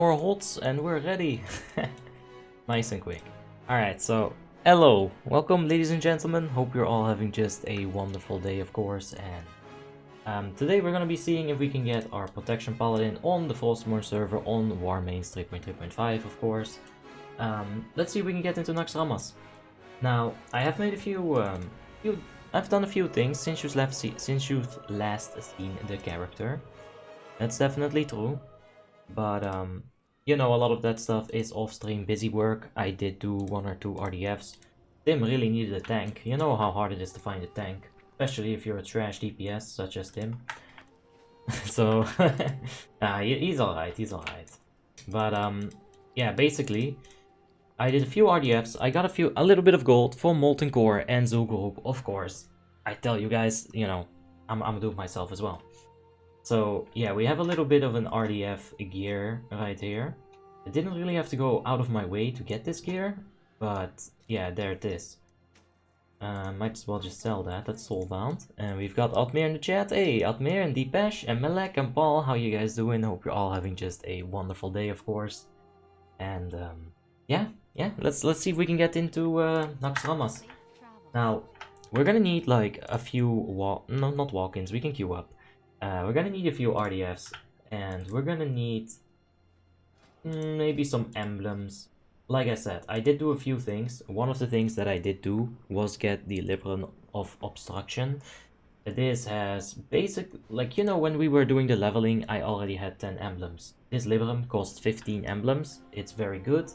More HOTS and we're ready. Nice and quick. Alright, so hello, welcome ladies and gentlemen. Hope you're all having just a wonderful day, of course. And today we're gonna be seeing if we can get our Protection Paladin on the Frostmourne server on Warmanes 3.3.5, of course. Let's see if we can get into Naxxramas. Now, I have made I've done a few things since you've last seen the character. That's definitely true. But, you know, a lot of that stuff is off-stream busy work. I did do 1 or 2 RDFs. Tim really needed a tank. You know how hard it is to find a tank. Especially if you're a trash DPS, such as Tim. So, he's alright, he's alright. But, yeah, basically, I did a few RDFs. I got a little bit of gold for Molten Core and Zul'Gurub, of course. I tell you guys, you know, I'm gonna do it myself as well. So yeah, we have a little bit of an RDF gear right here. I didn't really have to go out of my way to get this gear, but yeah, there it is. Might as well just sell that, that's soulbound. And we've got Admir in the chat. Hey, Admir and Deepesh and Melek and Paul, how you guys doing? Hope you're all having just a wonderful day, of course. And yeah, let's see if we can get into Naxxramas. Now, we're gonna need like a few not walk-ins, we can queue up. We're gonna need a few RDFs, and we're gonna need maybe some emblems. Like I said, I did do a few things. One of the things that I did do was get the Libram of Obstruction. This has like, you know, when we were doing the leveling, I already had 10 emblems. This Libram costs 15 emblems. It's very good.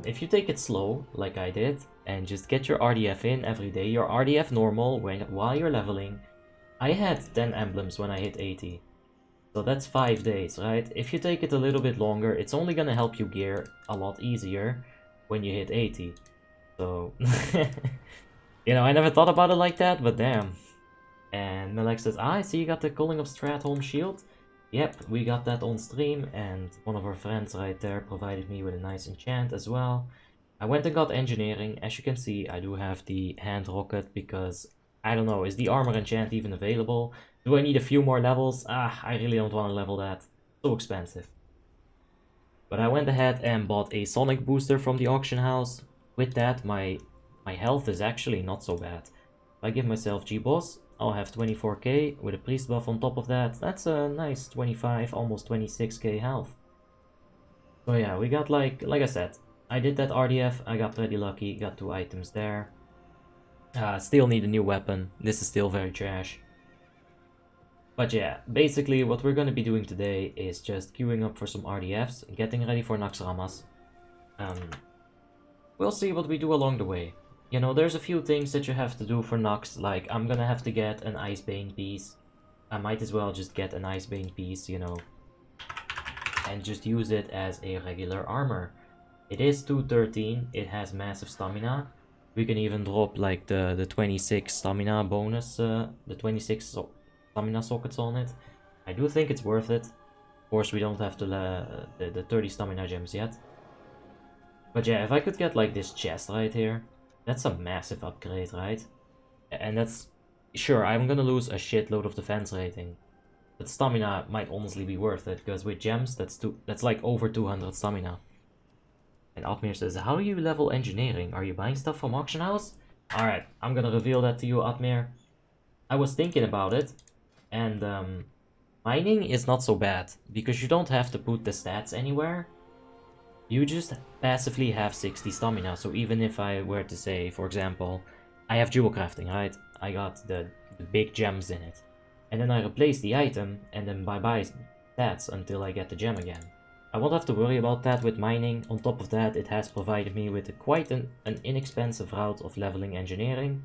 If you take it slow, like I did, and just get your RDF in every day, your RDF normal while you're leveling. I had 10 emblems when I hit 80. So that's 5 days, right? If you take it a little bit longer, it's only gonna help you gear a lot easier when you hit 80. So, you know, I never thought about it like that, but damn. And Melek says, I see you got the Calling of Stratholme shield. Yep, we got that on stream, and one of our friends right there provided me with a nice enchant as well. I went and got engineering. As you can see, I do have the hand rocket because I don't know, is the armor enchant even available? Do I need a few more levels? I really don't want to level that. So expensive. But I went ahead and bought a sonic booster from the auction house. With that, my health is actually not so bad. If I give myself G-Boss, I'll have 24k with a priest buff on top of that. That's a nice 25, almost 26k health. So yeah, we got like I said, I did that RDF, I got pretty lucky, got 2 items there. Still need a new weapon. This is still very trash. But yeah, basically what we're going to be doing today is just queuing up for some RDFs, getting ready for Naxxramas. We'll see what we do along the way. You know, there's a few things that you have to do for Nax, like I'm gonna have to get an Icebane piece. I might as well just get an Icebane piece, you know, and just use it as a regular armor. It is 213, it has massive stamina. We can even drop like the 26 stamina bonus, the 26 stamina sockets on it. I do think it's worth it. Of course, we don't have the 30 stamina gems yet. But yeah, if I could get like this chest right here, that's a massive upgrade, right? And that's, sure, I'm gonna lose a shitload of defense rating. But stamina might honestly be worth it, because with gems, that's like over 200 stamina. And Admir says, how do you level engineering? Are you buying stuff from auction house? Alright, I'm gonna reveal that to you, Admir. I was thinking about it, and mining is not so bad, because you don't have to put the stats anywhere. You just passively have 60 stamina, so even if I were to say, for example, I have jewel crafting, right? I got the big gems in it. And then I replace the item, and then bye-bye stats until I get the gem again. I won't have to worry about that with mining. On top of that, it has provided me with quite an inexpensive route of leveling engineering.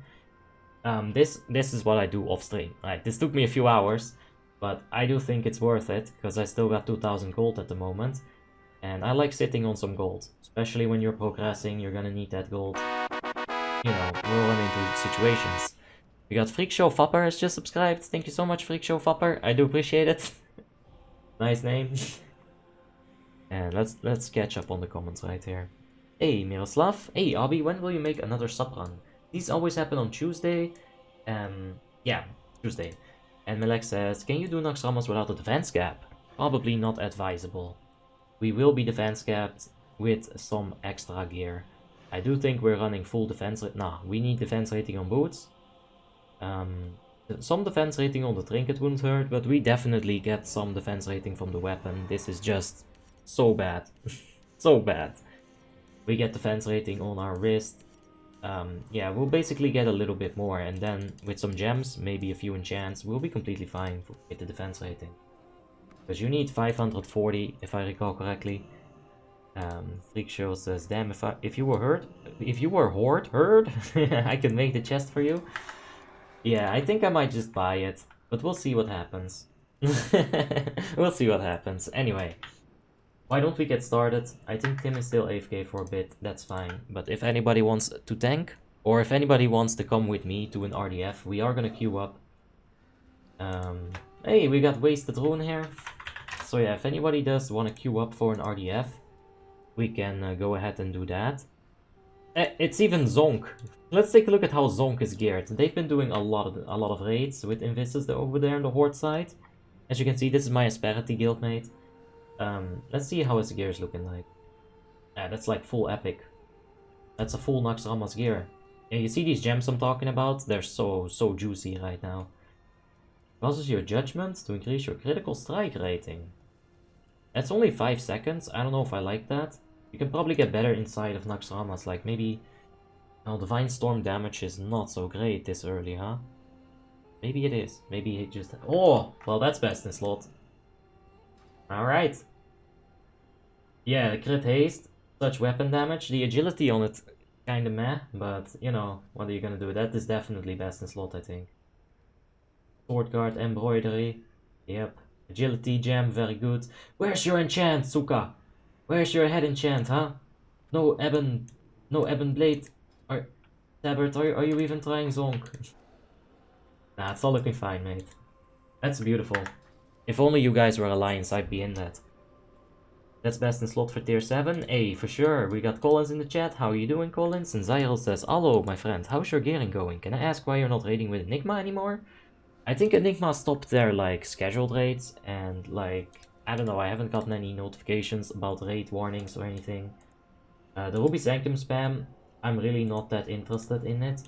This is what I do off stream. Right, this took me a few hours, but I do think it's worth it, because I still got 2000 gold at the moment. And I like sitting on some gold, especially when you're progressing, you're gonna need that gold. You know, we'll run into situations. We got Freak Show Fapper has just subscribed. Thank you so much, Freak Show Fapper. I do appreciate it. Nice name. And let's catch up on the comments right here. Hey, Miroslav. Hey, Abby, when will you make another sub run? These always happen on Tuesday. Yeah, Tuesday. And Melek says, can you do Naxxramas without a defense gap? Probably not advisable. we will be defense capped with some extra gear. I do think we're running full defense. Nah, we need defense rating on boots. Some defense rating on the trinket wouldn't hurt, but we definitely get some defense rating from the weapon. This is just so bad. So bad. We get defense rating on our wrist. Yeah, we'll basically get a little bit more, and then with some gems, maybe a few enchants, we'll be completely fine with the defense rating. Because you need 540, if I recall correctly. Freak Show says, damn, if you were horde, I could make the chest for you. Yeah, I think I might just buy it, but we'll see what happens. We'll see what happens. Anyway, why don't we get started? I think Tim is still AFK for a bit, that's fine. But if anybody wants to tank, or if anybody wants to come with me to an RDF, we are gonna queue up. Hey, we got Wasted Rune here. So yeah, if anybody does want to queue up for an RDF, we can go ahead and do that. It's even Zonk. Let's take a look at how Zonk is geared. They've been doing a lot of raids with Invisus over there on the Horde side. As you can see, this is my Asperity guildmate. Let's see how his gear is looking like. That's like full epic. That's a full Naxxramas gear. Yeah, you see these gems I'm talking about? They're so juicy right now. Causes your judgment to increase your critical strike rating. That's only 5 seconds. I don't know if I like that. You can probably get better inside of Naxxramas, like maybe... Oh, Divine Storm damage is not so great this early, huh? Maybe it is. Maybe it just... Oh! Well, that's best in slot. Alright. Yeah, the crit haste, such weapon damage. The agility on it, kinda meh, but, you know, what are you gonna do? That is definitely best in slot, I think. Sword guard, embroidery. Yep. Agility gem, very good. Where's your enchant, Suka? Where's your head enchant, huh? No ebon blade. Tabard, are you even trying Zonk? Nah, it's all looking fine, mate. That's beautiful. If only you guys were Alliance, I'd be in that. That's best in slot for tier 7. Hey, for sure. We got Collins in the chat. How are you doing, Collins? And Zyril says, hello, my friend. How's your gearing going? Can I ask why you're not raiding with Enigma anymore? I think Enigma stopped their, like, scheduled raids. And, like, I don't know. I haven't gotten any notifications about raid warnings or anything. The Ruby Sanctum spam, I'm really not that interested in it.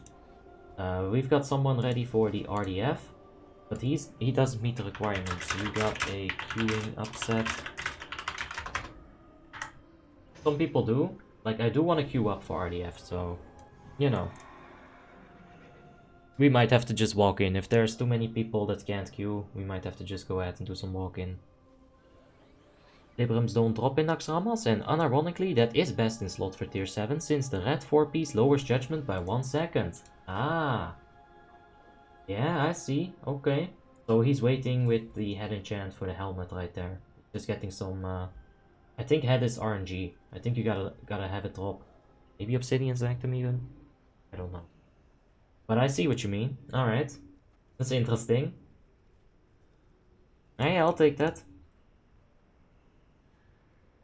We've got someone ready for the RDF. But he doesn't meet the requirements. We got a queuing upset. Some people do. Like, I do want to queue up for RDF, so, you know. We might have to just walk in. If there's too many people that can't queue, we might have to just go ahead and do some walk-in. Librams don't drop in Naxxramas, and unironically, that is best in slot for tier 7, since the red 4-piece lowers judgment by 1 second. Ah. Yeah, I see. Okay. So he's waiting with the head enchant for the helmet right there. Just getting some, I think head is RNG. I think you gotta have it drop. Maybe Obsidian Sanctum even? I don't know. But I see what you mean. Alright. That's interesting. Hey, I'll take that.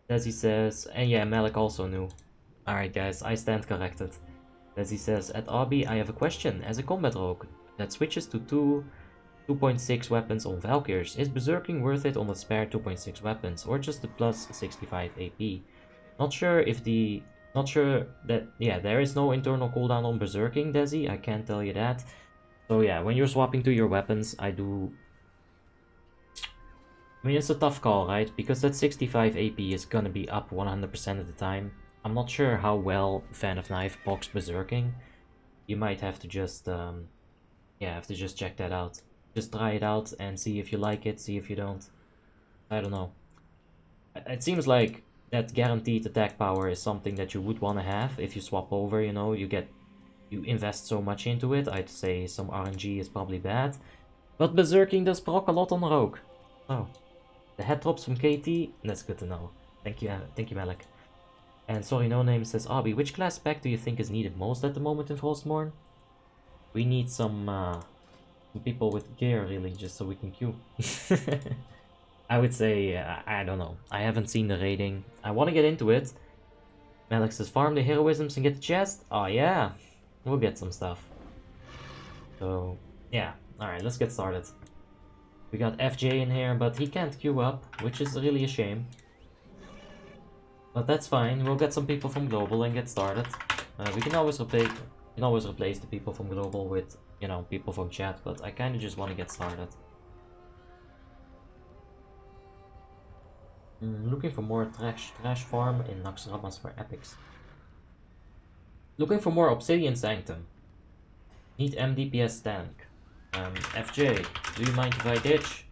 Desi says, and yeah, Malik also knew. Alright guys, I stand corrected. Desi says, at Abi, I have a question. As a combat rogue that switches to 2.6 weapons on Valkyrs, is Berserking worth it on the spare 2.6 weapons, or just the plus 65 AP? Not sure that, yeah, there is no internal cooldown on Berserking, Desi, I can't tell you that. So yeah, when you're swapping to your weapons, I mean, it's a tough call, right? Because that 65 AP is gonna be up 100% of the time. I'm not sure how well Fan of Knife box Berserking. You might have to just, yeah, have to just check that out. Just try it out and see if you like it, see if you don't. I don't know. It seems like that guaranteed attack power is something that you would want to have if you swap over, you know, you invest so much into it. I'd say some RNG is probably bad. But Berserking does proc a lot on Rogue. Oh. The head drops from KT, that's good to know. Thank you Malik. And sorry, no name says, Abi, which class spec do you think is needed most at the moment in Frostmourne? We need some people with gear, really, just so we can queue. I would say, I don't know. I haven't seen the rating. I want to get into it. Malik says, farm the heroisms and get the chest? Oh yeah, we'll get some stuff. So, yeah. Alright, let's get started. We got FJ in here, but he can't queue up, which is really a shame. But that's fine, we'll get some people from Global and get started. We can always replace the people from Global with, you know, people from chat, but I kinda just wanna get started. Looking for more trash farm in Naxxramas for epics. Looking for more Obsidian Sanctum. Need MDPS tank. FJ, do you mind if I ditch?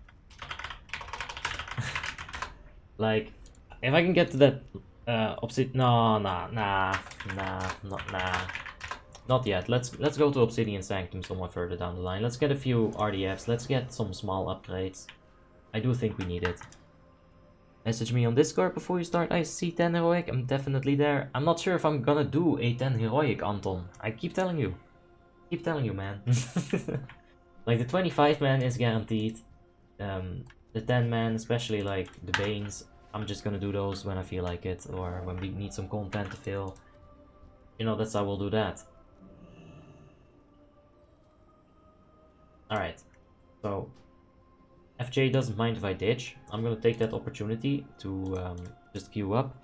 Like, if I can get to that not yet. Let's go to Obsidian Sanctum somewhat further down the line. Let's get a few RDFs. Let's get some small upgrades. I do think we need it. Message me on Discord before you start ICC 10 Heroic. I'm definitely there. I'm not sure if I'm gonna do a 10 Heroic, Anton. I keep telling you. Keep telling you, man. Like, the 25 man is guaranteed. The 10 man, especially like the Banes, I'm just gonna do those when I feel like it, or when we need some content to fill. You know, that's how we'll do that. Alright, so FJ doesn't mind if I ditch. I'm gonna take that opportunity to just queue up.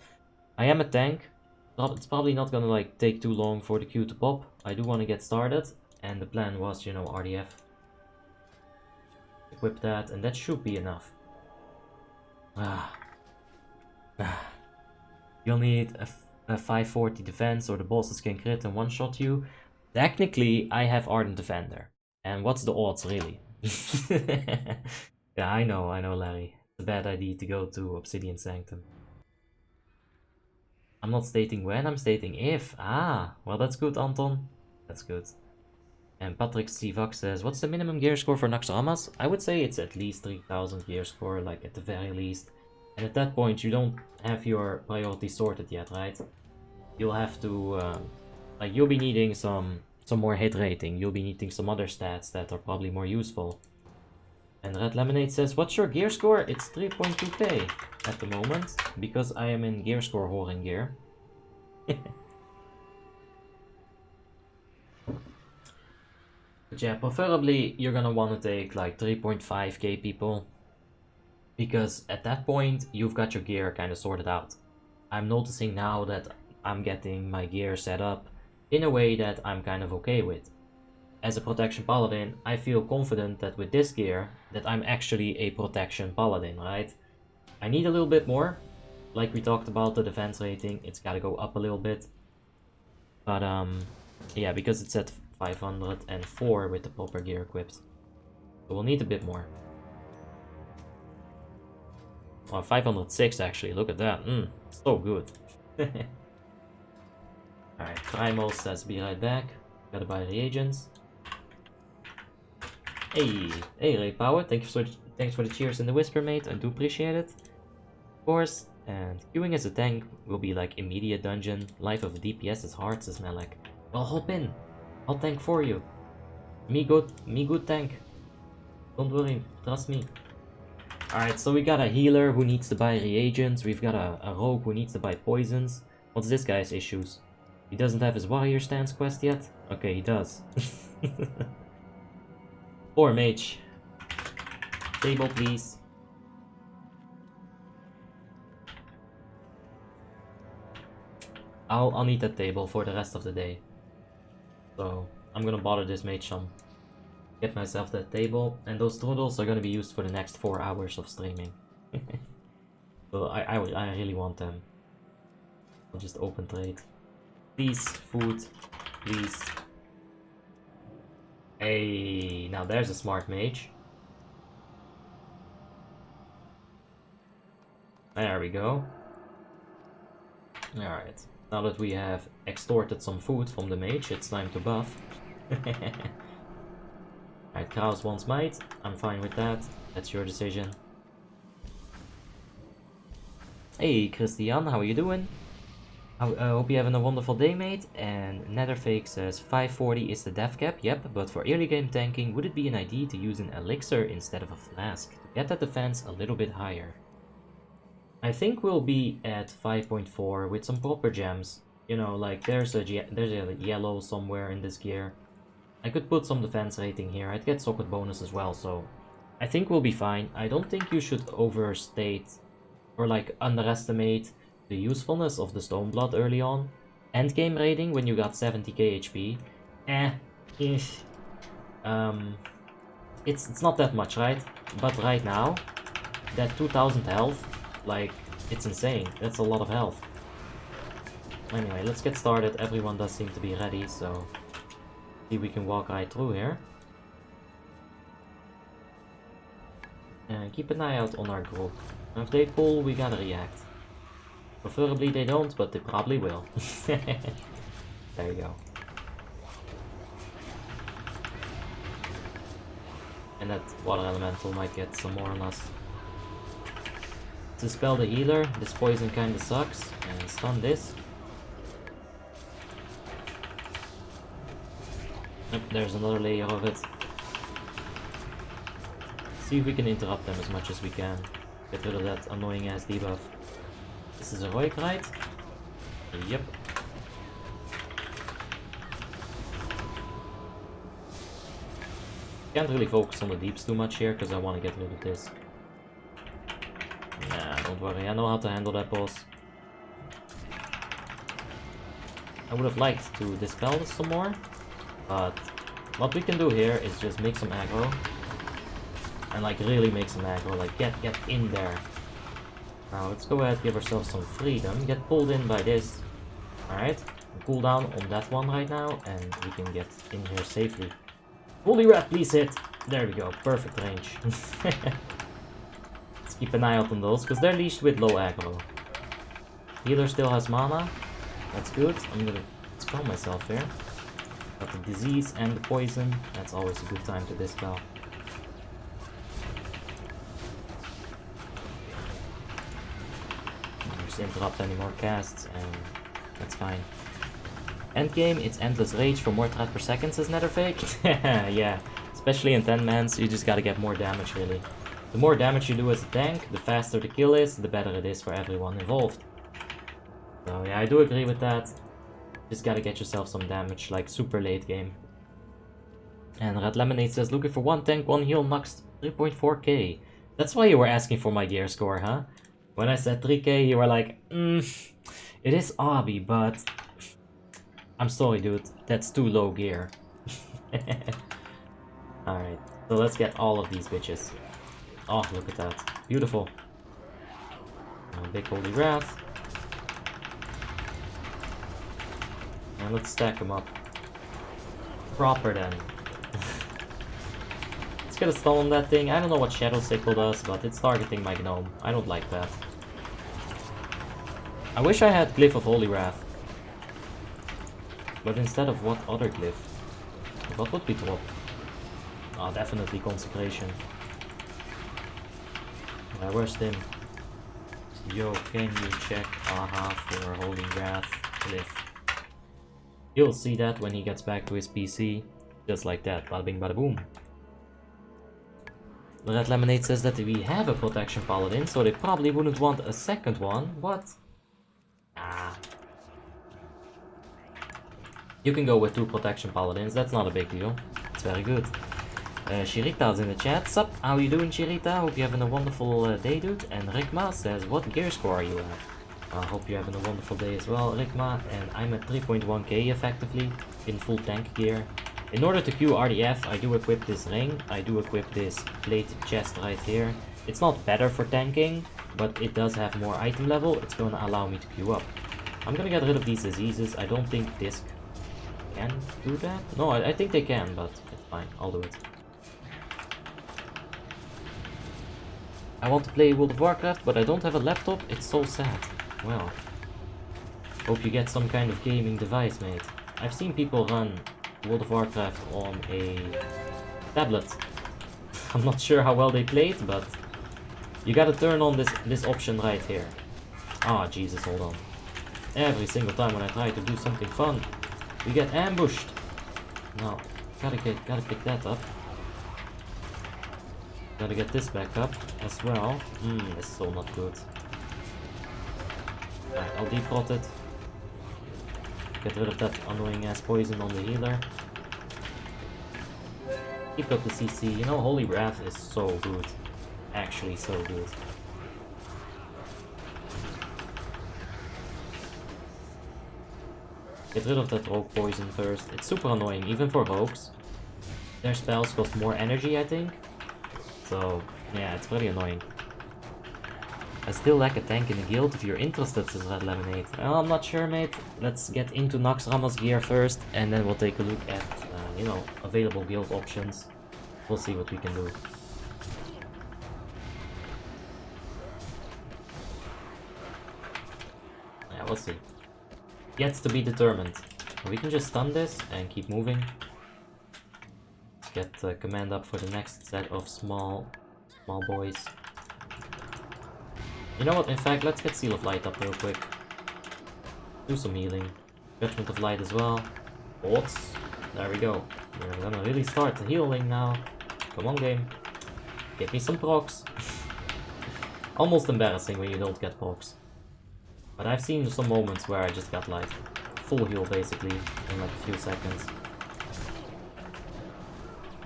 I am a tank. It's probably not gonna like take too long for the queue to pop. I do want to get started, and the plan was, you know, RDF. Equip that, and that should be enough. You'll need a 540 defense, or the bosses can crit and one-shot you. Technically, I have Ardent Defender. And what's the odds, really? Yeah, I know, Larry. It's a bad idea to go to Obsidian Sanctum. I'm not stating when, I'm stating if. Ah, well that's good, Anton. That's good. And Patrick Sivak says, what's the minimum gear score for Naxxramas? I would say it's at least 3000 gear score, like at the very least. And at that point, you don't have your priorities sorted yet, right? You'll have to, like, you'll be needing some more hit rating. You'll be needing some other stats that are probably more useful. And Red Lemonade says, what's your gear score? It's 3.2k at the moment, because I am in gear score whoring gear. But yeah, preferably you're gonna want to take like 3.5k people, because at that point you've got your gear kind of sorted out. I'm noticing now that I'm getting my gear set up in a way that I'm kind of okay with. As a protection paladin, I feel confident that with this gear that I'm actually a protection paladin, right? I need a little bit more. Like we talked about the defense rating, it's gotta go up a little bit. But yeah, because it's at 504 with the proper gear equipped. So we'll need a bit more. Oh, 506 actually, look at that. So good. Alright, Primos says be right back. Gotta buy reagents. Hey Ray Power, thanks for the cheers in the whisper, mate. I do appreciate it. Of course. And queuing as a tank will be like immediate dungeon. Life of a DPS is hard, says Malak. Well, hop in. I'll tank for you. Me good tank. Don't worry, trust me. Alright, so we got a healer who needs to buy reagents. We've got a rogue who needs to buy poisons. What's this guy's issues? He doesn't have his warrior stance quest yet? Okay, he does. Poor mage. Table, please. I'll need that table for the rest of the day. So I'm gonna bother this mage some. Get myself that table, and those strudels are gonna be used for the next 4 hours of streaming. So I really want them. I'll just open trade. Please, food, please. Hey, now there's a smart mage. There we go. Alright, now that we have extorted some food from the mage, it's time to buff. Alright, Kraus wants might. I'm fine with that. That's your decision. Hey, Christian, how are you doing? I hope you're having a wonderful day, mate. And Netherfake says 540 is the death cap. Yep, but for early game tanking, would it be an idea to use an elixir instead of a flask to get that defense a little bit higher? I think we'll be at 5.4 with some proper gems. You know, like there's a yellow somewhere in this gear. I could put some defense rating here. I'd get socket bonus as well, so I think we'll be fine. I don't think you should overstate or like underestimate the usefulness of the Stoneblood early on. Endgame rating when you got 70k HP. It's not that much, right? But right now, that 2000 health, like, it's insane. That's a lot of health. Anyway, let's get started. Everyone does seem to be ready, so see if we can walk right through here. And keep an eye out on our group. If they pull, we gotta react. Preferably they don't, but they probably will. There you go. And that water elemental might get some more on us. To spell the healer, this poison kinda sucks. And stun this. Yep, there's another layer of it. See if we can interrupt them as much as we can. Get rid of that annoying ass debuff. This is heroic, right? Yep. Can't really focus on the deeps too much here because I want to get rid of this. Nah, don't worry, I know how to handle that boss. I would have liked to dispel this some more, but what we can do here is just make some aggro. And like really make some aggro, like get in there. Now let's go ahead, give ourselves some freedom, get pulled in by this. Alright, cool down on that one right now, and we can get in here safely. Holy rat, please hit! There we go, perfect range. Let's keep an eye out on those, because they're leashed with low aggro. Healer still has mana, that's good. I'm gonna dispel myself here. Got the disease and the poison, that's always a good time to dispel. Interrupt any more casts, and that's fine. Endgame, it's endless rage for more threat per second, says Netherfake. Yeah, especially in 10-mans, you just gotta get more damage really. The more damage you do as a tank, the faster the kill is, the better it is for everyone involved. So yeah, I do agree with that. Just gotta get yourself some damage, like super late game. And Red Lemonade says, looking for 1 tank, 1 heal, max 3.4k. That's why you were asking for my gear score, huh? When I said 3k, you were like, it is obby, but I'm sorry, dude, that's too low gear. Alright, so let's get all of these bitches. Oh, look at that. Beautiful. Big Holy Wrath. And let's stack them up. Proper then. Let's get a stun on that thing. I don't know what Shadow Sickle does, but it's targeting my gnome. I don't like that. I wish I had Glyph of Holy Wrath. But instead of what other glyph? What would we drop? Ah, definitely Consecration. Where's Tim? Yo, can you check Aha for Holy Wrath glyph? You'll see that when he gets back to his PC. Just like that, bada bing bada boom. The Red Lemonade says that we have a Protection Paladin, so they probably wouldn't want a second one. What? Ah. You can go with 2 Protection Paladins, that's not a big deal. It's very good. Shirita's in the chat. Sup, how you doing, Shirita? Hope you're having a wonderful day, dude. And Rikma says, what gear score are you at? I hope you're having a wonderful day as well, Rikma. And I'm at 3.1k effectively, in full tank gear. In order to queue RDF, I do equip this ring. I do equip this plate chest right here. It's not better for tanking, but it does have more item level. It's going to allow me to queue up. I'm going to get rid of these diseases. I don't think Disc can do that. No, I think they can, but it's fine. I'll do it. I want to play World of Warcraft, but I don't have a laptop. It's so sad. Well, hope you get some kind of gaming device, mate. I've seen people run World of Warcraft on a tablet. I'm not sure how well they play it, but you gotta turn on this option right here. Ah, Jesus, hold on. Every single time when I try to do something fun, we get ambushed. No, gotta pick that up. Gotta get this back up as well. This is so not good. Right, I'll deprot it. Get rid of that annoying ass poison on the healer. Keep up the CC. You know, Holy Wrath is so good. Actually, so good. Get rid of that rogue poison first. It's super annoying, even for rogues. Their spells cost more energy, I think. So, yeah, it's pretty annoying. I still lack a tank in the guild. If you're interested, says Red Lemonade. Well, I'm not sure, mate. Let's get into Naxxramas gear first, and then we'll take a look at, you know, available guild options. We'll see what we can do. Yeah, we'll see. Yet to be determined. We can just stun this and keep moving. Let's get command up for the next set of small boys. You know what, in fact, let's get Seal of Light up real quick. Do some healing. Judgment of Light as well. Bolts. There we go. We're gonna really start the healing now. Come on, game. Give me some procs. Almost embarrassing when you don't get procs. But I've seen some moments where I just got like full heal basically in like a few seconds.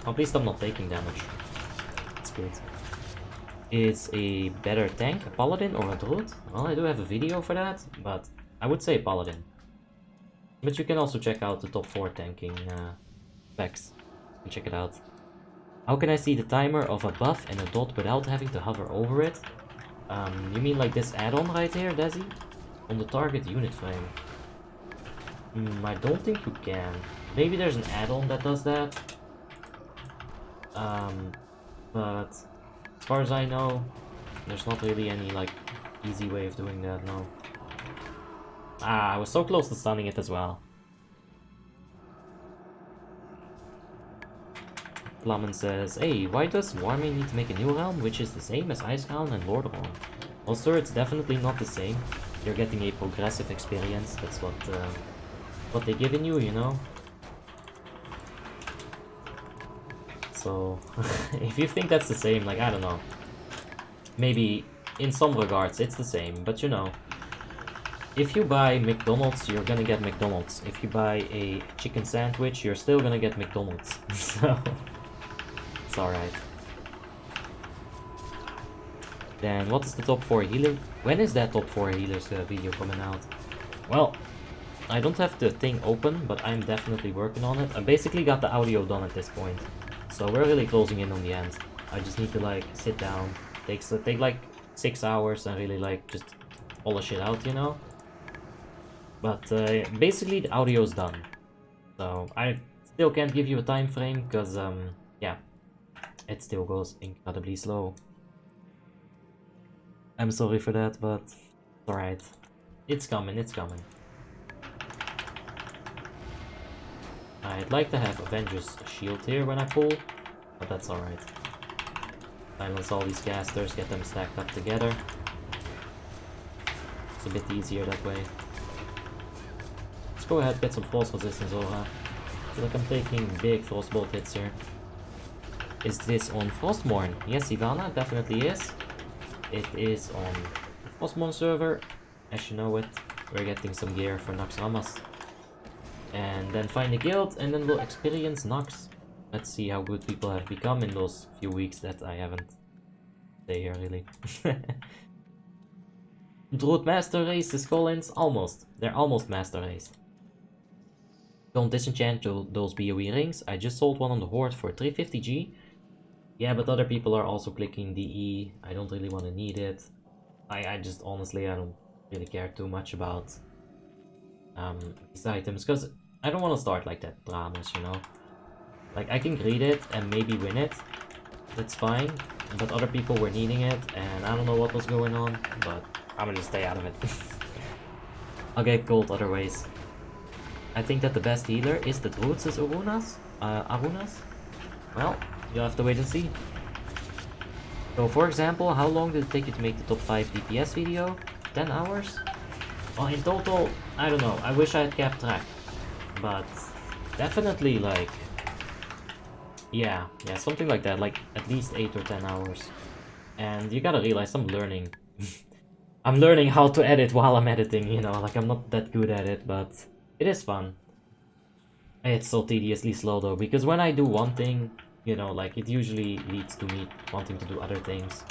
At least I'm not taking damage. That's good. Is a better tank a paladin or a druid? Well, I do have a video for that, but I would say paladin. But you can also check out the top 4 tanking specs. You can check it out. How can I see the timer of a buff and a dot without having to hover over it? You mean like this add-on right here, Desi? On the target unit frame. I don't think you can. Maybe there's an add-on that does that. But as far as I know, there's not really any like easy way of doing that, no. Ah, I was so close to stunning it as well. Flamen says, hey, why does Warmane need to make a new realm, which is the same as Icehound and Lord Realm? Well, sir, it's definitely not the same. You're getting a progressive experience, that's what they give in you know? So, if you think that's the same, like, I don't know. Maybe, in some regards, it's the same, but you know. If you buy McDonald's, you're gonna get McDonald's. If you buy a chicken sandwich, you're still gonna get McDonald's. So, it's alright. Then, what is the top 4 healer? When is that top 4 healers video coming out? Well, I don't have the thing open, but I'm definitely working on it. I basically got the audio done at this point. So we're really closing in on the end. I just need to like sit down. Take like 6 hours and really like just polish it out, you know? But basically the audio is done. So I still can't give you a time frame because yeah, it still goes incredibly slow. I'm sorry for that, but it's alright. It's coming, it's coming. I'd like to have Avenger's shield here when I pull, but that's alright. Silence all these casters, get them stacked up together. It's a bit easier that way. Let's go ahead, get some frost resistance aura. I feel like I'm taking big frostbolt hits here. Is this on Frostmourne? Yes, Ivana, definitely is. It is on the Frostmourne server. As you know it, we're getting some gear for Naxxramas. And then find a guild, and then we'll experience Nox. Let's see how good people have become in those few weeks that I haven't stayed here, really. Druid Master Race is Collins? Almost. They're almost Master Race. Don't disenchant those BOE rings. I just sold one on the Horde for 350G. Yeah, but other people are also clicking DE. I don't really want to need it. I just honestly, I don't really care too much about these items, because I don't want to start like that dramas, you know. Like, I can greed it and maybe win it, that's fine, but other people were needing it and I don't know what was going on, but I'm gonna just stay out of it. I'll get gold other ways. I think that the best healer is the Druids' Arunas? Well, you'll have to wait and see. So for example, how long did it take you to make the top 5 DPS video? 10 hours? Well, in total, I don't know, I wish I had kept track. But definitely like, yeah, something like that, like at least 8 or 10 hours. And you gotta realize I'm learning. I'm learning how to edit while I'm editing, you know, like I'm not that good at it, but it is fun. It's so tediously slow though, because when I do one thing, you know, like it usually leads to me wanting to do other things.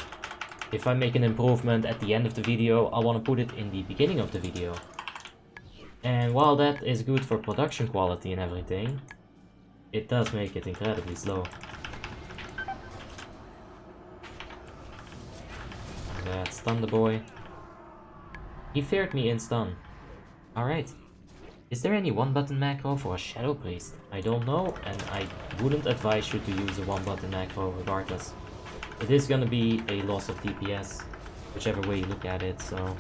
If I make an improvement at the end of the video, I want to put it in the beginning of the video. And while that is good for production quality and everything, it does make it incredibly slow. And stun the boy. He feared me in stun. Alright. Is there any one-button macro for a Shadow Priest? I don't know, and I wouldn't advise you to use a one-button macro regardless. It is gonna be a loss of DPS, whichever way you look at it, so...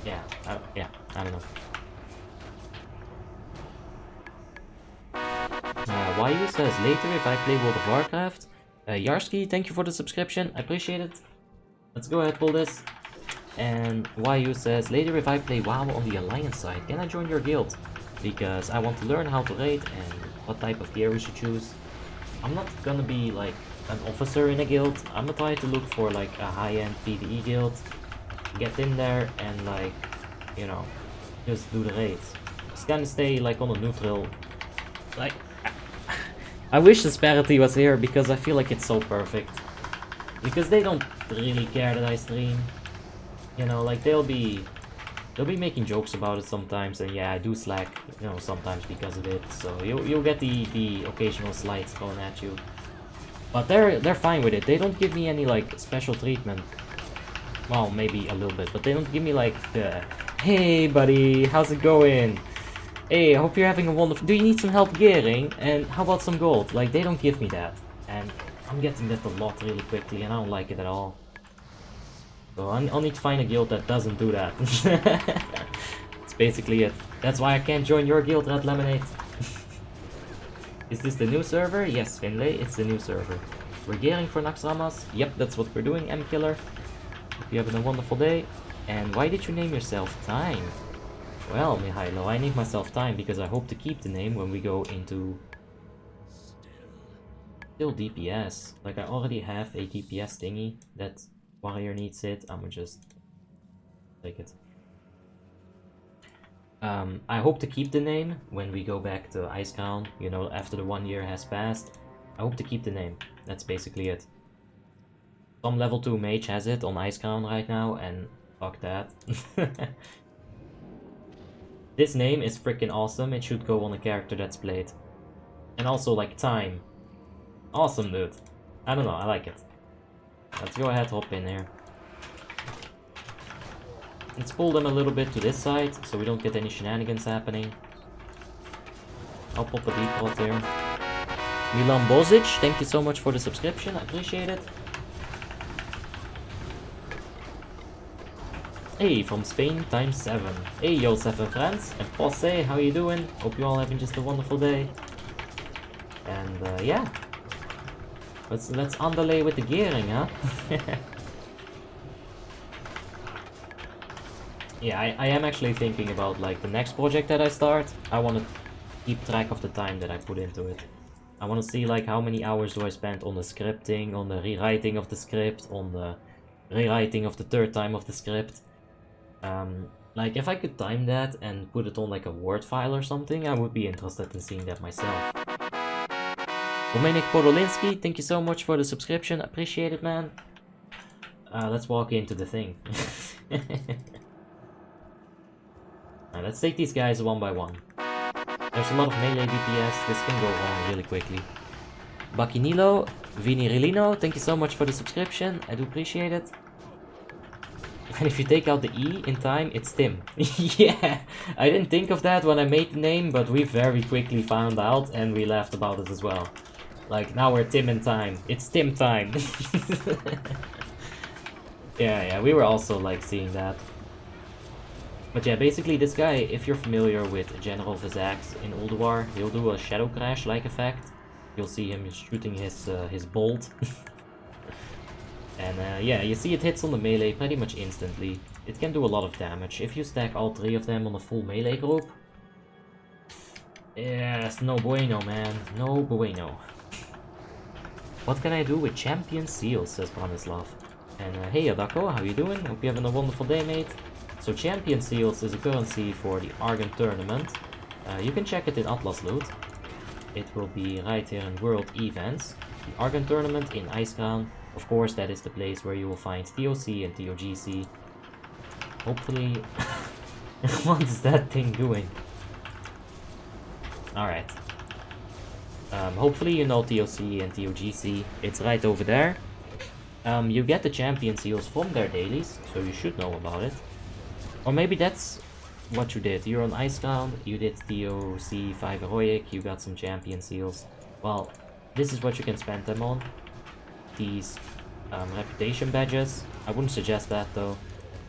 Yeah, I don't know. YU says, later if I play World of Warcraft. Yarsky, thank you for the subscription, I appreciate it. Let's go ahead, pull this. And YU says, later if I play WoW on the Alliance side, can I join your guild? Because I want to learn how to raid and what type of gear we should choose. I'm not gonna be like an officer in a guild. I'm gonna try to look for like a high-end PvE guild. Get in there and like, you know, just do the raids. Just kinda stay like on a neutral. Like, I wish Asperity was here because I feel like it's so perfect. Because they don't really care that I stream. You know, like they'll be making jokes about it sometimes, and yeah, I do slack, you know, sometimes because of it. So you'll get the occasional slights thrown at you, but they're fine with it. They don't give me any like special treatment. Well, maybe a little bit, but they don't give me like the hey buddy, how's it going? Hey, I hope you're having a wonderful. Do you need some help gearing? And how about some gold? Like they don't give me that, and I'm getting that a lot really quickly, and I don't like it at all. So I'll need to find a guild that doesn't do that. That's basically it. That's why I can't join your guild, Red Lemonade. Is this the new server? Yes, Finlay, it's the new server. We're gearing for Naxxramas. Yep, that's what we're doing, M-Killer. Hope you're having a wonderful day. And why did you name yourself Time? Well, Mihailo, I named myself Time because I hope to keep the name when we go into... Still DPS. Like, I already have a DPS thingy that... Warrior needs it, I'm gonna just take it. I hope to keep the name when we go back to Icecrown, you know, after the 1 year has passed. I hope to keep the name, that's basically it. Some level 2 mage has it on Icecrown right now, and fuck that. This name is freaking awesome, it should go on a character that's played. And also like Time. Awesome, dude. I don't know, I like it. Let's go ahead, hop in here. Let's pull them a little bit to this side, so we don't get any shenanigans happening. I'll pop a default here. Milan Bozic, thank you so much for the subscription, I appreciate it. Hey, from Spain, times 7. Hey, yo, 7 friends, and Posse, how you doing? Hope you all having just a wonderful day. And yeah. Let's underlay with the gearing, huh? Yeah, I am actually thinking about like the next project that I start. I want to keep track of the time that I put into it. I want to see like how many hours do I spend on the scripting, on the rewriting of the script, on the rewriting of the third time of the script. Like if I could time that and put it on like a Word file or something, I would be interested in seeing that myself. Dominik Podolinsky, thank you so much for the subscription, appreciate it, man. Let's walk into the thing. Alright, let's take these guys one by one. There's a lot of melee DPS, this can go wrong really quickly. Bakinilo, Vinirilino, thank you so much for the subscription, I do appreciate it. And if you take out the E in time, it's Tim. Yeah, I didn't think of that when I made the name, but we very quickly found out and we laughed about it as well. Like, now we're Tim in time. It's Tim time. Yeah, we were also, like, seeing that. But yeah, basically this guy, if you're familiar with General Vizax in Ulduar, he'll do a Shadow Crash-like effect. You'll see him shooting his bolt. And yeah, you see it hits on the melee pretty much instantly. It can do a lot of damage. If you stack all 3 of them on a full melee group... Yes, no bueno, man. No bueno. What can I do with Champion Seals, says Branislav. And hey Adako, how you doing? Hope you're having a wonderful day, mate. So Champion Seals is a currency for the Argon tournament. You can check it in Atlas Loot. It will be right here in World Events. The Argon tournament in Icecrown. Of course, that is the place where you will find TOC and TOGC. Hopefully... What is that thing doing? Alright. Hopefully you know TOC and TOGC. It's right over there. You get the champion seals from their dailies, so you should know about it. Or maybe that's what you did. You're on Icebound, you did TOC 5 Heroic, you got some champion seals. Well, this is what you can spend them on. These reputation badges. I wouldn't suggest that though.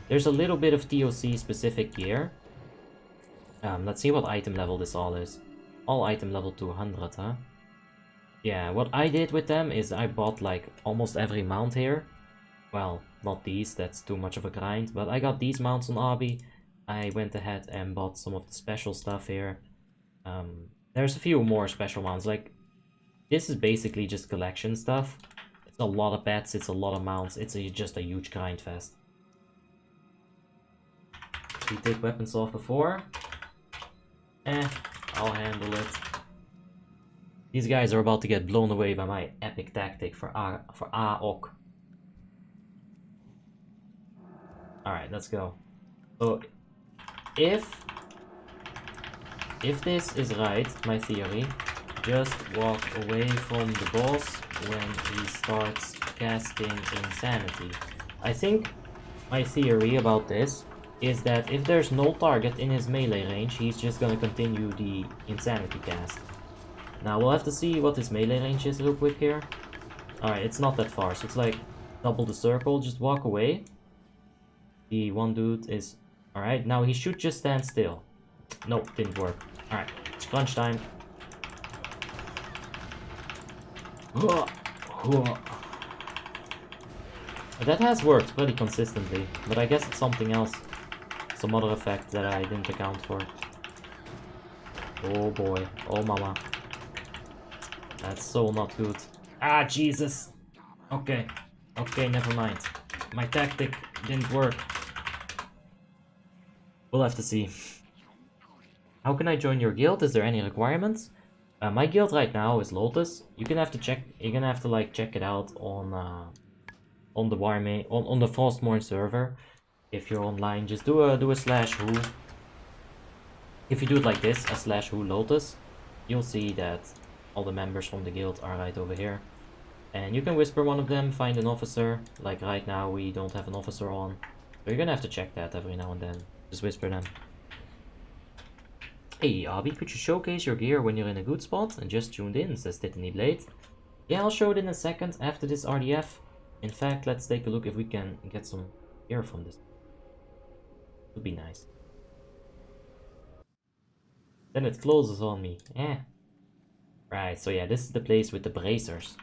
There's a little bit of TOC specific gear. Let's see what item level this all is. All item level 200, huh? Yeah, what I did with them is I bought like almost every mount here. Well, not these, that's too much of a grind, but I got these mounts on Obby. I went ahead and bought some of the special stuff here. There's a few more special mounts, like this is basically just collection stuff. It's a lot of pets, it's a lot of mounts, it's just a huge grind fest. We take weapons off before. I'll handle it. These guys are about to get blown away by my epic tactic for AOK. Alright, let's go. So, if this is right, my theory, just walk away from the boss when he starts casting Insanity. I think my theory about this is that if there's no target in his melee range, he's just gonna continue the Insanity cast. Now we'll have to see what his melee range is real quick here. Alright, it's not that far, so it's like double the circle, just walk away. The one dude is... Alright, now he should just stand still. Nope, didn't work. Alright, it's crunch time. That has worked pretty consistently, but I guess it's something else. Some other effect that I didn't account for. Oh boy, oh mama. That's so not good. Ah, Jesus! Okay, okay, never mind. My tactic didn't work. We'll have to see. How can I join your guild? Is there any requirements? My guild right now is Lotus. You're gonna have to check. You're gonna have to like check it out on the Warmanes on the Frostmourne server. If you're online, just do a /who. If you do it like this, a /who Lotus, you'll see that all the members from the guild are right over here. And you can whisper one of them, find an officer. Like right now we don't have an officer on. So you're gonna have to check that every now and then. Just whisper them. Hey Abby, could you showcase your gear when you're in a good spot? And just tuned in, says Tiffany Blade. Yeah, I'll show it in a second after this RDF. In fact, let's take a look if we can get some gear from this. Would be nice. Then it closes on me. Right, so yeah, this is the place with the bracers.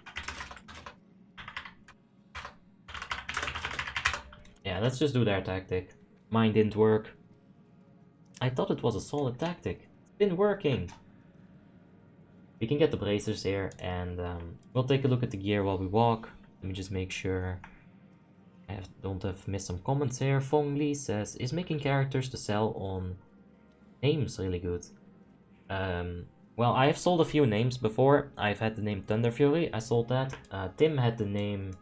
Yeah, let's just do their tactic. Mine didn't work. I thought it was a solid tactic. It's been working. We can get the bracers here, and we'll take a look at the gear while we walk. Let me just make sure I don't have missed some comments here. Fong Li says, is making characters to sell on names really good? Well, I have sold a few names before. I've had the name Thunder Fury, I sold that. Tim had the name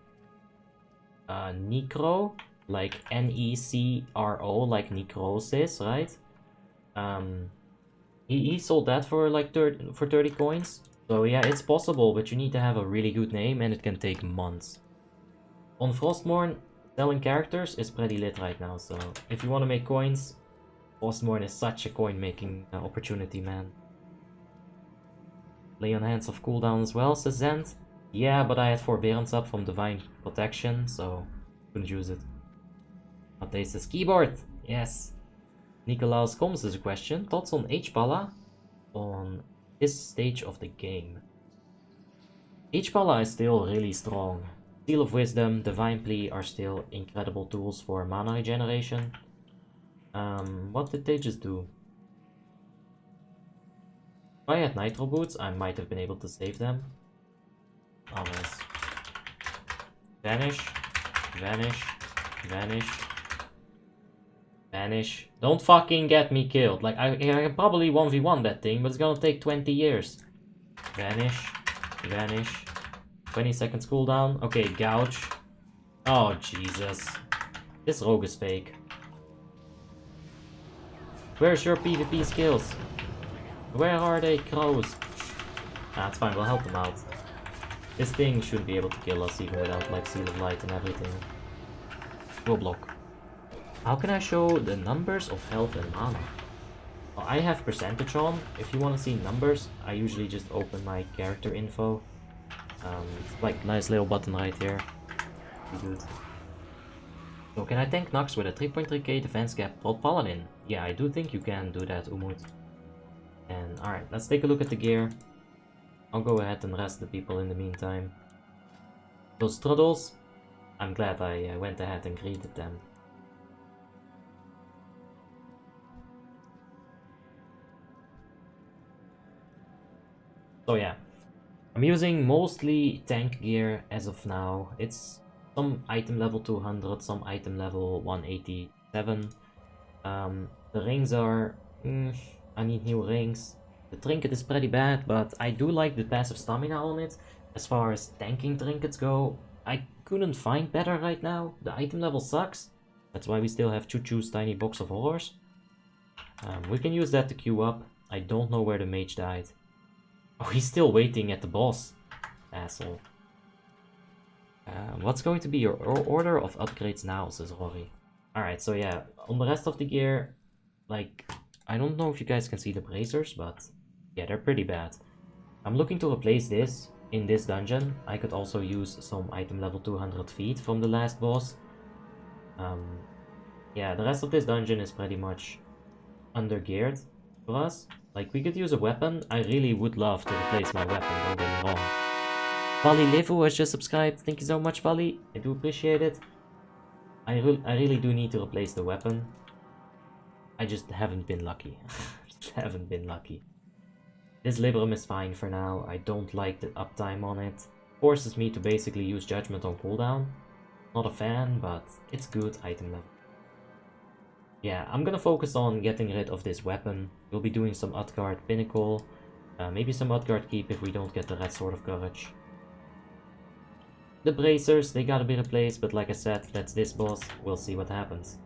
Necro, like Necro, like necrosis, right? He sold that for like 30 coins. So yeah, it's possible, but you need to have a really good name and it can take months. On Frostmourne, selling characters is pretty lit right now, so if you want to make coins, Frostmourne is such a coin making opportunity, man. Lay on hands of cooldown as well, says Zend. Yeah, but I had forbearance up from Divine Protection, so couldn't use it. Mate says keyboard! Yes! Nicolaus Combs is a question. Thoughts on H-Pala on this stage of the game? H-Pala is still really strong. Seal of Wisdom, Divine Plea are still incredible tools for mana regeneration. What did they just do? If I had Nitro Boots, I might have been able to save them. Unless... Vanish. Vanish. Vanish. Vanish. Don't fucking get me killed. Like, I can probably 1v1 that thing, but it's gonna take 20 years. Vanish. Vanish. 20 seconds cooldown. Okay, gouge. Oh, Jesus. This rogue is fake. Where's your PvP skills? Where are they, crows? Nah, it's fine, we'll help them out. This thing shouldn't be able to kill us even without like Seal of Light and everything. We'll block. How can I show the numbers of health and mana? Well, I have percentage on. If you want to see numbers, I usually just open my character info. It's like nice little button right here. Pretty good. So can I tank Nax with a 3.3k defense gap for Paladin? Yeah, I do think you can do that, Umut. And alright, let's take a look at the gear. I'll go ahead and rest the people in the meantime. Those Struddles, I'm glad I went ahead and greeted them. So yeah, I'm using mostly tank gear as of now. It's some item level 200, some item level 187. The rings are... I need new rings. The trinket is pretty bad, but I do like the passive stamina on it. As far as tanking trinkets go, I couldn't find better right now. The item level sucks. That's why we still have Choo-Choo's tiny box of horrors. We can use that to queue up. I don't know where the mage died. Oh, he's still waiting at the boss. Asshole. What's going to be your order of upgrades now, says Rory. Alright, so yeah, on the rest of the gear, like, I don't know if you guys can see the bracers, but yeah, they're pretty bad. I'm looking to replace this in this dungeon. I could also use some item level 200 feet from the last boss. Yeah, the rest of this dungeon is pretty much under-geared for us. Like, we could use a weapon. I really would love to replace my weapon, don't get me wrong. Vali Levu has just subscribed. Thank you so much, Vali. I do appreciate it. I really do need to replace the weapon. I just haven't been lucky. Just haven't been lucky. This Libram is fine for now. I don't like the uptime on it. Forces me to basically use Judgment on cooldown. Not a fan, but it's good item level. Yeah, I'm gonna focus on getting rid of this weapon. We'll be doing some Utgard Pinnacle. Maybe some Utgard Keep if we don't get the Red Sword of Courage. The bracers, they gotta be replaced, but like I said, that's this boss. We'll see what happens.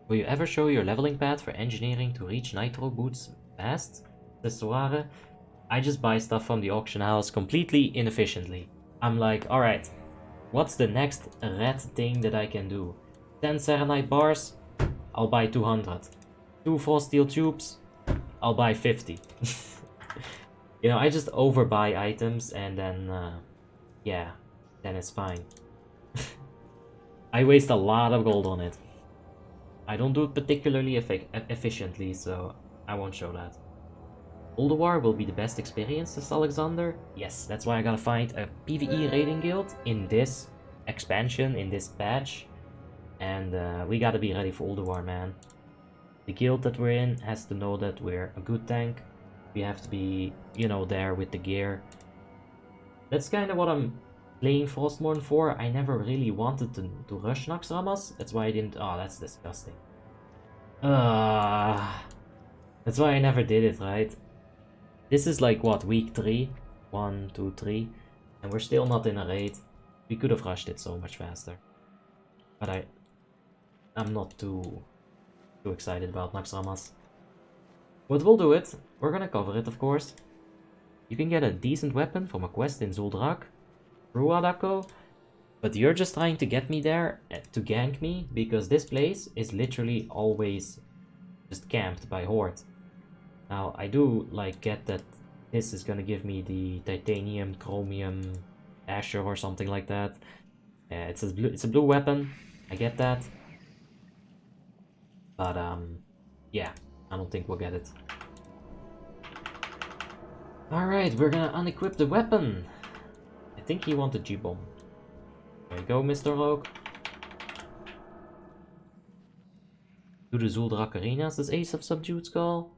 Will you ever show your leveling path for engineering to reach Nitro boots fast? Says Soare. I just buy stuff from the auction house completely inefficiently. I'm like, alright, what's the next red thing that I can do? 10 Serenite bars? I'll buy 200. 2 Frost Steel tubes? I'll buy 50. You know, I just overbuy items and then, yeah, then it's fine. I waste a lot of gold on it. I don't do it particularly efficiently, so I won't show that. Ulduar will be the best experience, says Alexander. Yes, that's why I gotta find a PvE raiding guild in this expansion, in this patch. And we gotta be ready for Ulduar, man. The guild that we're in has to know that we're a good tank. We have to be, you know, there with the gear. That's kind of what I'm playing Frostmourne for. I never really wanted to rush Naxxramas. That's why I didn't... Oh, that's disgusting. That's why I never did it, right? This is like, what, week 3? 1, 2, 3. And we're still not in a raid. We could have rushed it so much faster. But I'm not too excited about Naxxramas. But we'll do it. We're gonna cover it, of course. You can get a decent weapon from a quest in Zuldrak, through Adako, but you're just trying to get me there to gank me, because this place is literally always just camped by Horde. Now, I do like get that this is gonna give me the titanium, chromium, Asher or something like that. It's a blue weapon. I get that. But yeah, I don't think we'll get it. Alright, we're gonna unequip the weapon. I think he wanted G-Bomb. There you go, Mr. Rogue. Do the Zuldrak Arenas as Ace of Subdued Skull?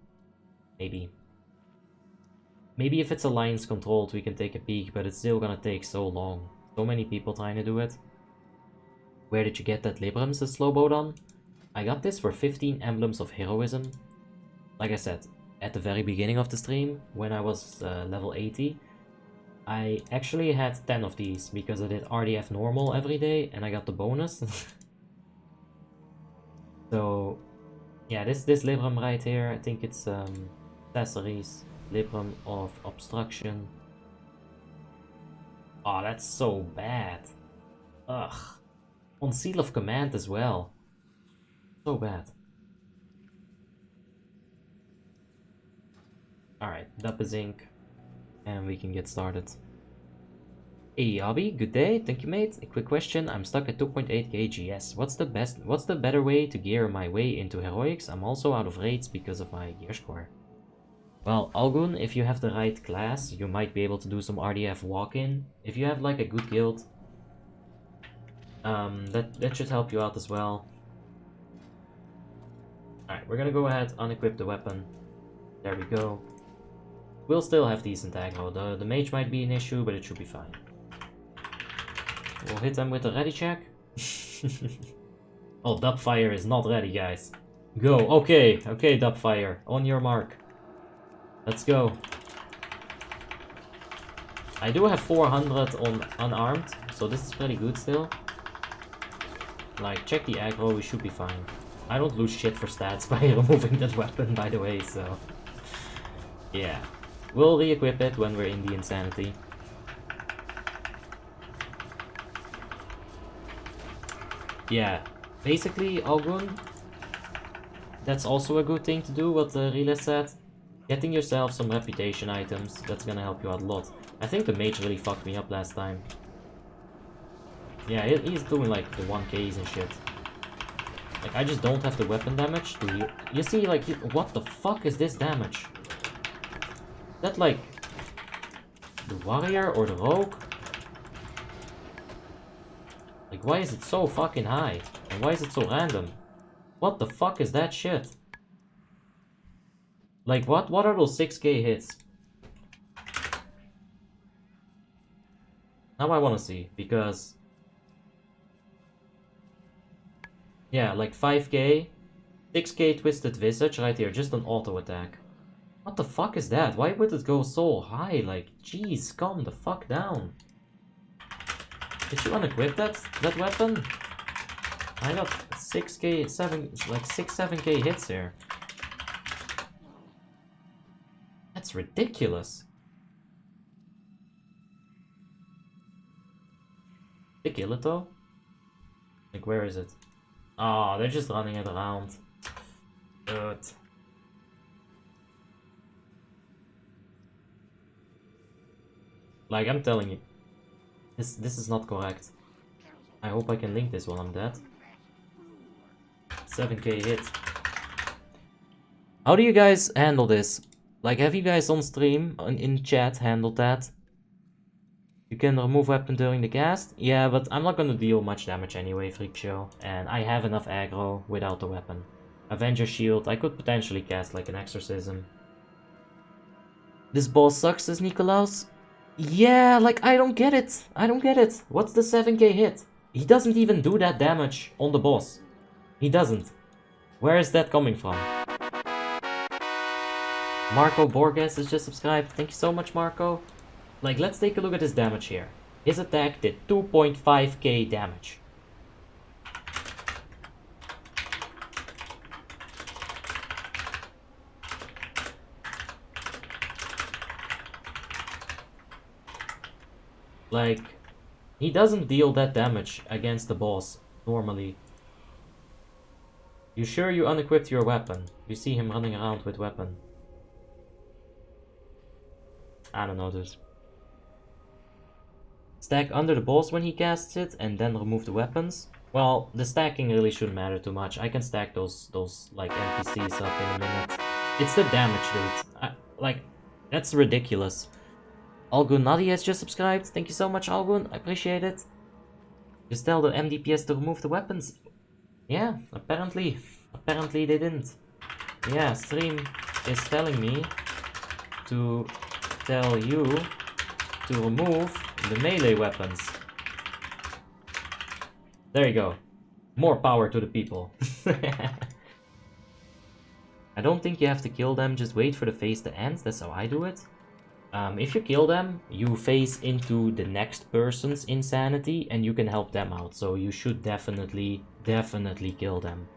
Maybe. Maybe if it's Alliance controlled we can take a peek, but it's still gonna take so long. So many people trying to do it. Where did you get that Libram, says Slowbodan? I got this for 15 Emblems of Heroism. Like I said, at the very beginning of the stream, when I was level 80, I actually had 10 of these because I did RDF normal every day and I got the bonus. So yeah, this Libram right here, I think it's accessories, Libram of obstruction. Oh, that's so bad. Ugh. On Seal of Command as well. So bad. Alright, Dup is ink. And we can get started. Hey Abby, good day, thank you mate. A quick question, I'm stuck at 2.8 kgs. What's the better way to gear my way into heroics? I'm also out of raids because of my gear score. Well, Algun, if you have the right class, you might be able to do some RDF walk-in. If you have like a good guild, that should help you out as well. Alright, we're gonna go ahead, unequip the weapon. There we go. We'll still have decent aggro. The mage might be an issue, but it should be fine. We'll hit them with a ready check. Oh, Dubfire is not ready, guys. Go. Okay, okay, Dubfire. On your mark. Let's go. I do have 400 on unarmed, so this is pretty good still. Like, check the aggro, we should be fine. I don't lose shit for stats by removing that weapon, by the way, so... yeah. We'll re-equip it when we're in the Insanity. Yeah, basically, Algun, that's also a good thing to do, what Rila said. Getting yourself some reputation items, that's gonna help you out a lot. I think the mage really fucked me up last time. Yeah, he's doing like the 1Ks and shit. Like, I just don't have the weapon damage to heal. You see, like, what the fuck is this damage? Is that like the warrior or the rogue? Like, why is it so fucking high? And why is it so random? What the fuck is that shit? Like, what are those 6k hits? Now I wanna see, because... yeah, like 5k, 6k Twisted Visage right here, just an auto attack. What the fuck is that? Why would it go so high? Like, jeez, calm the fuck down. Did you unequip that weapon? I got 6k, 7k hits here. That's ridiculous. Did they kill it though? Like, where is it? Oh, they're just running it around. Good. Like, I'm telling you. This is not correct. I hope I can link this while I'm dead. 7k hit. How do you guys handle this? Like, have you guys on stream, in chat, handled that? You can remove weapon during the cast? Yeah, but I'm not gonna deal much damage anyway, Freak Show. And I have enough aggro without the weapon. Avenger Shield, I could potentially cast like an Exorcism. This boss sucks, says Nikolaus. Yeah, like, I don't get it. I don't get it. What's the 7k hit? He doesn't even do that damage on the boss. He doesn't. Where is that coming from? Marco Borges has just subscribed. Thank you so much, Marco. Like, let's take a look at his damage here. His attack did 2.5k damage. Like, he doesn't deal that damage against the boss, normally. You sure you unequipped your weapon? You see him running around with weapon. I don't know, dude. Stack under the boss when he casts it, and then remove the weapons. Well, the stacking really shouldn't matter too much. I can stack those like NPCs up in a minute. It's the damage, dude. Like, that's ridiculous. Algun Nadi has just subscribed. Thank you so much, Algun. I appreciate it. Just tell the MDPS to remove the weapons. Yeah, apparently they didn't. Yeah, stream is telling me to tell you to remove the melee weapons. There you go. More power to the people. I don't think you have to kill them, just wait for the phase to end. That's how I do it. If you kill them, you phase into the next person's insanity and you can help them out. So you should definitely kill them.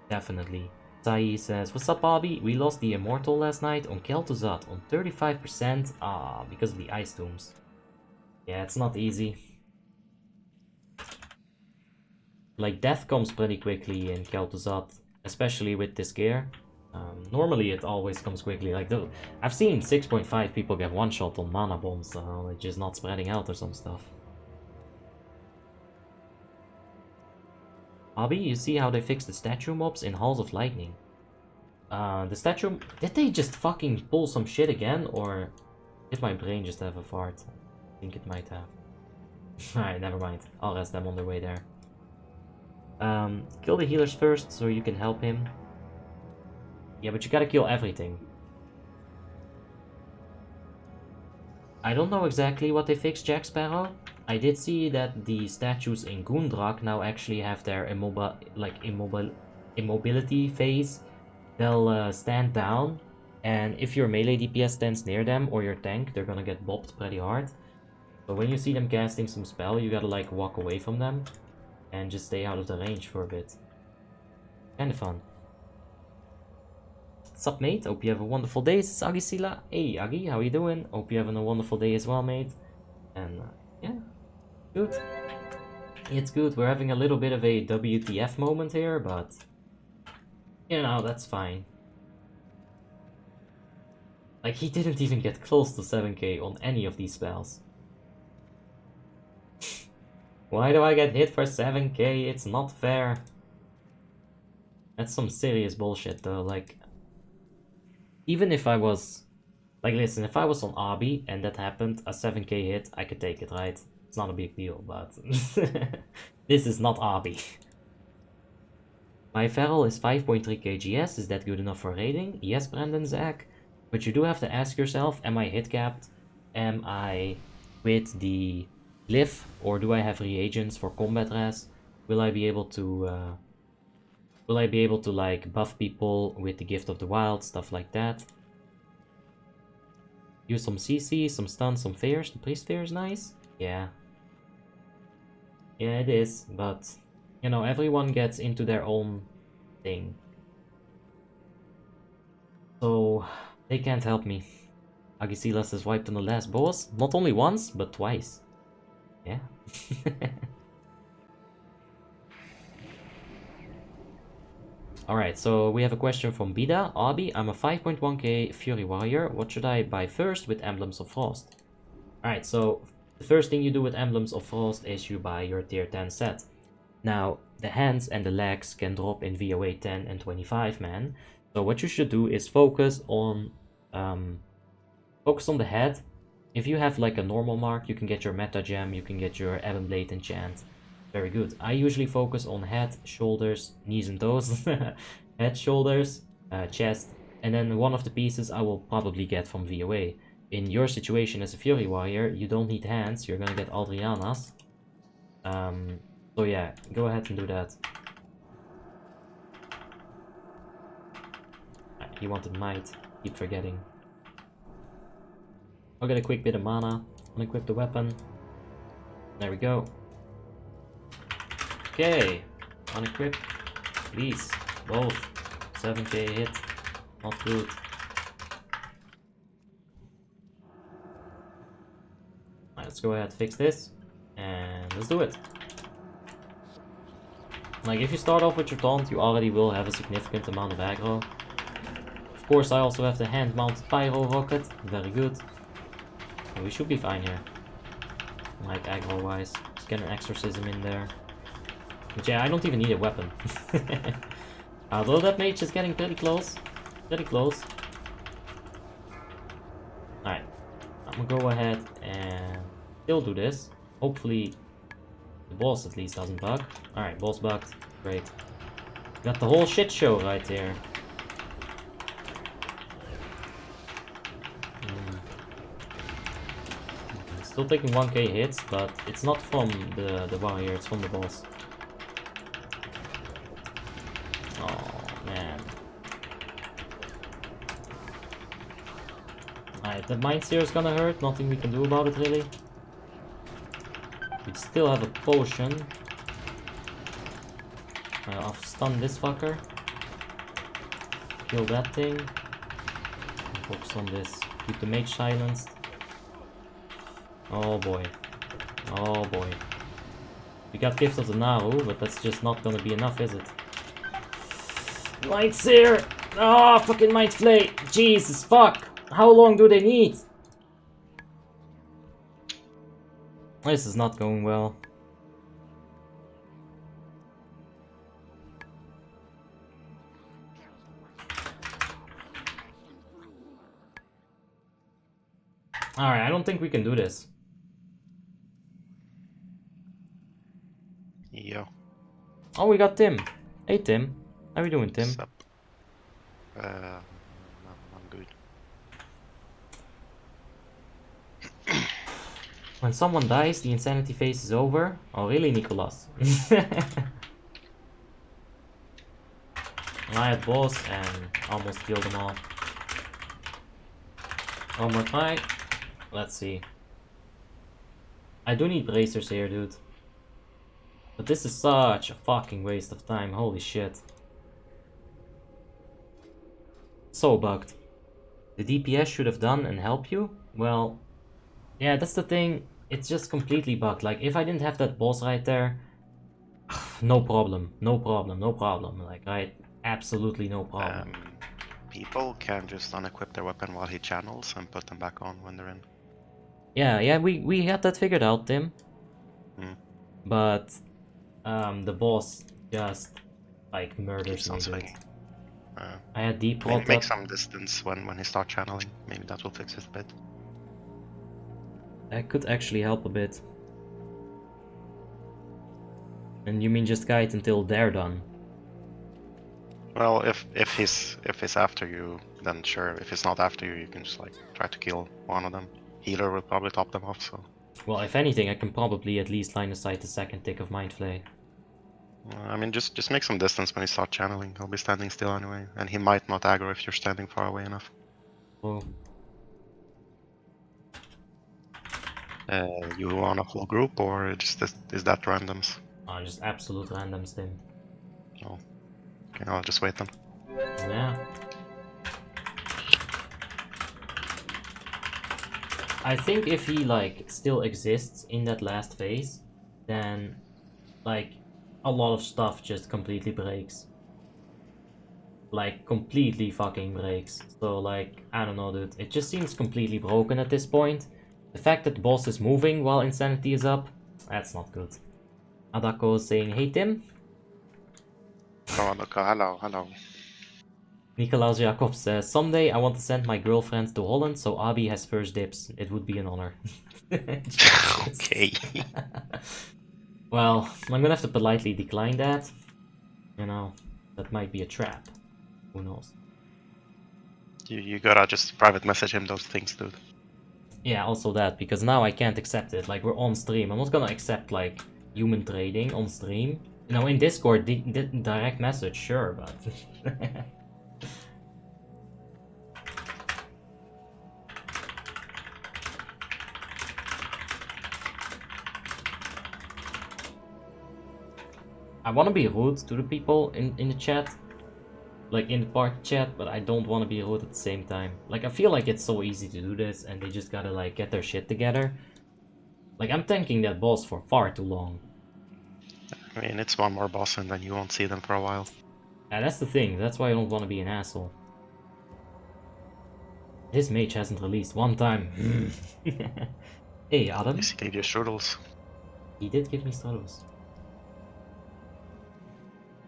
Definitely. Sai says, what's up, Bobby? We lost the Immortal last night on Kel'Thuzad on 35%. Because of the Ice Tombs. Yeah, it's not easy. Like, death comes pretty quickly in Kel'Thuzad, especially with this gear. Normally it always comes quickly. Like, I've seen 6.5 people get one shot on mana bombs, so it's just not spreading out or some stuff. Bobby, you see how they fixed the statue mobs in Halls of Lightning? The statue... Did they just fucking pull some shit again, or did my brain just have a fart? I think it might have. Alright, never mind. I'll rest them on their way there. Kill the healers first, so you can help him. Yeah, but you gotta kill everything. I don't know exactly what they fixed, Jack Sparrow. I did see that the statues in Goondrak now actually have their immobility phase. They'll stand down, and if your melee DPS stands near them or your tank, they're gonna get bopped pretty hard. So when you see them casting some spell, you gotta like walk away from them and just stay out of the range for a bit. Kinda fun. What's up, mate? Hope you have a wonderful day. This is Agisila. Hey, Agi, how you doing? Hope you're having a wonderful day as well, mate. And yeah, good. It's good. We're having a little bit of a WTF moment here, but you know, that's fine. Like, he didn't even get close to 7k on any of these spells. Why do I get hit for 7k? It's not fair. That's some serious bullshit, though. Like, even if I was... Like, listen, if I was on Abi and that happened, a 7k hit, I could take it, right? It's not a big deal, but... This is not Abi. My feral is 5.3 kgs, is that good enough for raiding? Yes, Brandon Zach. But you do have to ask yourself, am I hit capped? Am I with the glyph? Or do I have reagents for combat res? Will I be able to... like buff people with the Gift of the Wild, stuff like that? Use some CC, some stun, some fears. The priest fear is nice. Yeah. Yeah, it is, but you know, everyone gets into their own thing. So they can't help me. Agisilas is wiped on the last boss, not only once, but twice. Yeah. Alright, so we have a question from Bida. Abi, I'm a 5.1k Fury Warrior. What should I buy first with Emblems of Frost? Alright, so the first thing you do with Emblems of Frost is you buy your tier 10 set. Now, the hands and the legs can drop in VOA 10 and 25, man. So what you should do is focus on the head. If you have like a normal mark, you can get your Meta Gem, you can get your Ebon Blade enchant. Very good. I usually focus on head, shoulders, knees and toes. Head, shoulders, chest, and then one of the pieces I will probably get from VOA. In your situation as a Fury Warrior, you don't need hands, you're gonna get Adriana's. So yeah, go ahead and do that. He wanted might, keep forgetting. I'll get a quick bit of mana, unequip the weapon. There we go. Okay, unequip, please, both. 7k hit, not good. Alright, let's go ahead and fix this, and let's do it. Like, if you start off with your taunt, you already will have a significant amount of aggro. Of course, I also have the hand-mounted pyro rocket, very good. And we should be fine here. Like, aggro-wise, let's get an exorcism in there. But yeah, I don't even need a weapon. Although that mage is getting pretty close. Pretty close. Alright. I'm gonna go ahead and still do this. Hopefully the boss at least doesn't bug. Alright, boss bugged. Great. Got the whole shit show right there. Still taking 1k hits, but it's not from the warrior, it's from the boss. Oh man. Alright, the Mind Seer is gonna hurt, nothing we can do about it really. We still have a potion. I'll stun this fucker. Kill that thing. Focus on this. Keep the mage silenced. Oh boy. Oh boy. We got Gift of the Naru, but that's just not gonna be enough, is it? Mind Seer! Oh, fucking Mind Flay! Jesus fuck! How long do they need? This is not going well. Alright, I don't think we can do this. Yo. Oh, we got Tim. Hey Tim. How are you doing, Tim? What's up? I'm good. When someone dies, the insanity phase is over. Oh, really, Nicholas? I had boss and almost killed them all. One more try. Let's see. I do need bracers here, dude. But this is such a fucking waste of time. Holy shit. So bugged. The DPS should have done and help you? Well, yeah, that's the thing. It's just completely bugged. Like, if I didn't have that boss right there, no problem, no problem, no problem. Like, right? Absolutely no problem. People can just unequip their weapon while he channels and put them back on when they're in. Yeah, we had that figured out, Tim. Hmm. But the boss just like murders Keeps me, on dude. swinging. I had deep Maybe rot make up. some distance when he starts channeling. Maybe that will fix it a bit. That could actually help a bit. And you mean just guide until they're done? Well, if he's after you, then sure. If he's not after you, you can just like try to kill one of them. Healer will probably top them off. So. Well, if anything, I can probably at least line aside the second tick of Mind Flay. I mean, just make some distance when he starts channeling. He'll be standing still anyway, and he might not aggro if you're standing far away enough. Oh. You want a full group, or just is that randoms? Oh, just absolute randoms, Tim. Oh, okay, I'll just wait then. Yeah. I think if he like still exists in that last phase, then like a lot of stuff just completely breaks. Like completely fucking breaks. So like, I don't know, dude. It just seems completely broken at this point. The fact that the boss is moving while insanity is up, that's not good. Adako is saying, hey Tim. Oh, look, hello. Nicolaus Jacob says, someday I want to send my girlfriend to Holland so Abi has first dibs. It would be an honor. Okay. Well, I'm gonna have to politely decline that. You know, that might be a trap. Who knows? You gotta just private message him those things, dude. Yeah, also that, because now I can't accept it. Like, we're on stream. I'm not gonna accept, like, human trading on stream. You know, in Discord, direct message, sure, but... I want to be rude to the people in the chat, like in the party chat, but I don't want to be rude at the same time. Like, I feel like it's so easy to do this, and they just gotta, like, get their shit together. Like, I'm tanking that boss for far too long. I mean, it's one more boss and then you won't see them for a while. Yeah, that's the thing. That's why I don't want to be an asshole. This mage hasn't released one time. Hey, Adam. Yes, he gave you strudels. He did give me struggles.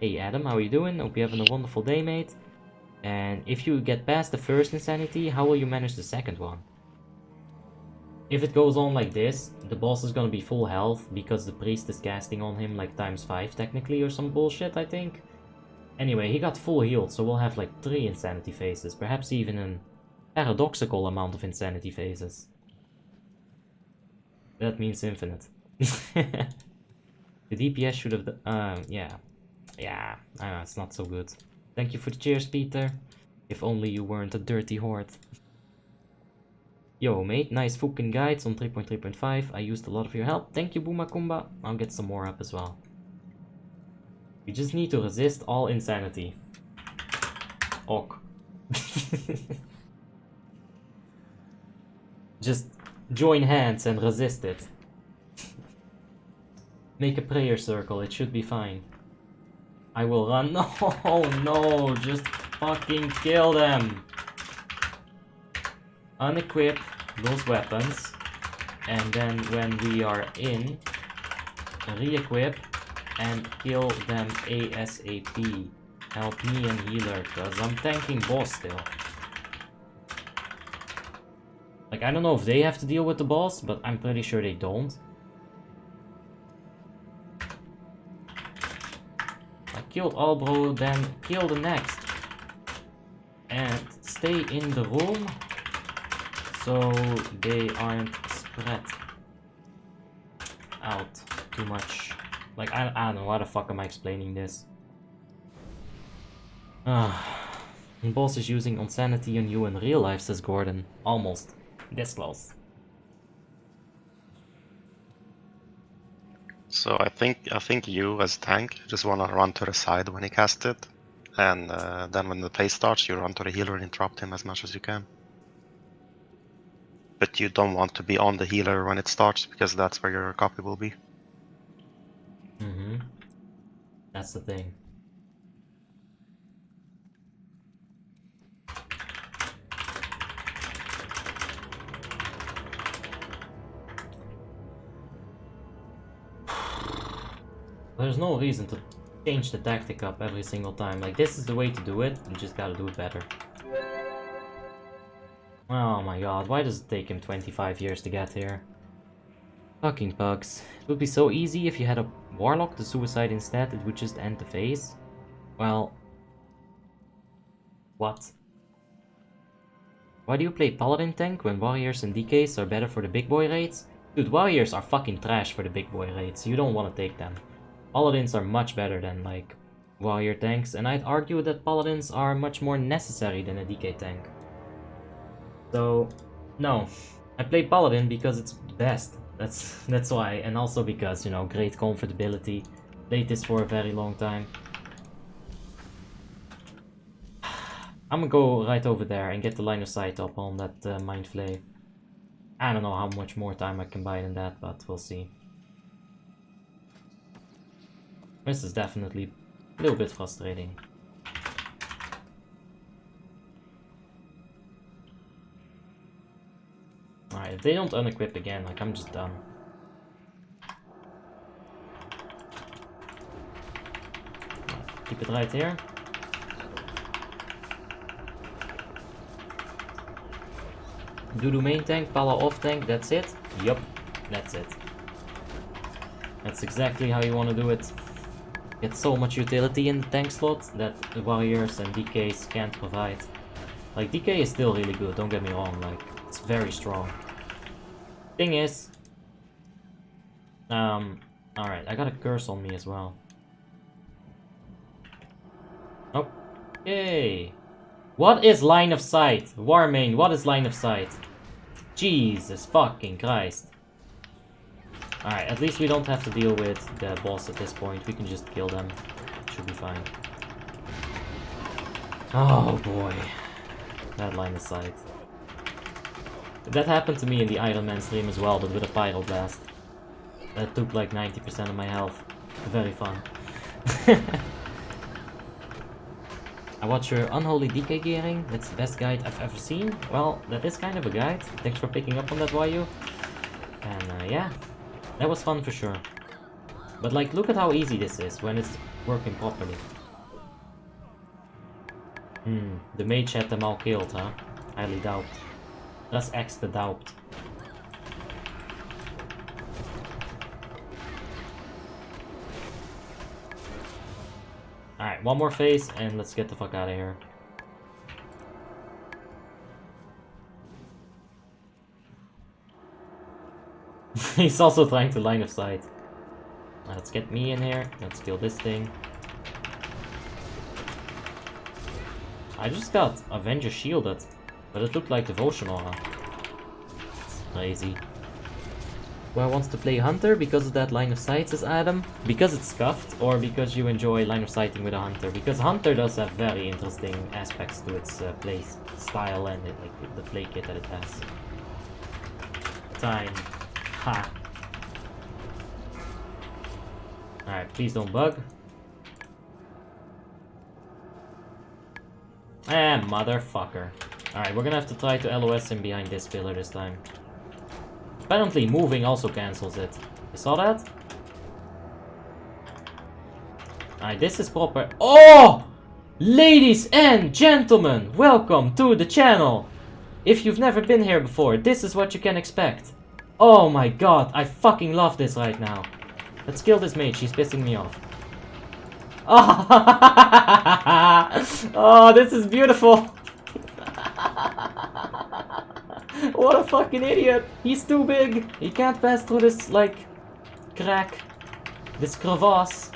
Hey, Adam, how are you doing? Hope you're having a wonderful day, mate. And if you get past the first insanity, how will you manage the second one? If it goes on like this, the boss is gonna be full health because the priest is casting on him like ×5 technically or some bullshit, I think. Anyway, he got full healed, so we'll have like 3 insanity phases, perhaps even an paradoxical amount of insanity phases. That means infinite. The DPS should have... yeah. Yeah, it's not so good. Thank you for the cheers, Peter. If only you weren't a dirty horde. Yo, mate, nice fucking guides on 3.3.5. I used a lot of your help. Thank you, Boomakumba. I'll get some more up as well. We just need to resist all insanity. Ok. Just join hands and resist it. Make a prayer circle, it should be fine. I will run. No, no, just fucking kill them. Unequip those weapons. And then when we are in, re-equip and kill them ASAP. Help me and healer, cause I'm tanking boss still. Like, I don't know if they have to deal with the boss, but I'm pretty sure they don't. I killed all, bro, then kill the next. And stay in the room so they aren't spread out too much. Like, I don't know, why the fuck am I explaining this? Boss is using insanity on you in real life, says Gordon. Almost. This close. So I think you as tank just wanna run to the side when he casts it, and then when the phase starts, you run to the healer and interrupt him as much as you can. But you don't want to be on the healer when it starts, because that's where your copy will be. Mm-hmm. That's the thing. There's no reason to change the tactic up every single time. Like, this is the way to do it, you just gotta do it better. Oh my god, why does it take him 25 years to get here? Fucking bugs. It would be so easy if you had a warlock to suicide instead, it would just end the phase. Well... What? Why do you play paladin tank when warriors and DKs are better for the big boy raids? Dude, warriors are fucking trash for the big boy raids, you don't want to take them. Paladins are much better than, like, warrior tanks, and I'd argue that paladins are much more necessary than a DK tank. So, no. I play paladin because it's best. That's why, and also because, you know, great comfortability. Played this for a very long time. I'm gonna go right over there and get the line of sight up on that Mind Flay. I don't know how much more time I can buy than that, but we'll see. This is definitely a little bit frustrating. Alright, if they don't unequip again, like, I'm just done. Keep it right here. Do main tank, Pala off tank, that's it? Yup, that's it. That's exactly how you want to do it. Get so much utility in the tank slot that the warriors and DKs can't provide. Like, DK is still really good, don't get me wrong, like, it's very strong. Thing is... alright, I got a curse on me as well. Oh, yay! What is line of sight? Warmane, what is line of sight? Jesus fucking Christ. Alright, at least we don't have to deal with the boss at this point. We can just kill them. Should be fine. Oh boy. That line of sight. That happened to me in the Iron Man stream as well, but with a pyroblast. That took like 90% of my health. Very fun. I watch your Unholy DK gearing. That's the best guide I've ever seen. Well, that is kind of a guide. Thanks for picking up on that, YU. And yeah, that was fun for sure. But like, look at how easy this is when it's working properly. The mage had them all killed, huh? Highly doubt. Press X to doubt. Alright, one more phase and let's get the fuck out of here. He's also trying to line of sight. Let's get me in here. Let's kill this thing. I just got Avenger shielded, but it looked like Devotion Aura. Crazy. Who wants to play Hunter because of that line of sight, says Adam? Because it's scuffed, or because you enjoy line of sighting with a Hunter? Because Hunter does have very interesting aspects to its play style and like the play kit that it has. Time. Ha. Alright, please don't bug. Ah, motherfucker. Alright, we're gonna have to try to LOS him behind this pillar this time. Apparently moving also cancels it. You saw that? Alright, this is proper. Oh! Ladies and gentlemen, welcome to the channel! If you've never been here before, this is what you can expect. Oh my god, I fucking love this right now. Let's kill this mage, she's pissing me off. Oh, this is beautiful. What a fucking idiot. He's too big. He can't pass through this, like, crack. This crevasse.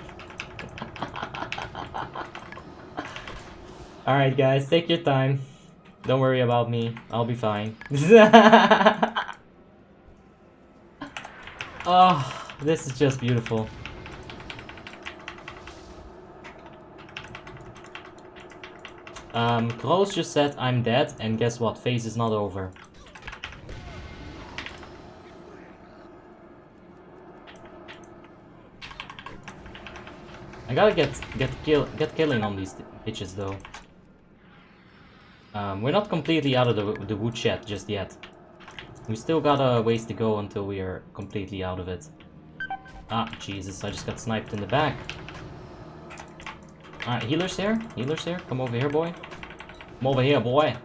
Alright guys, take your time. Don't worry about me. I'll be fine. Oh, this is just beautiful. Kroos just said I'm dead, and guess what? Phase is not over. I gotta get killing on these bitches though. We're not completely out of the woodshed just yet. We still got a ways to go until we are completely out of it. Ah, Jesus! I just got sniped in the back. Alright, healers here. Healers here. Come over here, boy. Come over here, boy.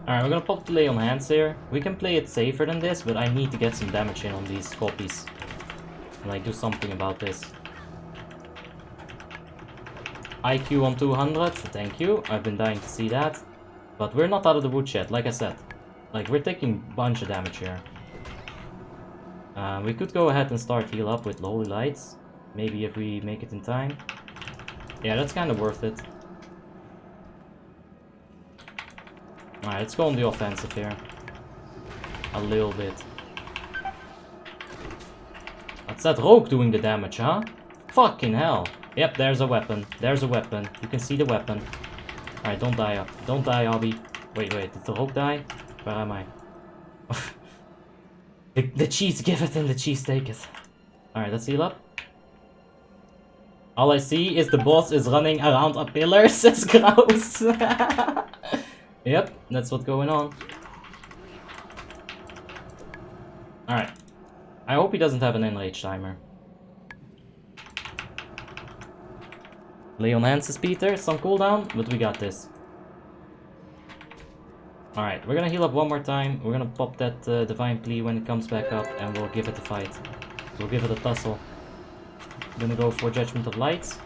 Alright, we're gonna pop the lay on hands here. We can play it safer than this, but I need to get some damage in on these copies. Like, do something about this. IQ on 200, thank you. I've been dying to see that. But we're not out of the woodshed, like I said. Like, we're taking a bunch of damage here. We could go ahead and start heal up with Holy Lights. Maybe if we make it in time. Yeah, that's kind of worth it. Alright, let's go on the offensive here. A little bit. That's that rogue doing the damage, huh? Fucking hell. Yep, there's a weapon. There's a weapon. You can see the weapon. Alright, don't die up. Don't die, Obby. Wait, did the rogue die? Where am I? the cheese give it and the cheese take it. Alright, let's heal up. All I see is the boss is running around a pillar, says Kraus. Yep, that's what's going on. Alright. I hope he doesn't have an enrage timer. Lay on hands is Peter, some cooldown, but we got this. Alright, we're gonna heal up one more time. We're gonna pop that Divine Plea when it comes back up, and we'll give it a fight. We'll give it a tussle. Gonna go for Judgment of Lights.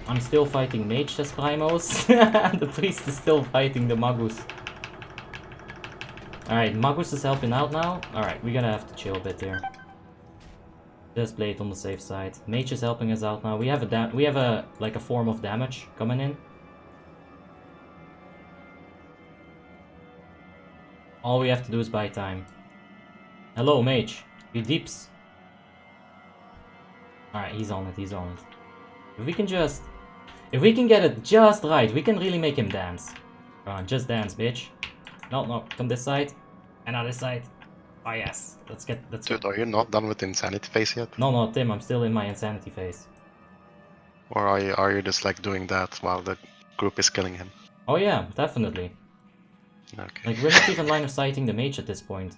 I'm still fighting Mage, says Primos. The priest is still fighting the Magus. Alright, Magus is helping out now. Alright, we're gonna have to chill a bit here. Just play it on the safe side. Mage is helping us out now. We have a like a form of damage coming in. All we have to do is buy time. Hello, Mage. You deeps. Alright, he's on it, he's on it. If we can get it just right, we can really make him dance. Come on, just dance, bitch. No, come this side. And on this side. Oh yes, let's get. Dude, are you not done with the insanity phase yet? No, Tim, I'm still in my insanity phase. Or are you just like doing that while the group is killing him? Oh yeah, definitely. Okay. Like, we're not even line of sighting the mage at this point.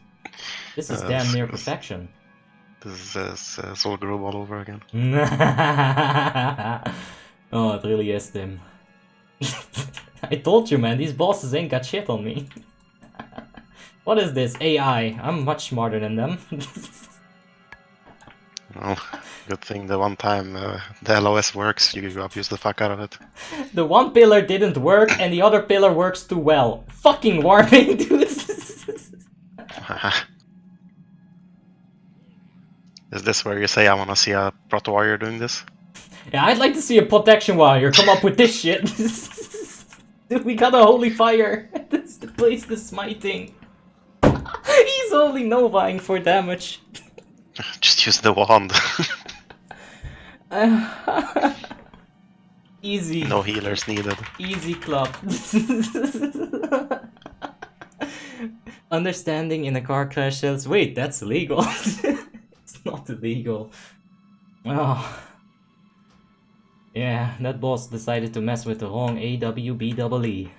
This is damn near perfection. This is Soul Grove all over again. Oh, it really is, Tim. I told you, man, these bosses ain't got shit on me. What is this? AI. I'm much smarter than them. Well, good thing the one time the LOS works, you abuse the fuck out of it. The one pillar didn't work and the other pillar works too well. Fucking warming, dude. Is this where you say I want to see a Proto Warrior doing this? Yeah, I'd like to see a protection warrior come up with this shit. Dude, we got a holy fire. That's the place the smiting. He's only novaing for damage. Just use the wand. Easy. No healers needed. Easy club. Understanding in a car crash says, wait, that's illegal. It's not illegal. Oh. Yeah, that boss decided to mess with the wrong AWBEE.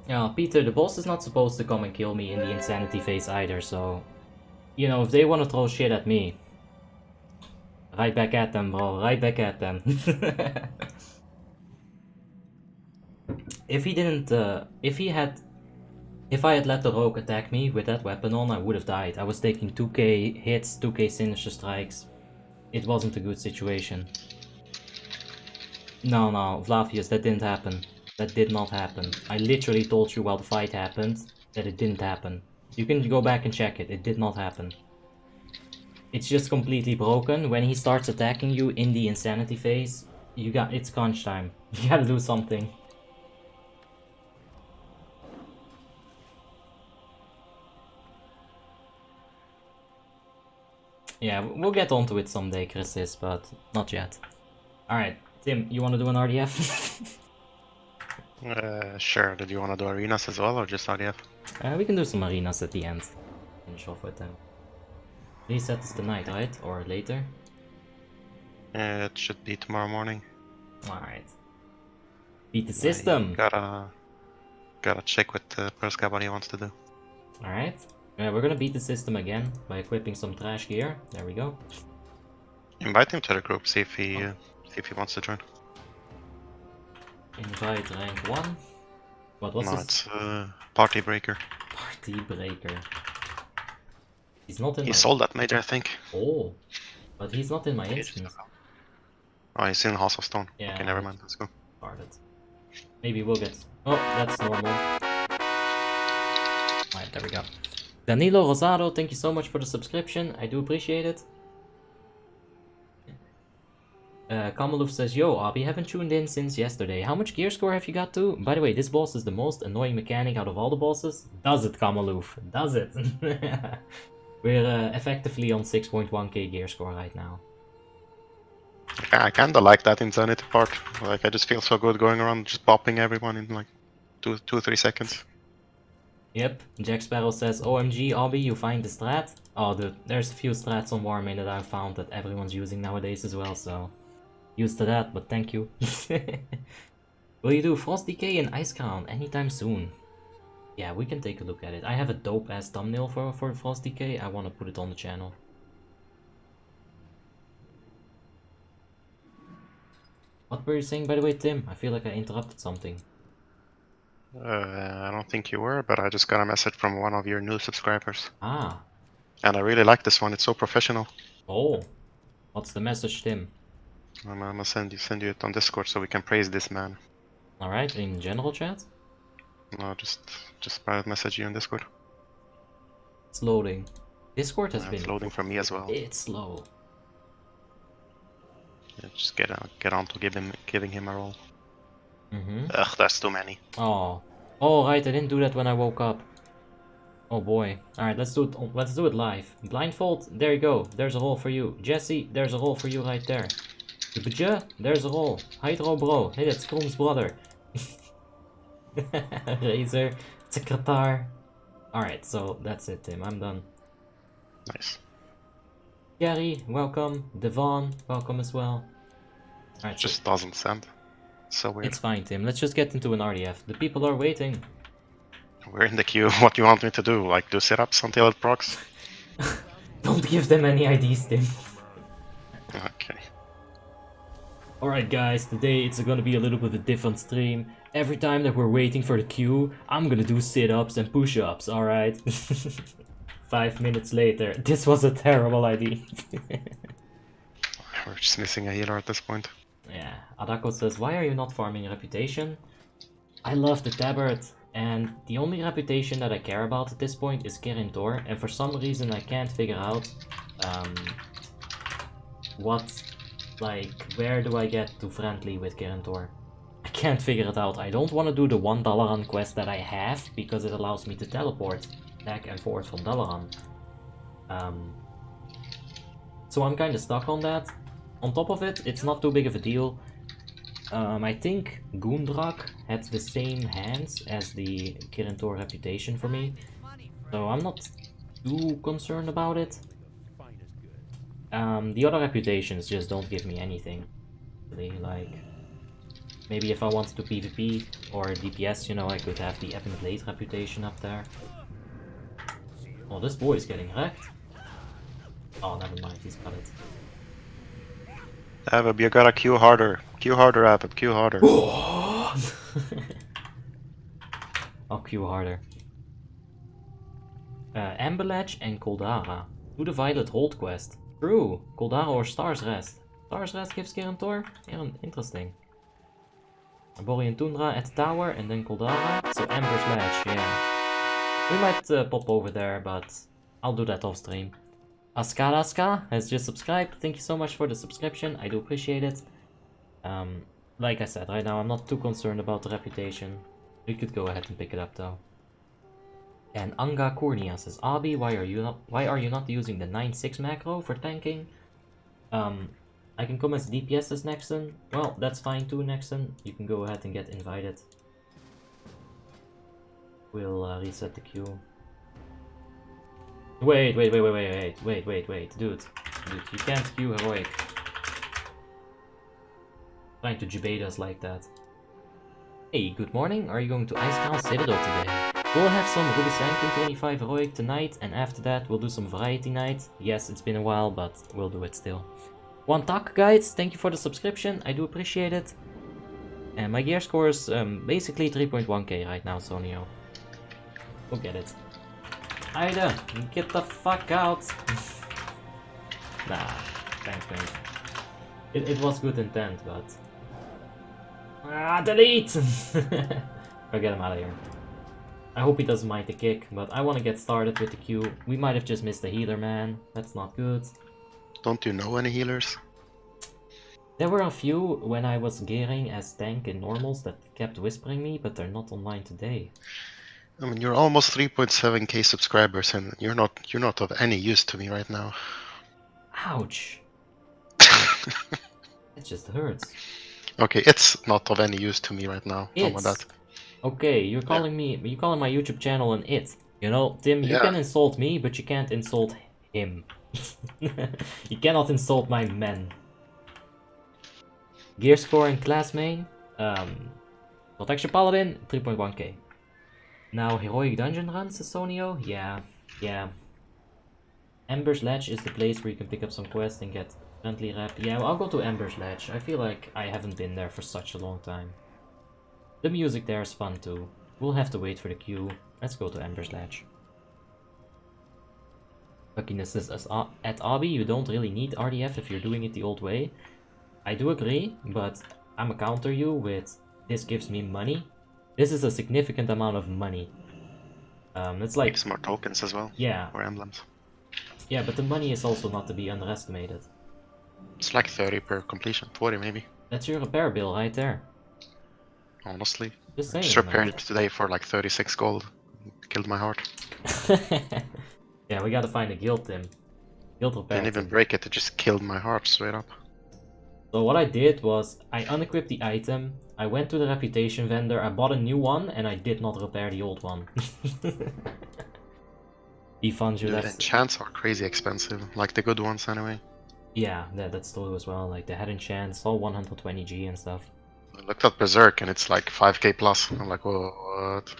Yeah, Peter, the boss is not supposed to come and kill me in the insanity phase either, so... You know, if they want to throw shit at me... Right back at them, bro. Right back at them. If he didn't... If I had let the rogue attack me with that weapon on, I would have died. I was taking 2k hits, 2k sinister strikes. It wasn't a good situation. No, Vlavius, that didn't happen. That did not happen. I literally told you while the fight happened that it didn't happen. You can go back and check it. It did not happen. It's just completely broken. When he starts attacking you in the insanity phase, it's crunch time. You gotta do something. Yeah, we'll get onto it someday, Chris, but not yet. Alright, Tim, you wanna do an RDF? Sure. Did you want to do arenas as well, or just RDF? We can do some arenas at the end. Finish off with them. Reset is tonight, right? Or later? It should be tomorrow morning. Alright. Beat the system! Gotta check with the first guy what he wants to do. Alright. We're gonna beat the system again by equipping some trash gear. There we go. Invite him to the group, see if he wants to join. Invite rank 1. What was No, this? it's Party Breaker. Party breaker. He's not in He my... sold that major, I think. Oh. But he's not in my instance. Oh, he's in House of Stone. Yeah. Okay, never mind, let's go. Started. Maybe we'll get... Oh, that's normal. Alright, there we go. Danilo Rosado, thank you so much for the subscription. I do appreciate it. Kamaluf says, yo, Abby, haven't tuned in since yesterday. How much gear score have you got to? By the way, this boss is the most annoying mechanic out of all the bosses. Does it, Kamaluf? Does it? We're effectively on 6.1k gear score right now. I kinda like that insanity part. Like, I just feel so good going around just popping everyone in like 2-3 seconds. Yep, Jack Sparrow says, OMG, Abby, you find the strat? Oh, dude, there's a few strats on Warmane that I've found that everyone's using nowadays as well, so... Used to that, but thank you. Will you do Frost Decay and Ice Crown anytime soon? Yeah, we can take a look at it. I have a dope-ass thumbnail for Frost Decay. I want to put it on the channel. What were you saying, by the way, Tim? I feel like I interrupted something. I don't think you were, but I just got a message from one of your new subscribers. Ah. And I really like this one, it's so professional. Oh. What's the message, Tim? I'm gonna send you it on Discord so we can praise this man. Alright, in general chat? No, just private message you on Discord. It's loading. Discord has been... It's loading for me as well. It's slow. Yeah, just get on to giving him a roll. Mm-hmm. Ugh, that's too many. Oh. Oh, right, I didn't do that when I woke up. Oh boy. Alright, let's do it live. Blindfold, there you go. There's a roll for you. Jesse, there's a roll for you right there. There's a roll. Hydro bro. Hey, that's Kroon's brother. Razor. It's a Qatar. Alright, so that's it, Tim. I'm done. Nice. Gary, welcome. Devon, welcome as well. Alright, Just doesn't send. So weird. It's fine, Tim. Let's just get into an RDF. The people are waiting. We're in the queue. What do you want me to do? Like, do sit-ups until it procs? Don't give them any IDs, Tim. Okay. Alright guys, today it's gonna be a little bit of a different stream. Every time that we're waiting for the queue, I'm gonna do sit-ups and push-ups, alright? 5 minutes later, this was a terrible idea. We're just missing a healer at this point. Yeah, Adako says, why are you not farming reputation? I love the tabard, and the only reputation that I care about at this point is Kirin Tor, and for some reason I can't figure out where do I get to friendly with Kirin Tor? I can't figure it out. I don't want to do the $1 run quest that I have, because it allows me to teleport back and forth from Dalaran. So I'm kinda stuck on that. On top of it, it's not too big of a deal. I think Goondrak had the same hands as the Kirin Tor reputation for me, so I'm not too concerned about it. The other reputations just don't give me anything, really. Like, maybe if I wanted to PvP or DPS, you know, I could have the Ebon Blade reputation up there. Oh, this boy is getting wrecked. Oh, never mind, he's got it. Avab, you gotta Q harder. Q harder, Avab, Q harder. I'll Q harder. Amberlatch and Koldara. Do the Violet Hold quest. True. Koldara or Stars Rest. Stars Rest gives Kirin Tor? Yeah, interesting. Borean Tundra at the tower and then Koldara. So Amber's Latch, yeah. We might pop over there, but I'll do that off stream. Askalaska has just subscribed. Thank you so much for the subscription. I do appreciate it. Like I said, right now I'm not too concerned about the reputation. You could go ahead and pick it up though. And Anga Cornea says, Abi, why are you not using the 9-6 macro for tanking? I can come as DPS as Nexon. Well, that's fine too, Nexon. You can go ahead and get invited. We'll reset the queue. Wait, dude, you can't queue heroic. Trying to debate us like that. Hey, good morning. Are you going to Icecrown Citadel today? We'll have some Ruby Sanctum 25 heroic tonight, and after that we'll do some variety night. Yes, it's been a while, but we'll do it still. One tak, guys. Thank you for the subscription. I do appreciate it. And my gear score is basically 3.1k right now, Sonio. We'll get it. Ida, get the fuck out. Nah, thanks, mate. It was good intent, but... delete! I'll get him out of here. I hope he doesn't mind the kick, but I want to get started with the queue. We might have just missed a healer, man. That's not good. Don't you know any healers? There were a few when I was gearing as tank in normals that kept whispering me, but they're not online today. I mean, you're almost 3.7k subscribers, and you're not of any use to me right now. Ouch. It just hurts. Okay, it's not of any use to me right now. How about that? Okay, you're calling my YouTube channel an it. You know, Tim, you can insult me, but you can't insult him. You cannot insult my men. Gear score and class main. Protection Paladin, 3.1k. Now, heroic dungeon runs, says Sonio? Yeah. Ember's Ledge is the place where you can pick up some quests and get friendly rep. Yeah, well, I'll go to Ember's Ledge. I feel like I haven't been there for such a long time. The music there is fun too. We'll have to wait for the queue. Let's go to Ember's Ledge. Luckiness says, at Abi, you don't really need RDF if you're doing it the old way. I do agree, but I'ma counter you with, this gives me money. This is a significant amount of money. It's like... Maybe some more tokens as well. Yeah. Or emblems. Yeah, but the money is also not to be underestimated. It's like 30 per completion, 40 maybe. That's your repair bill right there. Honestly. Just saying, Just repaired it today for like 36 gold. Killed my heart. Yeah, we gotta find a guild, Tim. Guild repair. Didn't even break it, it just killed my heart straight up. So what I did was, I unequipped the item, I went to the reputation vendor, I bought a new one, and I did not repair the old one. The funds you left... enchants are crazy expensive, like the good ones anyway. Yeah, that's true as well, like the head enchants, all 120g and stuff. I looked at Berserk and it's like 5k plus, I'm like, what?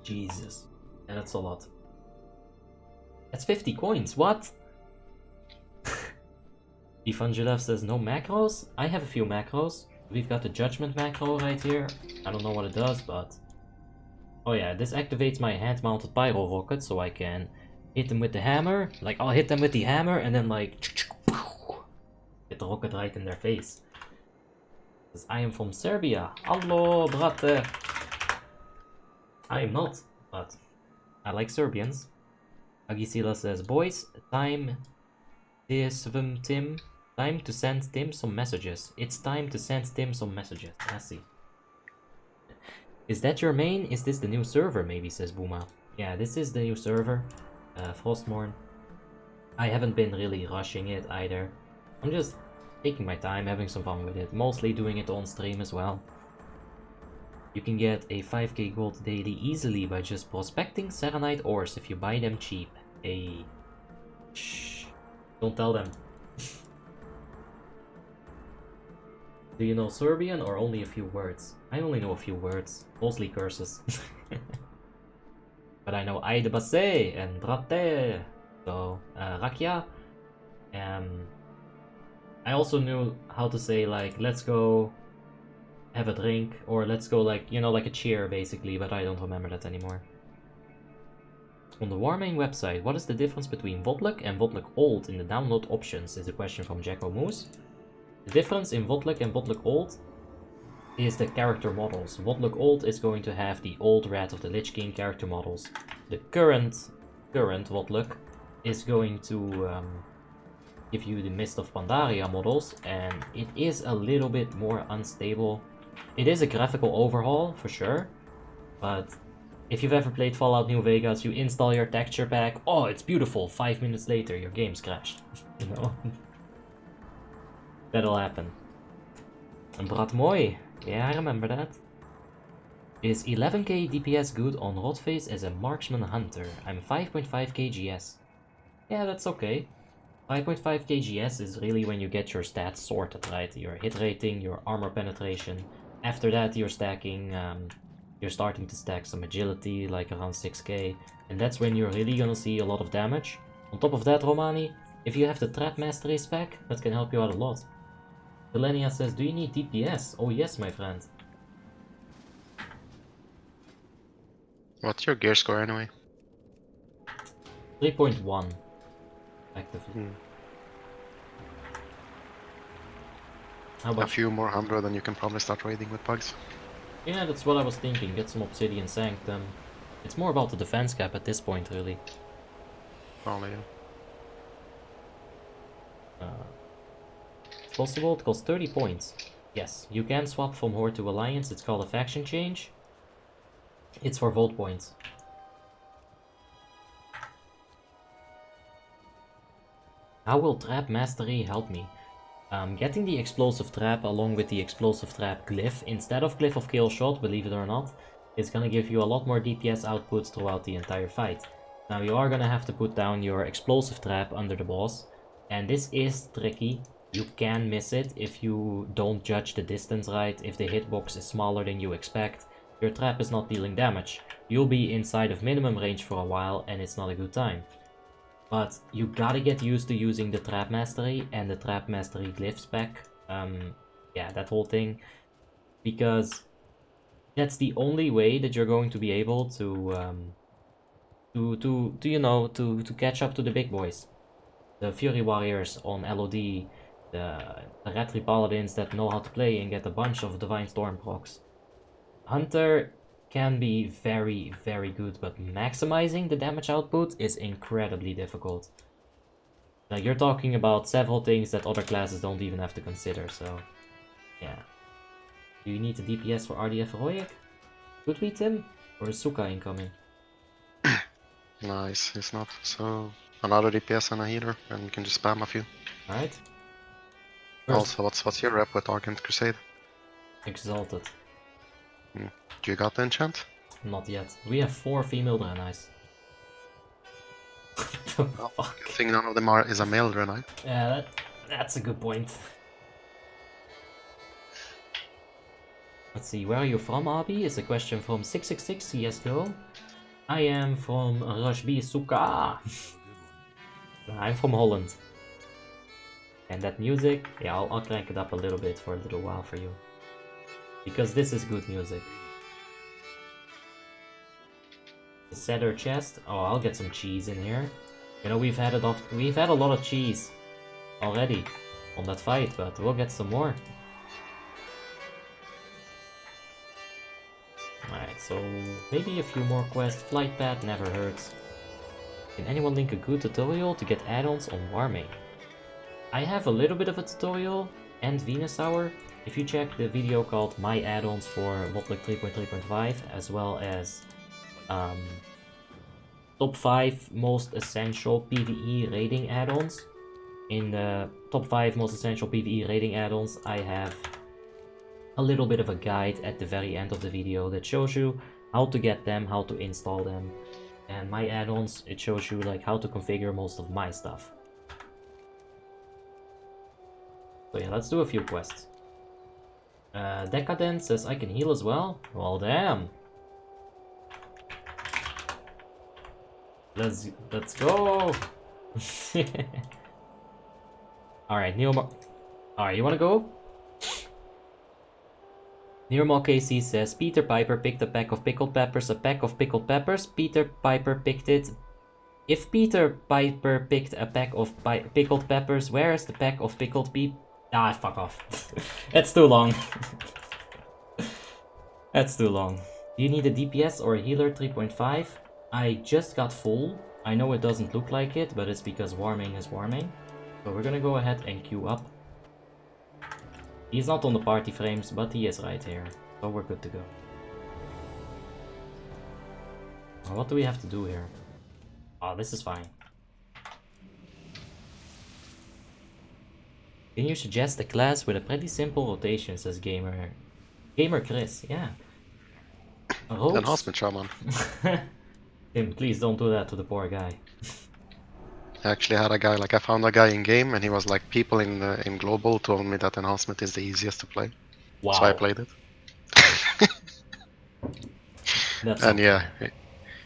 Jesus, yeah, that's a lot. That's 50 coins, what? Ivangilev says no macros? I have a few macros. We've got the Judgment macro right here. I don't know what it does, but... Oh yeah, this activates my hand-mounted pyro rocket, so I can hit them with the hammer. Like, I'll hit them with the hammer, and then like... Hit the rocket right in their face. Because I am from Serbia. Hallo, brate. I am not, but I like Serbians. Agisila says, boys, time to send Tim some messages. It's time to send Tim some messages. I see. Is that your main? Is this the new server? Maybe, says Booma. Yeah, this is the new server. Frostmourne. I haven't been really rushing it either. I'm just taking my time, having some fun with it. Mostly doing it on stream as well. You can get a 5k gold daily easily by just prospecting Serenite ores if you buy them cheap. Hey. Shh. Don't tell them. Do you know Serbian or only a few words? I only know a few words. Mostly curses. But I know Aide Basse and Brate. So, Rakia. I also knew how to say like, let's go have a drink, or let's go like, you know, like a cheer basically, but I don't remember that anymore. On the Warmane website, what is the difference between WoTLK and WoTLK Old in the download options, is a question from Jacko Moose. The difference in WoTLK and WoTLK Old is the character models. WoTLK Old is going to have the old Wrath of the Lich King character models. The current WoTLK is going to give you the Mist of Pandaria models, and it is a little bit more unstable. It is a graphical overhaul, for sure, but if you've ever played Fallout New Vegas, you install your texture pack, oh, it's beautiful, 5 minutes later, your game's crashed, you know? That'll happen. And Bratmoy, yeah, I remember that. Is 11k DPS good on Rotface as a marksman hunter? I'm 5.5 kgs. Yeah, that's okay. 5.5 kgs is really when you get your stats sorted, right? Your hit rating, your armor penetration. After that, you're stacking, you're starting to stack some agility, like around 6k. And that's when you're really gonna see a lot of damage. On top of that, Romani, if you have the Trap Mastery spec, that can help you out a lot. Delenia says, do you need DPS? Oh yes, my friend. What's your gear score anyway? 3.1. Actively. How about a few more hundred and you can probably start raiding with bugs. Yeah, that's what I was thinking. Get some Obsidian Sanctum. It's more about the defense cap at this point, really. Probably, yeah. It's possible. It costs 30 points. Yes, you can swap from Horde to Alliance. It's called a faction change. It's for Volt points. How will Trap Mastery help me? Getting the Explosive Trap along with the Explosive Trap Glyph, instead of Glyph of Kill Shot, believe it or not, is gonna give you a lot more DPS output throughout the entire fight. Now you are gonna have to put down your Explosive Trap under the boss, and this is tricky. You can miss it if you don't judge the distance right, if the hitbox is smaller than you expect. Your trap is not dealing damage. You'll be inside of minimum range for a while and it's not a good time. But you gotta get used to using the Trap Mastery and the Trap Mastery Glyph spec. Yeah, that whole thing. Because that's the only way that you're going to be able to catch up to the big boys. The Fury Warriors on LOD, the Retri Paladins that know how to play and get a bunch of Divine Storm procs. Hunter can be very, very good, but maximizing the damage output is incredibly difficult. Now you're talking about several things that other classes don't even have to consider, so yeah. Do you need the DPS for RDF Heroic? Could we, Tim? Or is Suka incoming? Nice, it's not. So another DPS and a healer, and you can just spam a few. Alright. Also, what's your rep with Argent Crusade? Exalted. Do you got the enchant? Not yet. We have 4 female Draenei's. Oh, I think none of them is a male Draenei. Yeah, that's a good point. Let's see, where are you from, Abi? Is a question from 666 CSGO. I am from Rashbi Suka. I'm from Holland. And that music, yeah, I'll crank it up a little bit for a little while for you. Because this is good music. The cedar chest. Oh, I'll get some cheese in here. You know, we've had a lot of cheese already on that fight, but we'll get some more. Alright, so maybe a few more quests. Flight pad never hurts. Can anyone link a good tutorial to get add-ons on Warmane? I have a little bit of a tutorial and Venus Hour. If you check the video called My Add-ons for WoTLK 3.3.5, as well as top 5 most essential PvE raiding add-ons. In the top 5 most essential PvE raiding add-ons, I have a little bit of a guide at the very end of the video that shows you how to get them, how to install them. And my add-ons, it shows you like how to configure most of my stuff. So yeah, let's do a few quests. Decadent says I can heal as well. Well, damn. Let's go. Alright, Alright, you wanna go? Nearmall KC says Peter Piper picked a pack of pickled peppers, Peter Piper picked it. If Peter Piper picked a pack of pickled peppers, where is the pack of pickled Ah, fuck off. That's too long. That's too long. Do you need a DPS or a healer 3.5? I just got full. I know it doesn't look like it, but it's because Warmane is Warmane. So we're gonna go ahead and queue up. He's not on the party frames, but he is right here. So we're good to go. Now, what do we have to do here? Oh, this is fine. Can you suggest a class with a pretty simple rotation, says Gamer Chris, yeah. Enhancement Shaman. Tim, please don't do that to the poor guy. I actually had a guy, like I found a guy in game and he was like, people in global told me that enhancement is the easiest to play. Wow. So I played it. And yeah,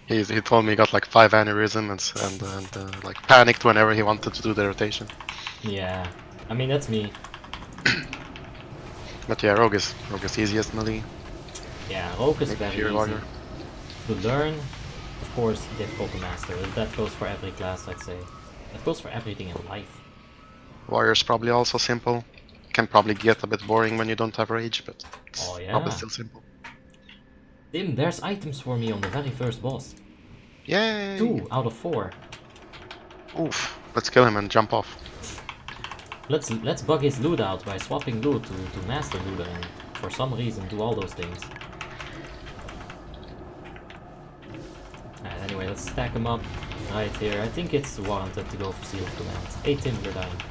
he told me he got like 5 aneurysms and like panicked whenever he wanted to do the rotation. Yeah, I mean that's me. But yeah, Rogue is easiest melee. Yeah, Rogue is very easy warrior. to learn. Of course, difficult to master. That goes for every class, I'd say. That goes for everything in life. Warrior's probably also simple. Can probably get a bit boring when you don't have rage, but it's probably still simple. Tim, there's items for me on the very first boss. Yay! 2 out of 4. Oof! Let's kill him and jump off. Let's bug his loot out by swapping loot to master loot and for some reason do all those things. Alright, anyway, let's stack them up right here. I think it's warranted to go for Seal of Command. Hey Tim, you're dying.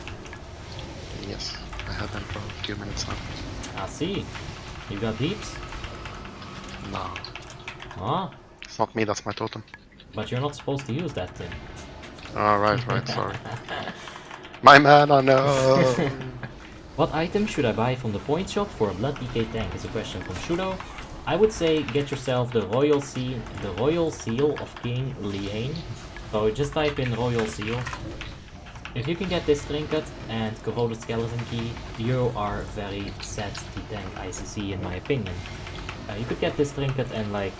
Yes, I had them for a few minutes now. I see. You got deeps? No. Ah? It's not me, that's my totem. But you're not supposed to use that, Tim. Oh, right, sorry. My mana, no! What item should I buy from the point shop for a blood DK tank is a question from Shudo. I would say get yourself the Royal Seal of King Liane. So just type in Royal Seal. If you can get this trinket and Corroded Skeleton Key, you are very set to tank ICC in my opinion. You could get this trinket and like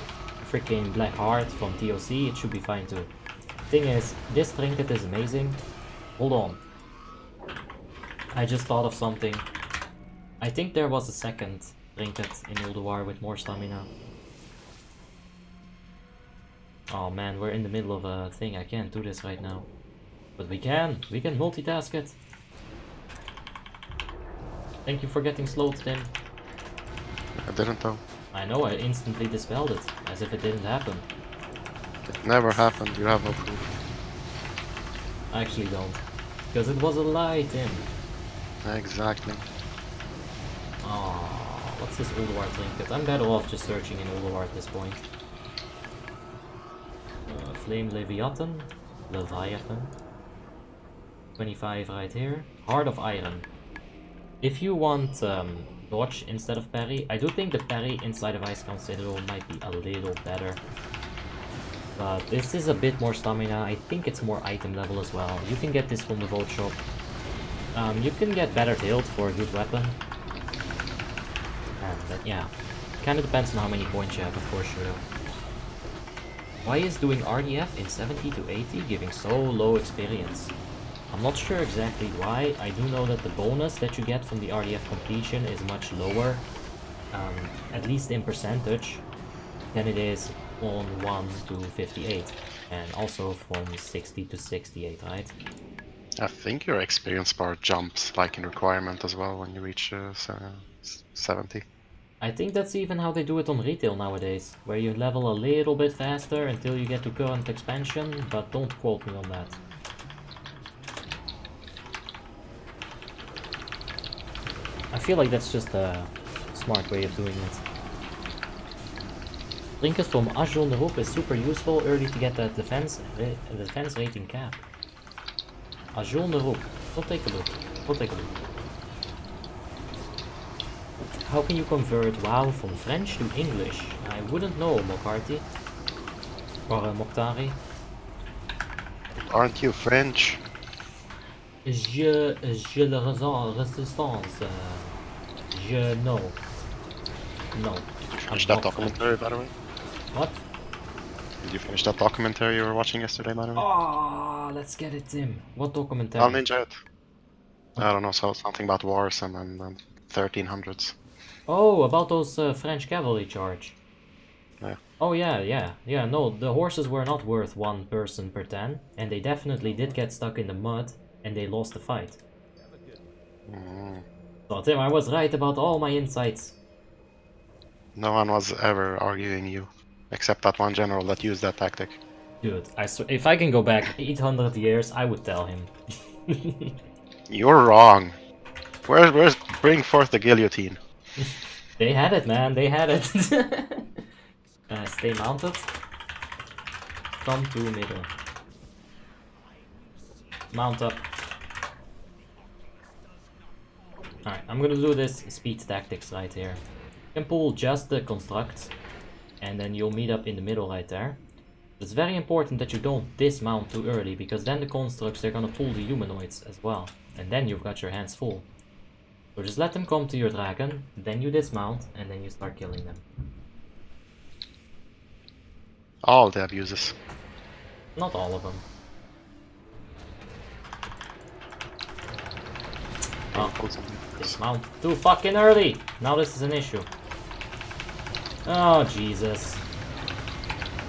freaking Black Heart from TOC, it should be fine too. Thing is, this trinket is amazing. Hold on. I just thought of something. I think there was a second trinket in Ulduar with more stamina. Oh man, we're in the middle of a thing. I can't do this right now. But we can multitask it. Thank you for getting slowed, Tim. I didn't though. I know, I instantly dispelled it, as if it didn't happen. It never happened, you have no proof. I actually don't. Because it was a lie, Tim. Exactly. Oh, what's this Ulduar trinket? I'm better off just searching in Ulduar at this point. Flame Leviathan. 25 right here. Heart of Iron. If you want dodge instead of parry, I do think the parry inside of Icecrown Citadel might be a little better. But this is a bit more stamina. I think it's more item level as well. You can get this from the Vote Shop. You can get better healed for a good weapon. But yeah, kind of depends on how many points you have, of course, Shiro. Why is doing RDF in 70 to 80 giving so low experience? I'm not sure exactly why. I do know that the bonus that you get from the RDF completion is much lower, at least in percentage, than it is on 1 to 58, and also from 60 to 68, right? I think your experience bar jumps like in requirement as well when you reach 70. I think that's even how they do it on retail nowadays, where you level a little bit faster until you get to current expansion, but don't quote me on that. I feel like that's just a smart way of doing it. Trinket from Azul de Hoop is super useful early to get that defense rating cap. Azul de Hoop. We'll take a look. We'll take a look. How can you convert WoW from French to English? I wouldn't know, Mokarty. Or Mokhtari. Aren't you French? Je le résistance. No. No. Did you finish that documentary, by the way? What? Did you finish that documentary you were watching yesterday, by the way? Ah, let's get it, Tim. What documentary? I'll ninja it. I don't know, so something about wars and 1300s. Oh, about those French cavalry charge. Yeah. Oh yeah. No, the horses were not worth 1 person per 10, and they definitely did get stuck in the mud, and they lost the fight. So Tim, I was right about all my insights. No one was ever arguing you, except that one general that used that tactic. Dude, if I can go back 800 years, I would tell him. You're wrong. Where's bring forth the guillotine? They had it, man. They had it. Stay mounted. Come to middle. Mount up. Alright, I'm gonna do this speed tactics right here. You can pull just the constructs, and then you'll meet up in the middle right there. It's very important that you don't dismount too early, because then the constructs, they're gonna pull the humanoids as well. And then you've got your hands full. So just let them come to your dragon, then you dismount, and then you start killing them. All the abuses. Not all of them. Oh, dismount too fucking early! Now this is an issue. Oh, Jesus.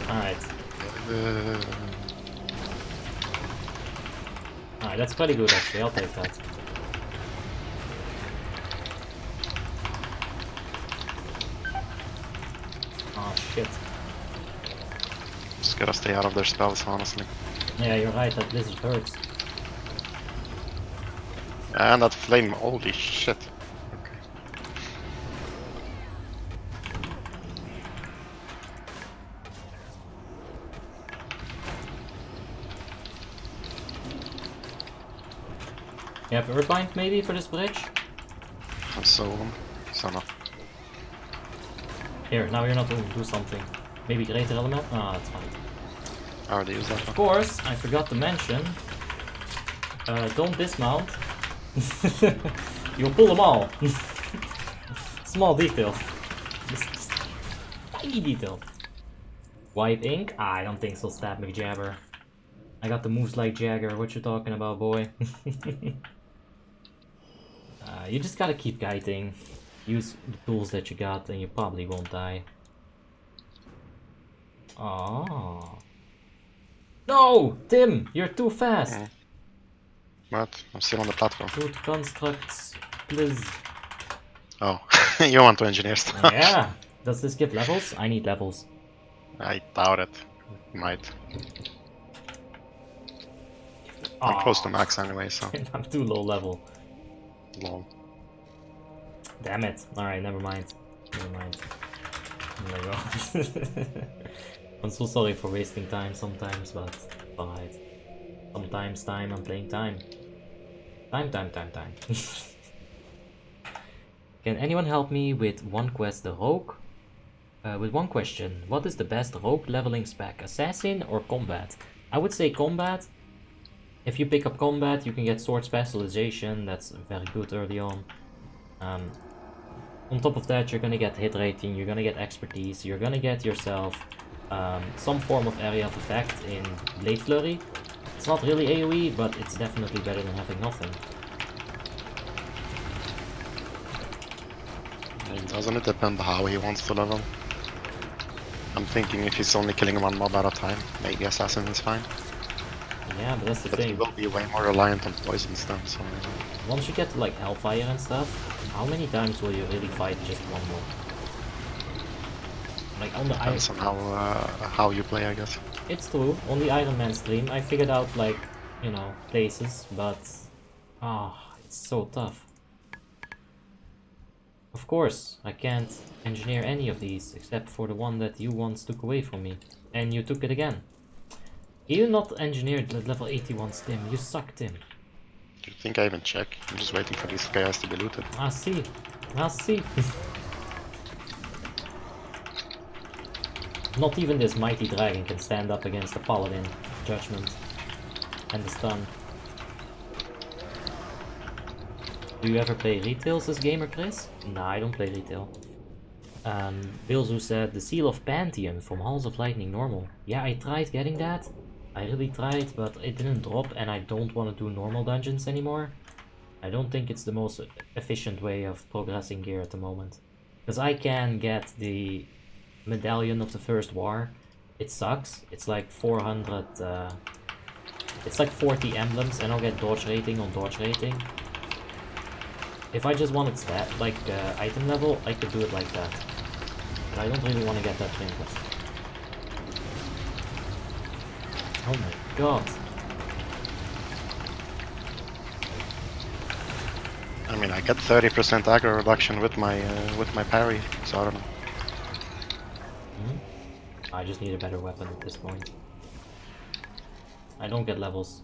Alright. Alright, that's pretty good actually, I'll take that. Oh shit. Just gotta stay out of their spells, honestly. Yeah, you're right, that blizzard hurts. And that flame, holy shit. Okay. You have Earthbind maybe for this bridge? So no. Here, now you're not going to do something. Maybe Greater Element? Ah, that's fine. I already used that one. Of course, I forgot to mention, don't dismount. You'll pull them all. Small detail. Just tiny detail. Wipe ink? Ah, I don't think so, Stab McJabber. I got the moves like Jagger, what you talking about, boy? You just gotta keep kiting. Use the tools that you got and you probably won't die. Oh. No! Tim! You're too fast! What? I'm still on the platform. Good constructs, please. Oh, you want to engineer stuff? Yeah! Does this give levels? I need levels. I doubt it. It might. I'm close to max anyway, so. I'm too low level. Lol. Damn it. Alright, never mind. Never mind. Oh my god. I'm so sorry for wasting time sometimes, but alright. Sometimes time, I'm playing time. Time. Can anyone help me with one quest, the Rogue? With one question, what is the best Rogue leveling spec? Assassin or Combat? I would say Combat. If you pick up combat, you can get sword specialization. That's very good early on. On top of that, you're gonna get hit rating, you're gonna get expertise, you're gonna get yourself some form of area of effect in Blade Flurry. It's not really AoE, but it's definitely better than having nothing. Doesn't it depend how he wants to level? I'm thinking if he's only killing one mob at a time, maybe Assassin is fine. Yeah, but that's the But he thing. will be way more reliant on poisons then, so... Once you get to like Hellfire and stuff, how many times will you really fight just one mob? Like on the Depends on how you play, I guess. It's true. On the Iron Man stream, I figured out like, you know, places, but it's so tough. Of course, I can't engineer any of these except for the one that you once took away from me, and you took it again. You not engineered the level 81 stim. You suck, Tim. Do you think I even check? I'm just waiting for these guys to be looted. I see. I see. Not even this mighty dragon can stand up against the paladin judgment and the stun. Do you ever play retails as gamer, Chris? Nah, I don't play retail. Bilzu said the Seal of Pantheon from Halls of Lightning normal. Yeah, I tried getting that. I really tried, but it didn't drop, and I don't want to do normal dungeons anymore. I don't think it's the most efficient way of progressing gear at the moment. Because I can get the Medallion of the First War. It sucks. It's like 400... it's like 40 emblems, and I'll get dodge rating on dodge rating. If I just wanted stat, like item level, I could do it like that. But I don't really want to get that trinket. Oh my god. I mean, I get 30% aggro reduction with my parry, so I don't know. I just need a better weapon at this point. I don't get levels.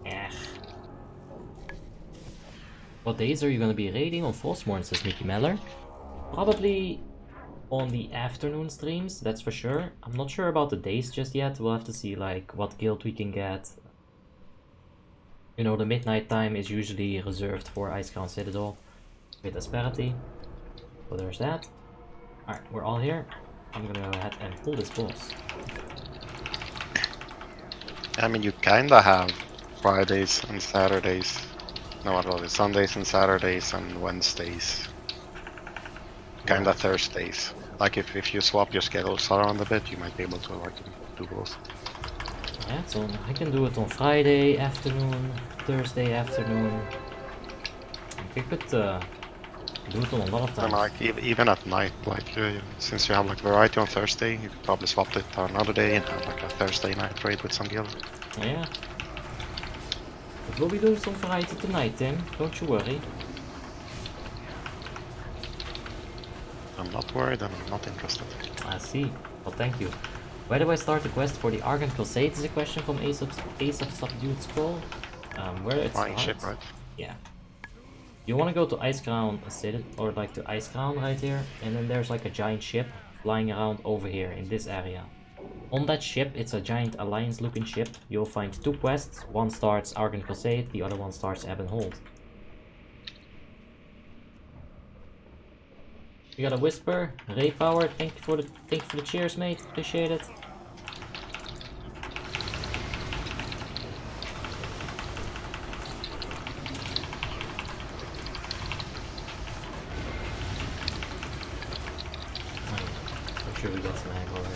Eh. What days are you gonna be raiding on Frostmourne, says Mickey Meller? Probably on the afternoon streams, that's for sure. I'm not sure about the days just yet. We'll have to see like what guild we can get. You know, the midnight time is usually reserved for Icecrown Citadel with Asperity. So there's that. Alright, we're all here. I'm gonna go ahead and pull this boss. I mean, you kinda have Fridays and Saturdays. No, what was it? Sundays and Saturdays and Wednesdays. Kinda Thursdays. Like if you swap your schedules around a bit, you might be able to like do both. Yeah, so I can do it on Friday afternoon, Thursday afternoon. I could do it on a lot of times. And like even at night, like since you have like variety on Thursday, you could probably swap it to another day and have like a Thursday night raid with some guild. Yeah. But we'll be doing some variety tonight, Tim. Don't you worry. I'm not worried and I'm not interested. I see. Well, thank you. Where do I start the quest for the Argent Crusade is a question from Ace of Subdued Scroll. Where it's Flying ship, right? Yeah. You want to go to Icecrown Citadel, or like to Icecrown right here, and then there's like a giant ship flying around over here in this area. On that ship, it's a giant alliance looking ship. You'll find two quests. One starts Argent Crusade, the other one starts Ebb and Hold. You got a Whisper, Ray Power, thank you for the cheers, mate. Appreciate it. I'm sure we got some hangover.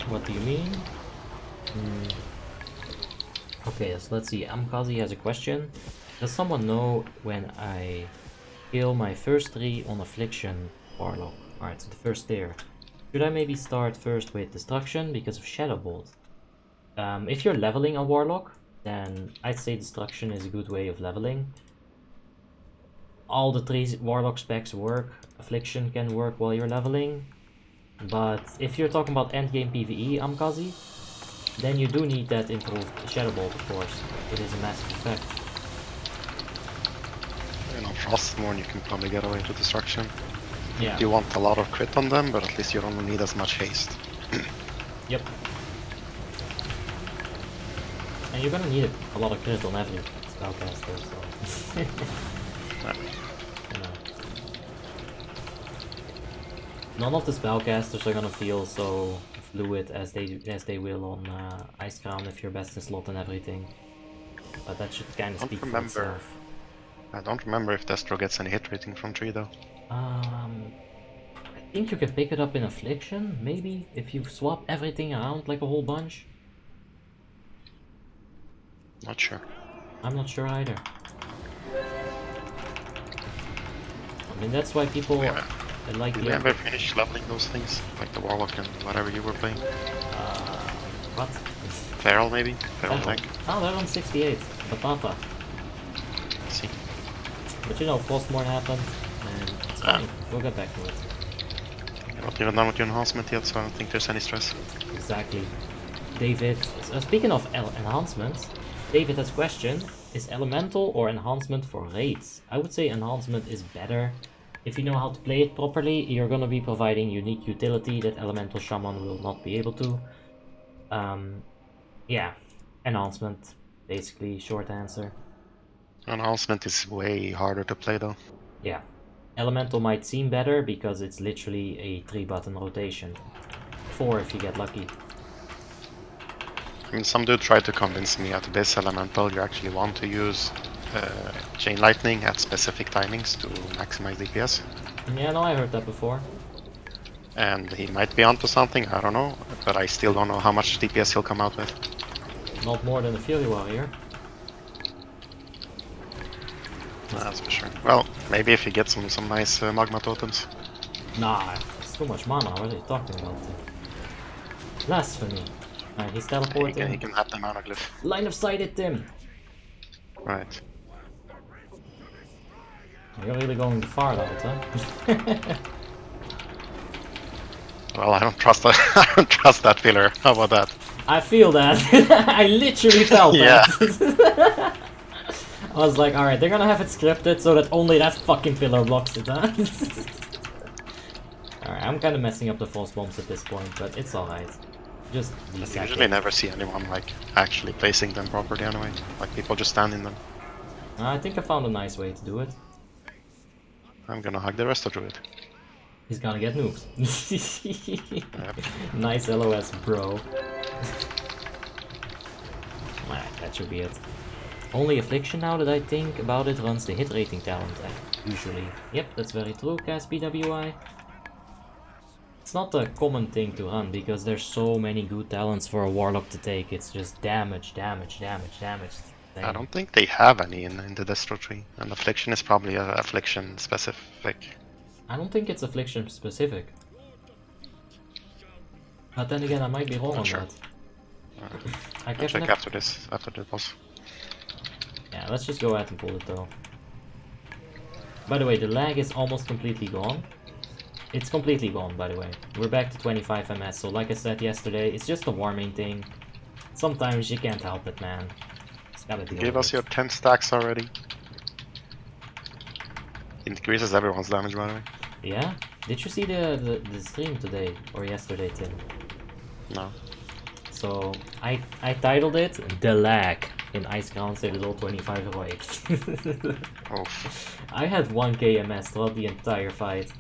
What do you mean? Okay, so let's see. Amkazi has a question. Does someone know when I kill my first 3 on Affliction Warlock? Alright, so the first tier. Should I maybe start first with Destruction because of Shadow Bolt? If you're leveling a Warlock, then I'd say Destruction is a good way of leveling. All the 3 Warlock specs work. Affliction can work while you're leveling. But if you're talking about endgame PvE, Amkazi, then you do need that improved Shadow Bolt, of course. It is a massive effect. You know, Frostmourne, you can probably get away to Destruction. Yeah. You want a lot of crit on them, but at least you don't need as much haste. Yep. And you're gonna need a lot of crit on every spellcaster, so... You know. None of the spellcasters are gonna feel so fluid as they will on Ice Crown if you're best in slot and everything. But that should kind of speak for itself. I don't remember if Destro gets any hit rating from 3 though. I think you can pick it up in Affliction, maybe, if you swap everything around like a whole bunch. Not sure. I'm not sure either. I mean, that's why people like Did we ever finish leveling those things? Like the Warlock and whatever you were playing? What? Feral maybe? Feral tank? Oh, they're on 68. Batata. Let's see. But you know, Frostmourne happened, and it's fine. We'll get back to it. You're not even done with your enhancement yet, so I don't think there's any stress. Exactly. David, speaking of enhancements, David has a question. Is Elemental or Enhancement for raids? I would say Enhancement is better. If you know how to play it properly, you're gonna be providing unique utility that Elemental Shaman will not be able to. Yeah, Enhancement, basically, short answer. Enhancement is way harder to play though. Yeah. Elemental might seem better because it's literally a 3-button rotation. 4 if you get lucky. I mean, some dude tried to convince me at this Elemental you actually want to use Chain Lightning at specific timings to maximize DPS. Yeah, no, I heard that before. And he might be onto something, I don't know, but I still don't know how much DPS he'll come out with. Not more than a Fury Warrior. That's for sure. Well, maybe if you get some nice Magma Totems. Nah, it's too much mana, what are you talking about? Blasphemy. Alright, he's teleporting. He can have the Mana Glyph. Line of sight at him! Right. You're really going too far out, huh? Well, I don't trust that. I don't trust that filler. How about that? I feel that. I literally felt that. I was like, alright, they're gonna have it scripted so that only that fucking pillar blocks it, huh? Alright, I'm kinda messing up the false bombs at this point, but it's alright. Just I usually never see anyone like actually placing them properly anyway. Like people just stand in them. I think I found a nice way to do it. I'm gonna hug the rest of Druid. He's gonna get nuked. Yep. Nice LOS, bro. Alright, that should be it. Only Affliction now that I think about it runs the hit rating talent, usually. Yep, that's very true, Cast BWI. It's not a common thing to run because there's so many good talents for a Warlock to take. It's just damage. I don't think they have any in the Destro tree. And Affliction is probably a Affliction specific. I don't think it's Affliction specific. But then again, I might be wrong on Sure. that. I'll check after this boss. Yeah, let's just go ahead and pull it though. By the way, the lag is almost completely gone. It's completely gone, by the way. We're back to 25 ms, so like I said yesterday, it's just a warming thing. Sometimes you can't help it, man. Just gotta deal Give with us it. your 10 stacks already. Increases everyone's damage, by the way. Yeah? Did you see the stream today or yesterday, Tim? No. So I titled it "The Lag" in Ice Crown Citadel 25 heroic. Oof. I had 1k ms throughout the entire fight.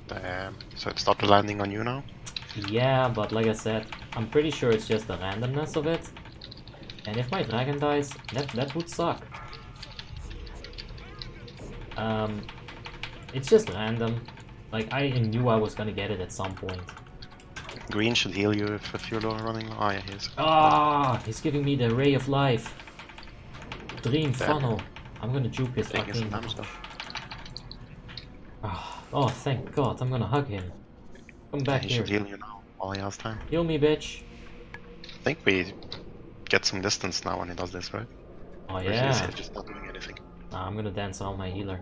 Damn. So it started landing on you now? Yeah, but like I said, I'm pretty sure it's just the randomness of it. And if my dragon dies, that would suck. It's just random. Like, I knew I was gonna get it at some point. Green should heal you if you're running. Oh yeah, he is. Ah, he's giving me the ray of life. Dream Damn. funnel. I'm gonna juke his Taking some fucking... damage though. Oh, thank God, I'm gonna hug him. Come back He here. should heal you now while he has time. Heal me, bitch. I think we get some distance now when he does this, right? Oh Or is yeah. he just not doing anything? Nah, I'm gonna dance around my healer.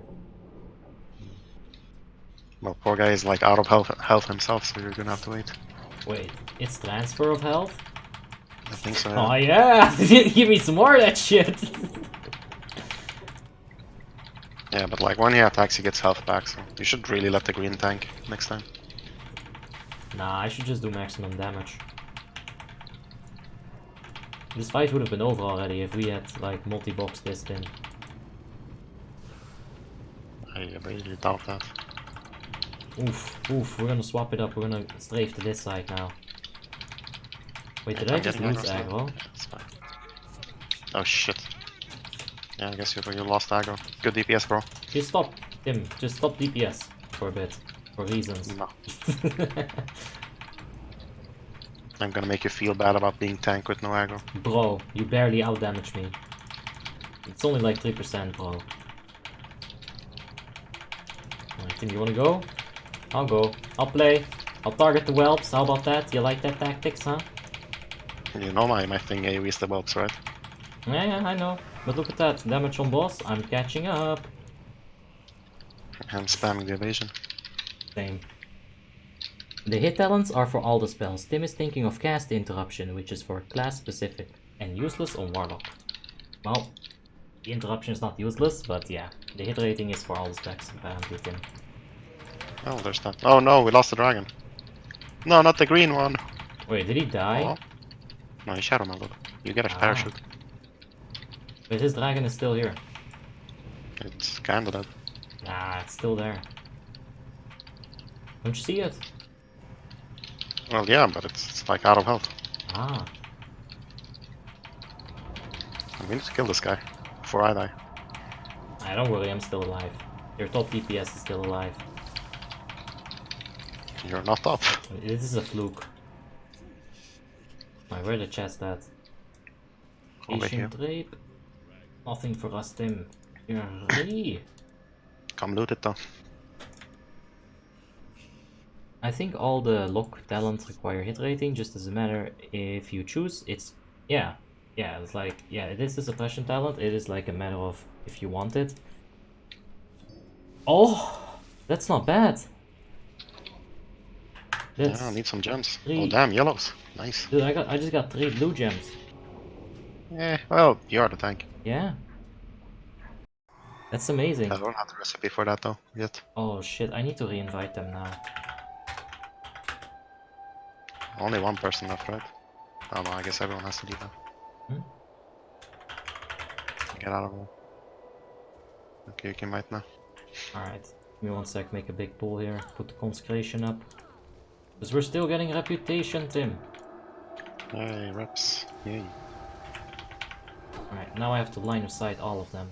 Well, poor guy is like out of health himself, so you're gonna have to wait. Wait, it's transfer of health? I think so. Oh yeah! Give me some more of that shit! Yeah, but like when he attacks, he gets health back, so you should really let the green tank next time. Nah, I should just do maximum damage. This fight would have been over already if we had like multi-boxed this thing. I really doubt that. Oof, we're gonna swap it up, we're gonna strafe to this side now. Wait, did I just lose aggro? Yeah, it's fine. Oh shit. Yeah, I guess you lost aggro. Good DPS, bro. Just stop, Tim, just stop DPS for a bit. For reasons. No. I'm gonna make you feel bad about being tank with no aggro. Bro, you barely outdamage me. It's only like 3%, bro. Alright, Tim, you wanna go? I'll go. I'll play. I'll target the whelps. How about that? You like that tactics, huh? You know my thing AoE is the bots, right? Yeah, I know. But look at that. Damage on boss. I'm catching up. I'm spamming the evasion. Same. The hit talents are for all the spells. Tim is thinking of cast interruption, which is for class specific and useless on Warlock. Well, the interruption is not useless, but yeah, the hit rating is for all the specs apparently, Tim. Oh, there's that. Oh no, we lost the dragon. No, not the green one. Wait, did he die? Oh. No, he shadow melted. You get a parachute. But his dragon is still here. It's kinda dead. Nah, it's still there. Don't you see it? Well, yeah, but it's like out of health. Ah. We need to kill this guy before I die. Don't worry, I'm still alive. Your top DPS is still alive. You're not up. This is a fluke. Wait, where the chest at? Over here. Ancient rape. Nothing for us, Tim. You're ready. Come loot it though. I think all the lock talents require hit rating, just as a matter if you choose. It's it's like it is the suppression talent. It is like a matter of if you want it. Oh, that's not bad. That's Yeah, I need some gems. 3. Oh damn, yellows. Nice. Dude, I just got 3 blue gems. Yeah, well, you are the tank. Yeah. That's amazing. I don't have the recipe for that though, yet. Oh shit, I need to re-invite them now. Only one person left, right? Oh no, I guess everyone has to leave now. Get out of here. Okay, you can invite now. Alright, give me 1 sec, make a big pull here, put the consecration up. Because we're still getting reputation, Tim. Hey, reps. Yay. Alright, now I have to line of sight all of them.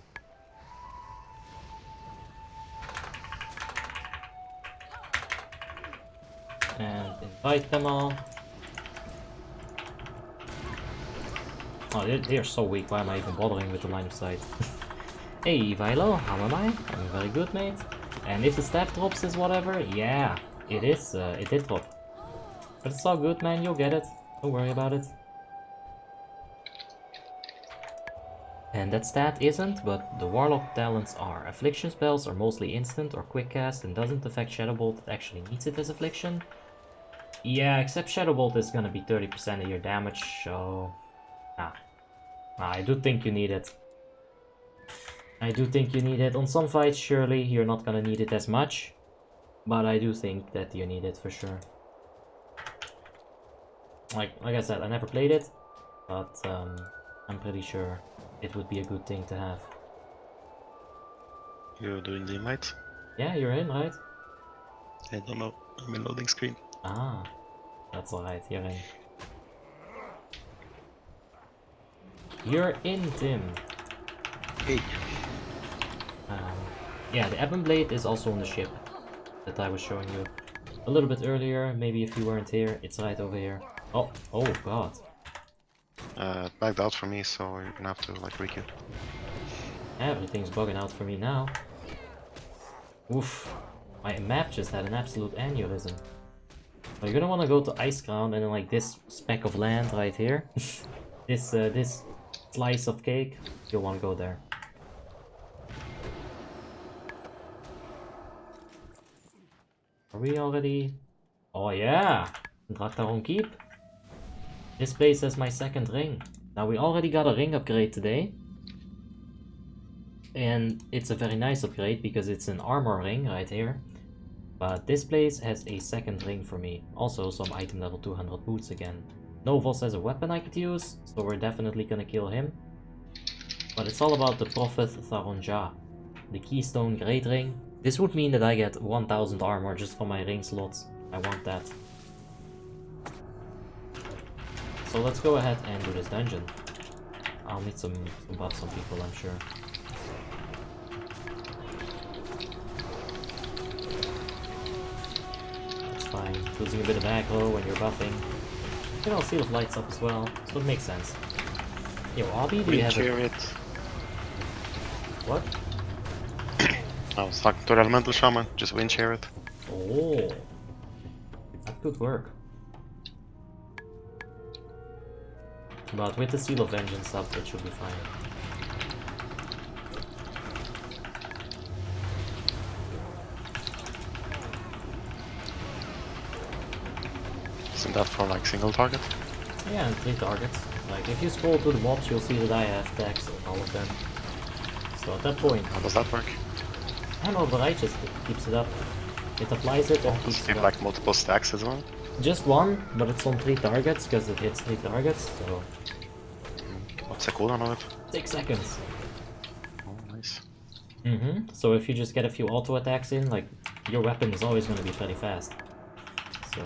And invite them all. Oh, they are so weak, why am I even bothering with the line of sight? Hey Vilo, how am I? I'm very good, mate. And if the staff drops is whatever, yeah, it is, it did drop. But it's all good, man, you'll get it. Don't worry about it. And that stat isn't, but the Warlock talents are. Affliction spells are mostly instant or quick cast and doesn't affect Shadow Bolt that actually needs it as Affliction. Yeah, except Shadow Bolt is gonna be 30% of your damage, so... I do think you need it. I do think you need it. On some fights, surely, you're not gonna need it as much. But I do think that you need it for sure. Like I said, I never played it. But I'm pretty sure it would be a good thing to have. You're doing the invite? Yeah, you're in, right? I don't know. I'm in loading screen. Ah, that's alright, you're in. You're in, Tim. Hey. Yeah, the Ebon Blade is also on the ship that I was showing you a little bit earlier. Maybe if you weren't here, it's right over here. Oh god. It backed out for me, so you're gonna have to like requeue. Everything's bugging out for me now. Oof. My map just had an absolute aneurysm. Well, you're gonna want to go to Iceground and then like this speck of land right here. this slice of cake. You'll want to go there. Are we already? Oh yeah! Draktaron Keep. This place has my 2nd ring. Now we already got a ring upgrade today. And it's a very nice upgrade because it's an armor ring right here. But this place has a second ring for me. Also some item level 200 boots again. Novos has a weapon I could use, so we're definitely gonna kill him. But it's all about the Prophet Tharonja, the Keystone Great Ring. This would mean that I get 1000 armor just for my ring slots. I want that. So let's go ahead and do this dungeon. I'll need some buffs on people, I'm sure. That's fine. Losing a bit of aggro when you're buffing. You know, Seal of Light's up as well, so it makes sense. Yo, Abby, do you have it? What? I was talking to the Elemental Shaman, just wind share it. Oh, that could work. But with the Seal of Vengeance up, it should be fine. Isn't that for like single target? Yeah, and 3 targets. Like, if you scroll to the mobs, you'll see that I have text on all of them. So at that point... How does that work? I don't know, but I just keeps it up. It applies it and keeps Does it it give up. like multiple stacks as well? Just one, but it's on 3 targets, because it hits 3 targets, so... What's the cooldown on it? 6 seconds. Oh, nice. So if you just get a few auto attacks in, like, your weapon is always going to be pretty fast. So...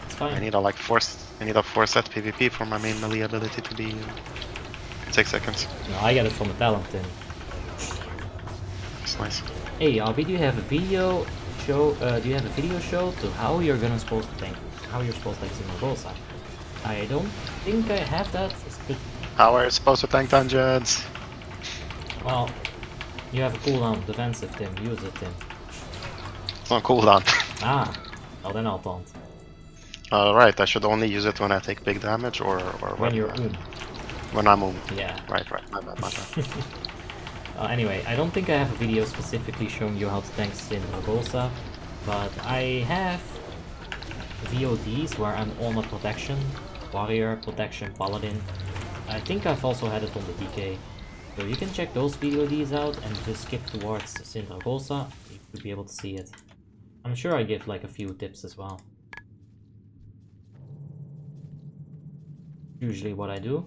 it's fine. I need a 4-set PvP for my main melee ability to be 6 seconds. No, I get it from a talent in. It's nice. Hey, Abby, do you have a video show? Do you have a video show to how you're supposed to tank Zaragoza? I don't think I have that. How are you supposed to tank dungeons? Well, you have a cooldown defensive, Tim. Use it, Tim. It's on cooldown. Ah, well then I'll taunt. Right, I should only use it when I take big damage or When you're when I'm Yeah. Right, my bad. Anyway, I don't think I have a video specifically showing you how to tank Zaragoza, but I have VODs where I'm on a protection, warrior, protection, paladin. I think I've also had it on the DK. So you can check those VODs out and just skip towards Zaragoza. You should be able to see it. I'm sure I give like a few tips as well. Usually what I do.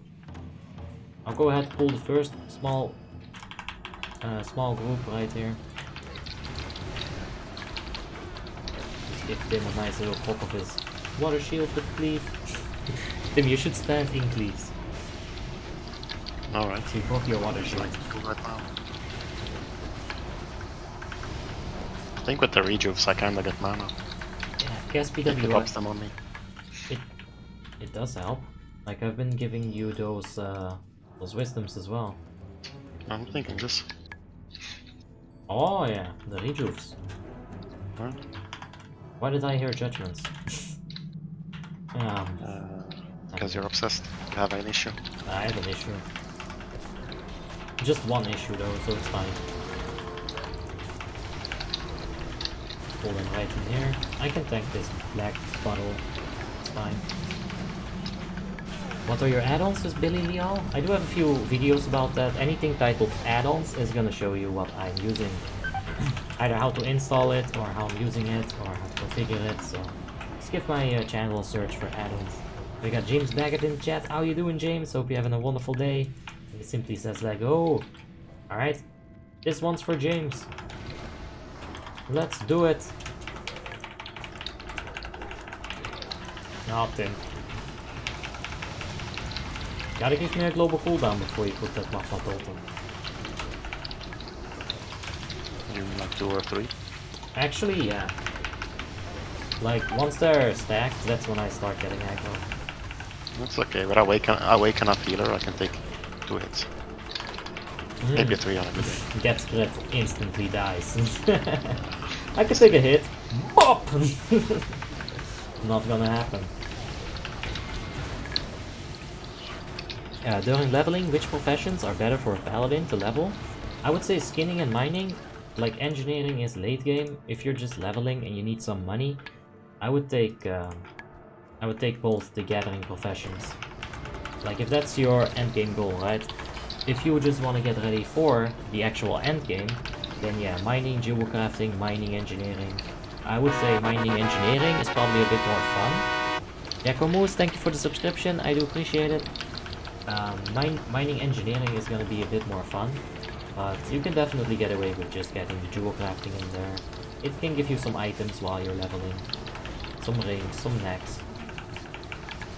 I'll go ahead and pull the first small group right here. Just give Tim a nice little pop of his water shield with cleave. Tim, you should stand in cleaves. Alright. So you pop your water shield. Right now. I think with the rejuves I kinda get mana. Yeah, cast It pops PWS. them on me. It does help. Like I've been giving you those wisdoms as well. I'm thinking this. Oh yeah, the rejuves. Right. Why did I hear judgments? Because you're obsessed. You have an issue. I have an issue. Just one issue though, so it's fine. Pull them right in here. I can tank this black bottle. It's fine. What are your add-ons with Billy Leal? I do have a few videos about that. Anything titled add-ons is gonna show you what I'm using. Either how to install it, or how I'm using it, or how to configure it, so just give my channel a search for add-ons. We got James Baggett in the chat. How you doing, James? Hope you're having a wonderful day. He simply says like, oh, alright, this one's for James. Let's do it. Nothing. Gotta give me a global cooldown before you put that Mappa totem. You mean like 2 or 3? Actually, yeah. Like, once they're stacked, that's when I start getting aggro. That's okay, but I awaken up healer, I can take 2 hits. Maybe 3 on a good day. Gets crit, instantly dies. I can take a hit. Bop! Not gonna happen. During leveling, which professions are better for a paladin to level? I would say skinning and mining. Like, engineering is late game. If you're just leveling and you need some money, I would take both the gathering professions. Like, if that's your end game goal, right? If you just want to get ready for the actual end game, then yeah, mining, jewel crafting, mining engineering, I would say mining engineering is probably a bit more fun. Yakomoose, thank you for the subscription, I do appreciate it. Mining engineering is gonna be a bit more fun, but you can definitely get away with just getting the jewel crafting in there. It can give you some items while you're leveling, some rings, some necks.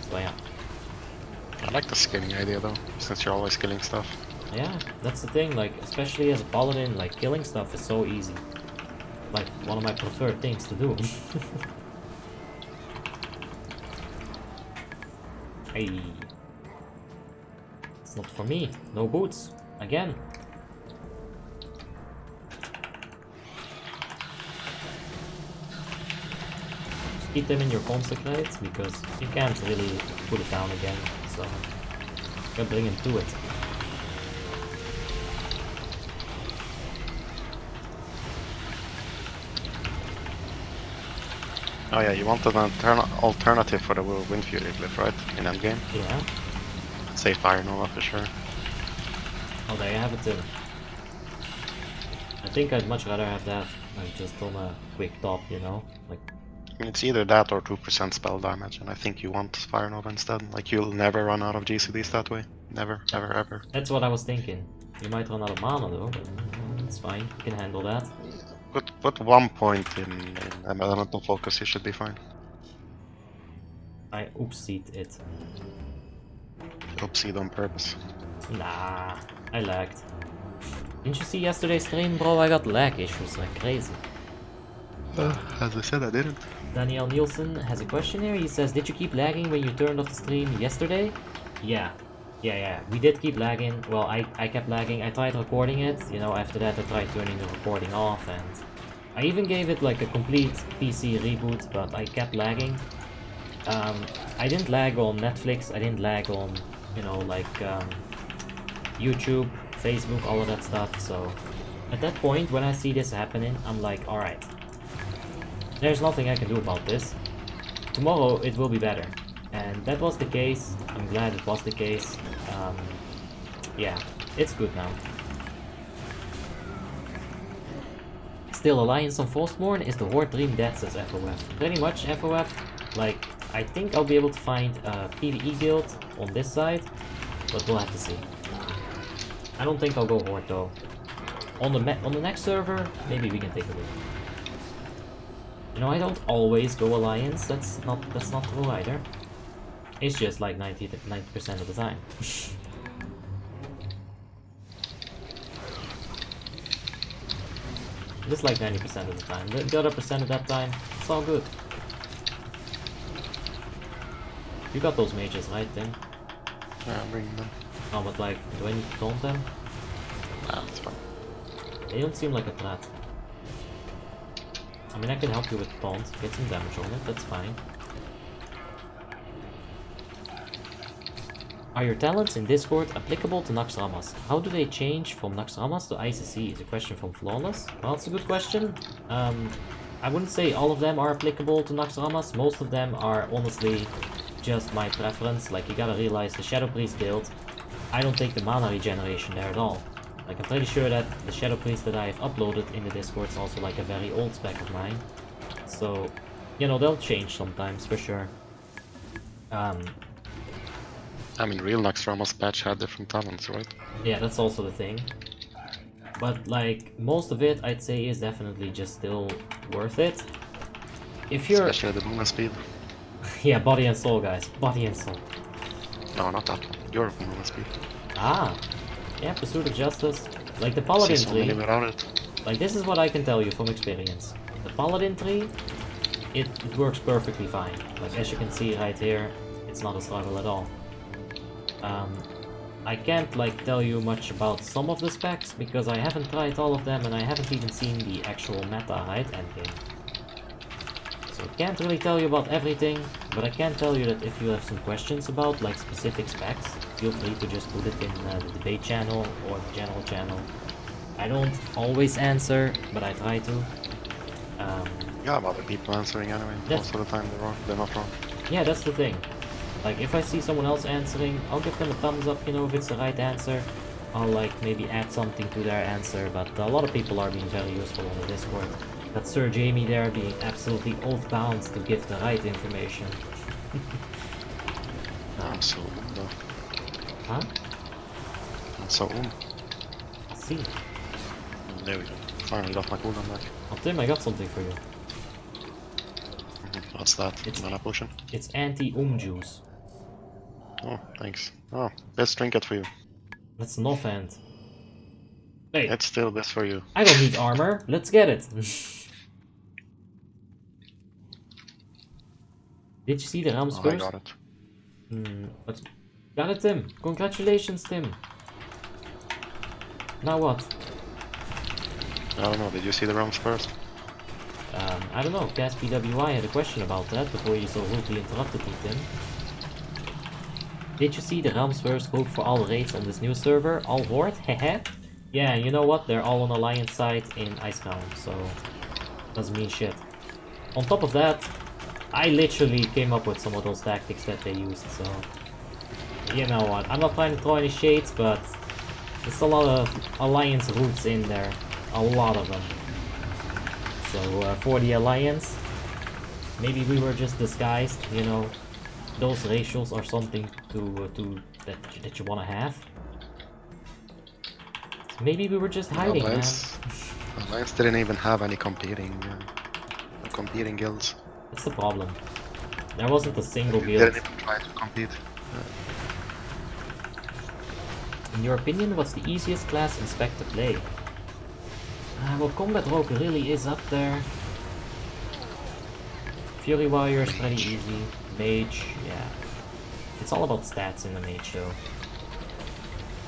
So yeah. I like the skilling idea though, since you're always killing stuff. Yeah, that's the thing, like, especially as a paladin, like, killing stuff is so easy. Like, one of my preferred things to do. Hey. It's not for me. No boots. Again. Just keep them in your consecrate, because you can't really put it down again, so you gotta bring him to it. Oh yeah, you want an alternative for the Wind Fury glyph, right? In endgame? Yeah. Say Fire Nova for sure. Oh, there you have it too. I think I'd much rather have that, like, just on a quick top, you know? Like, I mean, it's either that or 2% spell damage, and I think you want Fire Nova instead. Like, you'll never run out of GCDs that way. Never, ever, ever. that's what I was thinking. You might run out of mana though, but it's fine. You can handle that. Put 1 point in elemental focus, you should be fine. I oopsied it. Oopsied on purpose. Nah, I lagged. Didn't you see yesterday's stream, bro? I got lag issues like crazy. As I said, I didn't. Daniel Nielsen has a question here. He says, did you keep lagging when you turned off the stream yesterday? Yeah. We did keep lagging. Well, I kept lagging. I tried recording it. You know, after that I tried turning the recording off, and I even gave it like a complete PC reboot, but I kept lagging. I didn't lag on Netflix. I didn't lag on, you know, like YouTube, Facebook, all of that stuff. So at that point, when I see this happening, I'm like, alright, there's nothing I can do about this. Tomorrow it will be better. And that was the case. I'm glad it was the case. Yeah, it's good now. Still, Alliance on Frostmourne is the Horde Dream Dead, says FOF. Pretty much FOF. Like, I think I'll be able to find a PvE guild on this side, but we'll have to see. I don't think I'll go Horde though. On the next server, maybe we can take a look. You know, I don't always go Alliance. That's not true either. It's just like 90% of the time. Just like 90% of the time. The other percent of that time, it's all good. You got those mages, right, Tim? Yeah, I'm bringing them. Oh, but like, do I need to taunt them? Nah, it's fine. They don't seem like a threat. I mean, I can help you with taunt, get some damage on it, that's fine. Are your talents in Discord applicable to Naxxramas? How do they change from Naxxramas to ICC? Is a question from Flawless. Well, it's a good question. I wouldn't say all of them are applicable to Naxxramas. Most of them are honestly just my preference. Like, you gotta realize the Shadow Priest build, I don't take the mana regeneration there at all. Like, I'm pretty sure that the Shadow Priest that I've uploaded in the Discord is also like a very old spec of mine. So, you know, they'll change sometimes for sure. I mean, real Naxxramas patch had different talents, right? Yeah, that's also the thing. But like, most of it I'd say is definitely just still worth it. If you're... Especially the movement speed. Yeah, body and soul, guys. Body and soul. No, not that one. Your movement speed. Ah! Yeah, Pursuit of Justice. Like the Paladin See so tree... many without it. Like, this is what I can tell you from experience. The Paladin tree, it works perfectly fine. Like, as you can see right here, it's not a struggle at all. I can't like tell you much about some of the specs because I haven't tried all of them and I haven't even seen the actual meta, right, endgame. So I can't really tell you about everything, but I can tell you that if you have some questions about like specific specs, feel free to just put it in the debate channel or the general channel. I don't always answer, but I try to. You have other people answering anyway. Most of the time they're not wrong. Yeah, that's the thing. Like, if I see someone else answering, I'll give them a thumbs up, you know, if it's the right answer. I'll, like, maybe add something to their answer, but a lot of people are being very useful on the Discord. Got Sir Jamie there being absolutely oath-bound to give the right information. I'm so though. Huh? I'm so I see. There we go. Finally got my cooldown back. Oh, Tim, I got something for you. What's that? It's Mana potion? It's juice. Oh, thanks. Oh, best trinket for you. That's an offhand. Hey, It's still best for you. I don't need armor. Let's get it. Did you see the Rams Oh, I first? got it. What? Got it, Tim. Congratulations, Tim. Now what? I don't know, did you see the realms first? I don't know. Gas PWI had a question about that before you so rudely interrupted me, Tim. Did you see the Realms first vote for all raids on this new server? All Horde? Hehe. Yeah, you know what? They're all on Alliance side in Ice Realm, so doesn't mean shit. On top of that, I literally came up with some of those tactics that they used, so you know what? I'm not trying to throw any shades, but there's a lot of Alliance roots in there. A lot of them. So for the Alliance, maybe we were just disguised, you know. Those ratios are something that you want to have. Maybe we were just hiding, Alliance didn't even have any competing guilds. That's the problem. There wasn't a single They guild. didn't even try to compete. In your opinion, what's the easiest class in Spec to play? Well, Combat Rogue really is up there. Fury Warrior is pretty easy. Mage, yeah. It's all about stats in the Mage, though.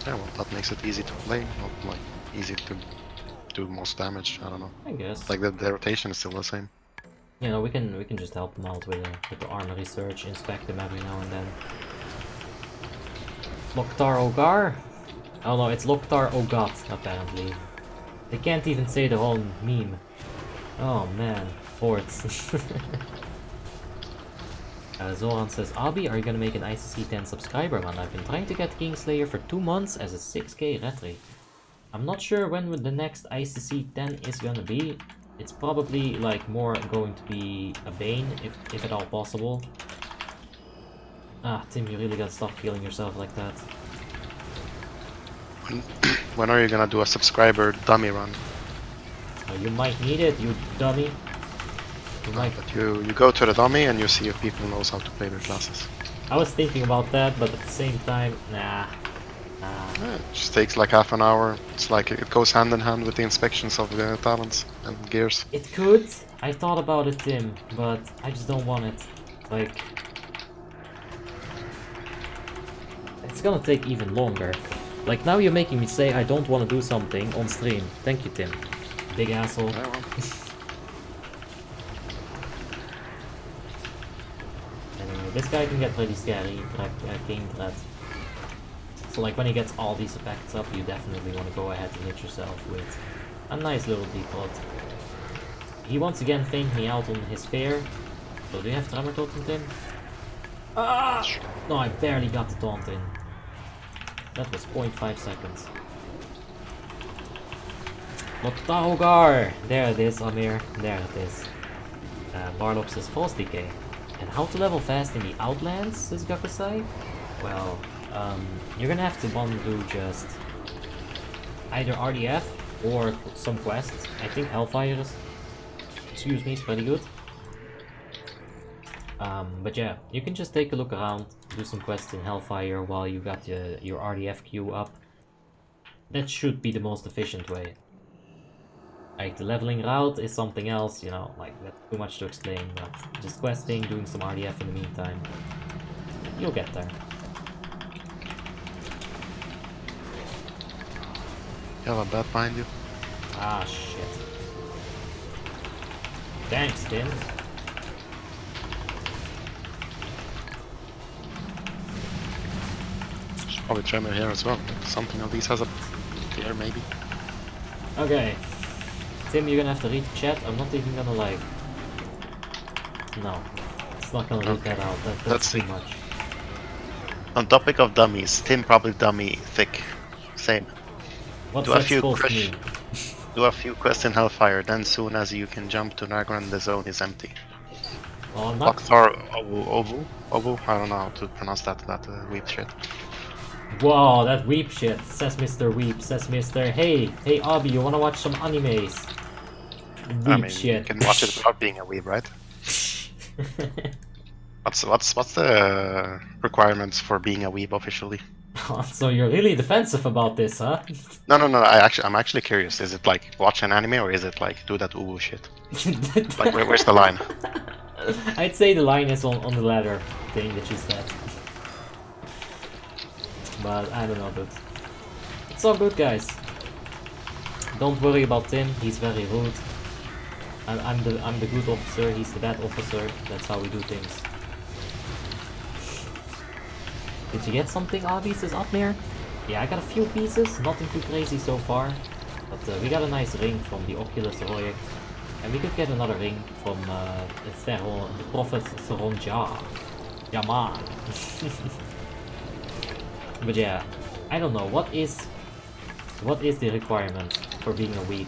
Yeah, well, that makes it easy to play, not like easy to do most damage. I don't know. I guess. Like the rotation is still the same. You know, we can just help them out with the armor research, inspect them every now and then. Loktar Ogar? Oh no, it's Loktar Ogot, apparently. They can't even say their own meme. Oh man, forts. Zoran says, Abi, are you gonna make an ICC 10 subscriber run? I've been trying to get Kingslayer for 2 months as a 6k retry. I'm not sure when the next ICC 10 is gonna be. It's probably like more going to be a Bane, if at all possible. Ah, Tim, you really gotta stop feeling yourself like that. When are you gonna do a subscriber dummy run? You might need it, you dummy. But you go to the dummy and you see if people knows how to play their classes. I was thinking about that, but at the same time, nah. Yeah, it just takes like half an hour. It's like it goes hand in hand with the inspections of the talents and gears. It could. I thought about it, Tim, but I just don't want it. Like, it's gonna take even longer. Like, now you're making me say I don't want to do something on stream. Thank you, Tim. Big asshole. Yeah, well. Anyway, this guy can get pretty scary, King Threat. So like when he gets all these effects up, you definitely want to go ahead and hit yourself with a nice little depot. He once again feigned me out on his fair. So do you have Tremor Totem, Tim? Ah! No, I barely got the taunt in. That was 0.5 seconds. Loktahogar! There it is, Amir. There it is. Barlop says False Decay. And how to level fast in the Outlands, says Gakusai? Well, you're gonna have to want to do just either RDF or some quests. I think Hellfire is, excuse me, is pretty good. But yeah, you can just take a look around, do some quests in Hellfire while you got your RDF queue up. That should be the most efficient way. Like, the leveling route is something else, you know, like, that's too much to explain, but just questing, doing some RDF in the meantime, you'll get there. You have a bat behind you? Ah, shit. Thanks, Tim. Should probably try my hair as well. Something of these has a clear, maybe. Okay. Tim, you're gonna have to read the chat. I'm not even gonna like... No. It's not gonna read that out. That's too much. On topic of dummies, Tim probably dummy thick. Same. What's Do that a few supposed to crush. mean? Do a few quests in Hellfire, then soon as you can jump to Nagrand, the zone is empty. Well, I'm not. Okthar Ovu? I don't know how to pronounce that weep shit. Whoa, that weep shit. Says Mr. Weep. Says Mr. Hey, Abby, you wanna watch some animes? Weep I mean, shit. you can watch it without being a weeb, right? What's the requirements for being a weeb officially? So you're really defensive about this, huh? No. I'm actually curious. Is it like watch an anime or is it like do that uwu shit? Like where's the line? I'd say the line is on the latter thing that you said. But I don't know, dude. It's all good, guys. Don't worry about Tim. He's very rude. I'm the good officer. He's the bad officer. That's how we do things. Did you get something, Abby? Says Admir? Yeah, I got a few pieces. Nothing too crazy so far. But we got a nice ring from the Oculus project. And we could get another ring from the Prophet Seronja. Yeah, man. But yeah, I don't know. What is the requirement for being a weeb?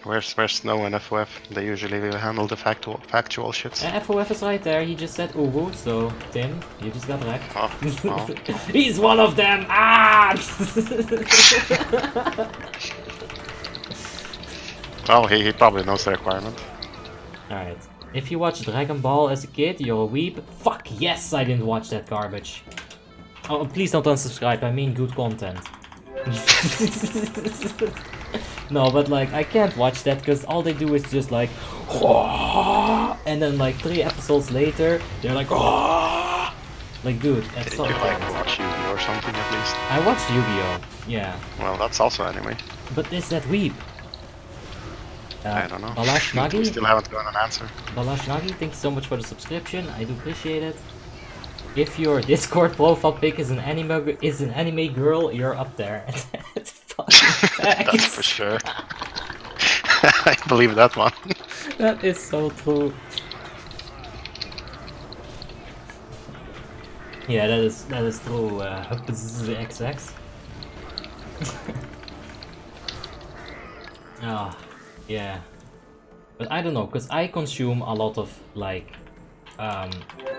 Where's Snow and FOF? They usually will handle the factual shits. FOF is right there. He just said uwu, so Tim, you just got wrecked. Oh. He's one of them! Ah! Well, he probably knows the requirement. Alright. If you watched Dragon Ball as a kid, you're a weeb. Fuck yes, I didn't watch that garbage. Oh, please don't unsubscribe, I mean good content. No, but like, I can't watch that because all they do is just like, and then like 3 episodes later, they're like, like, dude, that's so. You could like watch Yu-Gi-Oh or something at least. I watched Yu-Gi-Oh, yeah. Well, that's also anime. But is that weeb? I don't know. Balash Nagi? We still haven't gotten an answer. Balash Nagi, thank you so much for the subscription. I do appreciate it. If your Discord profile pic is an anime girl, you're up there. That's fucking facts. That's for sure. I believe that one. That is so true. Yeah, that is true. XX. Ah, yeah. But I don't know, cause I consume a lot of like,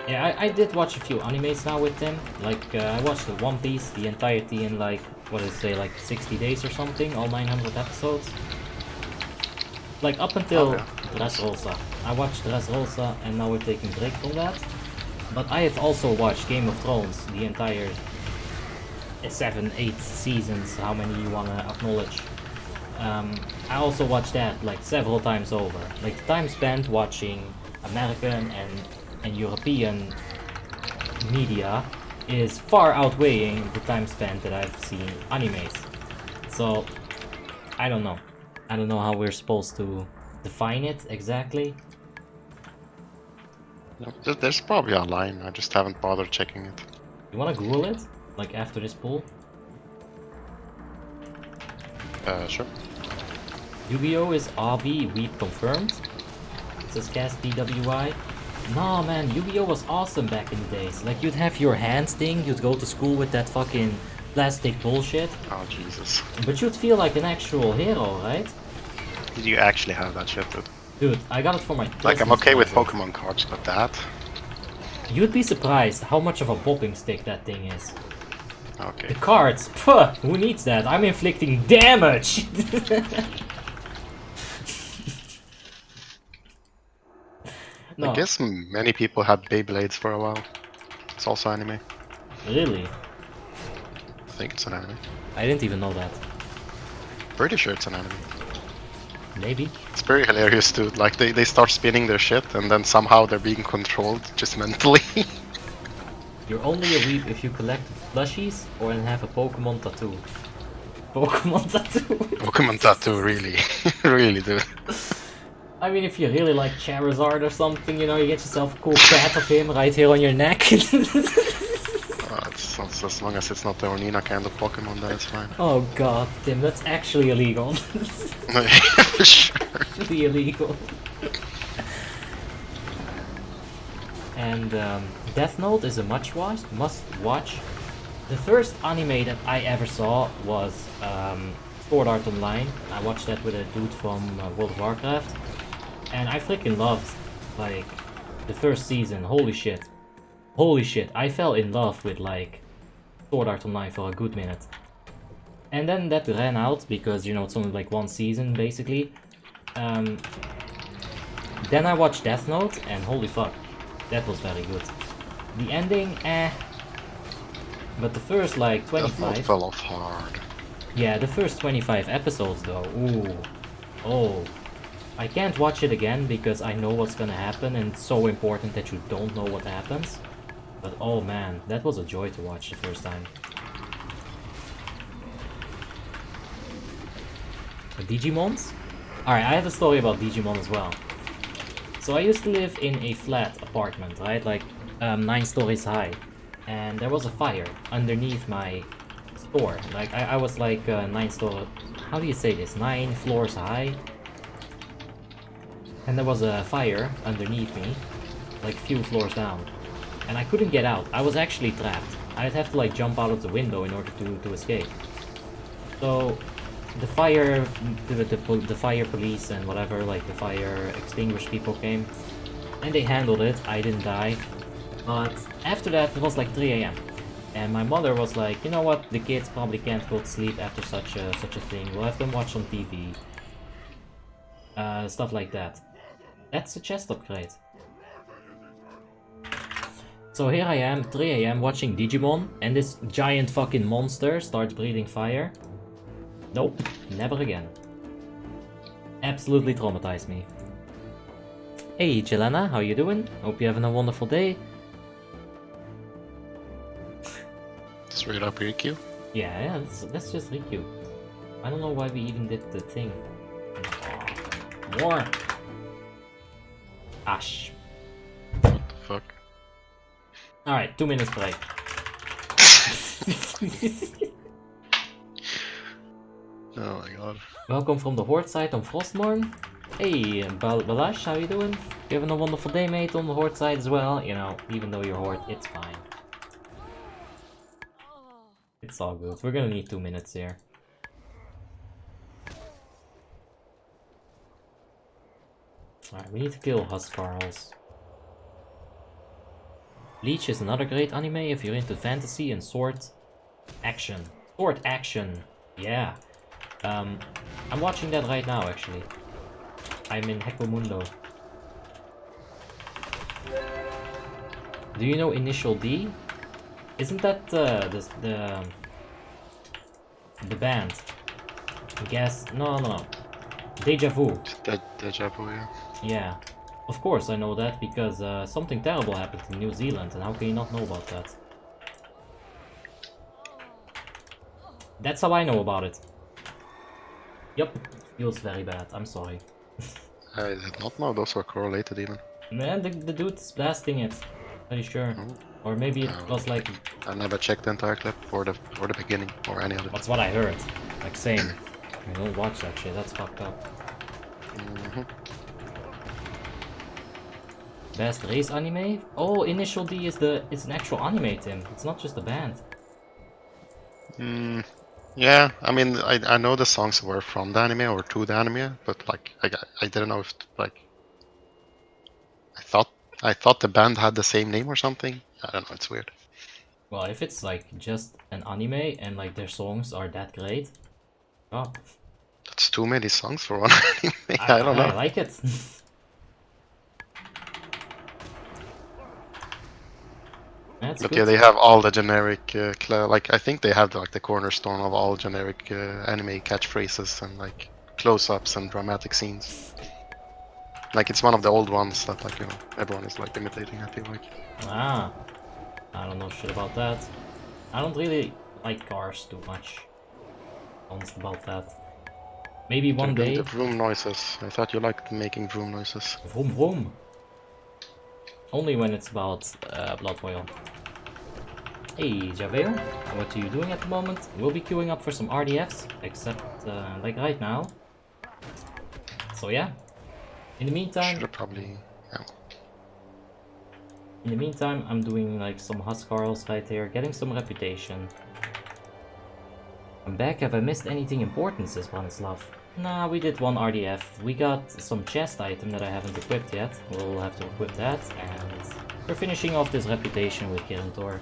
yeah, I did watch a few animes now with them. Like I watched the One Piece, the entirety in like, what did it say, like 60 days or something, all 900 episodes. Like up until Dressrosa. I watched Dressrosa and now we're taking a break from that. But I have also watched Game of Thrones, the entire 7, 8 seasons, how many you wanna acknowledge. I also watched that like several times over. Like the time spent watching American and European media is far outweighing the time spent that I've seen animes. So I don't know. I don't know how we're supposed to define it exactly. There's probably a line, I just haven't bothered checking it. You wanna Google it? Like after this poll? Sure. Yu-Gi-Oh! Is RB Weep confirmed? Says Cast BWI. Nah man, Yu-Gi-Oh! Was awesome back in the days. Like you'd have your hands thing, you'd go to school with that fucking plastic bullshit. Oh Jesus. But you'd feel like an actual hero, right? Did you actually have that shit, dude? Dude, I got it for my Like, I'm okay with present. Pokemon cards, but that? You'd be surprised how much of a bopping stick that thing is. Okay. The cards, puh, who needs that? I'm inflicting damage! No. I guess many people had Beyblades for a while. It's also anime. Really? I think it's an anime. I didn't even know that. Pretty sure it's an anime. Maybe. It's very hilarious, dude. Like, they start spinning their shit, and then somehow they're being controlled, just mentally. You're only a weep if you collect plushies or have a Pokemon tattoo. Pokemon tattoo? Pokemon tattoo, really. Really, dude. I mean, if you really like Charizard or something, you know, you get yourself a cool cat of him right here on your neck. As long as it's not the Ornina kind of Pokemon, then it's fine. Oh god, Tim, that's actually illegal. For sure. Really illegal. And Death Note is a must watch. The first anime that I ever saw was Sword Art Online. I watched that with a dude from World of Warcraft, and I freaking loved like the first season. Holy shit, I fell in love with like Sword Art Online for a good minute, and then that ran out because you know it's only like one season basically. Then I watched Death Note, and holy fuck, that was very good. The ending, but the first like 25 fell off hard. Yeah, the first 25 episodes though, ooh, oh, I can't watch it again because I know what's gonna happen and it's so important that you don't know what happens. But oh man, that was a joy to watch the first time. The Digimons? Alright, I have a story about Digimon as well. So I used to live in a flat apartment, right, like 9 stories high. And there was a fire underneath my store. Like I was like 9 stories. How do you say this? 9 floors high. And there was a fire underneath me, like a few floors down. And I couldn't get out. I was actually trapped. I'd have to like jump out of the window in order to escape. So the fire, the fire police and whatever, like the fire extinguished people came, and they handled it. I didn't die. But after that, it was like 3 AM. And my mother was like, you know what, the kids probably can't go to sleep after such a thing. We'll have them watch on TV. Stuff like that. That's a chest upgrade. So here I am, 3 AM, watching Digimon, and this giant fucking monster starts breathing fire. Nope, never again. Absolutely traumatized me. Hey Jelena, how you doing? Hope you're having a wonderful day. Straight up Riku? Yeah, that's just Riku. I don't know why we even did the thing. More! Ash. What the fuck? Alright, 2 minutes break. Oh my god. Welcome from the Horde side on Frostmourne. Hey, Balash, how you doing? You having a wonderful day, mate, on the Horde side as well? You know, even though you're Horde, it's fine. It's all good. We're gonna need 2 minutes here. Alright, we need to kill Huskarls. Bleach is another great anime if you're into fantasy and sword action. Sword action, yeah. I'm watching that right now, actually. I'm in Hekomundo. Do you know Initial D? Isn't that the band? I guess no. Deja Vu. Deja vu, yeah. Yeah. Of course I know that because something terrible happened in New Zealand, and how can you not know about that? That's how I know about it. Yup, feels very bad, I'm sorry. I did not know those were correlated even. Man, the dude's blasting it. Pretty sure. Or maybe it was like... I never checked the entire clip or the beginning or any of it. That's what I heard. Like same. I don't watch that shit, that's fucked up. Best race anime? Oh, Initial D is an actual anime, Tim. It's not just a band. Yeah, I mean, I know the songs were from the anime or to the anime, but like I didn't know if like I thought the band had the same name or something. I don't know, it's weird. Well, if it's like just an anime and like their songs are that great, oh, That's too many songs for one anime. I don't know. I like it. That's But good. yeah, they have all the generic, like I think they have like the cornerstone of all generic anime catchphrases and like close-ups and dramatic scenes. Like it's one of the old ones that like everyone is like imitating. I feel like. Ah, I don't know shit about that. I don't really like cars too much. Honest about that. Maybe one day. The vroom noises. I thought you liked making vroom noises. Vroom vroom. Only when it's about Blood Boil. Hey Javale, what are you doing at the moment? We'll be queuing up for some RDFs, except like right now. So yeah. In the meantime, Should have probably. Yeah. In the meantime, I'm doing like some Huskarls right here, getting some reputation. I'm back. Have I missed anything important, says Branislav? Nah, we did one RDF. We got some chest item that I haven't equipped yet. We'll have to equip that, and we're finishing off this reputation with Kirintor.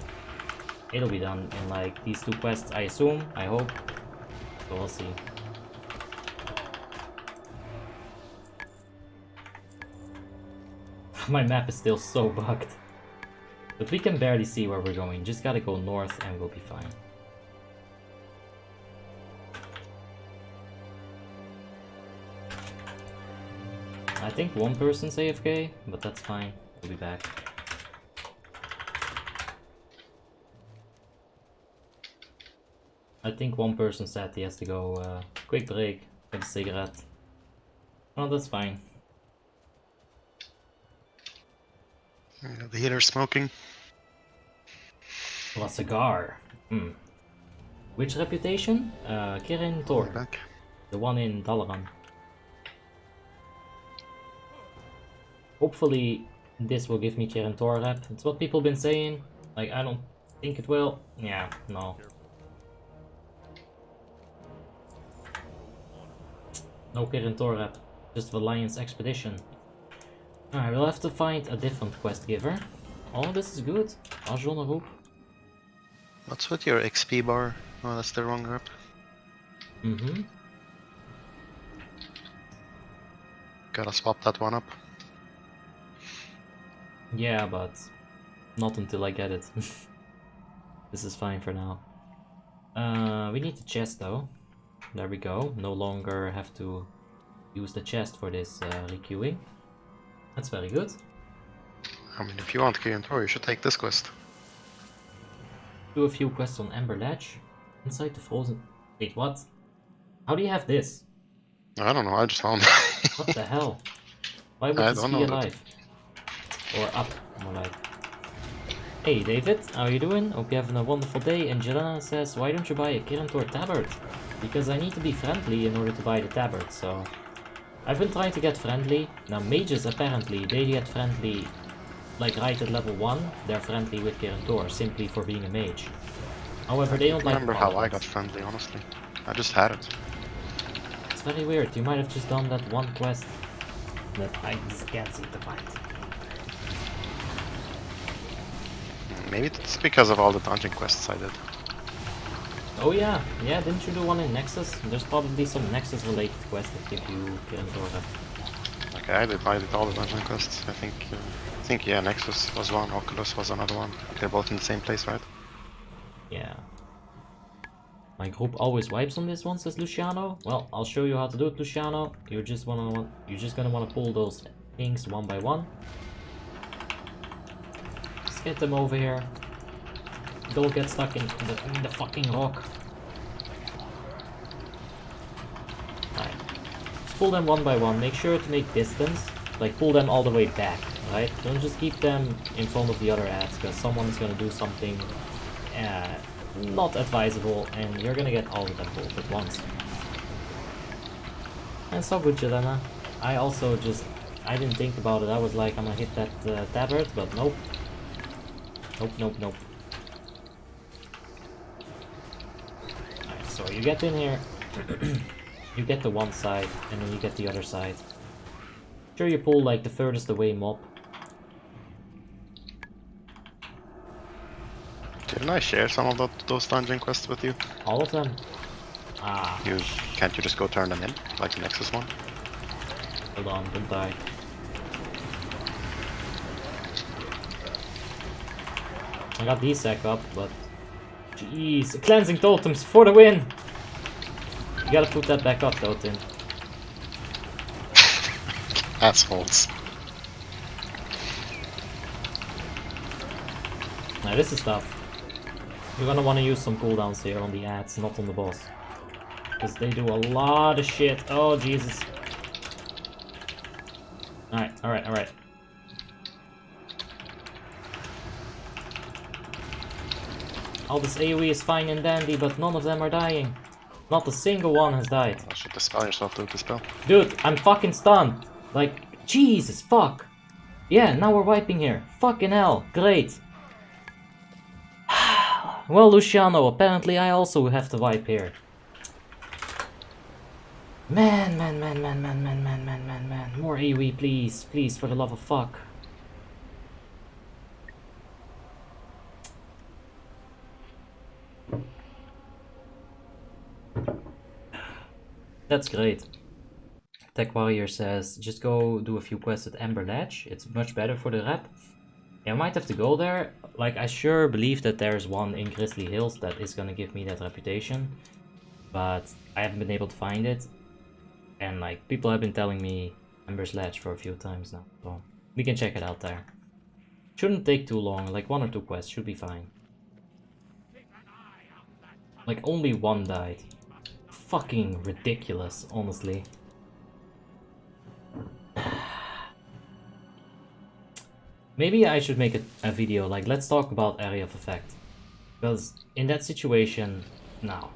It'll be done in like these 2 quests, I assume, I hope. So we'll see. My map is still so bugged. But we can barely see where we're going. Just gotta go north and we'll be fine. I think one person's AFK, but that's fine. We'll be back. I think one person said he has to go quick break, get a cigarette. Oh, that's fine. The healer smoking. Well, a cigar. Which reputation? Kirin Tor. Back. The one in Dalaran. Hopefully this will give me Kirin Tor rep. It's what people been saying. Like, I don't think it will. Yeah, no. No Kirin Tor rep. Just the Lion's Expedition. Alright, we'll have to find a different quest giver. Oh, this is good. Arjona Roop. What's with your XP bar? Oh, that's the wrong rep. Gotta swap that one up. Yeah, but not until I get it. This is fine for now. We need the chest though. There we go. No longer have to use the chest for this requeuing. That's very good. I mean, if you want Kirin Tor, you should take this quest. Do a few quests on Ember Ledge. Inside the frozen... Wait, what? How do you have this? I don't know, I just found it. What the hell? Why would I this don't be know that. alive? Or up, more like. Hey David, how are you doing? Hope you're having a wonderful day. And Jelena says, why don't you buy a Kirin Tor tabard? Because I need to be friendly in order to buy the tabard, so... I've been trying to get friendly. Now mages apparently, they get friendly like right at level 1. They're friendly with Kirin Tor simply for being a mage. However, they don't like... Remember how I got friendly, honestly. I just had it. It's very weird. You might have just done that one quest that I just can't seem to find. Maybe it's because of all the dungeon quests I did. Oh yeah, didn't you do one in Nexus? There's probably some Nexus related quests that give you Kirin Tor rep. Okay, I did all the dungeon quests. I think yeah, Nexus was one, Oculus was another one. They're both in the same place, right? Yeah. My group always wipes on this one, says Luciano. Well, I'll show you how to do it, Luciano. You're just gonna wanna pull those things one by one. Just get them over here. Don't get stuck in the fucking rock. Alright. Just pull them one by one. Make sure to make distance. Like, pull them all the way back, right? Don't just keep them in front of the other ads, because someone is gonna do something not advisable, and you're gonna get all of them pulled at once. And so good, Jelena. I also I didn't think about it. I was like, I'm gonna hit that tabard, but nope. Nope. Alright, so you get in here, you get the one side, and then you get the other side. Sure, you pull like the furthest away mob. Didn't I share some of those dungeon quests with you? All of them? Ah. Can't you just go turn them in, like the Nexus one? Hold on, don't die. I got these sack up, but... Jeez, cleansing totems for the win! You gotta put that back up though, Tim. Assholes. Now this is tough. You're gonna want to use some cooldowns here on the ads, not on the boss. Because they do a lot of shit. Oh, Jesus. Alright. All this AoE is fine and dandy, but none of them are dying. Not a single one has died. You should dispel yourself, do the spell. Dude, I'm fucking stunned. Like, Jesus, fuck. Yeah, now we're wiping here. Fucking hell, great. Well, Luciano, apparently I also have to wipe here. Man. More AoE, please. Please, for the love of fuck. That's great. Tech Warrior says, just go do a few quests at Amber Ledge. It's much better for the rep. Yeah, I might have to go there. Like, I sure believe that there's one in Grizzly Hills that is gonna give me that reputation. But I haven't been able to find it. And, like, people have been telling me Amber's Ledge for a few times now. So, we can check it out there. Shouldn't take too long. Like, 1 or 2 quests should be fine. Like, only 1 died. Fucking ridiculous, honestly. Maybe I should make a video, like, let's talk about Area of Effect. Because in that situation, no.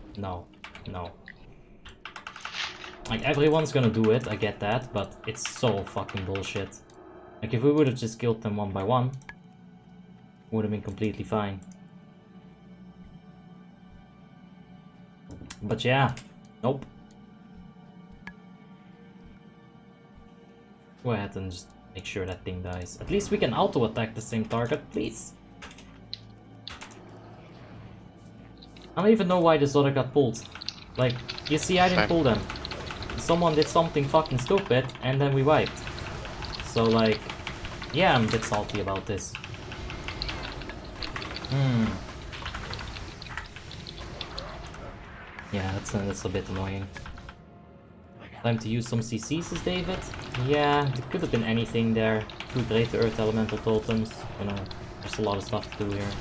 Like, everyone's gonna do it, I get that, but it's so fucking bullshit. Like, if we would have just killed them one by one, would have been completely fine. But yeah, nope. Go ahead and just make sure that thing dies. At least we can auto-attack the same target, please. I don't even know why this other got pulled. Like, you see, I didn't pull them. Someone did something fucking stupid, and then we wiped. So, like, yeah, I'm a bit salty about this. Yeah, that's a bit annoying. Time to use some CCs, says David. Yeah, there could have been anything there. 2 Great Earth Elemental Totems. You know, there's a lot of stuff to do here.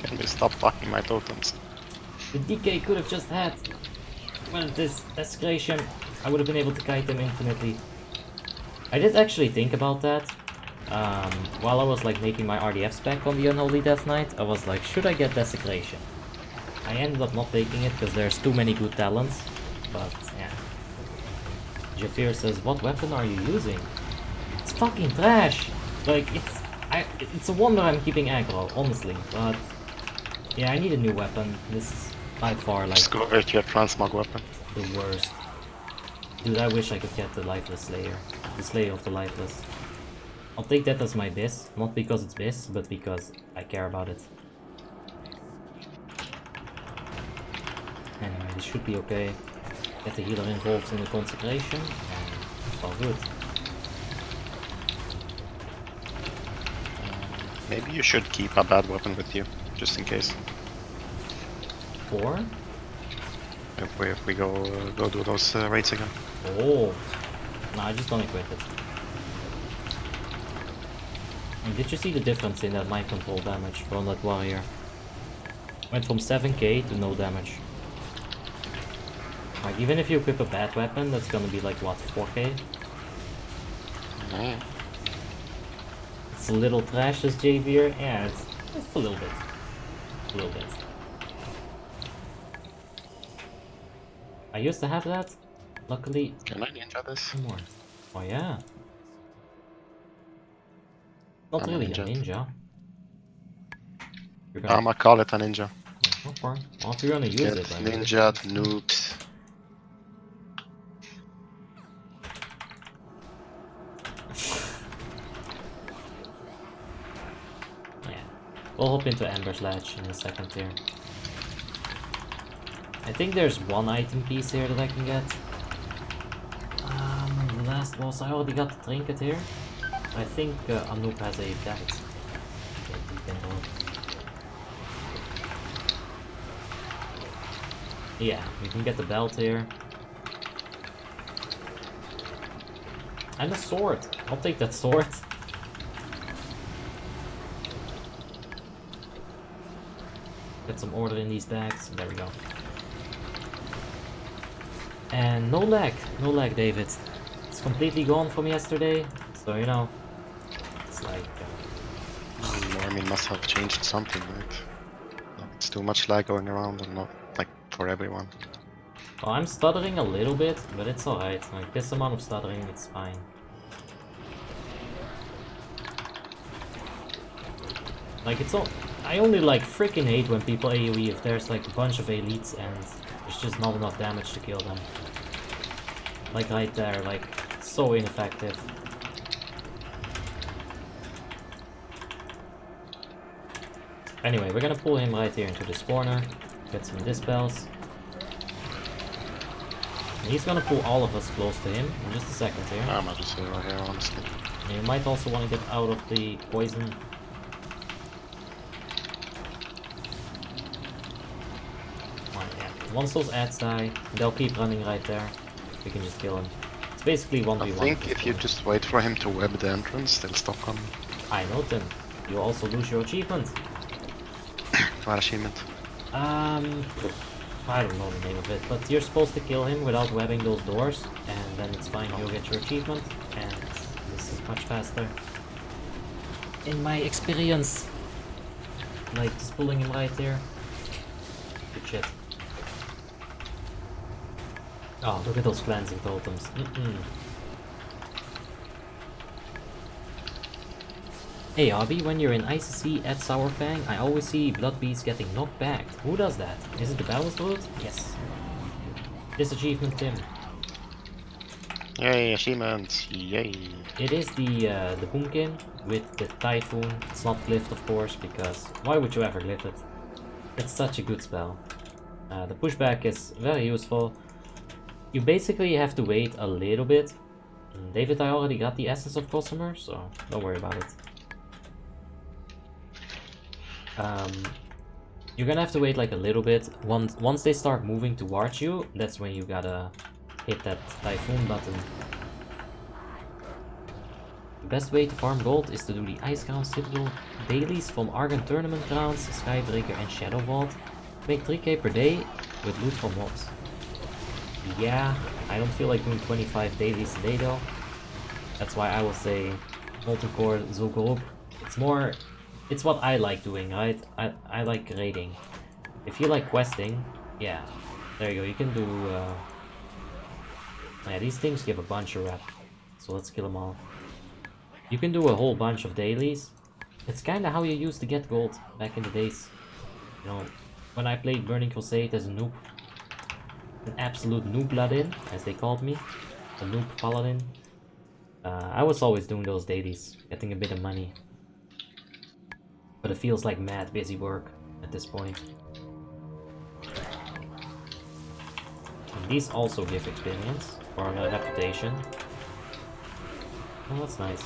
Can we stop fucking my totems? The DK could have just had, well, this Desecration. I would have been able to kite them infinitely. I did actually think about that. While I was like making my RDF spec on the Unholy Death Knight, I was like, should I get Desecration? I ended up not taking it because there's too many good talents, but yeah. Jafir says, what weapon are you using? It's fucking trash! Like, it's a wonder I'm keeping aggro, honestly, but yeah, I need a new weapon. This is by far like... Just go over to your transmog weapon. The worst. Dude, I wish I could get the Lifeless Slayer. The Slayer of the Lifeless. I'll take that as my bis, not because it's bis, but because I care about it. Anyway, this should be okay. Get the healer involved in the consecration, and it's all good. Maybe you should keep a bad weapon with you, just in case. 4? If we go do those raids again. Oh! No, I just don't equip it. And did you see the difference in that mind control damage from that warrior? Went from 7k to no damage. Like, even if you equip a bad weapon, that's gonna be like, what, 4k? Mm. It's a little trash, as JVer. Yeah, it's just a little bit. A little bit. I used to have that. Luckily... Can I ninja this? More. Oh yeah. Not really a ninja. You're gonna... I'ma call it a ninja. Okay. Well, if you're gonna use Get it, then... ninja noobs. Yeah. We'll hop into Ember's Ledge in a second here. I think there's 1 item piece here that I can get. The last boss, I already got the trinket here. I think Anoop has a belt. Yeah, we can get the belt here. And a sword. I'll take that sword. Get some order in these bags. There we go. And no lag, David. It's completely gone from yesterday, so you know, it's like... Warming must have changed something, right? It's too much lag going around and not, like, for everyone. Well, I'm stuttering a little bit, but it's alright. Like, this amount of stuttering, it's fine. Like, it's all... I only, like, freaking hate when people AoE if there's, like, a bunch of elites and there's just not enough damage to kill them. Like, right there, like, so ineffective. Anyway, we're gonna pull him right here into this corner, get some dispels. And he's gonna pull all of us close to him in just a second here. I'm not just here, honestly. And you might also want to get out of the poison. Yeah. Once those ads die, they'll keep running right there. We can just kill him. It's basically 1v1. I think if you just wait for him to web the entrance, they'll stop coming. I know, Tim. You also lose your achievement. What achievement? I don't know the name of it, but you're supposed to kill him without webbing those doors, and then it's fine, you'll get your achievement, and this is much faster. In my experience. Like, just pulling him right here. Good shit. Oh, look at those cleansing totems. Hey Abby, when you're in ICC at Sourfang, I always see Blood Beasts getting knocked back. Who does that? Is it the Balanced Road? Yes. This achievement, Tim. Yay, achievements! Yay! It is the Boomkin with the Typhoon. It's not glyphed, of course, because why would you ever glyph it? It's such a good spell. The pushback is very useful. You basically have to wait a little bit. David, I already got the Essence of Gossamer, so don't worry about it. You're gonna have to wait like a little bit. Once they start moving towards you, that's when you gotta hit that Typhoon button. The best way to farm gold is to do the Ice Crown Citadel dailies from Argon Tournament Grounds, Skybreaker and Shadow Vault. Make 3k per day with loot from mobs. Yeah, I don't feel like doing 25 dailies a day though. That's why I will say Molten Core, Zul'Gurub. It's what I like doing, right? I like raiding. If you like questing, yeah, there you go. You can do. Yeah, these things give a bunch of rep, so let's kill them all. You can do a whole bunch of dailies. It's kind of how you used to get gold back in the days. You know, when I played Burning Crusade as a noob, an absolute noob paladin, as they called me, a noob paladin. I was always doing those dailies, getting a bit of money. But it feels like mad busy work at this point. And these also give experience, or a reputation. Oh, that's nice.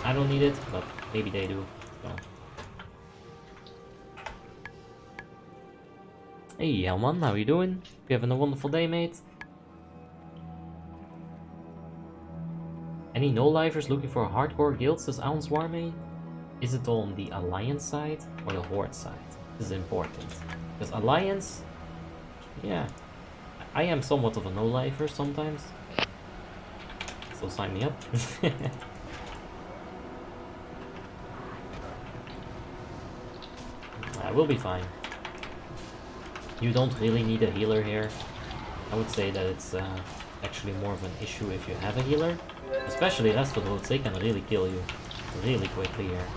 I don't need it, but maybe they do. So. Hey Helman, how you doing? You having a wonderful day, mate? Any no-lifers looking for a hardcore guild, says Ounce Warmane? Is it on the Alliance side or the Horde side? This is important. Because Alliance... Yeah. I am somewhat of a no-lifer sometimes. So sign me up. I will be fine. You don't really need a healer here. I would say that it's actually more of an issue if you have a healer. Especially Restful, they can really kill you really quickly here.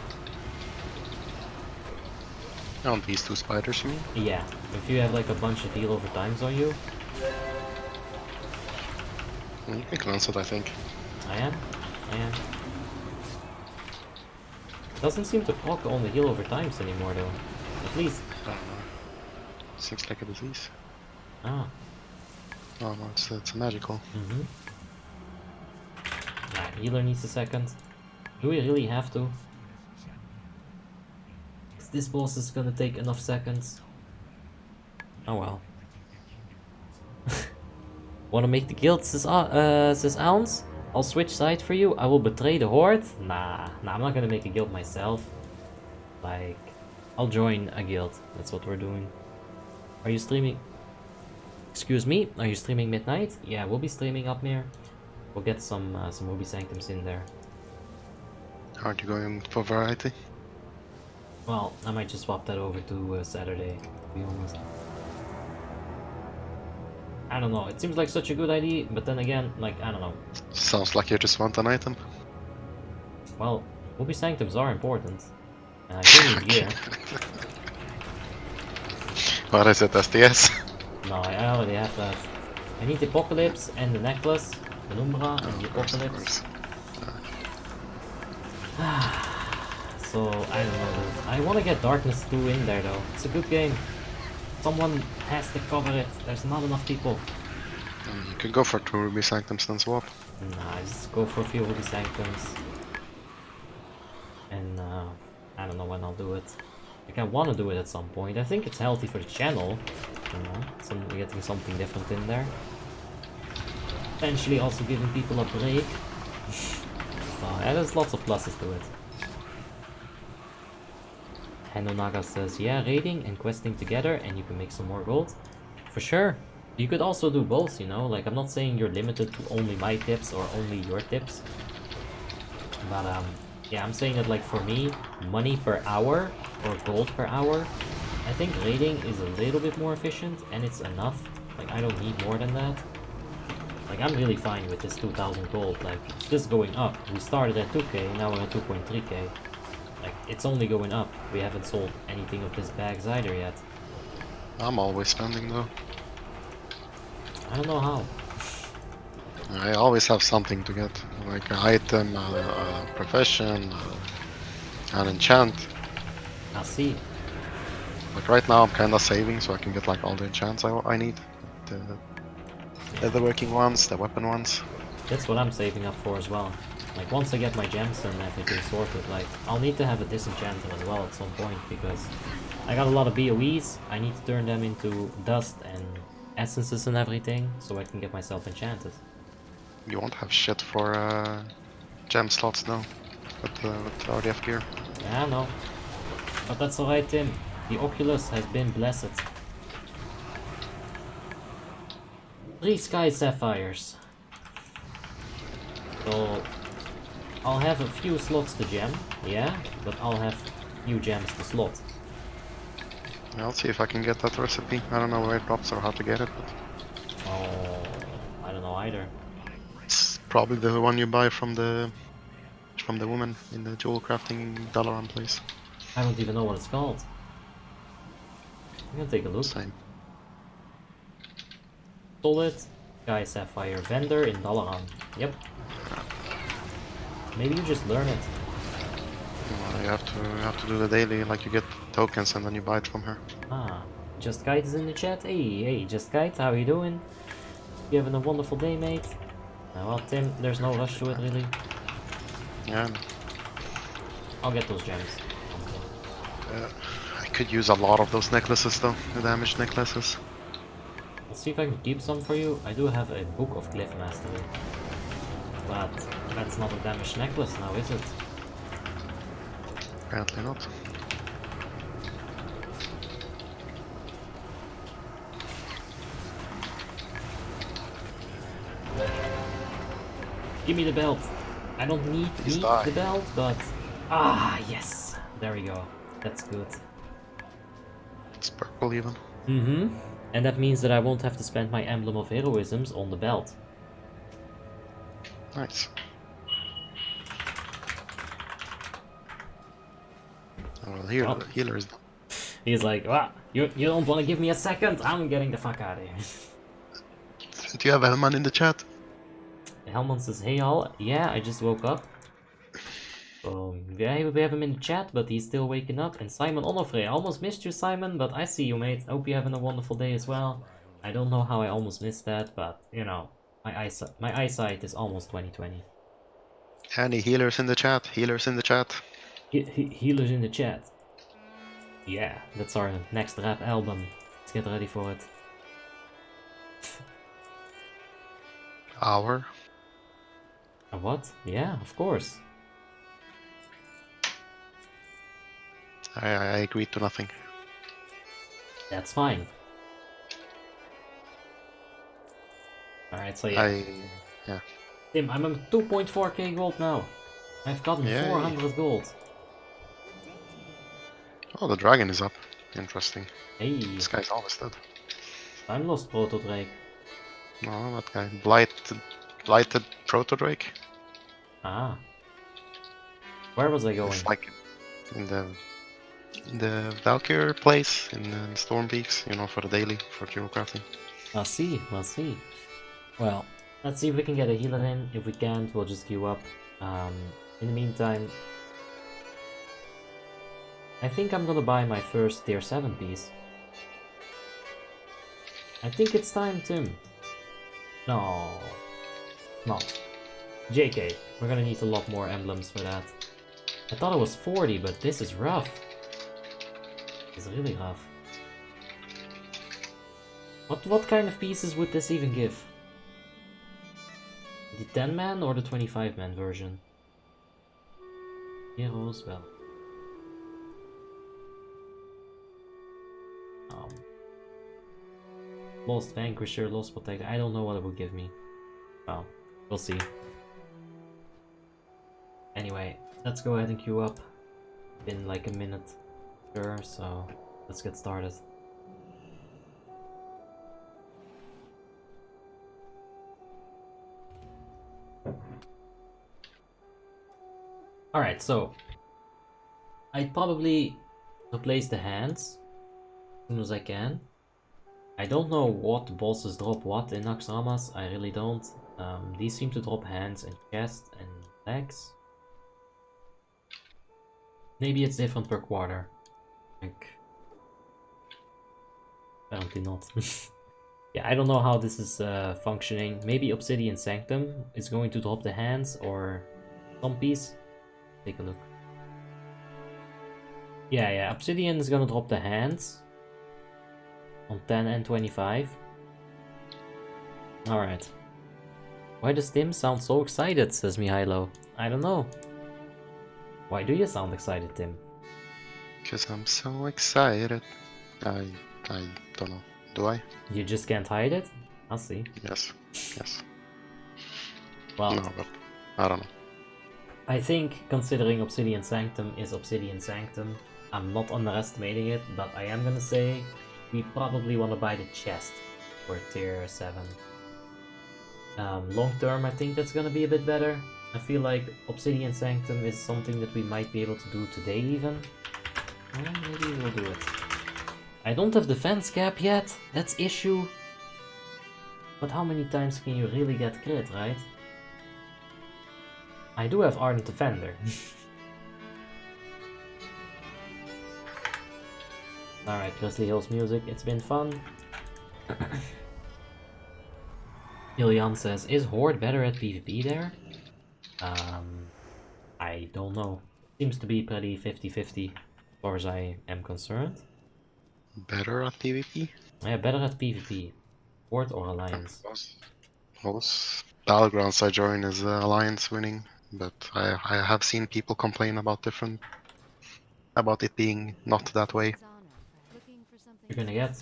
On these two spiders, you mean? Yeah, if you have like a bunch of heal over times on you. You can cleanse it, I think. I am. Doesn't seem to proc on the heal over times anymore though. At least. I don't know. Seems like a disease. Ah. Oh no, it's a magical. Healer needs a second. Do we really have to? This boss is gonna take enough seconds. Oh well. Wanna make the guild, says Ounce? I'll switch side for you. I will betray the Horde. Nah, I'm not gonna make a guild myself. Like, I'll join a guild. That's what we're doing. Are you streaming? Excuse me, are you streaming midnight? Yeah, we'll be streaming up here. We'll get some Ruby Sanctums in there. Aren't you going for variety? Well, I might just swap that over to Saturday, to be honest. I don't know, it seems like such a good idea, but then again, like, I don't know. Sounds like you just want an item. Well, Ruby Sanctums are important. And I do need gear. What is it, SDS? No, I already have that. I need the Apocalypse and the necklace, the Umbra Oh, and the of course, of Apocalypse. course. So, I don't know, dude. I want to get Darkness 2 in there, though. It's a good game. Someone has to cover it. There's not enough people. You can go for 2 Ruby Sanctums then swap. Nah, just go for a few Ruby Sanctums. And, I don't know when I'll do it. Like, I want to do it at some point. I think it's healthy for the channel. You know, getting something different in there. Potentially also giving people a break. So, yeah, there's lots of pluses to it. Hanonaga says, yeah, raiding and questing together and you can make some more gold. For sure. You could also do both, you know? Like, I'm not saying you're limited to only my tips or only your tips. But, yeah, I'm saying that, like, for me, money per hour or gold per hour, I think raiding is a little bit more efficient and it's enough. Like, I don't need more than that. Like, I'm really fine with this 2000 gold. Like, it's just going up. We started at 2k, now we're at 2.3k. Like, it's only going up. We haven't sold anything of this bags either yet. I'm always spending though. I don't know how. I always have something to get, like an item, a profession, an enchant. I see. Like right now I'm kinda saving so I can get like all the enchants I need. The leatherworking ones, the weapon ones. That's what I'm saving up for as well. Like, once I get my gems and everything sorted, like, I'll need to have a disenchanter as well at some point, because I got a lot of BOEs, I need to turn them into dust and essences and everything, so I can get myself enchanted. You won't have shit for gem slots now with RDF gear. Yeah, I know. But that's alright, Tim. The Oculus has been blessed. 3 Sky Sapphires. So, I'll have a few slots to gem, yeah, but I'll have few gems to slot. I'll see if I can get that recipe. I don't know where it drops or how to get it, but Oh, I don't know either. it's probably the one you buy from the woman in the jewel crafting Dalaran place. I don't even know what it's called. I'm gonna take a look. Same. Solid Sky Sapphire vendor in Dalaran. Yep. Maybe you just learn it. You have to do the daily, like you get tokens and then you buy it from her. Ah, Just Kite is in the chat. Hey, Just Kite, how you doing? You having a wonderful day, mate? Well, Tim, there's no rush to it, really. Yeah. I'll get those gems. I could use a lot of those necklaces though, the damaged necklaces. Let's see if I can keep some for you. I do have a Book of Glyph Mastery. But that's not a damaged necklace now, is it? Apparently not. Give me the belt. I don't need the belt, but... Ah, yes! There we go. That's good. It's purple even. Mm-hmm. And that means that I won't have to spend my Emblem of Heroisms on the belt. Nice. Well, here, the healers. He's like, ah, you don't want to give me a second? I'm getting the fuck out of here. Do you have Elman in the chat? Helmond says, hey all, yeah, I just woke up. So, yeah, we have him in the chat, but he's still waking up. And Simon Onofre, I almost missed you, Simon, but I see you, mate. Hope you're having a wonderful day as well. I don't know how I almost missed that, but, you know, my eyesight is almost 20/20. Any healers in the chat? Healers in the chat? Healers in the chat. Yeah, that's our next rap album. Let's get ready for it. Hour? A what? Yeah, of course. I agree to nothing. That's fine. Alright, so yeah. Yeah. Tim, I'm at 2.4k gold now. I've gotten 400 gold. Oh, the dragon is up. Interesting. Hey. This guy's always dead. I'm lost Proto Drake. No, that guy. Blighted Proto Drake. Ah. Where was I going? It's like in the Valkyr place in Storm Peaks, you know, for the daily, for hero crafting. I'll see, we'll see. Well, let's see if we can get a healer in. If we can't, we'll just queue up. In the meantime, I think I'm gonna buy my first tier 7 piece. I think it's time, Tim. No, not. JK, we're gonna need a lot more emblems for that. I thought it was 40, but this is rough. It's really rough. What kind of pieces would this even give? The 10-man or the 25-man version? Heroes, well. Lost Vanquisher, Lost Protector. I don't know what it will give me. Well, we'll see. Anyway, let's go ahead and queue up. Been like a minute, sure, so let's get started. Alright, so I'd probably replace the hands as soon as I can. I don't know what bosses drop what in Naxxramas, I really don't. These seem to drop hands and chest and legs. Maybe it's different per quarter. Like, apparently not. Yeah, I don't know how this is functioning. Maybe Obsidian Sanctum is going to drop the hands or some piece. Take a look. Yeah, Obsidian is gonna drop the hands on 10 and 25. Alright. Why does Tim sound so excited, says Mihailo. I don't know. Why do you sound excited, Tim? Because I'm so excited. I don't know. Do I? You just can't hide it? I'll see. Yes. Well, no, but I don't know. I think considering Obsidian Sanctum is Obsidian Sanctum, I'm not underestimating it, but I am gonna say we probably want to buy the chest for tier 7. Long term, I think that's gonna be a bit better. I feel like Obsidian Sanctum is something that we might be able to do today even. Well, maybe we'll do it. I don't have defense cap yet, that's issue. But how many times can you really get crit, right? I do have Ardent Defender. Alright, Grizzly Hills music, it's been fun. Ilian says, is Horde better at PvP there? I don't know. Seems to be pretty 50-50 as far as I am concerned. Better at PvP? Yeah, better at PvP. Horde or Alliance? Most battlegrounds I join is Alliance winning, but I have seen people complain about it being not that way. You're gonna get?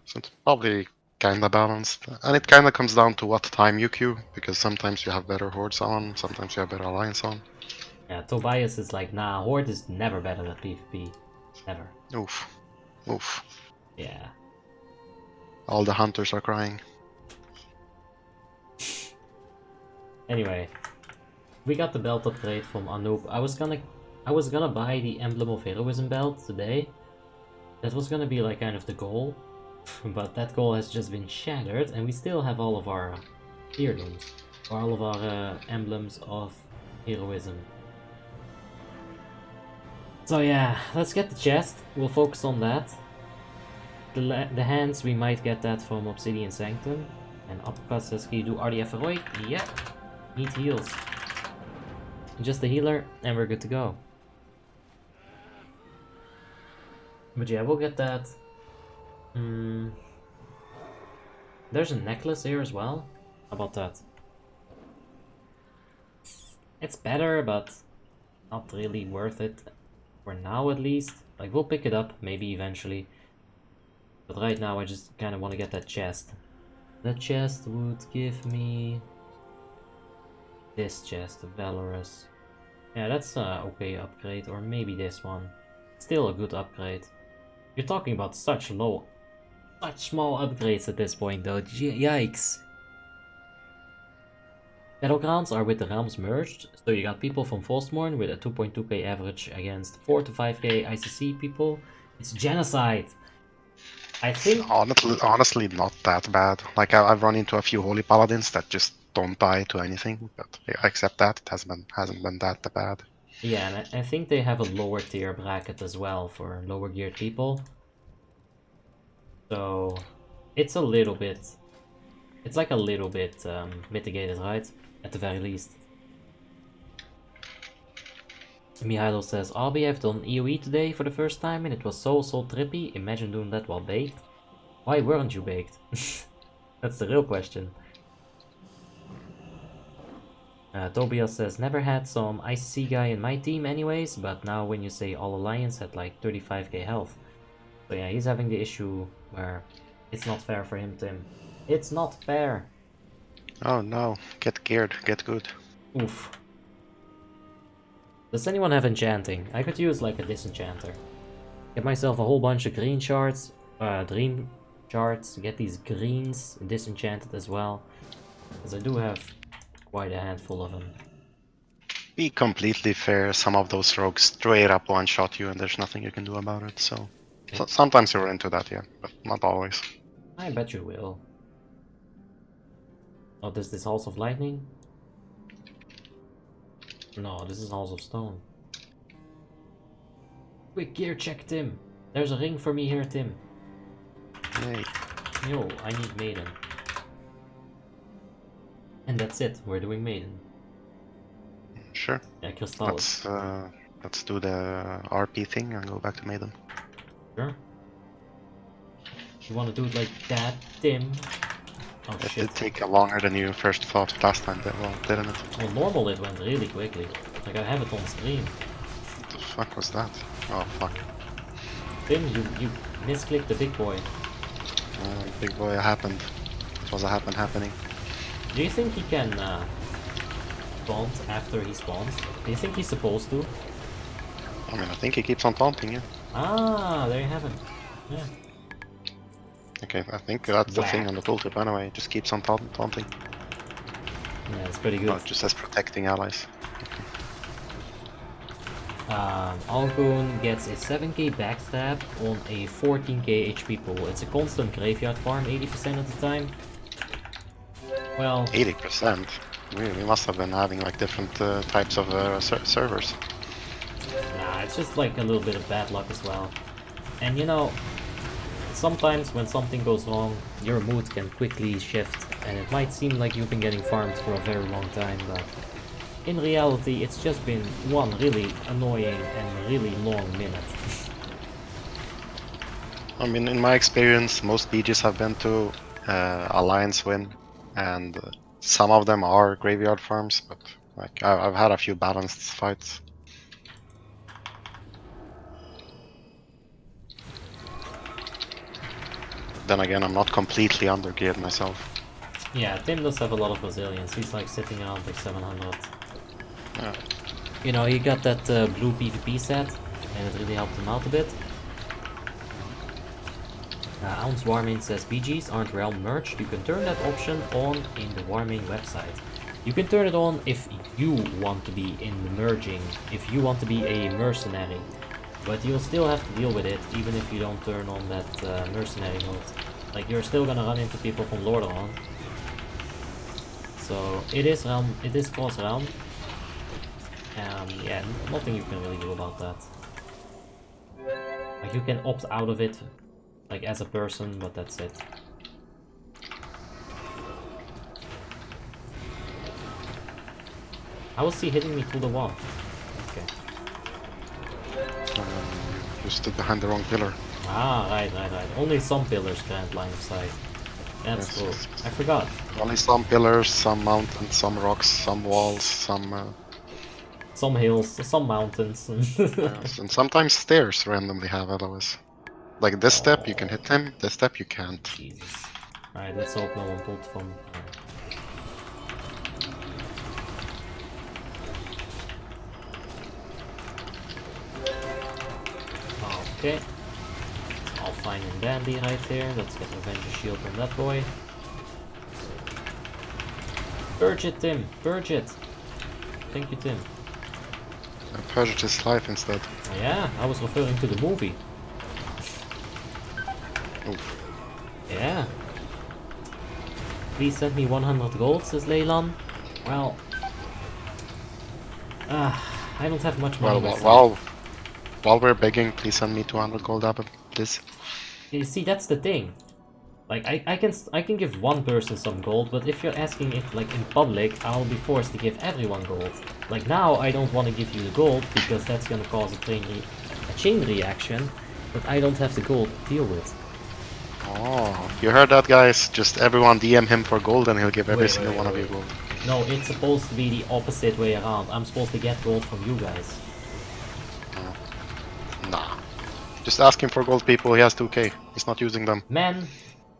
So it's probably kinda balanced, and it kinda comes down to what time you queue, because sometimes you have better Hordes on, sometimes you have better Alliance on. Yeah, Tobias is like, nah, Horde is never better at PvP. Never. Oof. Yeah. All the hunters are crying. Anyway, we got the belt upgrade from Anoop. I was gonna buy the Emblem of Heroism belt today. That was gonna be like kind of the goal, but that goal has just been shattered, and we still have all of our eardoms, or all of our emblems of heroism. So yeah, let's get the chest. We'll focus on that. The hands, we might get that from Obsidian Sanctum. And Uppercut says, can you do RDF Heroic? Yep. Need heals. Just a healer, and we're good to go. But yeah, we'll get that. There's a necklace here as well. How about that? It's better, but not really worth it. For now, at least. Like, we'll pick it up, maybe eventually. But right now, I just kind of want to get that chest. That chest would give me this chest, Valorous. Yeah, that's an okay upgrade, or maybe this one. Still a good upgrade. You're talking about such small upgrades at this point, though. Yikes. Battlegrounds are with the realms merged, so you got people from Frostmourne with a 2.2k average against 4 to 5k ICC people. It's genocide! I think... Honestly, not that bad. Like I've run into a few holy paladins that just don't die to anything, but except that it hasn't been that bad. Yeah, and I think they have a lower tier bracket as well for lower geared people. So it's a little bit... It's like a little bit mitigated, right? At the very least. Mihailo says, Arby, I've done EOE today for the first time and it was so trippy. Imagine doing that while baked. Why weren't you baked? That's the real question. Tobias says, never had some ICC guy in my team anyways, but now when you say all alliance had like 35k health. So yeah, he's having the issue where it's not fair for him, Tim. It's not fair! Oh no, get geared, get good. Oof. Does anyone have enchanting? I could use like a disenchanter. Get myself a whole bunch of green shards, dream shards, get these greens disenchanted as well. Because I do have quite a handful of them. Be completely fair, some of those rogues straight up one-shot you and there's nothing you can do about it, so sometimes you're into that, yeah, but not always. I bet you will. Oh, this is Halls of Lightning? No, this is Halls of Stone. Quick gear check, Tim. There's a ring for me here, Tim. Yay. Yo, I need Maiden. And that's it, we're doing Maiden. Sure. Yeah, Crystallis. Let's do the RP thing and go back to Maiden. Sure. You wanna do it like that, Tim? Oh It shit. did take longer than you first thought last time, well, didn't it? Well, normal it went really quickly. Like I have it on stream. What the fuck was that? Oh fuck. Tim, you misclicked the big boy. Big boy happened. It was a happening. Do you think he can taunt after he spawns? Do you think he's supposed to? I mean, I think he keeps on taunting, yeah. Ah, there you have it. Yeah. Okay, I think that's the thing on the tooltip anyway. Just keeps on taunting. Yeah, it's pretty good. Oh, it just says protecting allies. Algoon gets a 7k backstab on a 14k HP pool. It's a constant graveyard farm 80% of the time. Well... 80%? We must have been having like different types of servers. Nah, it's just like a little bit of bad luck as well. And you know, sometimes when something goes wrong, your mood can quickly shift. And it might seem like you've been getting farmed for a very long time, but... in reality, it's just been one really annoying and really long minute. I mean, in my experience, most BGs have been to Alliance win, and some of them are graveyard farms, but like I've had a few balanced fights. Then again, I'm not completely undergeared myself. Yeah, Tim does have a lot of resilience. He's like sitting around like 700. Yeah. You know, he got that blue PvP set, and it really helped him out a bit. Ounce Warmanes says, BGs aren't realm merged. You can turn that option on in the Warmane website. You can turn it on if you want to be in the merging, if you want to be a mercenary. But you'll still have to deal with it, even if you don't turn on that mercenary mode. Like, you're still gonna run into people from Lordaeron. So, it is cross-realm. Yeah, nothing you can really do about that. Like, you can opt out of it, like, as a person, but that's it. How was he hitting me through the wall? Okay. You stood behind the wrong pillar. Ah, right. Only some pillars grant line of sight. That's cool. I forgot. Only some pillars, some mountains, some rocks, some walls, some hills, some mountains. Yes, and sometimes stairs randomly have otherwise. Like this step you can hit him, this step you can't. Jesus. Alright, let's hope no one pulled from... Okay. It's all fine and dandy right there. Let's get Revenge Shield on that boy. Purge it, Tim. Purge it. Thank you, Tim. I purged his life instead. Yeah, I was referring to the movie. Oof. Yeah. Please send me 100 gold, says Leylan. Well... I don't have much money myself. While we're begging, please send me 200 gold up, please. You see, that's the thing. Like, I can give one person some gold, but if you're asking it, like, in public, I'll be forced to give everyone gold. Like, now, I don't want to give you the gold, because that's gonna cause a chain reaction, that I don't have the gold to deal with. Oh, you heard that, guys? Just everyone DM him for gold and he'll give every single one of you gold. No, it's supposed to be the opposite way around. I'm supposed to get gold from you guys. Nah. Just ask him for gold, people. He has 2k. He's not using them. Man,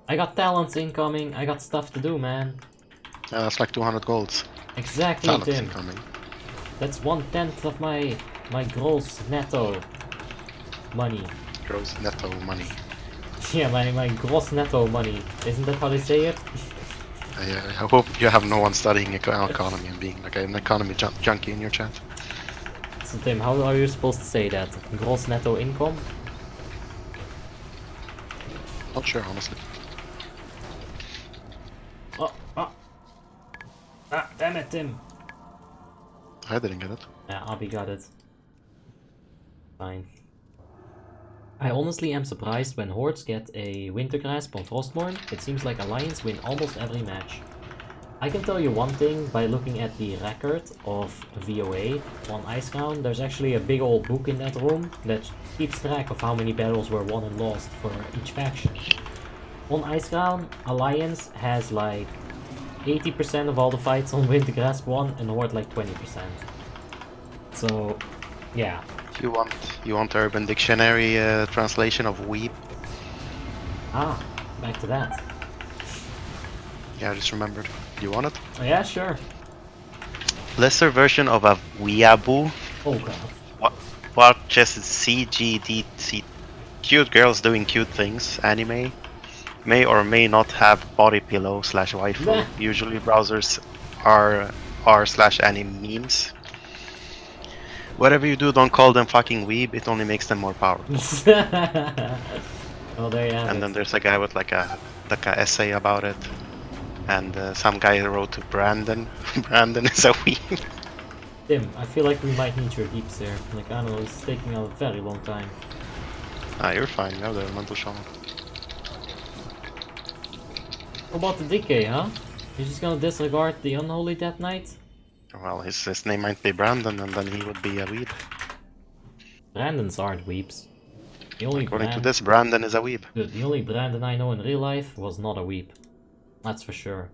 I got talents incoming. I got stuff to do, man. That's like 200 golds. Exactly, Talents Tim. incoming. That's 1/10 of my gross netto money. Gross netto money. Yeah, my gross netto money. Isn't that how they say it? I hope you have no one studying economy and being like an economy junkie in your chat. So Tim, how are you supposed to say that? Gross netto income? Not sure, honestly. Oh, oh. Ah, damn it, Tim. I didn't get it. Yeah, Abby got it. Fine. I honestly am surprised when Hordes get a Winter Grasp on Frostmourne. It seems like Alliance win almost every match. I can tell you one thing by looking at the record of VOA on Icecrown. There's actually a big old book in that room that keeps track of how many battles were won and lost for each faction. On Icecrown, Alliance has like 80% of all the fights on Winter Grasp won and Horde like 20%. So, yeah. You want Urban Dictionary translation of weeb? Ah, back to that. Yeah, I just remembered. You want it? Oh, yeah, sure. Lesser version of a weeaboo. Oh god. Watches CGDC. Cute girls doing cute things. Anime. May or may not have body pillow / waifu. Nah. Usually browsers are r/anime memes. Whatever you do, don't call them fucking weeb. It only makes them more powerful. Oh, there you have it. And then there's a guy with like a essay about it. And some guy wrote to Brandon. Brandon is a weeb. Tim, I feel like we might need your deeps there. Like, I don't know, it's taking a very long time. Ah, you're fine. You have the mental shaman. What about the decay, huh? You're just gonna disregard the Unholy Death Knight? Well, his name might be Brandon, and then he would be a weeb. Brandons aren't weeps. The only According to this, Brandon is a weeb. Dude, the only Brandon I know in real life was not a weep. That's for sure.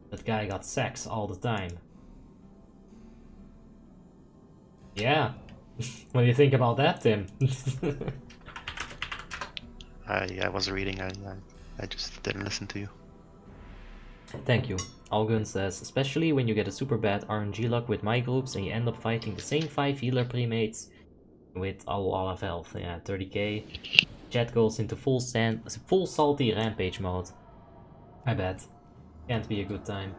That guy got sex all the time. Yeah. What do you think about that, Tim? I was reading. I just didn't listen to you. Thank you. Algun says, especially when you get a super bad RNG luck with my groups and you end up fighting the same 5 healer premates with a lot of health. Yeah, 30k. Chat goes into full salty rampage mode. I bet. Can't be a good time.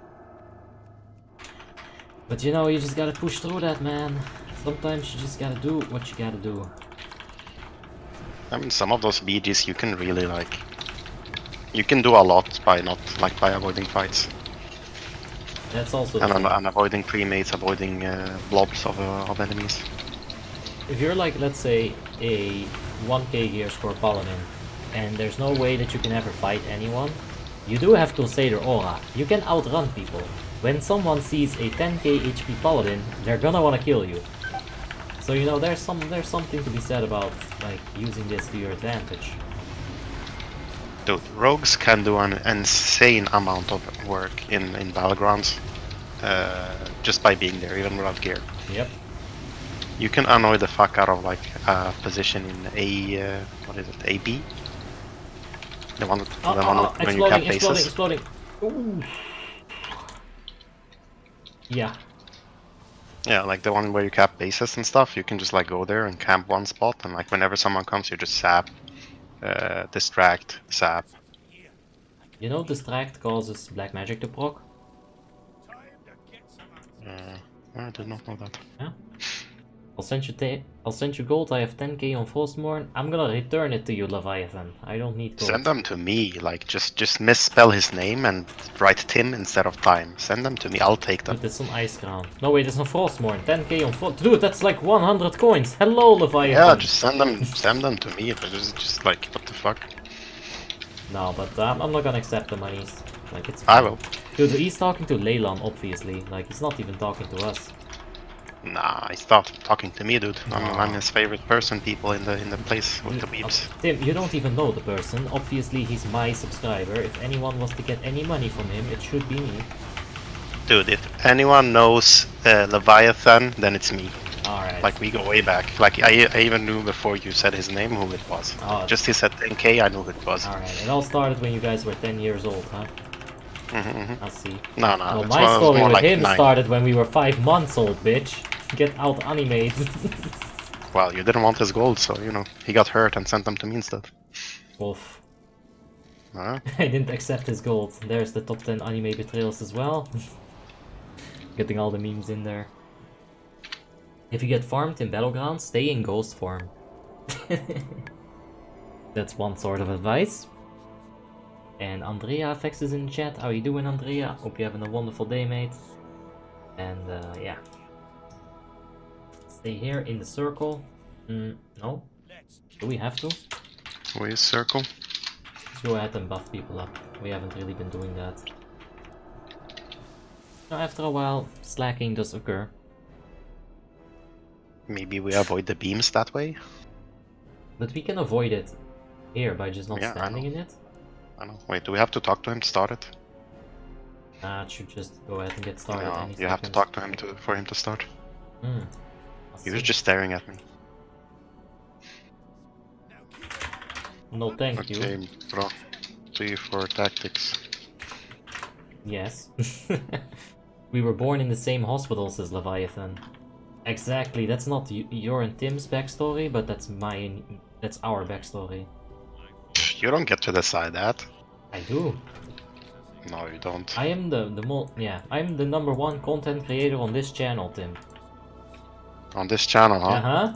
But you know, you just gotta push through that, man. Sometimes you just gotta do what you gotta do. I mean, some of those BGs you can really like. You can do a lot by avoiding fights. That's also and avoiding premates, avoiding blobs of enemies. If you're like, let's say, a 1k gear score paladin, and there's no way that you can ever fight anyone, you do have Crusader Aura. You can outrun people. When someone sees a 10k HP paladin, they're gonna wanna kill you. So you know, there's something to be said about like using this to your advantage. Dude, rogues can do an insane amount of work in battlegrounds just by being there, even without gear. Yep. You can annoy the fuck out of like a position in A, what is it, AB? The one when you cap bases. Exploding. Ooh. Yeah. Yeah, like the one where you cap bases and stuff. You can just like go there and camp one spot, and like whenever someone comes, you just sap, distract, sap. You know, distract causes black magic to proc? I did not know that. Yeah. I'll send you gold. I have 10k on Frostmourne. I'm gonna return it to you, Leviathan. I don't need gold. Send them to me, like just misspell his name and write Tim instead of time. Send them to me, I'll take them. Dude, that's on Ice Crown. No wait, it's on Frostmourne. 10k on Frost. Dude, that's like 100 coins. Hello, Leviathan. Yeah, just send them to me. But it's just like, what the fuck? No, but I'm not gonna accept the monies. Like it's. I will. Dude, he's talking to Leyland, obviously. Like he's not even talking to us. Nah, he stopped talking to me, dude. I'm his favorite person, people in the place with the weeps. Tim, you don't even know the person. Obviously, he's my subscriber. If anyone was to get any money from him, it should be me. Dude, if anyone knows Leviathan, then it's me. Alright. Like, we go way back. Like, I even knew before you said his name who it was. Oh. Just he said 10k, I knew who it was. Alright, it all started when you guys were 10 years old, huh? Mm-hmm. I see. No, Well, my story with him started when we were 5 months old, bitch. Get out animate. Well, you didn't want his gold, so, you know, he got hurt and sent them to me instead. Wolf. Huh? I didn't accept his gold. There's the top 10 anime betrayals as well. Getting all the memes in there. If you get farmed in Battlegrounds, stay in ghost form. That's one sort of advice. And Andrea FX is in the chat. How you doing, Andrea? Hope you're having a wonderful day, mate. And yeah. Stay here in the circle. No? Do we have to? We circle. Let's go ahead and buff people up. We haven't really been doing that. Now, after a while, slacking does occur. Maybe we avoid the beams that way? But we can avoid it here by just not Yeah, standing in it. I know. Wait, do we have to talk to him to start it? It should just go ahead and get started. No, any you have to second. talk to him for him to start. He was just staring at me. No, thank you. Okay, bro. 3 for tactics. Yes. We were born in the same hospital, says Leviathan. Exactly, that's not your and Tim's backstory, but that's our backstory. You don't get to decide that. I do. No, you don't. I am I'm the #1 content creator on this channel, Tim. On this channel, huh? Uh-huh.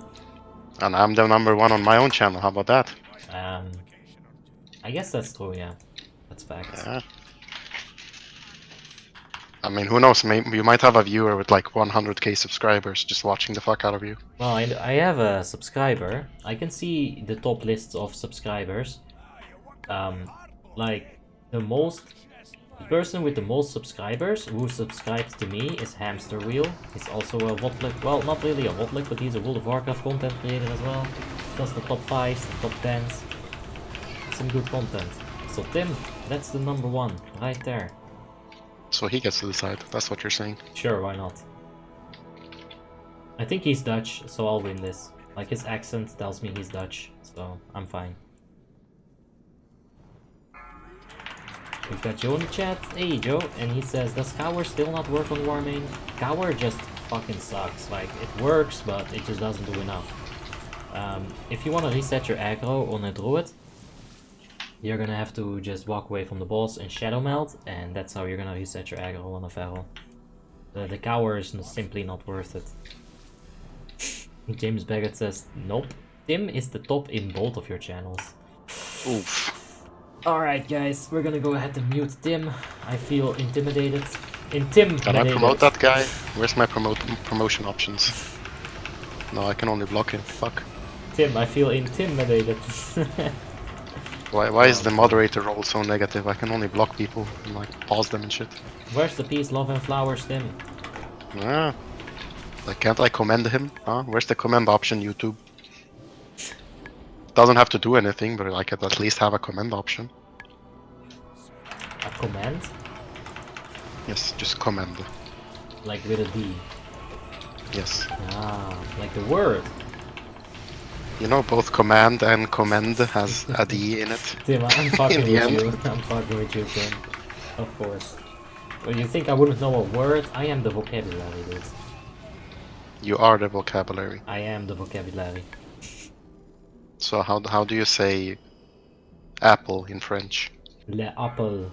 And I'm the #1 on my own channel, how about that? I guess that's true, yeah. That's facts. Yeah. I mean, who knows, maybe you might have a viewer with like 100k subscribers just watching the fuck out of you. Well, I have a subscriber. I can see the top lists of subscribers. Like, the person with the most subscribers who subscribed to me is Hamster Wheel. He's also a WoTLK, well, not really a WoTLK, but he's a World of Warcraft content creator as well. Does the top 5s, the top 10s. Some good content. So Tim, that's the #1, right there. So he gets to decide, that's what you're saying. Sure, why not? I think he's Dutch, so I'll win this. Like, his accent tells me he's Dutch, so I'm fine. We've got Joe in the chat. Hey Joe, and he says, does Cower still not work on Warmane? Cower just fucking sucks. Like, it works, but it just doesn't do enough. If you want to reset your aggro on a druid, you're gonna have to just walk away from the boss and shadow melt, and that's how you're gonna reset your aggro on a feral. The Cower is simply not worth it. James Baggett says, nope. Tim is the top in both of your channels. Oof. Alright guys, we're gonna go ahead and mute Tim. I feel intimidated. Intimidated. Can I promote that guy? Where's my promotion options? No, I can only block him. Fuck. Tim, I feel intimidated. Why is the moderator role so negative? I can only block people and like pause them and shit. Where's the peace, love and flowers, Tim? Yeah. Like, can't I commend him? Huh? Where's the commend option, YouTube? Doesn't have to do anything, but I could at least have a commend option. A command? Yes, just commend. Like with a D. Yes. Ah, like the word. You know, both command and commend has a D in it. Tim, I'm fucking In the with end. you. I'm fucking with you, Tim. Of course. Well, you think I wouldn't know a word? I am the vocabulary, dude. You are the vocabulary. I am the vocabulary. So how do you say apple in French? Le apple.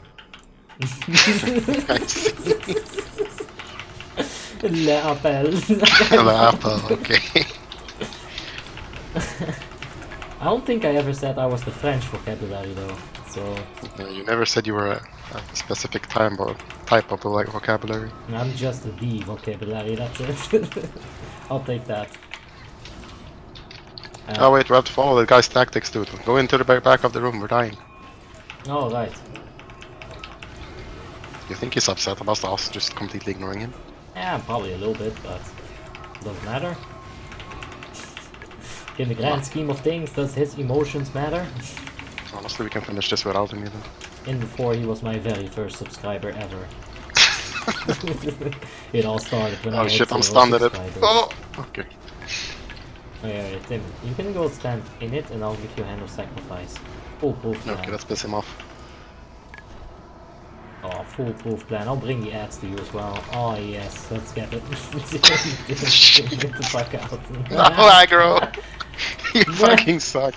L'appel. The apple, okay. I don't think I ever said I was the French vocabulary though, so... No, you never said you were a specific type of the like vocabulary. I'm just the vocabulary, that's it. I'll take that. Oh wait, we have to follow the guy's tactics, dude. Go into the back of the room, we're dying. Oh, right. You think he's upset about us just completely ignoring him? Yeah, probably a little bit, but doesn't matter. In the grand scheme of things, does his emotions matter? Honestly, we can finish this without him even. In before he was my very first subscriber ever. It all started when I Oh had shit, I'm 0 stunned at it. subscribers. Oh! Okay. Oh yeah, Tim, you can go stand in it and I'll give you a hand of sacrifice. Foolproof plan. Okay, let's piss him off. Oh, foolproof plan. I'll bring the ads to you as well. Oh yes, let's get it. Get the fuck out. No, aggro! You fucking suck.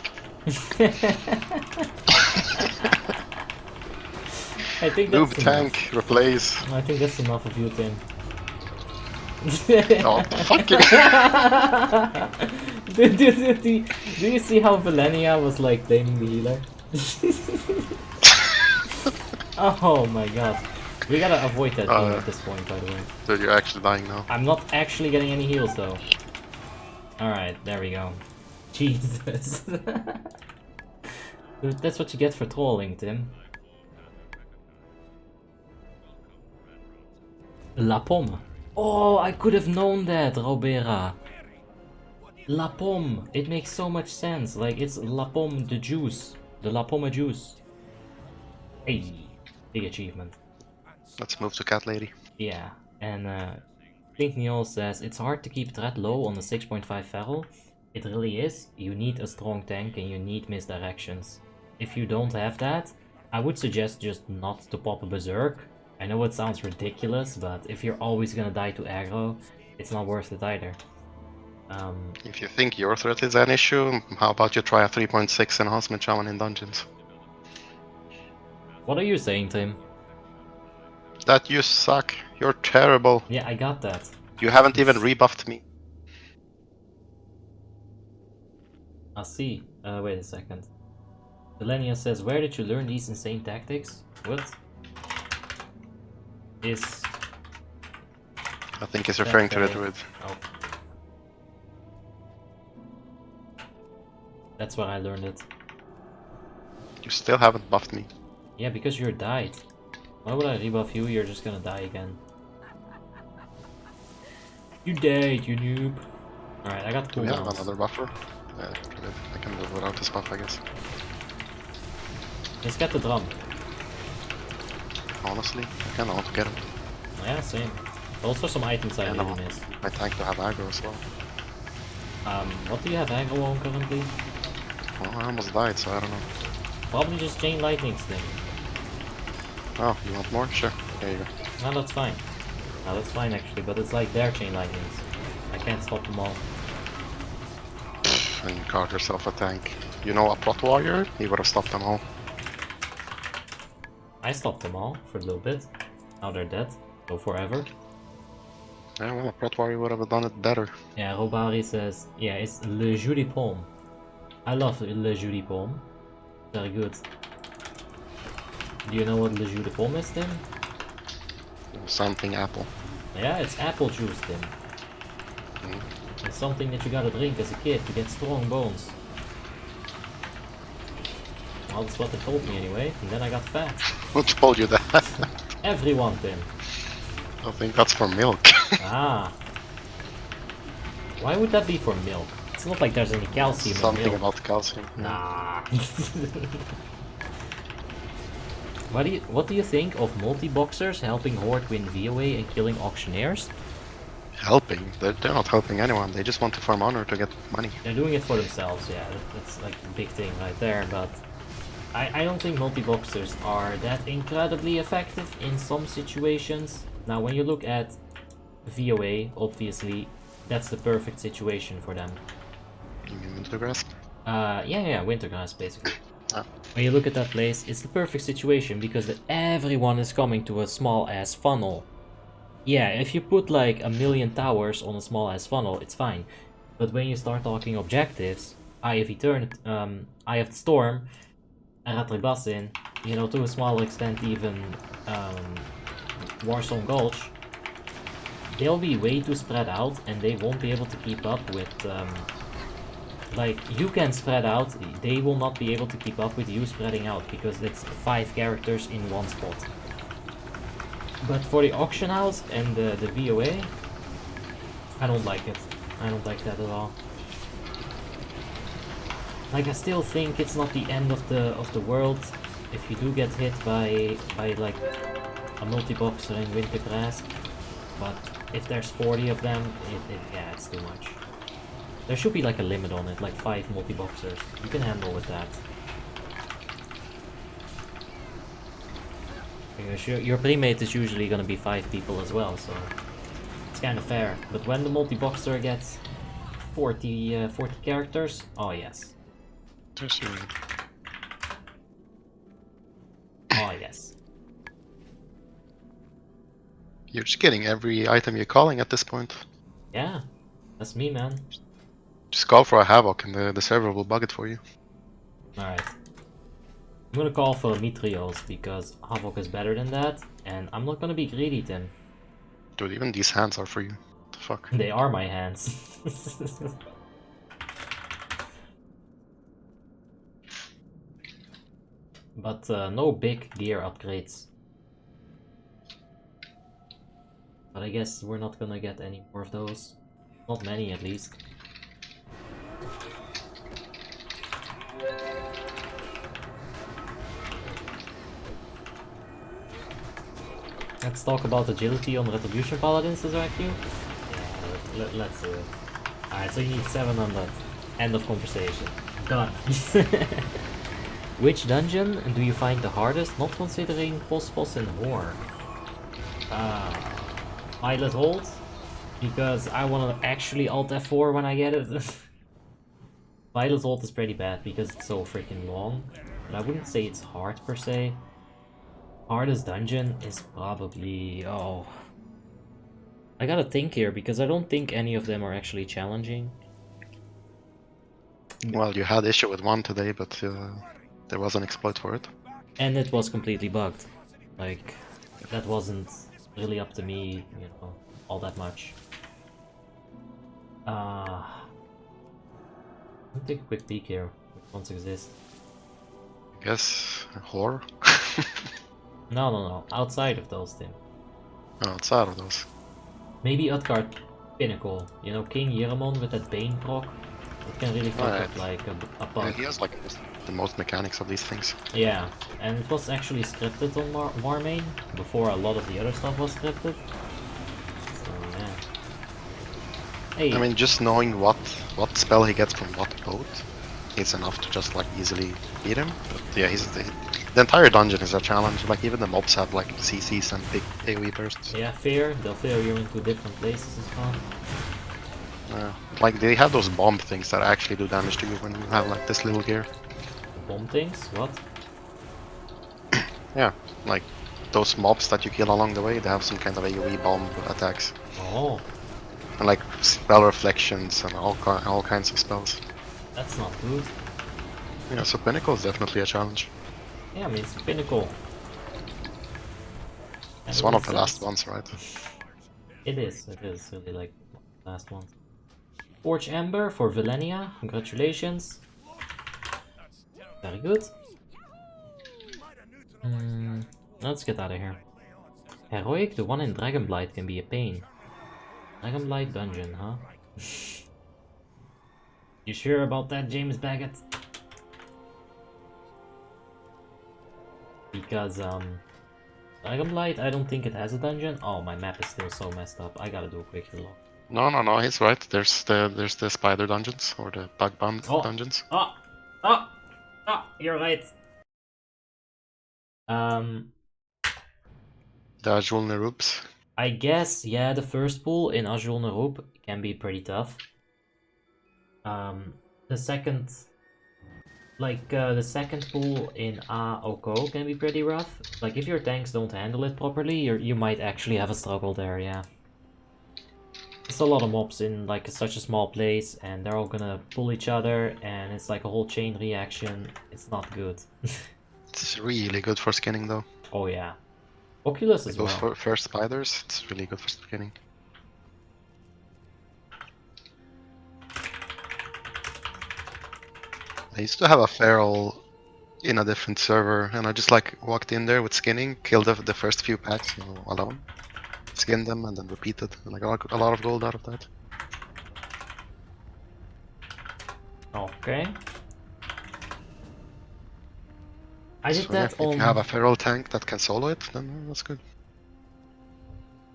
I think Noob that's tank, replace. I think that's enough of you, Tim. Oh, fuck you. Do you see how Valenia was like blaming the healer? Oh my god. We gotta avoid that heal at this point, by the way. Dude, you're actually dying now. I'm not actually getting any heals though. Alright, there we go. Jesus. Dude, that's what you get for trolling, Tim. La Pomme. Oh, I could have known that, Robera. La Pomme. It makes so much sense. Like, it's La Pomme the juice. The La Pomme juice. Hey, big achievement. Let's move to Cat Lady. Yeah, and Pink Neil says, it's hard to keep threat low on the 6.5 feral. It really is. You need a strong tank and you need misdirections. If you don't have that, I would suggest just not to pop a berserk. I know it sounds ridiculous, but if you're always gonna die to aggro, it's not worth it either. If you think your threat is an issue, how about you try a 3.6 enhancement shaman in dungeons? What are you saying, Tim? That you suck. You're terrible. Yeah, I got that. You haven't even rebuffed me. I see. Wait a second. Delenia says, where did you learn these insane tactics? What? Is... I think he's referring to the druid. Oh. That's where I learned it. You still haven't buffed me. Yeah, because you're died. Why would I rebuff you? You're just gonna die again. You died, you noob. Alright, I got Do we have cooldowns. another buffer? Yeah, I can live without this buff, I guess. Let's get the drum. Honestly, I kinda want to get it. Yeah, same. Also some items I Yeah, really no. missed. My tank to have aggro as well. What do you have aggro on currently? Well, I almost died, so I don't know. Probably just chain lightnings then. Oh, you want more? Sure. There you go. No, that's fine. No, that's fine actually, but it's like their chain lightnings. I can't stop them all. And you caught yourself a tank. You know a prot warrior? He would have stopped them all. I stopped them all for a little bit. Now they're dead. So forever. Yeah, well, a prot warrior would have done it better. Yeah, Robari says, yeah, it's Le Jus de Pomme. I love Le Jus de Pomme. Very good. Do you know what Le Jus de Pomme is, Tim? Something apple. Yeah, it's apple juice, Tim. It's something that you gotta drink as a kid to get strong bones. Well, that's what they told me anyway, and then I got fat. Who told you that? Everyone, Tim. I think that's for milk. Ah. Why would that be for milk? It's not like there's any calcium in Something milk. about calcium. Nah. What do you think of multi-boxers helping Horde win VOA and killing auctioneers? Helping? They're not helping anyone. They just want to farm honor to get money. They're doing it for themselves, yeah. That's like a big thing right there, but I don't think multi-boxers are that incredibly effective in some situations. Now, when you look at VOA, obviously, that's the perfect situation for them. You mean Wintergrasp? Yeah, Wintergrass, basically. Ah. When you look at that place, it's the perfect situation because everyone is coming to a small-ass funnel. Yeah, if you put like a million towers on a small ass funnel, it's fine. But when you start talking objectives, Eye of Eternity, Eye of the Storm, Aratribassin, you know, to a smaller extent even Warsong Gulch, they'll be way too spread out and they won't be able to keep up with, like, you can spread out, they will not be able to keep up with you spreading out because it's 5 characters in one spot. But for the auction house and the VOA, I don't like it. I don't like that at all. Like, I still think it's not the end of the world if you do get hit by like a multi-boxer in Winter Grasp, but if there's 40 of them, yeah, it's too much. There should be like a limit on it, like 5 multi-boxers. You can handle with that. Because your pre-mate is usually gonna be 5 people as well, so it's kind of fair. But when the multi-boxer gets 40 characters, oh yes. Oh yes. You're just getting every item you're calling at this point. Yeah, that's me, man. Just call for a Havoc and the server will bug it for you. Alright. I'm gonna call for Mitrios because Havoc is better than that, and I'm not gonna be greedy, Tim. Dude, even these hands are for you. What the fuck? They are my hands. But no big gear upgrades. But I guess we're not gonna get any more of those. Not many, at least. Let's talk about agility on Retribution Paladins, is that cute? Yeah, let's do it. Alright, so you need 700. End of conversation. Done. Which dungeon do you find the hardest, not considering post-boss and war? Pilot Hold, because I want to actually Alt F4 when I get it. Pilot Hold is pretty bad because it's so freaking long, but I wouldn't say it's hard per se. Hardest dungeon is probably... oh... I gotta think here, because I don't think any of them are actually challenging. Well, you had issue with one today, but there was an exploit for it. And it was completely bugged. Like, that wasn't really up to me, you know, all that much. I'll take a quick peek here, which ones exist. I guess Whore? No, outside of those, Tim. Oh, outside of those. Maybe Utgard Pinnacle, you know, King Yeramon with that Bane proc. It can really fuck up like a Yeah, bug. he has like the most mechanics of these things. Yeah, and it was actually scripted on Warmane before a lot of the other stuff was scripted. So yeah. Hey. I mean, just knowing what spell he gets from what boat, it's enough to just like easily beat him. But yeah, the entire dungeon is a challenge. Like even the mobs have like CCs and big AoE bursts. Yeah, they'll fear you into different places as well. Like they have those bomb things that actually do damage to you when you have like this little gear. Bomb things? What? Yeah, like those mobs that you kill along the way, they have some kind of AoE bomb attacks. Oh. And like spell reflections and all kinds of spells. That's not good. Yeah, so Pinnacle is definitely a challenge. Yeah, I mean, it's a Pinnacle. It's one of the last ones, right? It is really like the last one. Forge Ember for Vilenia, congratulations. Very good. Let's get out of here. Heroic, the one in Dragonblight can be a pain. Dragonblight dungeon, huh? You sure about that, James Baggett? Because, Dragonblight, I don't think it has a dungeon. Oh, my map is still so messed up. I gotta do a quick reload. No, he's right. There's the spider dungeons or the bug bound dungeons. You're right. The Azul Neroops. I guess, yeah, the first pool in Azul Neroop can be pretty tough. The second Like, the second pool in AOK can be pretty rough. Like, if your tanks don't handle it properly, you might actually have a struggle there, yeah. It's a lot of mobs in, like, such a small place, and they're all gonna pull each other, and it's like a whole chain reaction. It's not good. It's really good for skinning though. Oh, yeah. Oculus Like as those well. first spiders, it's really good for skinning. I used to have a feral in a different server, and I just like walked in there with skinning, killed the first few packs, you know, alone, skinned them, and then repeated, and I got a lot of gold out of that. Okay. I did So yeah, that if you have on... a feral tank that can solo it, then that's good.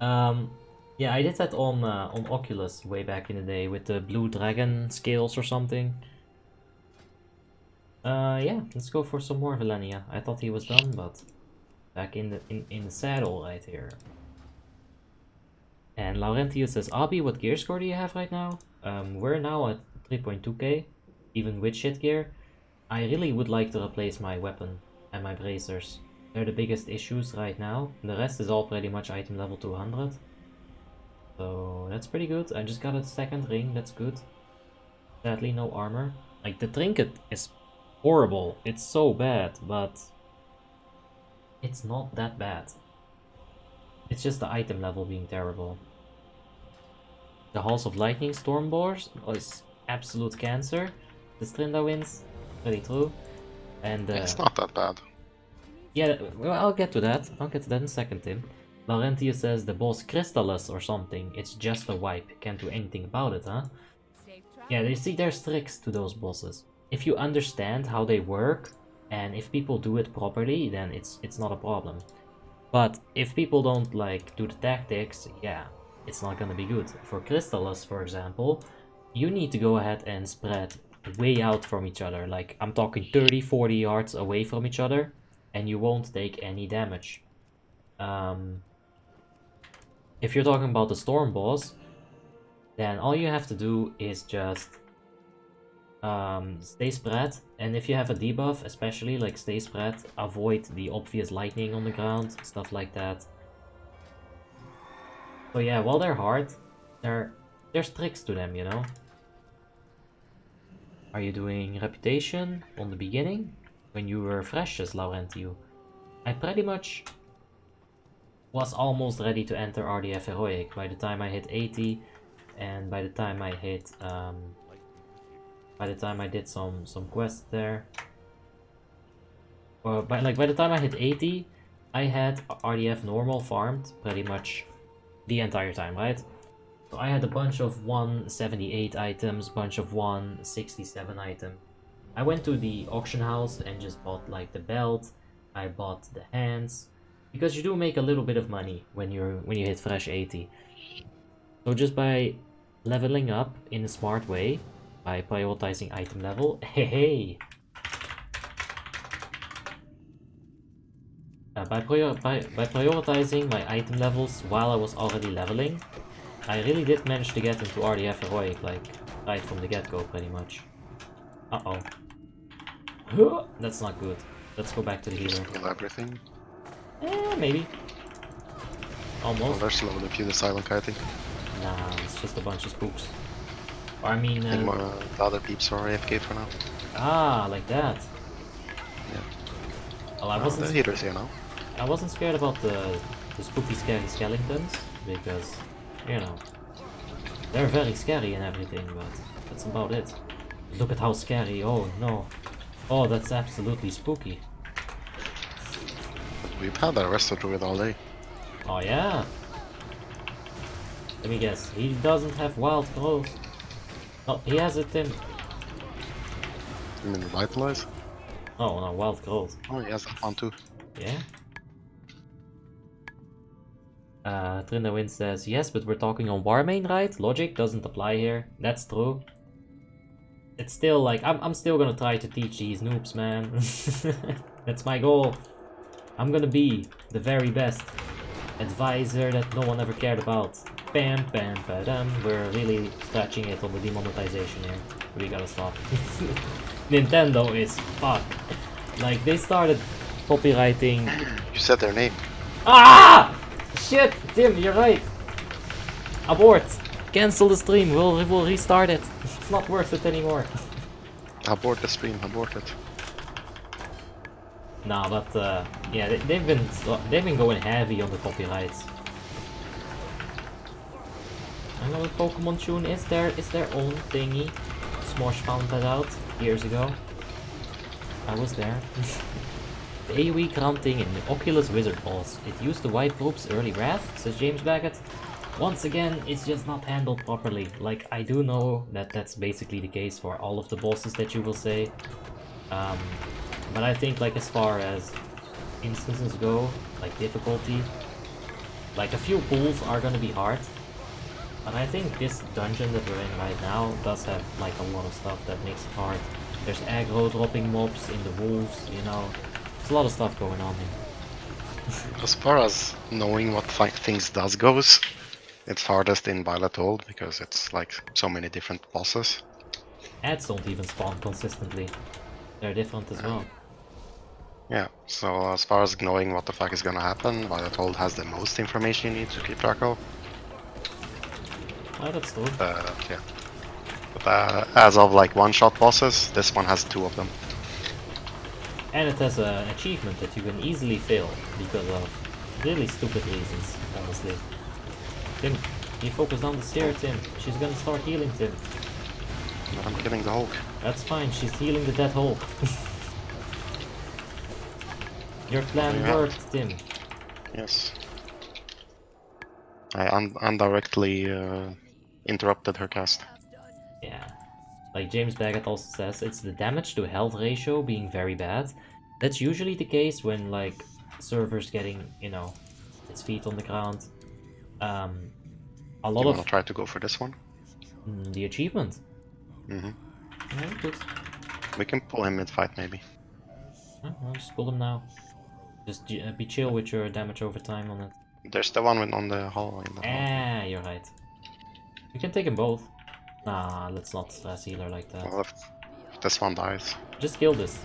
Yeah, I did that on Oculus way back in the day with the blue dragon scales or something. Yeah, let's go for some more Vilenia. I thought he was done, but back in the saddle right here. And Laurentius says, Abi, what gear score do you have right now? We're now at 3.2k, even with shit gear. I really would like to replace my weapon and my bracers. They're the biggest issues right now. The rest is all pretty much item level 200. So that's pretty good. I just got a second ring, that's good. Sadly, no armor. Like, the trinket is horrible. It's so bad, but it's not that bad. It's just the item level being terrible. The Halls of Lightning Stormboars is absolute cancer. The Strinda wins, pretty true. And It's not that bad. yeah, well, I'll get to that. I'll get to that in a second, Tim. Laurentius says the boss Crystallis or something. It's just a wipe. Can't do anything about it, huh? Yeah, you see, there's tricks to those bosses. If you understand how they work, and if people do it properly, then it's not a problem. But if people don't like do the tactics, yeah, it's not gonna be good. For Crystallis, for example, you need to go ahead and spread way out from each other. Like, I'm talking 30-40 yards away from each other, and you won't take any damage. If you're talking about the Storm boss, then all you have to do is just stay spread, and if you have a debuff, especially like stay spread, avoid the obvious lightning on the ground, stuff like that. So yeah, while they're hard, there's tricks to them, you know? Are you doing reputation on the beginning? When you were fresh as Laurentius? I pretty much was almost ready to enter RDF Heroic by the time I hit 80, and by the time I hit, by the time I did some quests there. By the time I hit 80, I had RDF normal farmed pretty much the entire time, right? So I had a bunch of 178 items, bunch of 167 items. I went to the auction house and just bought like the belt. I bought the hands, because you do make a little bit of money when you hit fresh 80. So just by leveling up in a smart way, by prioritizing item level, hey. By prioritizing my item levels while I was already leveling, I really did manage to get into RDF Heroic, like, right from the get-go, pretty much. Uh-oh. That's not good. Let's go back to the healer. Kill everything. Maybe. Oh, Almost. they're slow if you the silent kiting. Nah, it's just a bunch of spooks. Or, I mean, I think the other peeps are AFK for now. Ah, like that. Yeah. Well, The healer's here now. I wasn't scared about the spooky, scary skeletons, because, you know, they're very scary and everything, but that's about it. Look at how scary, oh no. Oh, that's absolutely spooky. We've had that Resto Druid all day. Oh yeah? Let me guess, he doesn't have wild growth. Oh, he has it, Tim. You mean Revitalize? Oh no, wild growth. Oh, he has that one too. Yeah? Trindawind says, yes, but we're talking on Warmane, right? Logic doesn't apply here. That's true. It's still like, I'm still gonna try to teach these noobs, man. That's my goal. I'm gonna be the very best advisor that no one ever cared about. Bam, bam, badam. We're really scratching it on the demonetization here. We gotta stop. Nintendo is fuck. Like, they started copywriting. You said their name. Ah! Shit, Tim, you're right. Abort. Cancel the stream. We'll restart it. It's not worth it anymore. Abort the stream. Abort it. Nah, but yeah, they've been going heavy on the copyrights. Another Pokemon tune is their own thingy. Smosh found that out years ago. I was there. The AoE granting in the Oculus Wizard Balls. It used to wipe Group's early wrath, says James Baggett. Once again, it's just not handled properly. Like, I do know that that's basically the case for all of the bosses that you will say. But I think, like, as far as instances go, like difficulty, like a few pools are gonna be hard. But I think this dungeon that we're in right now does have like a lot of stuff that makes it hard. There's aggro dropping mobs in the wolves, you know. There's a lot of stuff going on here. As far as knowing what things does goes, it's hardest in WoTLK because it's like so many different bosses. Ads don't even spawn consistently. They're different as well. Yeah, so as far as knowing what the fuck is gonna happen, WoTLK has the most information you need to keep track of. Oh, that's true. Yeah. But as of like one-shot bosses, this one has 2 of them. And it has an achievement that you can easily fail because of really stupid reasons, honestly. Tim, you focus on the stair, Tim. She's gonna start healing, Tim. But I'm killing the Hulk. That's fine, she's healing the dead Hulk. Your plan worked, Tim. Yes. I indirectly interrupted her cast. Yeah. Like James Baggett also says, it's the damage to health ratio being very bad. That's usually the case when, like, servers getting, you know, its feet on the ground. A lot You of... wanna try to go for this one? The achievement. Mm-hmm. Yeah, good. We can pull him mid-fight maybe. I'll just pull him now. Just be chill with your damage over time on it. There's the one on the hall. Ah, you're right. You can take them both. Nah, let's not heal her like that. Well, if this one dies. Just kill this.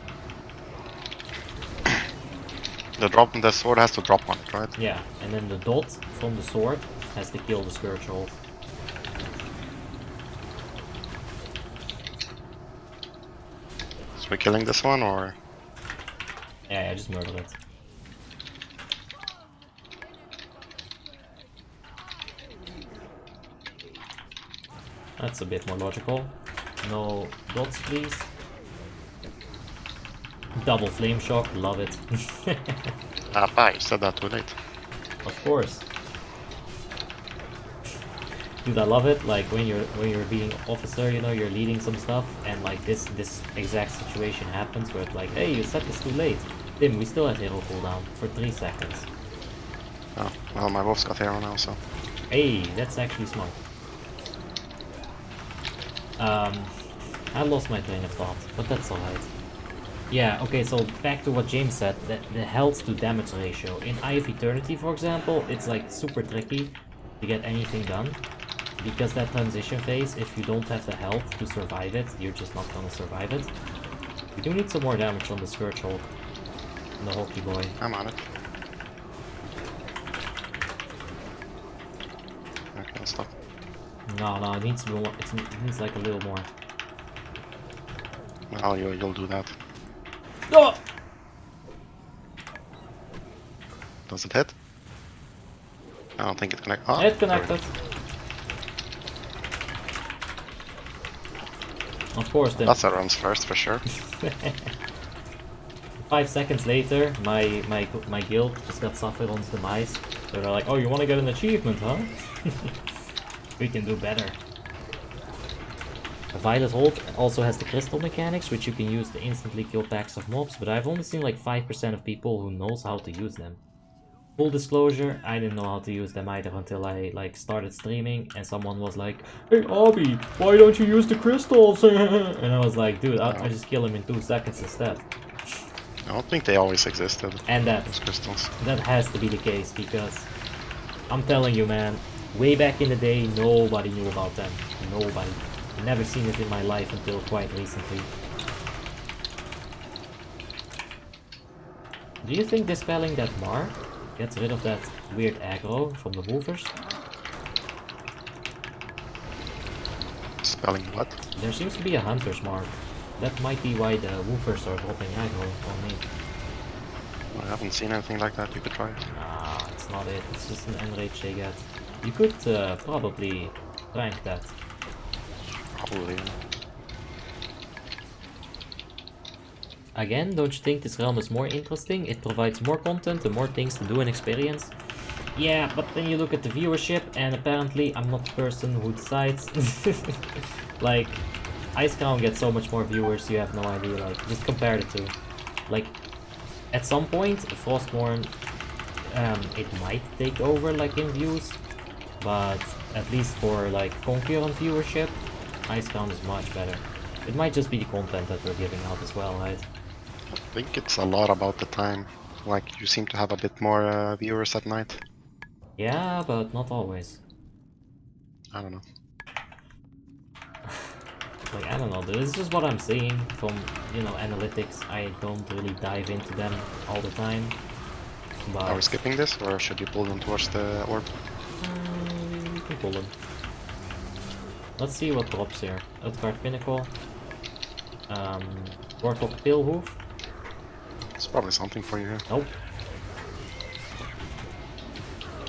The sword has to drop on it, right? Yeah, and then the dot from the sword has to kill the Scourge Hold. So we're killing this one, or...? Yeah, just murder it. That's a bit more logical. No dots, please. Double flame shock, love it. Ah, you said that too late. Of course. Dude, I love it. Like when you're being officer, you know, you're leading some stuff, and like this exact situation happens where it's like, hey, you set this too late. Tim, we still have hero cooldown for 3 seconds. Oh, well, my wolf's got hero now, so... Hey, that's actually smart. I lost my train of thought, but that's alright. Yeah, okay, so back to what James said, that the health to damage ratio. In Eye of Eternity, for example, it's like super tricky to get anything done. Because that transition phase, if you don't have the health to survive it, you're just not gonna survive it. We do need some more damage on the Scourge Hulk. And the Hulky boy. I'm on it. Okay, stop. No, it needs more. It needs like a little more. Well, you'll do that. Oh! Does it hit? I don't think it connects. Oh, It connected. Of course, then. That's a runs first for sure. 5 seconds later, my guild just got suffered on demise. So they're like, oh, you want to get an achievement, huh? We can do better. Violet Hulk also has the crystal mechanics, which you can use to instantly kill packs of mobs, but I've only seen like 5% of people who knows how to use them. Full disclosure, I didn't know how to use them either until I like started streaming and someone was like, hey Obby, why don't you use the crystals? And I was like, dude, I just kill him in 2 seconds instead. I don't think they always existed. And those crystals. that has to be the case because I'm telling you, man, way back in the day, nobody knew about them. Nobody. Never seen it in my life until quite recently. Do you think dispelling that mark gets rid of that weird aggro from the wolvers? Spelling what? There seems to be a hunter's mark. That might be why the wolvers are dropping aggro on me. I haven't seen anything like that. You could try. Nah, it's not it. It's just an enrage they get. You could probably rank that. Probably. Again, don't you think this realm is more interesting? It provides more content and more things to do and experience. Yeah, but then you look at the viewership and apparently I'm not the person who decides. Like, Icecrown gets so much more viewers, you have no idea. Like, just compare the two. Like, at some point, Frostmourne, it might take over like in views, but at least for like concurrent viewership, Icecrown is much better. It might just be the content that we're giving out as well, right? I think it's a lot about the time. Like, you seem to have a bit more viewers at night. Yeah, but not always. I don't know. Like, I don't know, this is just what I'm seeing from, you know, analytics. I don't really dive into them all the time. But Are we skipping this, or should you pull them towards the orb? you can pull them. Let's see what drops here. Utgard Pinnacle. Warlock Pillhoof. It's probably something for you here. Nope.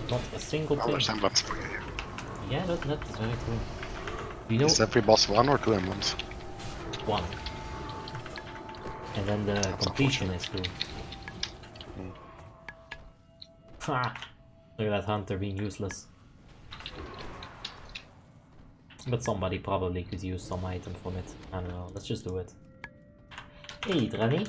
Not a single Well, thing. there's emblems for you here. Yeah, that is very true. You know, Is every boss 1 or 2 emblems? one. And then the That's completion is 2. Hmm. Ha! Look at that hunter being useless. But somebody probably could use some item from it. I don't know, let's just do it. Hey Dranny!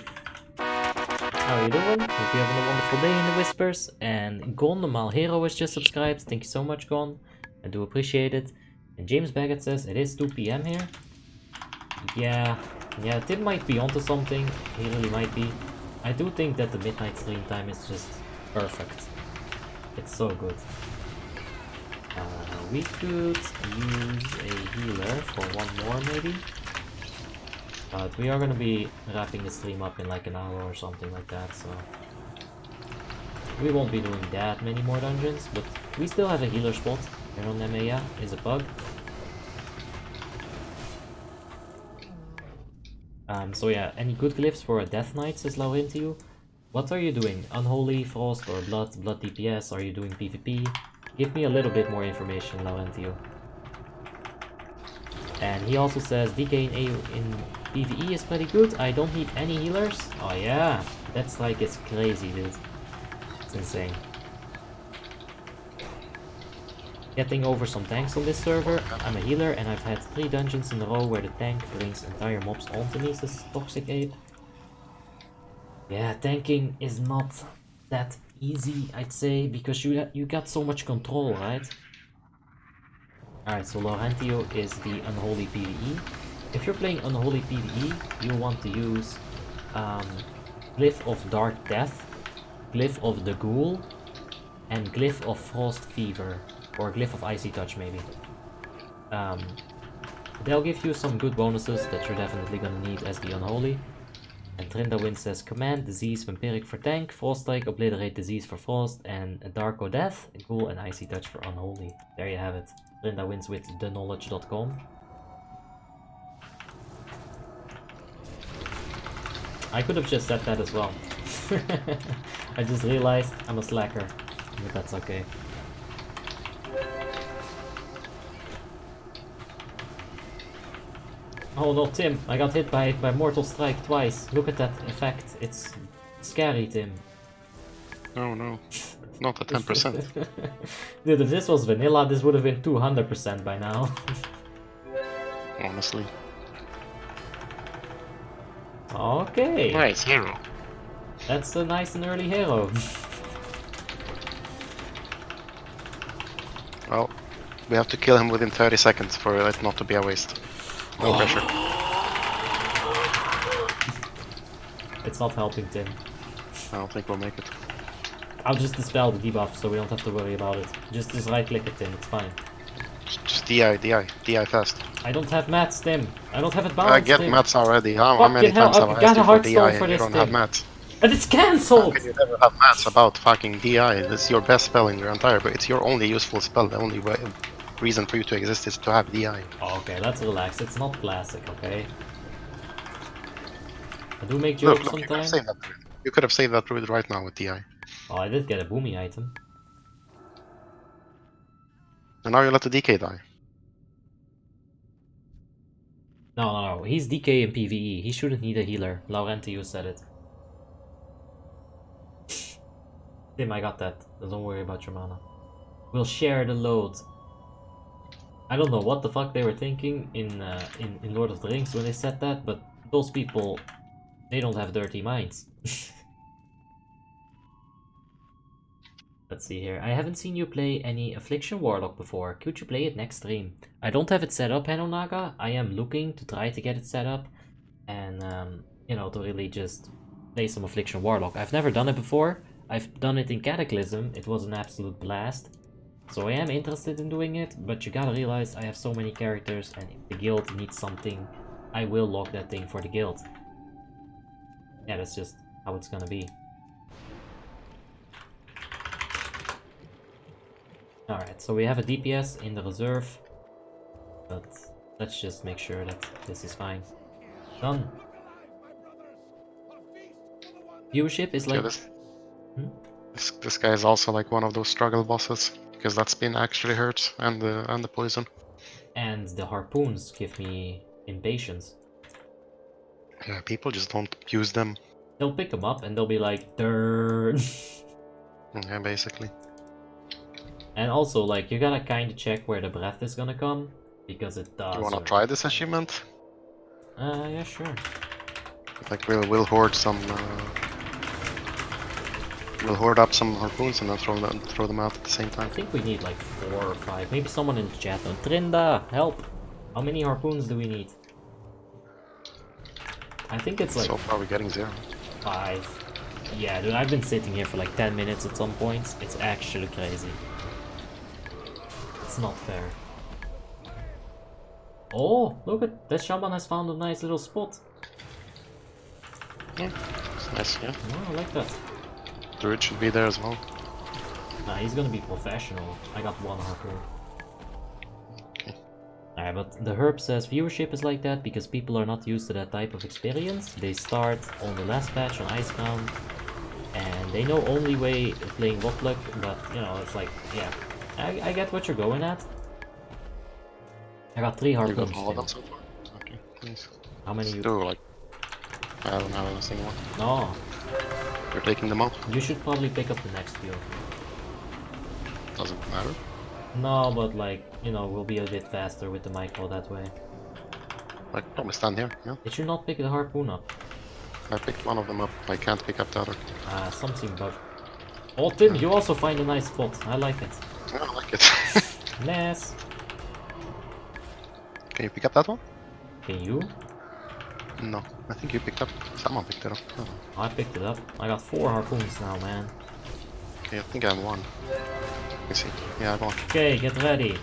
How are you doing? Hope you're having a wonderful day in the Whispers. And Gon, the Malhero, has just subscribed. Thank you so much, Gon. I do appreciate it. And James Baggett says it is 2 PM here. Yeah, Tim might be onto something. He really might be. I do think that the midnight stream time is just perfect. It's so good. We could use a healer for one more maybe. But we are gonna be wrapping the stream up in like an hour or something like that, so we won't be doing that many more dungeons, but we still have a healer spot here on Nemea, is a bug. So yeah, any good glyphs for a Death Knight, says Laurentio. What are you doing? Unholy, Frost, or Blood DPS? Are you doing PvP? Give me a little bit more information, Laurentio. And he also says DK in PvE is pretty good. I don't need any healers. Oh yeah, that's like, it's crazy, dude. It's insane. Getting over some tanks on this server. I'm a healer and I've had 3 dungeons in a row where the tank brings entire mobs onto me, says Toxic Ape. Yeah, tanking is not that easy, I'd say, because you got so much control, right? Alright, so Laurentio is the Unholy PvE. If you're playing Unholy PvE, you want to use Glyph of Dark Death, Glyph of the Ghoul, and Glyph of Frost Fever, or Glyph of Icy Touch maybe. They'll give you some good bonuses that you're definitely gonna need as the Unholy. And Trindawind says Command, Disease, Vampiric for Tank, Frost Strike, Obliterate Disease for Frost, and Darko Death, Ghoul and Icy Touch for Unholy. There you have it. Trindawinds with theknowledge.com. I could have just said that as well. I just realized I'm a slacker, but that's okay. Oh no, Tim, I got hit by Mortal Strike twice. Look at that effect. It's scary, Tim. No, no. Not at 10%. Dude, if this was vanilla, this would have been 200% by now. Honestly. Okay. Nice hero. That's a nice and early hero. Well, we have to kill him within 30 seconds for it not to be a waste. No pressure. It's not helping, Tim. I don't think we'll make it. I'll just dispel the debuff so we don't have to worry about it. Just right click it, Tim, it's fine. Just DI fast. I don't have mats, Tim. I don't have it balanced, I get Tim. mats already. How many Fucking hell, times have I've I got asked a you for Hearthstone DI for and you this don't have thing. mats? But it's How cancelled! can you never have maths about fucking DI? It's your best spell in your entire, but it's your only useful spell. The only reason for you to exist is to have DI. Oh, okay, let's relax. It's not classic, okay? I do make Look, jokes look, you could have sometimes. saved that druid. You could have saved that druid right now with DI. Oh, I did get a boomy item. And now you let the DK die. No. He's DK in PvE. He shouldn't need a healer. Laurentius said it. Tim, I got that. Don't worry about your mana. We'll share the load. I don't know what the fuck they were thinking in Lord of the Rings when they said that, but those people, they don't have dirty minds. Let's see here. I haven't seen you play any Affliction Warlock before. Could you play it next stream? I don't have it set up, Henonaga. I am looking to try to get it set up. And, you know, to really just play some Affliction Warlock. I've never done it before. I've done it in Cataclysm. It was an absolute blast. So I am interested in doing it, but you gotta realize I have so many characters, and if the guild needs something, I will lock that thing for the guild. Yeah, that's just how it's gonna be. Alright, so we have a DPS in the reserve, but let's just make sure that this is fine. Done. Viewership is like... Yeah, this guy is also like one of those struggle bosses, because that spin actually hurts, and the poison. And the harpoons give me impatience. Yeah, people just don't use them. They'll pick them up and they'll be like, "Durr." Yeah, basically. And also, like, you gotta kinda check where the breath is gonna come, because it does. You wanna try this achievement? Yeah, sure. Like, we'll hoard some... we'll hoard up some harpoons and then throw them out at the same time. I think we need like 4 or 5. Maybe someone in the chat. Trinda, help! How many harpoons do we need? I think it's like... So far we're getting 0. 5. Yeah, dude, I've been sitting here for like 10 minutes at some points. It's actually crazy. It's not fair. Oh, look at that shaman has found a nice little spot. Yeah, it's nice, yeah. Oh, I like that. Druid should be there as well. Nah, he's gonna be professional. I got 1 harpoon. Okay. Alright, but the herb says viewership is like that because people are not used to that type of experience. They start on the last patch on Iceground, and they know only way of playing WoTLK, but you know, it's like, yeah, I get what you're going at. I got 3 harpoons. You got all of them so far? Okay, nice. How many you... Still, like, I don't have a single one. No. You're taking them out? You should probably pick up the next field. Doesn't matter. No, but like, you know, we'll be a bit faster with the micro that way. Like, probably stand here, yeah? Did you not pick the harpoon up? I picked one of them up, I can't pick up the other. Something bugged. Oh, Tim, you also find a nice spot. I like it. I like it. Nice. Can you pick up that one? Can you? No, I think you picked up. Someone picked it up. Oh. I picked it up. I got 4 harpoons now, man. Okay, I think I have 1. Let me see. Yeah, I have 1. Okay, get ready.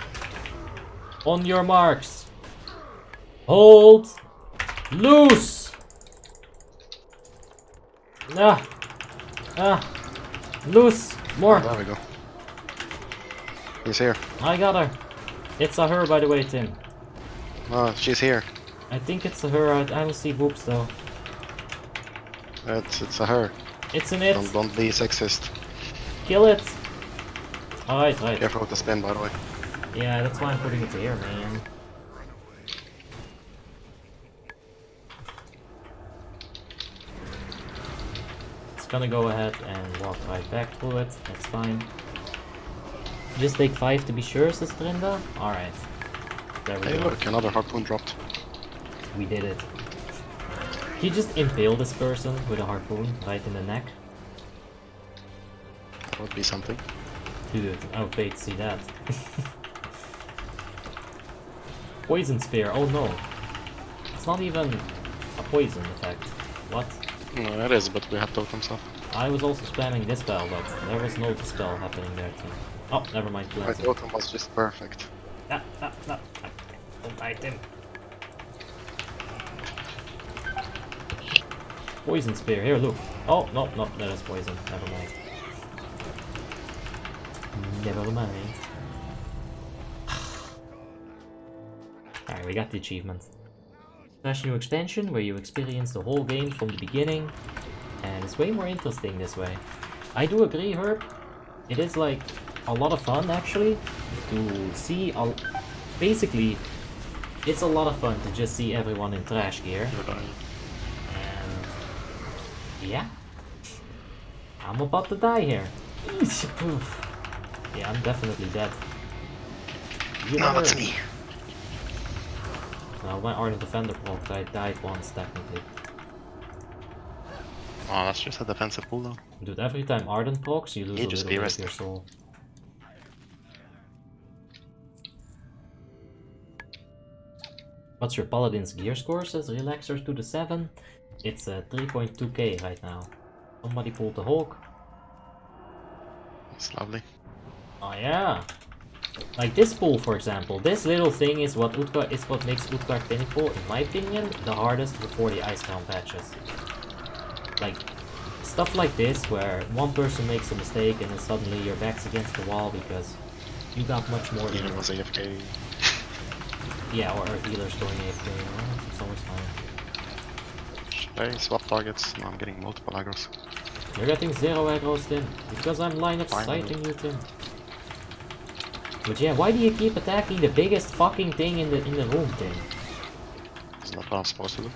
On your marks. Hold. Loose. Loose. More. Oh, there we go. He's here. I got her. It's a her, by the way, Tim. Oh, she's here. I think it's a her. I don't see boobs though. It's a her. It's an it. Don't be sexist. Kill it. Alright, right. Careful with the spin, by the way. Yeah, that's why I'm putting it here, man. It's gonna go ahead and walk right back through it. That's fine. Just take 5 to be sure, says Trinda. Alright. There we Hey, go. look, another harpoon dropped. We did it. He just impaled this person with a harpoon right in the neck. That would be something. Dude, I would pay to see that. Poison spear, oh no. It's not even a poison effect. What? No, it is, but we have totem stuff. I was also spamming dispel, but there was no dispel happening there too. Oh, never mind. My Cleansing. totem was just perfect. No. Don't bite him. Poison spear, here, look. Oh, no, no, that is poison. Never mind. Never mind. Alright, we got the achievement. Slash new expansion where you experience the whole game from the beginning. And it's way more interesting this way. I do agree, Herb. It is like a lot of fun actually to see. Basically, it's a lot of fun to just see everyone in trash gear. And yeah, I'm about to die here. Yeah, I'm definitely dead. No, that's me. Well, my Ardent Defender proc, I died once technically. Oh, that's just a defensive pull though. Dude, every time Ardent procs, you lose a little bit of your soul. What's your Paladin's gear score? Says Relaxers to the 7. It's 3.2k right now. Somebody pulled the Hulk. That's lovely. Oh yeah. Like this pull, for example. This little thing is what makes Utgard Pinnacle, in my opinion, the hardest before the Ice Crown patches. Like stuff like this, where one person makes a mistake and then suddenly your back's against the wall because you got much more than Healer was AFK. Yeah, or healers going AFK. Well, it's always fine. Should I swap targets? No, I'm getting multiple aggros. You're getting 0 aggros, Tim, because I'm line of sighting you, Tim. But yeah, why do you keep attacking the biggest fucking thing in the room, Tim? Isn't that what I'm supposed to do?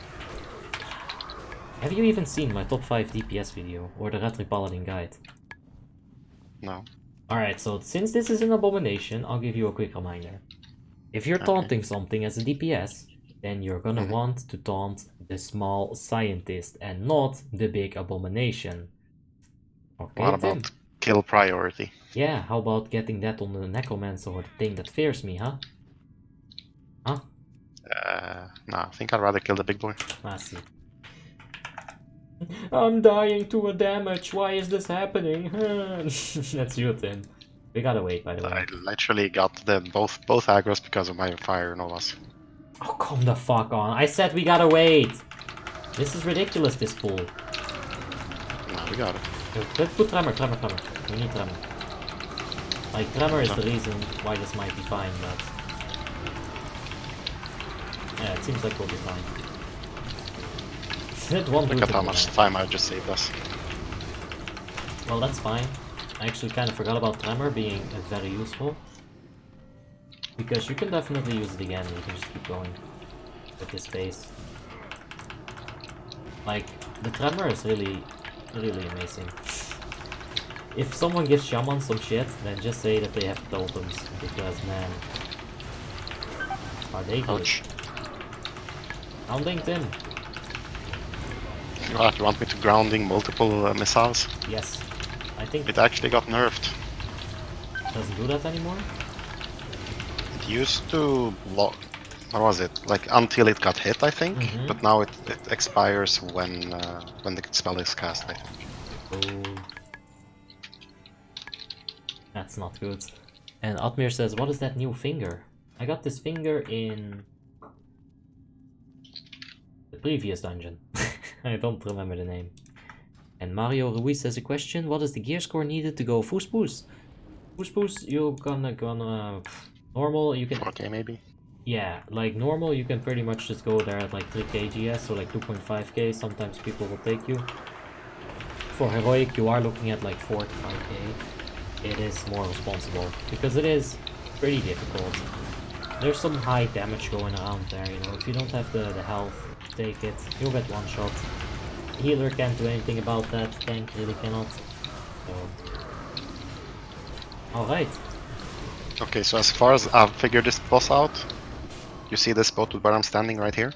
Have you even seen my top 5 DPS video, or the Retri Paladin guide? No. Alright, so since this is an abomination, I'll give you a quick reminder. If you're taunting something as a DPS, then you're gonna want to taunt the small scientist and not the big abomination. Okay, what about Tim? Kill priority? Yeah, how about getting that on the Necromancer or the thing that fears me, huh? Huh? Nah, I think I'd rather kill the big boy. I see. I'm dying to a damage, why is this happening? That's you, Tim. We gotta wait, by the way. I literally got them both aggros because of my fire novas. Oh, come the fuck on. I said we gotta wait. This is ridiculous, this pool. No, we got it. Let's put Tremor. We need Tremor. Like, Tremor is the reason why this might be fine, but... yeah, it seems like we'll be fine. Look at how much time I just saved us. Well, that's fine. I actually kind of forgot about Tremor being very useful. Because you can definitely use it again, you can just keep going with this pace. Like, the Tremor is really amazing. If someone gives Shaman some shit, then just say that they have totems, because man, are they good. Ouch. Grounding Tim. What, you want me to grounding multiple missiles? Yes. I think It actually got nerfed. doesn't do that anymore. It used to block. What was it? Like until it got hit, I think. But now it expires when the spell is cast, I think. Oh. That's not good. And Atmir says, what is that new finger? I got this finger in the previous dungeon. I don't remember the name. And Mario Ruiz says a question, what is the gear score needed to go Foospoos? Foospoos, you're gonna normal, you can... 4k maybe? Yeah, like normal you can pretty much just go there at like 3k GS, so like 2.5k, sometimes people will take you. For heroic you are looking at like 4 to 5k. It is more responsible, because it is pretty difficult. There's some high damage going around there, you know, if you don't have the health, take it, you'll get one shot. Healer can't do anything about that, tank really cannot. So... alright. Okay, so as far as I've figured this boss out, you see this spot where I'm standing right here?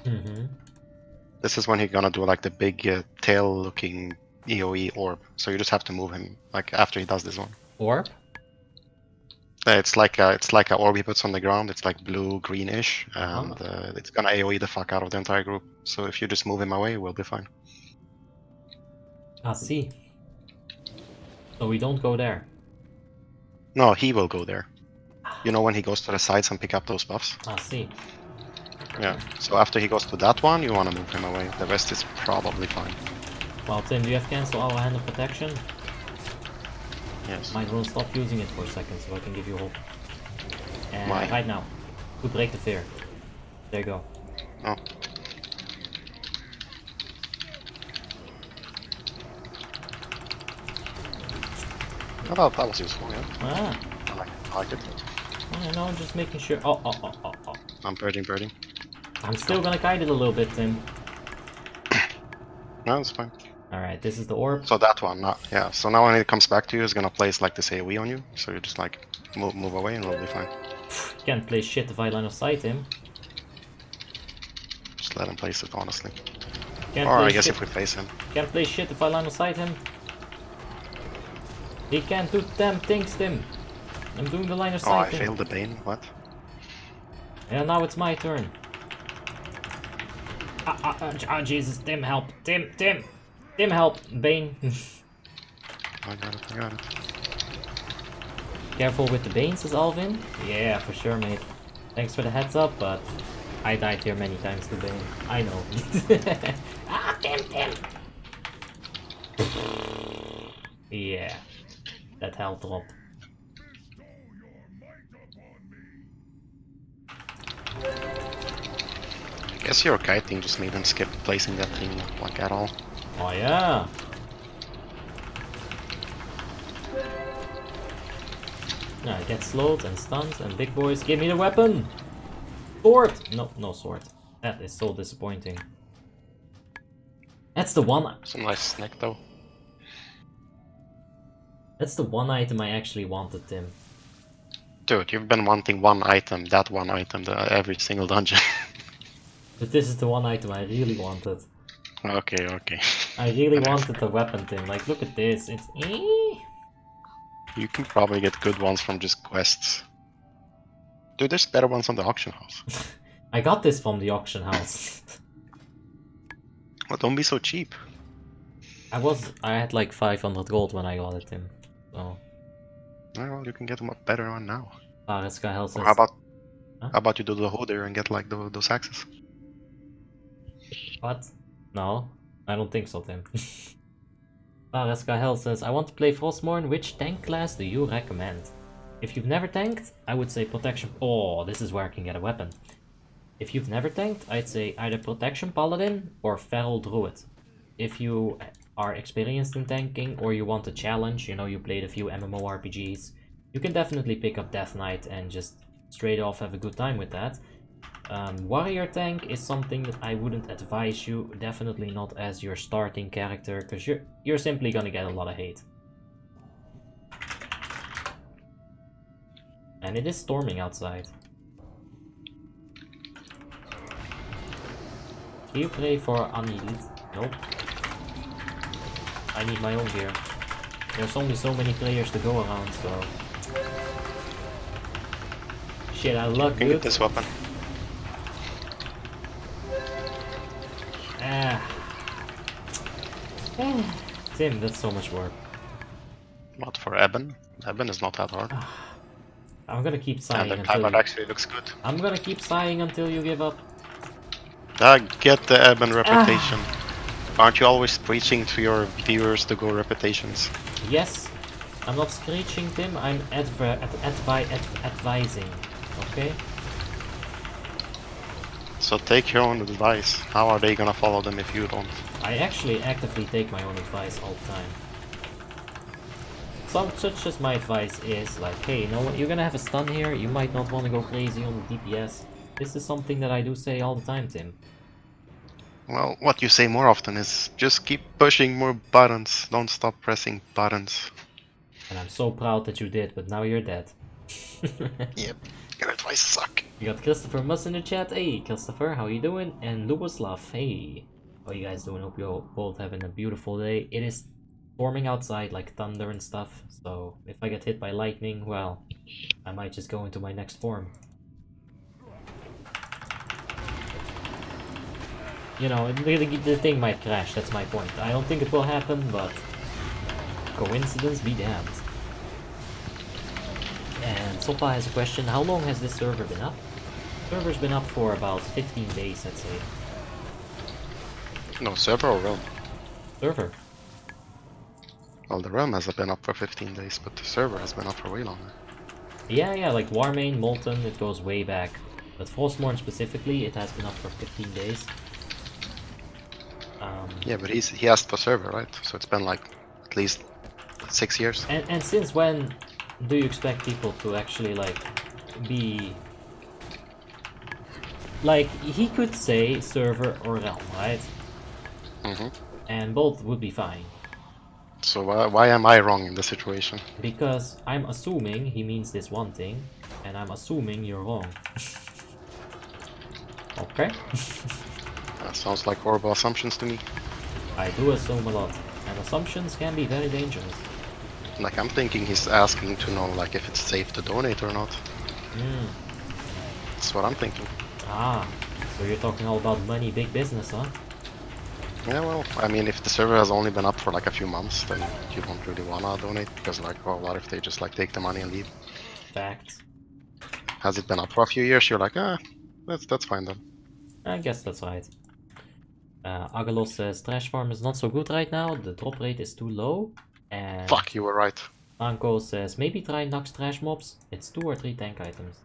This is when he's gonna do like the big tail-looking EOE orb. So you just have to move him like after he does this one. Orb? It's like a orb he puts on the ground. It's like blue greenish, and it's gonna AOE the fuck out of the entire group. So if you just move him away, we'll be fine. I see. So we don't go there. No, he will go there. You know when he goes to the sides and pick up those buffs? I see. Yeah. So after he goes to that one, you want to move him away. The rest is probably fine. Well, Tim, do you have cancel our hand of protection? Yes. Might well stop using it for a second so I can give you hope. And Why? right now. To break the fear. There you go. Oh. I thought that was useful, yeah. Ah. I like it. I know, I'm just making sure. Oh. I'm birding. I'm still gonna guide it a little bit, Tim. No, it's fine. Alright, this is the orb. So that one, yeah. So now when it comes back to you, it's gonna place like this AoE on you. So you just like move away and it'll be fine. Can't play shit if I line of sight him. Just let him place it, honestly. Can't Or play I guess shit. if we face him. Can't play shit if I line of sight him. He can't do damn things, Tim. I'm doing the line of Oh, I sight. failed the Bane. What? Yeah, now it's my turn. Jesus, Tim, help. Tim, help. Bane. I got it. Careful with the Bane, says Alvin. Yeah, for sure, mate. Thanks for the heads up, but I died here many times to Bane. I know. Tim. Yeah, that health drop. I guess your kiting just made him skip placing that thing like at all. Oh yeah. Yeah, I get slowed and stunned, and big boys, give me the weapon! Sword! No sword. That is so disappointing. That's the one. Some nice snack though. That's the one item I actually wanted, Tim. Dude, you've been wanting one item, every single dungeon. But this is the one item I really wanted. Okay. I really wanted the weapon, Tim. Like, look at this. It's You can probably get good ones from just quests. Dude, there's better ones on the auction house. I got this from the auction house. Well, don't be so cheap. I had like 500 gold when I got it, Tim. So. Well, you can get a better one now. Sky Hell says. Or how Huh? about you do the Hoder and get like those axes? What? No, I don't think so, Tim. Sky Hell says, I want to play Frostmourne. Which tank class do you recommend? If you've never tanked, I would say Protection. Oh, this is where I can get a weapon. If you've never tanked, I'd say either Protection Paladin or Feral Druid. If you are experienced in tanking or you want a challenge, you know, you played a few MMORPGs, you can definitely pick up Death Knight and just straight off have a good time with that. Warrior tank is something that I wouldn't advise you, definitely not as your starting character, because you're simply gonna get a lot of hate. And it is storming outside. Do you play for unneeded? Nope. I need my own gear. There's only so many players to go around, so... Shit, I luck, Can dude. get this weapon. Tim, that's so much work. Not for Eben. Eben is not that hard. I'm gonna keep sighing And the until timer you... actually looks good. I'm gonna keep sighing until you give up. Get the Eben reputation. Aren't you always preaching to your viewers to go reputations? Yes. I'm not screeching, Tim. I'm advising. Okay? So take your own advice. How are they gonna follow them if you don't? I actually actively take my own advice all the time. Such as my advice is like, hey, you know what, you're gonna have a stun here, you might not want to go crazy on the DPS. This is something that I do say all the time, Tim. Well, what you say more often is just keep pushing more buttons. Don't stop pressing buttons. And I'm so proud that you did, but now you're dead. Yep, your advice suck. We got Christopher Muss in the chat. Hey, Christopher, how you doing? And Luboslav, hey. How you guys doing? Hope you're both having a beautiful day. It is storming outside like thunder and stuff, so if I get hit by lightning, well, I might just go into my next form. You know, the thing might crash, that's my point. I don't think it will happen, but coincidence be damned. And Sopa has a question, how long has this server been up? The server's been up for about 15 days, I'd say. No, server or realm? Server. Well, the realm has been up for 15 days, but the server has been up for way longer. Yeah, like Warmane, Molten, it goes way back. But Frostmourne specifically, it has been up for 15 days. Yeah, but he asked for server, right? So it's been like at least 6 years. And since when do you expect people to actually like be like he could say server or realm, right? And both would be fine. So why am I wrong in this situation? Because I'm assuming he means this one thing, and I'm assuming you're wrong. Okay? That sounds like horrible assumptions to me. I do assume a lot, and assumptions can be very dangerous. Like, I'm thinking he's asking to know, like, if it's safe to donate or not. That's what I'm thinking. Ah, so you're talking all about money, big business, huh? Yeah, well, I mean, if the server has only been up for like a few months, then you don't really wanna donate, because like, well, what if they just like take the money and leave? Facts. Has it been up for a few years? You're like, that's fine then. I guess that's right. Agalos says Trash Farm is not so good right now, the drop rate is too low. And Fuck, you were right. Anko says maybe try Naxxramas mobs, it's 2 or 3 tank items.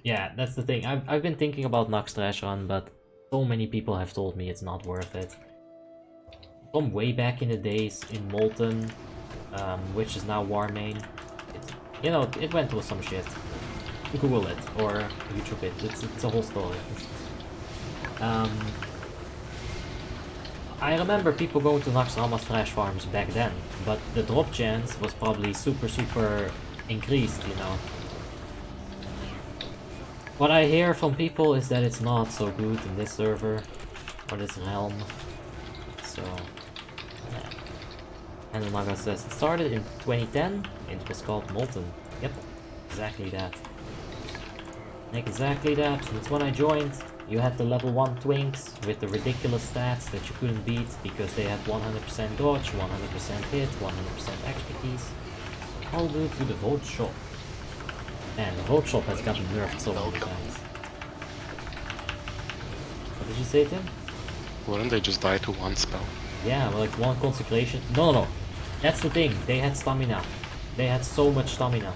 Yeah, that's the thing. I've been thinking about Naxxramas run, but so many people have told me it's not worth it. From way back in the days in Molten, which is now Warmane, you know, it went through some shit. Google it or YouTube it. It's a whole story. I remember people going to Naxxramas trash farms back then, but the drop chance was probably super increased, you know. What I hear from people is that it's not so good in this server or this realm. So, yeah. And Naga says it started in 2010. It was called Molten. Yep, exactly that. Exactly that. That's when I joined. You had the level 1 twinks with the ridiculous stats that you couldn't beat because they had 100% dodge, 100% hit, 100% expertise. All due to the vote shop. Man, the vote shop has gotten nerfed so many times. What did you say, Tim? Wouldn't they just die to one spell? Yeah, well, like one consecration. No. That's the thing. They had stamina. They had so much stamina.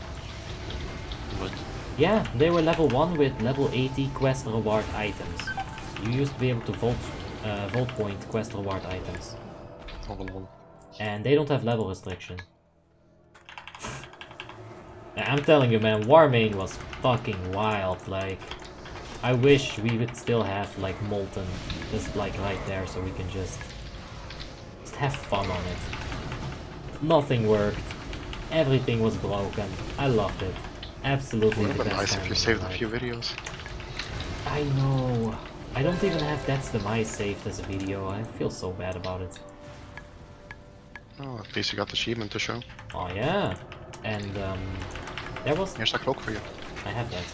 What? Yeah, they were level 1 with level 80 quest reward items. You used to be able to vote point quest reward items. Oh. And they don't have level restriction. I'm telling you, man, Warmane was fucking wild. Like, I wish we would still have like Molten just like right there so we can just have fun on it. Nothing worked. Everything was broken. I loved it. Absolutely Would the have been best nice if you time saved of a my few life. videos. I know. I don't even have That's the Mice saved as a video. I feel so bad about it. Oh, at least you got the achievement to show. Oh yeah. And there was... Here's a cloak for you. I have that.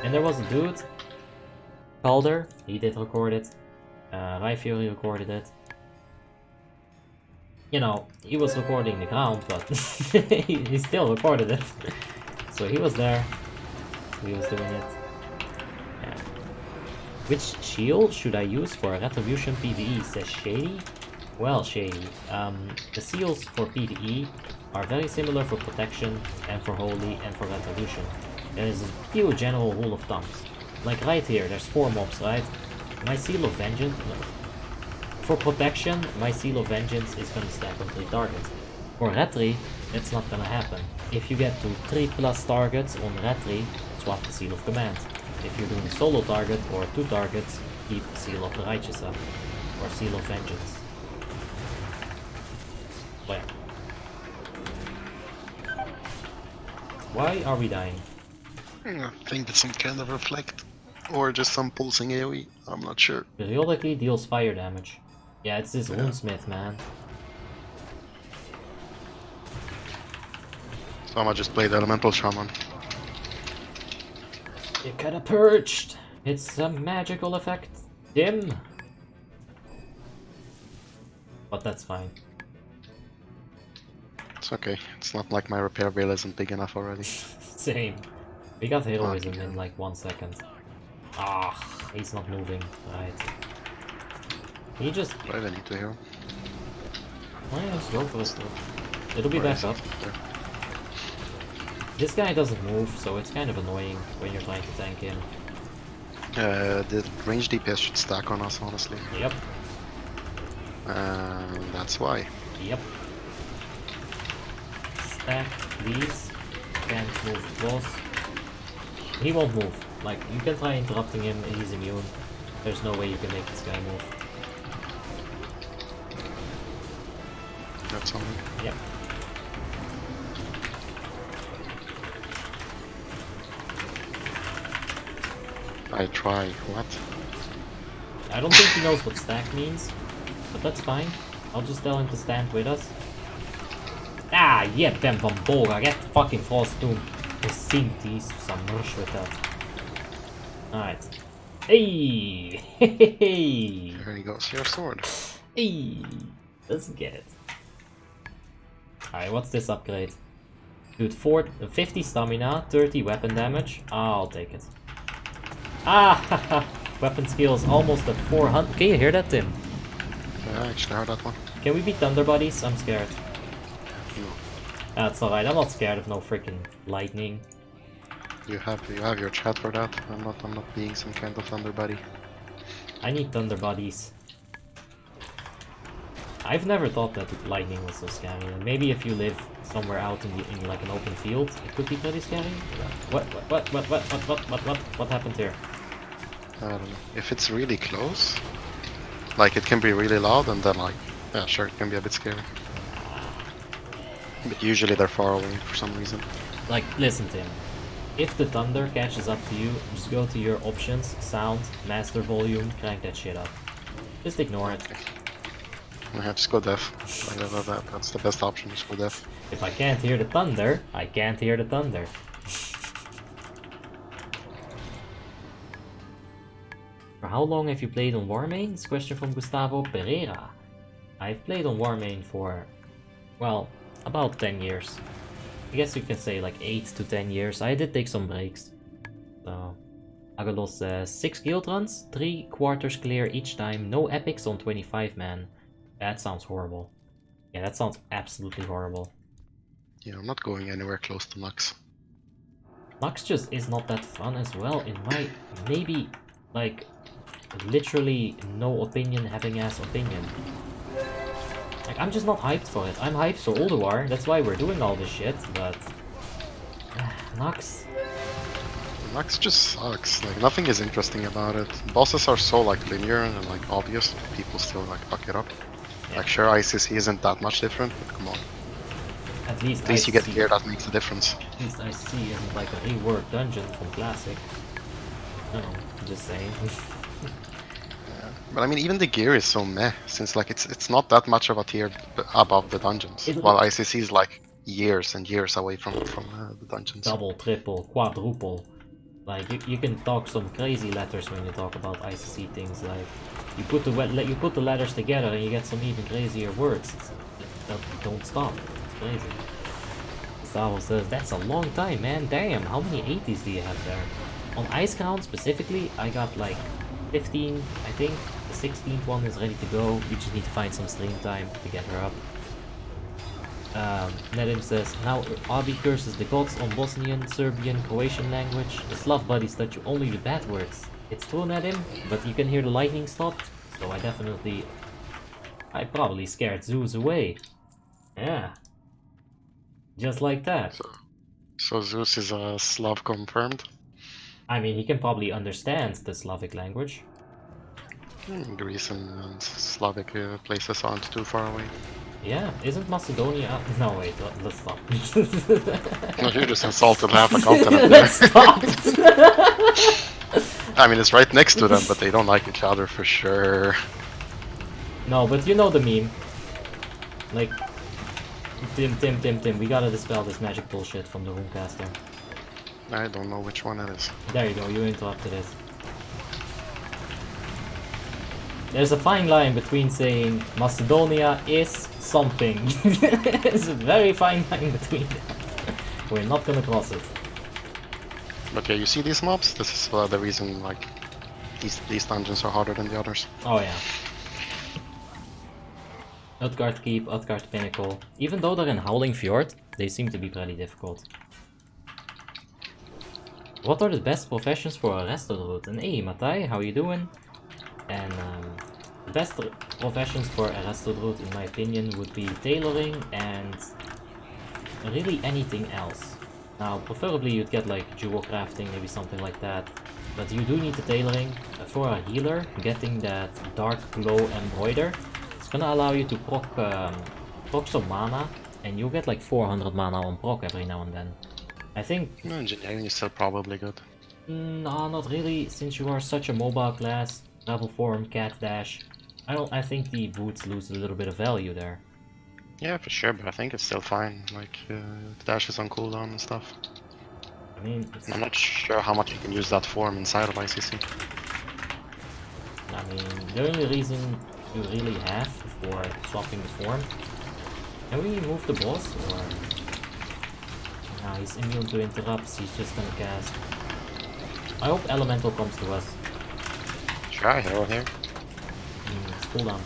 And there was a dude, Calder, he did record it. Rai Fury recorded it. You know, he was recording the ground, but he still recorded it. So he was there. He was doing it. Yeah. Which shield should I use for Retribution PvE, says Shady? Well, Shady, the seals for PvE are very similar for Protection and for Holy and for Retribution. There is a few general rule of thumbs. Like right here, there's 4 mobs, right? My Seal of Vengeance... No. For Protection, my Seal of Vengeance is gonna stack on 3 targets. For Retri, that's not gonna happen. If you get to 3+ targets on Retri, swap the Seal of Command. If you're doing a solo target or 2 targets, keep Seal of the Righteous up. Or Seal of Vengeance. Where? Why are we dying? I think it's some kind of reflect. Or just some pulsing AoE. I'm not sure. Periodically deals fire damage. Yeah, it's this Runesmith, man. So I'ma just play the Elemental Shaman. You kinda purged! It's a magical effect, Dim! But that's fine. It's okay. It's not like my repair bill isn't big enough already. Same. We got heroism Okay. in like 1 second. Ah, he's not moving. Right. He just... Do I even need to heal? Why don't you just go for it? It'll be Where back is it? up. There. This guy doesn't move, so it's kind of annoying when you're trying to tank him. The range DPS should stack on us, honestly. Yep. That's why. Yep. Stack these. Can't move the boss. He won't move. Like, you can try interrupting him, he's immune. There's no way you can make this guy move. That's something. Yep. I try. What? I don't think he knows what stack means, but that's fine. I'll just tell him to stand with us. Ah, yeah, Ben van Bolga, get fucking Frostmourne. Precies, some rush with that. Alright. Hey! Hey! There he goes, your sword. Hey! Let's get it. Alright, what's this upgrade? Dude, 50 stamina, 30 weapon damage. I'll take it. Ah! Haha! Weapon skills almost at 400. Can you hear that, Tim? Yeah, I actually heard that one. Can we be Thunder Buddies? I'm scared. No. That's alright, I'm not scared of no freaking lightning. You have your chat for that. I'm not being some kind of thunder buddy. I need Thunder Buddies. I've never thought that lightning was so scary. And maybe if you live somewhere out in like an open field, it could be pretty scary. What happened here? I don't know. If it's really close, like it can be really loud, and then like, yeah, sure, it can be a bit scary. But usually they're far away for some reason. Like, listen, Tim. If the thunder catches up to you, just go to your options, sound, master volume, crank that shit up. Just ignore it. Yeah, just go deaf. That's the best option, just go deaf. If I can't hear the thunder, I can't hear the thunder. For how long have you played on Warmanes? Question from Gustavo Pereira. I've played on Warmane for, well, about 10 years. I guess you can say like 8 to 10 years. I did take some breaks. So, Agalos says 6 guild runs, 3 quarters clear each time, no epics on 25 man. That sounds horrible. Yeah, that sounds absolutely horrible. Yeah, I'm not going anywhere close to Nax. Nax just is not that fun as well, in my maybe like literally no opinion having ass opinion. Like, I'm just not hyped for it. I'm hyped for Ulduar, that's why we're doing all this shit, but Nax. Nax just sucks. Like nothing is interesting about it. Bosses are so like linear and like obvious, people still like fuck it up. Yeah. Like sure, ICC isn't that much different, but come on. At least you get gear that makes a difference. At least ICC isn't like a reworked dungeon from Classic. No, I'm just saying. Yeah. But I mean, even the gear is so meh, since like it's not that much of a tier above the dungeons. While ICC is like years and years away from the dungeons. Double, triple, quadruple. Like you can talk some crazy letters when you talk about ICC things. Like you put the letters together and you get some even crazier words. That don't stop. It's crazy. Gustavo says that's a long time, man. Damn, how many 80s do you have there? On Iceground specifically, I got like 15, I think. The 16th one is ready to go. We just need to find some stream time to get her up. Nedim says, now Abi curses the gods on Bosnian, Serbian, Croatian language. The Slav buddies touch you only the bad words. It's true, Nedim, but you can hear the lightning stopped, so I probably scared Zeus away. Yeah. Just like that. So Zeus is a Slav confirmed? I mean, he can probably understand the Slavic language. Greece and Slavic places aren't too far away. Yeah, isn't Macedonia... No, wait, let's stop. No, you just insulted half a continent there. Let's stop! I mean, it's right next to them, but they don't like each other for sure. No, but you know the meme. Like, Tim, we gotta dispel this magic bullshit from the Runecaster. I don't know which one it is. There you go, you interrupted it. There's a fine line between saying Macedonia is something. There's a very fine line between that. We're not gonna cross it. Okay, you see these mobs? This is the reason like these dungeons are harder than the others. Oh yeah. Utgard Keep, Utgard Pinnacle. Even though they're in Howling Fjord, they seem to be pretty difficult. What are the best professions for a resto druid? And hey, Matai, how you doing? And the best professions for a resto druid, in my opinion, would be tailoring and really anything else. Now, preferably you'd get like jewel crafting, maybe something like that. But you do need the tailoring. For a healer, getting that dark glow embroider, it's gonna allow you to proc some mana, and you'll get like 400 mana on proc every now and then. I think... No, engineering is still probably good. No, not really, since you are such a mobile class. Level 4 cat dash. I think the boots lose a little bit of value there. Yeah, for sure, but I think it's still fine. Like, the dash is on cooldown and stuff. I mean, I'm not sure how much you can use that form inside of ICC. I mean, the only reason you really have for swapping the form... Can we move the boss, or... Nah, he's immune to interrupts, he's just gonna cast... I hope Elemental comes to us. Try hero here. It's cooldown.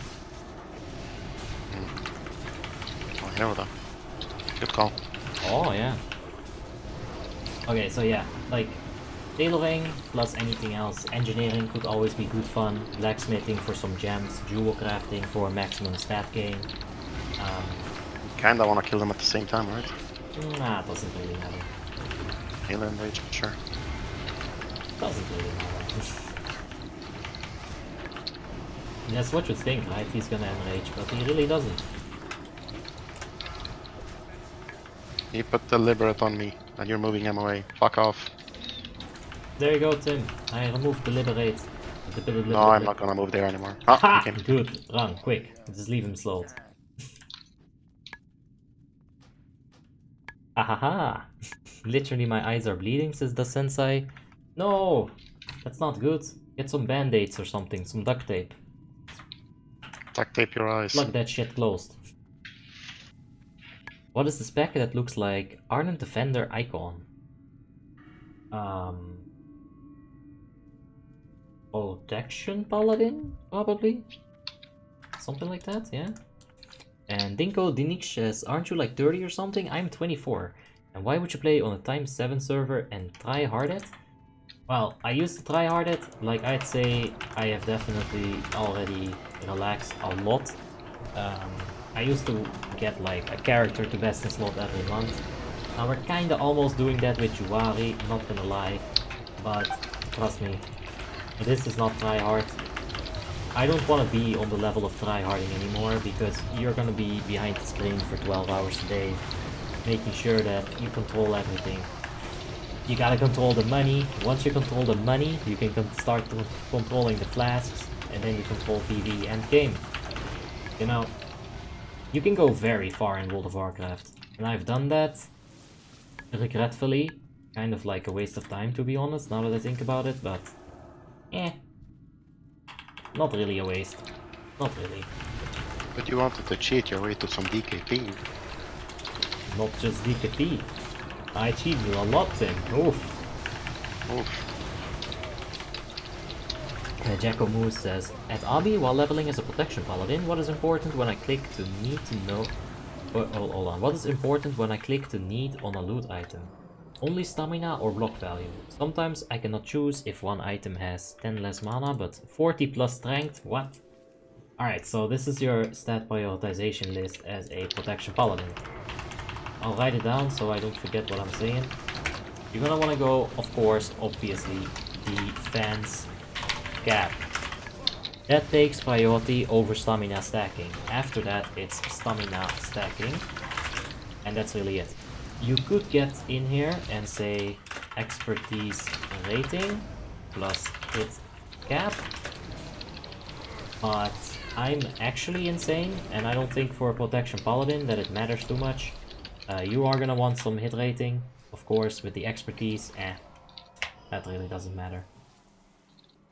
Oh, hero though. Good call. Oh, yeah. Okay, so yeah, like... Tailoring plus anything else. Engineering could always be good fun. Blacksmithing for some gems. Jewel crafting for maximum stat gain. Kinda wanna kill them at the same time, right? Nah, it doesn't really matter. Healer and rage, sure. Doesn't really matter. That's what you think, right? He's gonna enrage, but he really doesn't. He put deliberate on me, and you're moving him away. Fuck off. There you go, Tim. I removed deliberate. No, I'm not gonna move there anymore. Ah, Ha! he came. Good. Run, quick. Just leave him slowed. Ahaha! Literally my eyes are bleeding, says the sensei. No! That's not good. Get some band-aids or something, some duct tape. Duct tape your eyes. Plug that shit closed. What is the spec that looks like Ardent Defender icon? Protection Paladin? Probably? Something like that, yeah? And Dinko Dinix says, aren't you like 30 or something? I'm 24. And why would you play on a times 7 server and try hard it? Well, I used to try hard it. Like, I'd say I have definitely already relaxed a lot. I used to get like a character to best in slot every month. Now we're kinda almost doing that with Juwari, not gonna lie. But trust me, this is not try hard. I don't want to be on the level of tryharding anymore, because you're gonna be behind the screen for 12 hours a day, making sure that you control everything. You gotta control the money. Once you control the money, you can start controlling the flasks, and then you control PV and game. You know, you can go very far in World of Warcraft, and I've done that, regretfully. Kind of like a waste of time, to be honest, now that I think about it, but... Not really a waste. Not really. But you wanted to cheat your way to some DKP. Not just DKP. I cheated a lot, Tim. Oof. Oof. Jacko Moose says, at Abi, while leveling as a protection paladin, what is important when I click to need to know... hold on. What is important when I click to need on a loot item? Only stamina or block value. Sometimes I cannot choose if one item has 10 less mana, but 40 plus strength, what? Alright, so this is your stat prioritization list as a protection paladin. I'll write it down so I don't forget what I'm saying. You're gonna wanna go, of course, obviously, defense cap. That takes priority over stamina stacking. After that, it's stamina stacking. And that's really it. You could get in here and say expertise rating plus hit cap, but I'm actually insane, and I don't think for a protection paladin that it matters too much. You are gonna want some hit rating, of course, with the expertise. That really doesn't matter.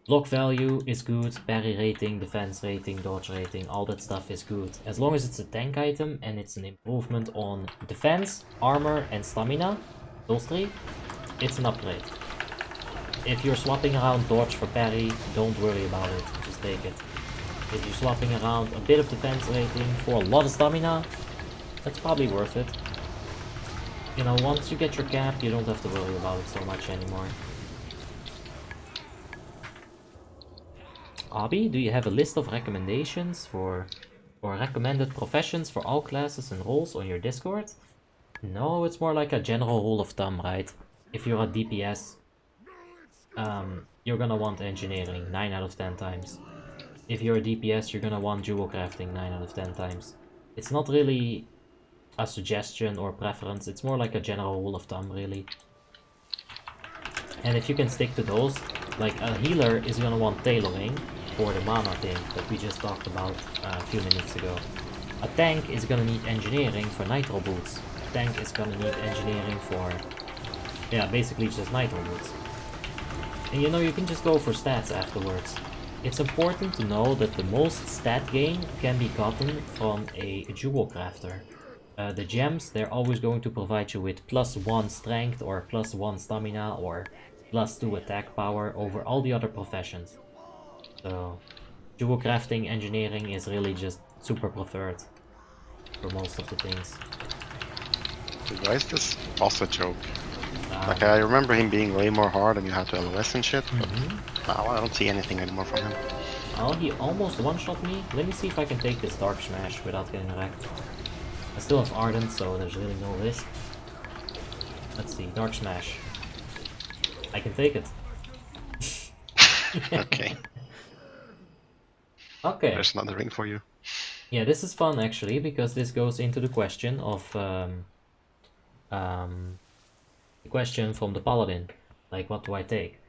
Block value is good, parry rating, defense rating, dodge rating, all that stuff is good. As long as it's a tank item and it's an improvement on defense, armor and stamina, those three, it's an upgrade. If you're swapping around dodge for parry, don't worry about it, just take it. If you're swapping around a bit of defense rating for a lot of stamina, that's probably worth it. You know, once you get your cap, you don't have to worry about it so much anymore. Abby, do you have a list of recommendations for or recommended professions for all classes and roles on your Discord? No, it's more like a general rule of thumb, right? If you're a DPS, you're gonna want engineering 9 out of 10 times. If you're a DPS, you're gonna want dual crafting 9 out of 10 times. It's not really a suggestion or preference, it's more like a general rule of thumb, really. And if you can stick to those, like a healer is gonna want tailoring for the mana thing that we just talked about a few minutes ago. A tank is gonna need engineering for nitro boots. A tank is gonna need engineering for, yeah, basically just nitro boots. And you know, you can just go for stats afterwards. It's important to know that the most stat gain can be gotten from a jewel crafter. The gems, they're always going to provide you with +1 strength or +1 stamina or +2 attack power over all the other professions. So, jewel crafting engineering is really just super preferred for most of the things. Why is this boss a joke? Like, I remember him being way more hard and you had to LOS and shit, but now I don't see anything anymore from him. Oh, he almost one-shot me. Let me see if I can take this Dark Smash without getting wrecked. I still have Ardent, so there's really no risk. Let's see, Dark Smash. I can take it. Okay. Okay. There's another ring for you. Yeah, this is fun actually, because this goes into the question of the question from the Paladin. Like, what do I take?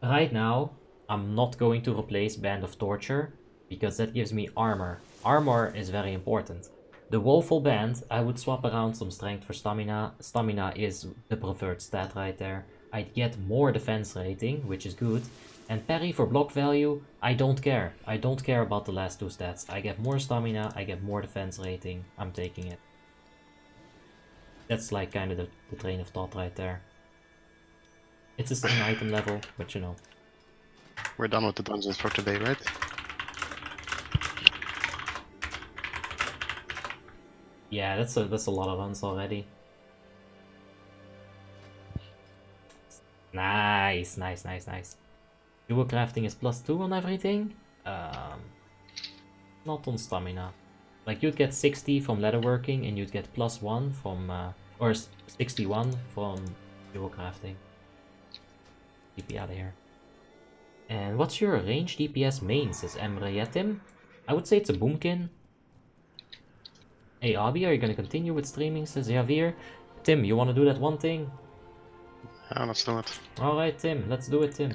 Right now, I'm not going to replace Band of Torture, because that gives me armor. Armor is very important. The Woeful Band, I would swap around some strength for stamina. Stamina is the preferred stat right there. I'd get more defense rating, which is good. And parry for block value, I don't care. I don't care about the last two stats. I get more stamina, I get more defense rating. I'm taking it. That's like kind of the train of thought right there. It's the same item level, but you know. We're done with the dungeons for today, right? Yeah, that's a lot of runs already. Nice, nice, nice, nice. Dual crafting is +2 on everything. Not on stamina. Like, you'd get 60 from leatherworking and you'd get +1 from or 61 from dual crafting. DP out of here. And what's your range DPS main, says Emreyetim? I would say it's a Boomkin. Hey Abi, are you gonna continue with streaming, says Javier? Tim, you wanna do that one thing? Yeah, let's do it. Alright Tim, let's do it Tim.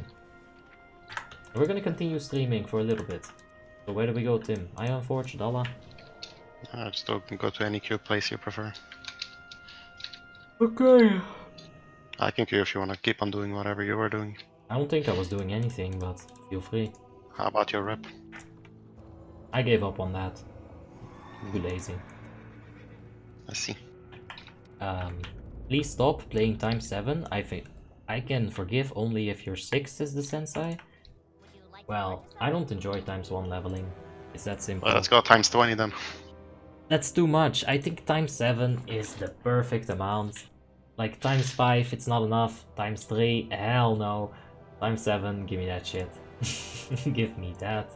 We're gonna continue streaming for a little bit. So where do we go, Tim? Iron Forge, Dala? Just go to any queue place you prefer. Okay. I can queue if you want to keep on doing whatever you were doing. I don't think I was doing anything, but feel free. How about your rep? I gave up on that. Too lazy. I see. Please stop playing times 7. I think I can forgive only if you're 6, is the sensei. Well, I don't enjoy times 1 leveling. It's that simple. Well, let's go times 20 then. That's too much. I think times 7 is the perfect amount. Like, times 5, it's not enough. Times 3, hell no. Times 7, give me that shit. Give me that.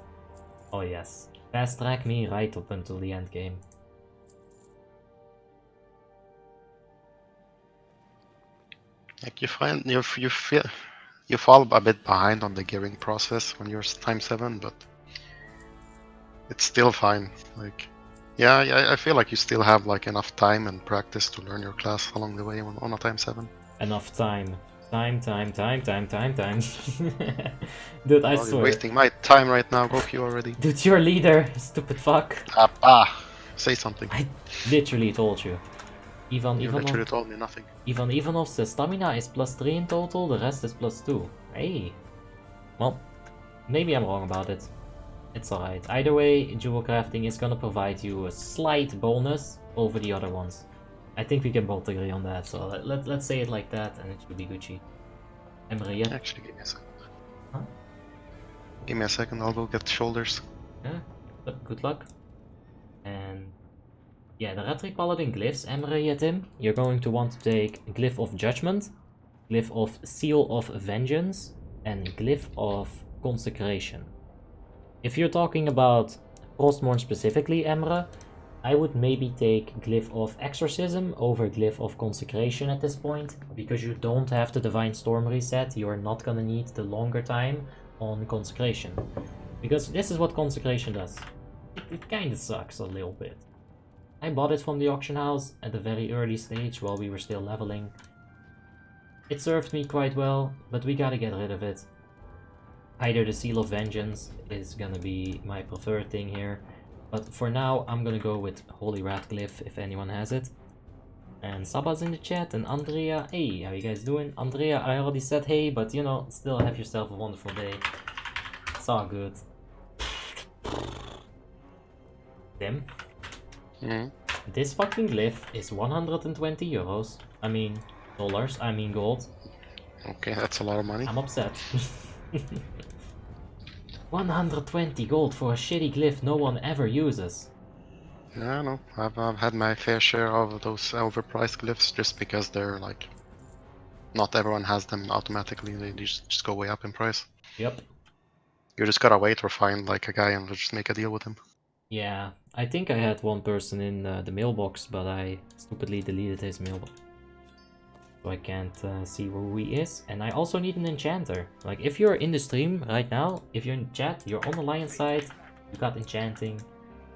Oh yes. Fast track me right up until the end game. Like, you find you feel you fall a bit behind on the gearing process when you're times 7, but it's still fine. Like, yeah, I feel like you still have like enough time and practice to learn your class along the way on a times 7. Enough time. Time. Dude, I You're swear. wasting my time right now. Go queue already. Dude, you're leader, stupid fuck. Say something. I literally told you. You literally told me nothing. Ivanov's stamina is +3 in total, the rest is +2. Hey. Well, maybe I'm wrong about it. It's alright. Either way, dual crafting is gonna provide you a slight bonus over the other ones. I think we can both agree on that, so let's say it like that and it should be Gucci. Emre, Actually, give me a second. Huh? Give me a second, I'll go get shoulders. Yeah, but good luck. And yeah, the Retri Paladin glyphs, Emre Yatim, you're going to want to take Glyph of Judgment, Glyph of Seal of Vengeance, and Glyph of Consecration. If you're talking about Frostmourne specifically, Emre, I would maybe take Glyph of Exorcism over Glyph of Consecration at this point, because you don't have the Divine Storm reset, you're not gonna need the longer time on Consecration. Because this is what Consecration does. It kinda sucks a little bit. I bought it from the auction house at a very early stage while we were still leveling. It served me quite well, but we gotta get rid of it. Either the Seal of Vengeance is gonna be my preferred thing here, but for now I'm gonna go with Holy Rat Glyph if anyone has it. And Saba's in the chat, and Andrea, hey, how you guys doing? Andrea, I already said hey, but you know, still have yourself a wonderful day. It's all good. Tim? This fucking glyph is 120 euros. I mean, dollars, I mean gold. Okay, that's a lot of money. I'm upset. 120 gold for a shitty glyph no one ever uses. Yeah, I know. I've had my fair share of those overpriced glyphs just because they're like... Not everyone has them automatically, they just go way up in price. Yep. You just gotta wait or find like a guy and just make a deal with him. Yeah, I think I had one person in the mailbox, but I stupidly deleted his mailbox. So I can't see who he is. And I also need an enchanter. Like, if you're in the stream right now, if you're in chat, you're on the Lion side, you got enchanting,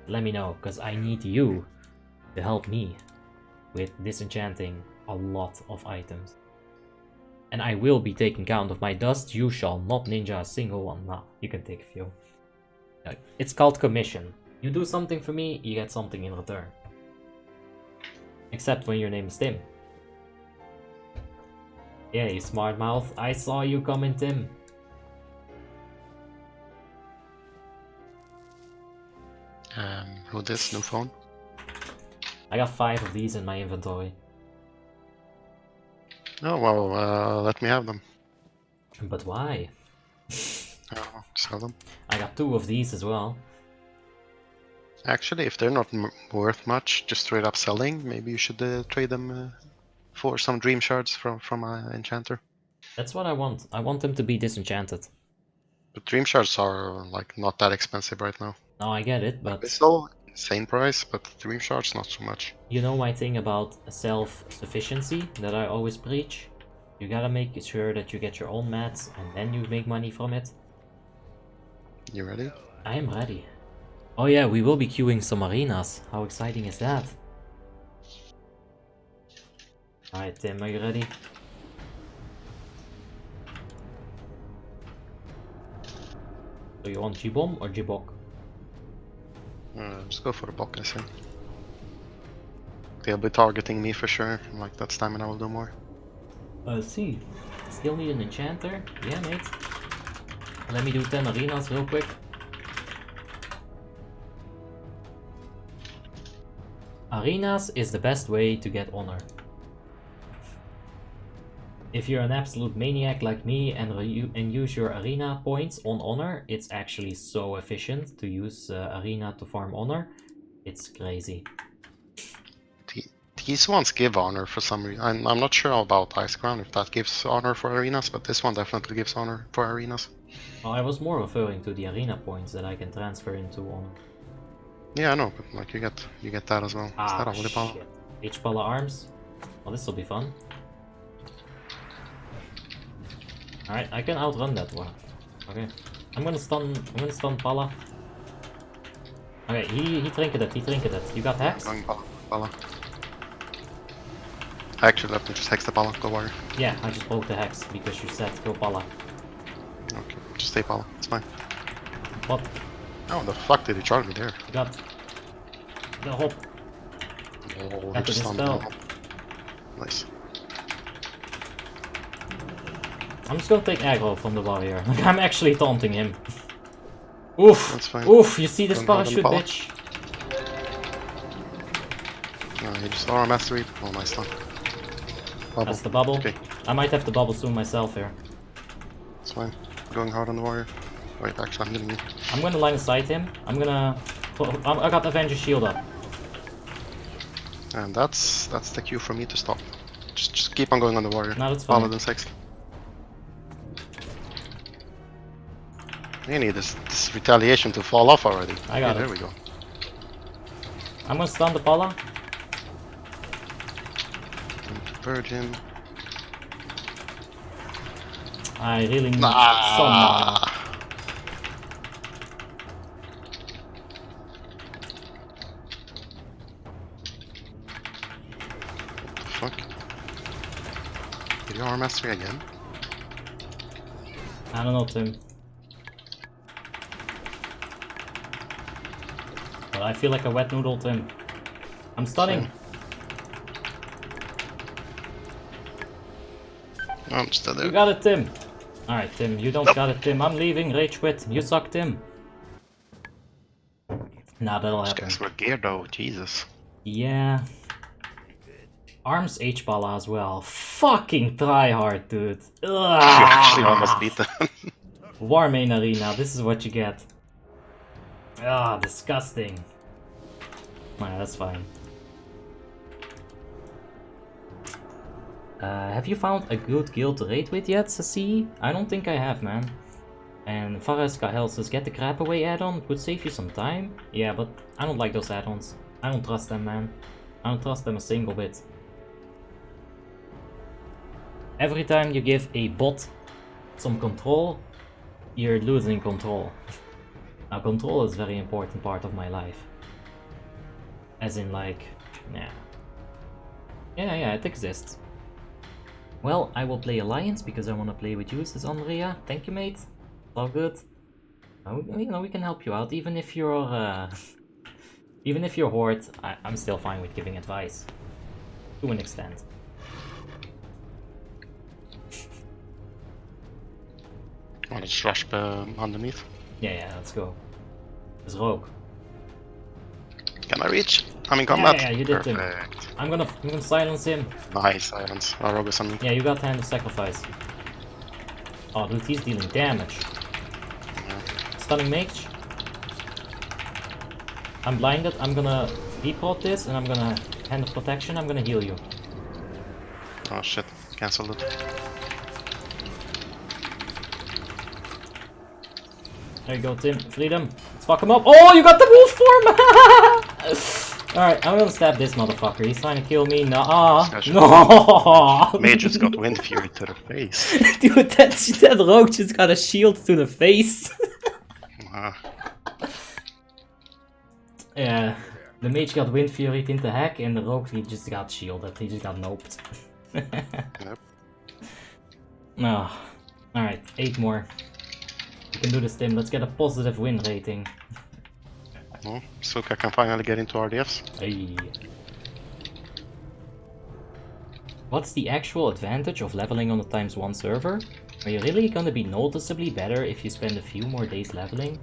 let me know, because I need you to help me with disenchanting a lot of items. And I will be taking count of my dust. You shall not ninja a single one. Nah, you can take a few. It's called commission. You do something for me, you get something in return. Except when your name is Tim. Yeah, you smart mouth. I saw you coming, Tim. Who this? New phone? I got 5 of these in my inventory. Oh, well, let me have them. But why? Sell them. I got 2 of these as well. Actually, if they're not worth much, just straight up selling, maybe you should trade them for some dream shards from an enchanter. That's what I want. I want them to be disenchanted. But dream shards are like not that expensive right now. No, I get it, but... Like, they're still insane price, but dream shards not so much. You know my thing about self-sufficiency that I always preach? You gotta make sure that you get your own mats and then you make money from it. You ready? I am ready. Oh yeah, we will be queuing some arenas. How exciting is that? Alright Tim, are you ready? So you want G-Bomb or G-Bok? Just go for the Bok, I say. They'll be targeting me for sure, like that stamina will do more. See. Still need an enchanter? Yeah, mate. Let me do 10 arenas real quick. Arenas is the best way to get honor. If you're an absolute maniac like me and use your arena points on honor, it's actually so efficient to use arena to farm honor. It's crazy. These ones give honor for some reason. I'm not sure about Ice Crown if that gives honor for arenas, but this one definitely gives honor for arenas. Well, I was more referring to the arena points that I can transfer into honor. Yeah, I know, but like you get that as well. Is that a Holy Pala? Shit. H-Pala arms? Well, this will be fun. Alright, I can outrun that one. Okay. I'm gonna stun Pala. Okay, he trinketed, You got Hex? Going Pala. Actually, let me just hex the Pala, go worry. Yeah, I just broke the Hex because you said go Pala. Okay, just stay Pala, it's fine. What? Oh, the fuck did he charge me there? You got the hop. Oh, Got he just the stunned dispel. me. Nice. I'm just gonna take aggro from the warrior. Like, I'm actually taunting him. Oof! That's fine. Oof! You see this Don't hide on the parachute, Pala. bitch? He just aura mastery. Oh, nice stun. Bubble. That's the bubble. Okay, I might have the bubble soon myself here. it's fine. Going hard on the warrior. Wait, actually, I'm getting you. I'm gonna line of sight him. I'm gonna... I got Avenger shield up. And that's the cue for me to stop. Just keep on going on the warrior. No, that's fine. Paladin 6. You need this retaliation to fall off already. I got it. There we go. I'm gonna stun the Pala. Virgin. I really need some mana. Fuck. Did you arm mastery again? I don't know, Tim. But I feel like a wet noodle, Tim. I'm stunning. Oh, I'm still there. You got it, Tim. Alright, Tim. You don't got it, Tim. I'm leaving. Rage quit. You suck, Tim. Nah, that'll These happen. guys were geared though, Jesus. Yeah. Arms H-Bala as well. Fucking tryhard, dude. You actually almost beat them. Warmane Arena, this is what you get. Ah, disgusting. Nah, that's fine. Have you found a good guild to raid with yet, Sassi? I don't think I have, man. And Fares Kahel says, get the crap away add-on, it would save you some time. Yeah, but I don't like those add-ons. I don't trust them, man. I don't trust them a single bit. Every time you give a bot some control, you're losing control. Now, control is a very important part of my life. As in, like, yeah. Yeah, it exists. Well, I will play Alliance because I want to play with you, says Andrea. Thank you, mate. All good. You know, we can help you out, even if you're, even if you're Horde. I'm still fine with giving advice. To an extent. Want to just rush underneath? Yeah, let's go. There's Rogue. Can I reach? I'm in combat. Yeah, you did, Tim. Perfect. I'm gonna silence him. Nice silence. Our rogue is on me. Yeah, you got hand of sacrifice. Oh, dude, he's dealing damage. Yeah. Stunning mage. I'm blinded. I'm gonna depot this and I'm gonna hand of protection. I'm gonna heal you. Oh shit, cancelled it. There you go, Tim. Freedom. Let's fuck him up. Oh, you got the wolf form! Alright, I'm gonna stab this motherfucker. He's trying to kill me. Nah. No! Mage just got wind fury to the face. Dude, that rogue just got a shield to the face. Yeah, the mage got wind fury into hack and the rogue he just got shielded. He just got noped. Yep. No. Alright, 8 more. We can do this, Tim. Let's get a positive win rating. Well, Suka can finally get into RDFs. Hey. What's the actual advantage of leveling on the ×1 server? Are you really gonna be noticeably better if you spend a few more days leveling?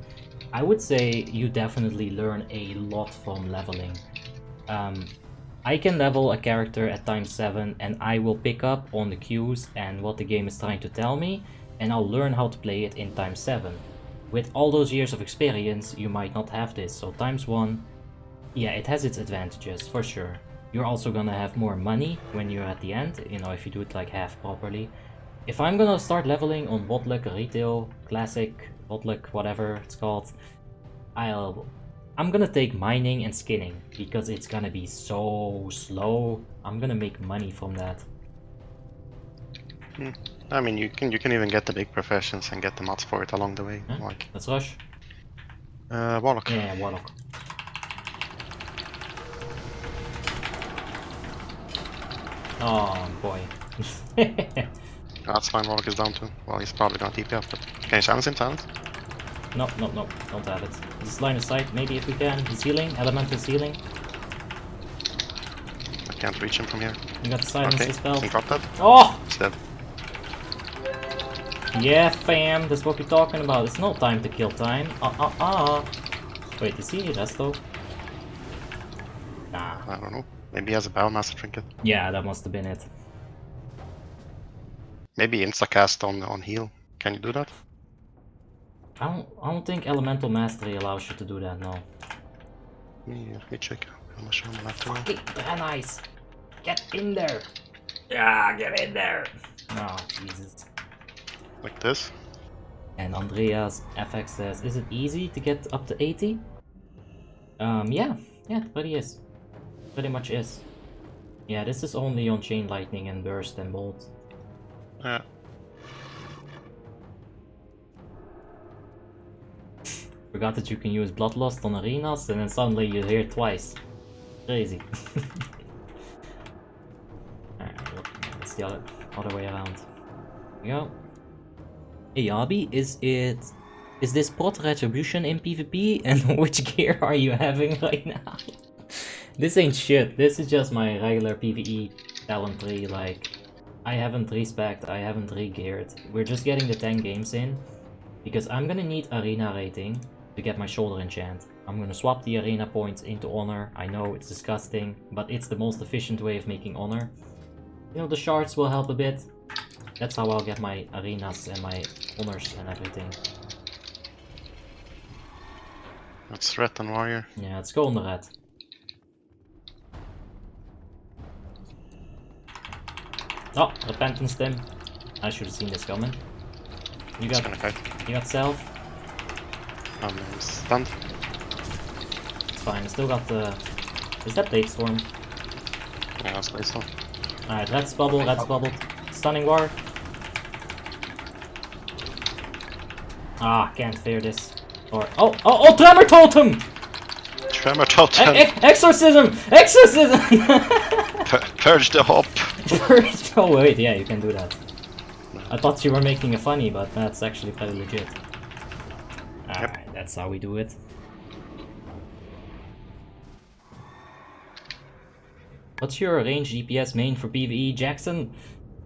I would say you definitely learn a lot from leveling. I can level a character at ×7 and I will pick up on the cues and what the game is trying to tell me, and I'll learn how to play it in ×7. With all those years of experience, you might not have this, so ×1, yeah, it has its advantages, for sure. You're also gonna have more money when you're at the end, you know, if you do it like half properly. If I'm gonna start leveling on WoTLK, Retail, Classic, WoTLK, whatever it's called, I'm gonna take mining and skinning, because it's gonna be so slow. I'm gonna make money from that. I mean, you can even get the big professions and get the mods for it along the way. Huh? Like, Let's rush. Warlock. Yeah, Warlock. Oh boy. That's fine, Warlock is down too. Well, he's probably gonna TP up, but can you silence him, silence? No, don't have it. Just line of sight, maybe if we can. He's healing, elemental healing. I can't reach him from here. You got the silence Okay, spell. can drop that? Oh! He's dead. Yeah, fam, that's what we're talking about. It's no time to kill time. Wait, is he resto? Nah. I don't know. Maybe he has a Biomaster trinket. Yeah, that must have been it. Maybe instacast on heal. Can you do that? I don't think Elemental Mastery allows you to do that, no. Let me check how much I'm left to. Fucking nice! Get in there! Yeah, get in there! Oh, Jesus. Like this? And Andreas FX says, is it easy to get up to 80? Yeah, it pretty is. Pretty much is. Yeah, this is only on Chain Lightning and Burst and Bolt. Yeah. Forgot that you can use Bloodlust on arenas and then suddenly you hear it twice. Crazy. Alright, it's the other way around. Here we go. Hey Yabi, is this pot retribution in PvP and which gear are you having right now? This ain't shit, this is just my regular PvE talent tree, like I haven't respec'd, I haven't re-geared. We're just getting the 10 games in because I'm gonna need arena rating to get my shoulder enchant. I'm gonna swap the arena points into honor. I know it's disgusting, but it's the most efficient way of making honor. You know, the shards will help a bit. That's how I'll get my arenas and my honors and everything. That's red and warrior. Yeah, let's go on the red. Oh, Repentance Tim. I should have seen this coming. You got self. I'm stunned. It's fine, I still got the... Is that Blade Storm? Yeah, that's Blade Storm. Alright, red's bubbled. Stunning War. Ah, can't fear this. Or... Oh, Tremor Totem! Tremor Totem! Exorcism! Exorcism! Purge the hop! Oh wait, yeah, you can do that. I thought you were making a funny, but that's actually pretty legit. Alright, that's how we do it. What's your range DPS main for PvE, Jackson?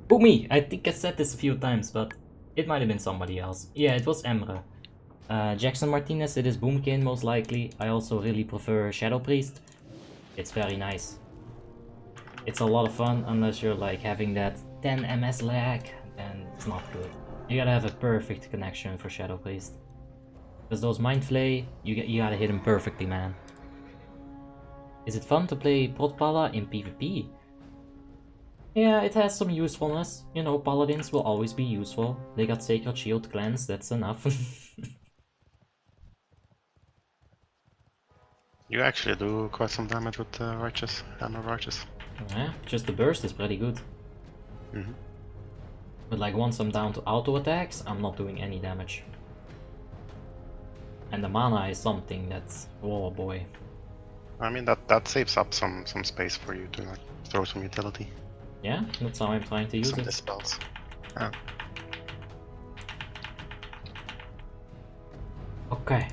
Boomy! I think I said this a few times, but it might have been somebody else. Yeah, it was Emre. Jackson Martinez, it is Boomkin most likely. I also really prefer Shadow Priest. It's very nice. It's a lot of fun unless you're like having that 10 MS lag, and it's not good. You gotta have a perfect connection for Shadow Priest. Because those Mind Flay, you gotta hit them perfectly, man. Is it fun to play Prot-Pala in PvP? Yeah, it has some usefulness. You know, Paladins will always be useful. They got Sacred Shield cleanse, that's enough. You actually do quite some damage with Righteous, Hammer Righteous. Yeah, just the burst is pretty good. But like once I'm down to auto attacks, I'm not doing any damage. And the mana is something that's... oh boy. I mean, that saves up some space for you to like throw some utility. Yeah, that's how I'm trying to use some it. dispels. Yeah. Okay.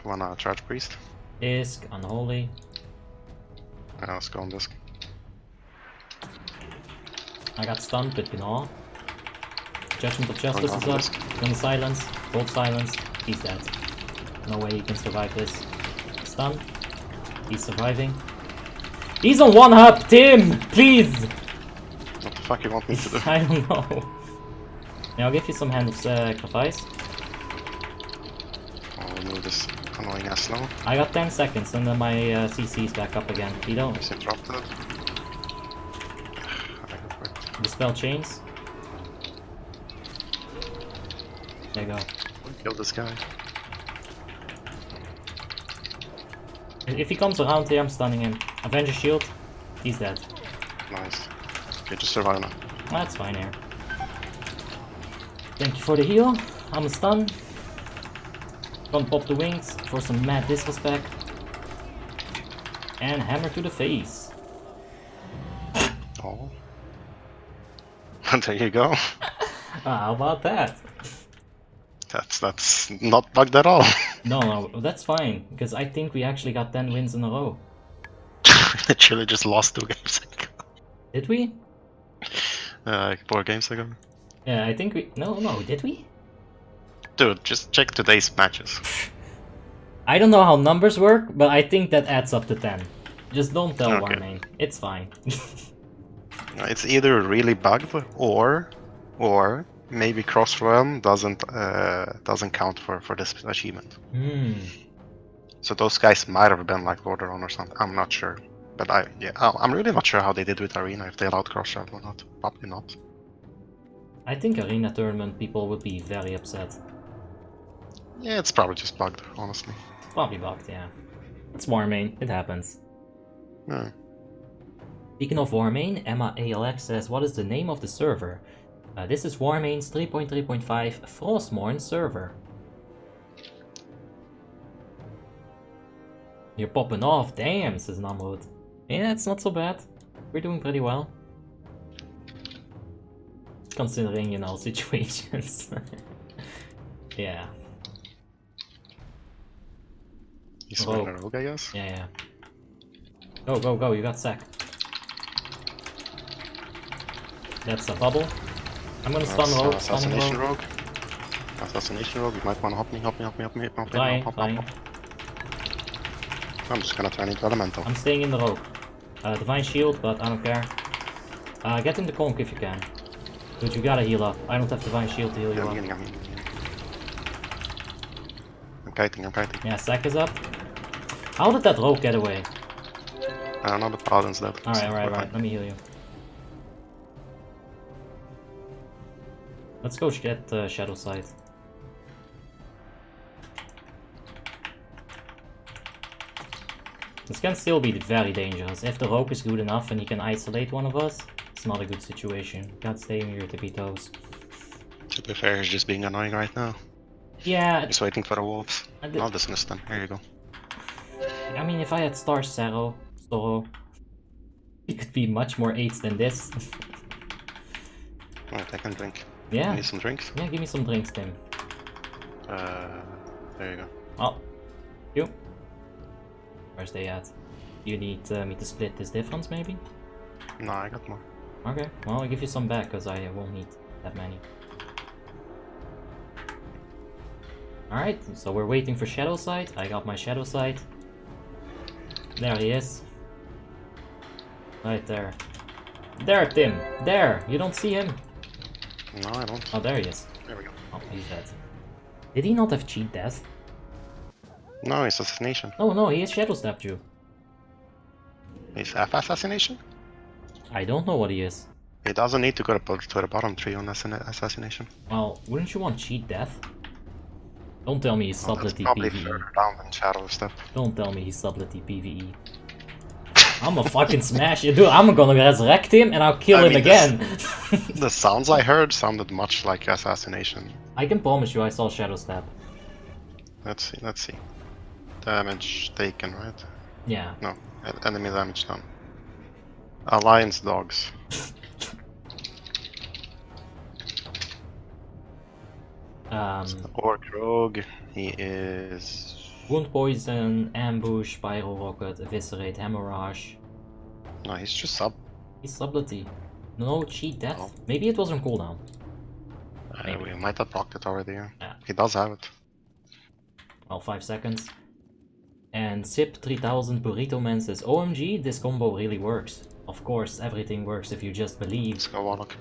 Wanna charge priest? Disc, Unholy. Let's go on disc. I got stunned with Gnaw. Judgment of Justice is up. Gonna silence. Bolt silence. He's dead. No way he can survive this. Stun. He's surviving. He's on one hub! Tim! Please! What the fuck you want me to do? I don't know. Yeah, I'll give you some Hand of Sacrifice. I'll remove this annoying ass slow. I got 10 seconds and then my CC is back up again. You don't. Is it dropped it? Dispel chains. There you go. Kill this guy. If he comes around here, I'm stunning him. Avenger shield. He's dead. Nice. Okay, just survive now. That's fine here. Thank you for the heal. I'm a stun. Gonna pop the wings for some mad disrespect. And hammer to the face. Oh. There you go. How about that? That's not bugged at all. No, that's fine, because I think we actually got 10 wins in a row. Literally just lost 2 games ago. Did we? Like 4 games ago. Yeah, I think we... No, did we? Dude, just check today's matches. I don't know how numbers work, but I think that adds up to 10. Just don't tell Okay. Warmanes. It's fine. It's either really bugged or maybe cross realm doesn't count for this achievement. Hmm. So those guys might have been like Lord or something. I'm not sure. But I'm really not sure how they did with Arena, if they allowed cross realm or not. Probably not. I think Arena tournament people would be very upset. Yeah, it's probably just bugged, honestly. Probably bugged, yeah. It's Warmane, it happens. Yeah. Speaking of Warmane, Emma ALX says, what is the name of the server? This is Warmane's 3.3.5 Frostmourne server. You're popping off, damn, says Namrud. Yeah, it's not so bad. We're doing pretty well. Considering, you know, situations. Yeah. He's wearing a rogue, I guess? Yeah. Go, go, go, you got sack. That's a bubble. I'm gonna stun rogue, Assassination rogue. Assassination rogue, you might wanna hop me. Flying. I'm just gonna turn into elemental. I'm staying in the rogue. Divine shield, but I don't care. Get in the conk if you can. Dude, you gotta heal up. I don't have divine shield to heal you up. I'm kiting. Yeah, sack is up. How did that rogue get away? I don't know, but Paladin's dead. Alright. Let me heal you. Let's go get Shadow Sight. This can still be very dangerous. If the rogue is good enough and he can isolate one of us, it's not a good situation. Can't stay in your tippy toes. To be fair, he's just being annoying right now. Yeah. He's waiting for the wolves. I'll dismiss them. Here you go. I mean, if I had Star Sorrow, it could be much more 8s than this. Alright, I can drink. Yeah. Give me some drinks. Yeah, give me some drinks, Tim. There you go. Oh. You. Where's they at? You need me to split this difference, maybe? No, I got more. Okay, well, I'll give you some back, because I won't need that many. Alright, so we're waiting for Shadow Sight. I got my Shadow Sight. There he is. Right there. There, Tim! There! You don't see him? No, I don't. Oh, there he is. There we go. Oh, he's dead. Did he not have cheat death? No, it's assassination. Oh no, he has Shadow Stabbed you. He's half assassination? I don't know what he is. He doesn't need to go to the bottom 3 on assassination. Well, wouldn't you want cheat death? Don't tell me he's sublety probably PvE. further down than Shadow Step. Don't tell me he's sublety PvE. I'ma fucking smash it, dude. I'm gonna resurrect him and I'll kill him again. The sounds I heard sounded much like assassination. I can promise you I saw Shadow Stab. Let's see. Damage taken, right? Yeah. No, enemy damage done. Alliance dogs. Orc rogue, he is... Wound poison, ambush, spiral rocket, eviscerate, hemorrhage. No, he's just sub. He's sublety. No cheat death. Oh. Maybe it was on cooldown. We might have blocked it already. Yeah. He does have it. Well, 5 seconds. And Sip 3000 Burrito Man says, OMG, this combo really works. Of course, everything works if you just believe. Let's go WoTLK.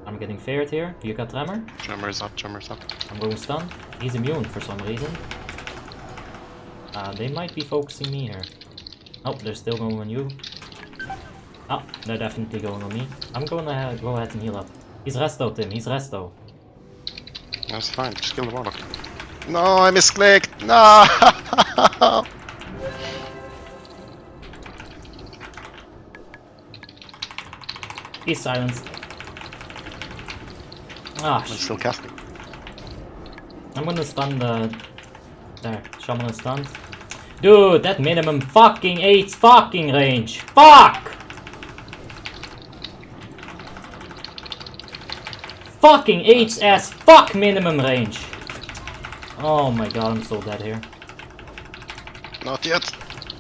I'm getting feared here. You got Tremor? Tremor's up. I'm going stun. He's immune for some reason. They might be focusing me here. Oh, they're still going on you. Oh, they're definitely going on me. I'm gonna go ahead and heal up. He's resto, Tim. He's resto. That's fine. Just kill the WoTLK. No, I misclicked. No. He's silenced. Ah, I'm still casting. I'm gonna stun the... There, Shaman is stunned. Dude, that minimum fucking 8 fucking range. Fuck! Fucking 8's ass fuck minimum range. Oh my god, I'm so dead here. Not yet.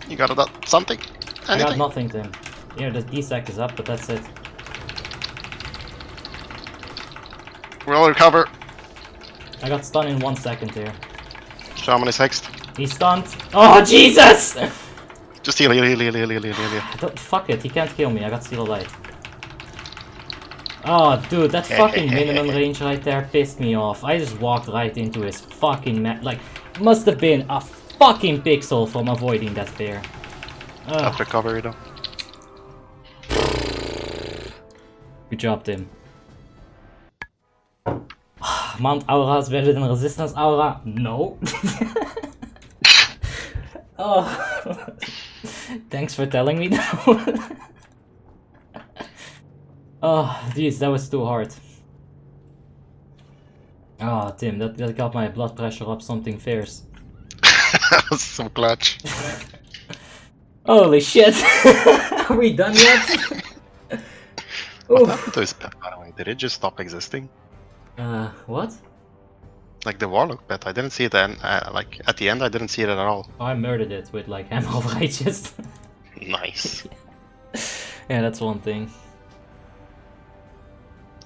You got something? Anything? I got nothing, Tim. Yeah, the D-Sec is up, but that's it. We'll recover. I got stunned in 1 second here. Shaman is hexed. He's stunned. Oh, Jesus! Just heal. Fuck it, he can't kill me. I got Seal of Light. Oh, dude, that fucking minimum range right there pissed me off. I just walked right into his fucking like, must have been a fucking pixel from avoiding that fair. That recovery though. Good job, Tim. Mount Aura is better than Resistance Aura? No. Oh. Thanks for telling me though. Oh, jeez, that was too hard. Oh, Tim, that got my blood pressure up something fierce. That was so clutch. Holy shit! Are we done yet? What happened to his pet, by the way? Did it just stop existing? What? Like the Warlock pet, I didn't see it then. Like at the end, I didn't see it at all. Oh, I murdered it with like Hammer of Righteous. Nice. Yeah, that's one thing.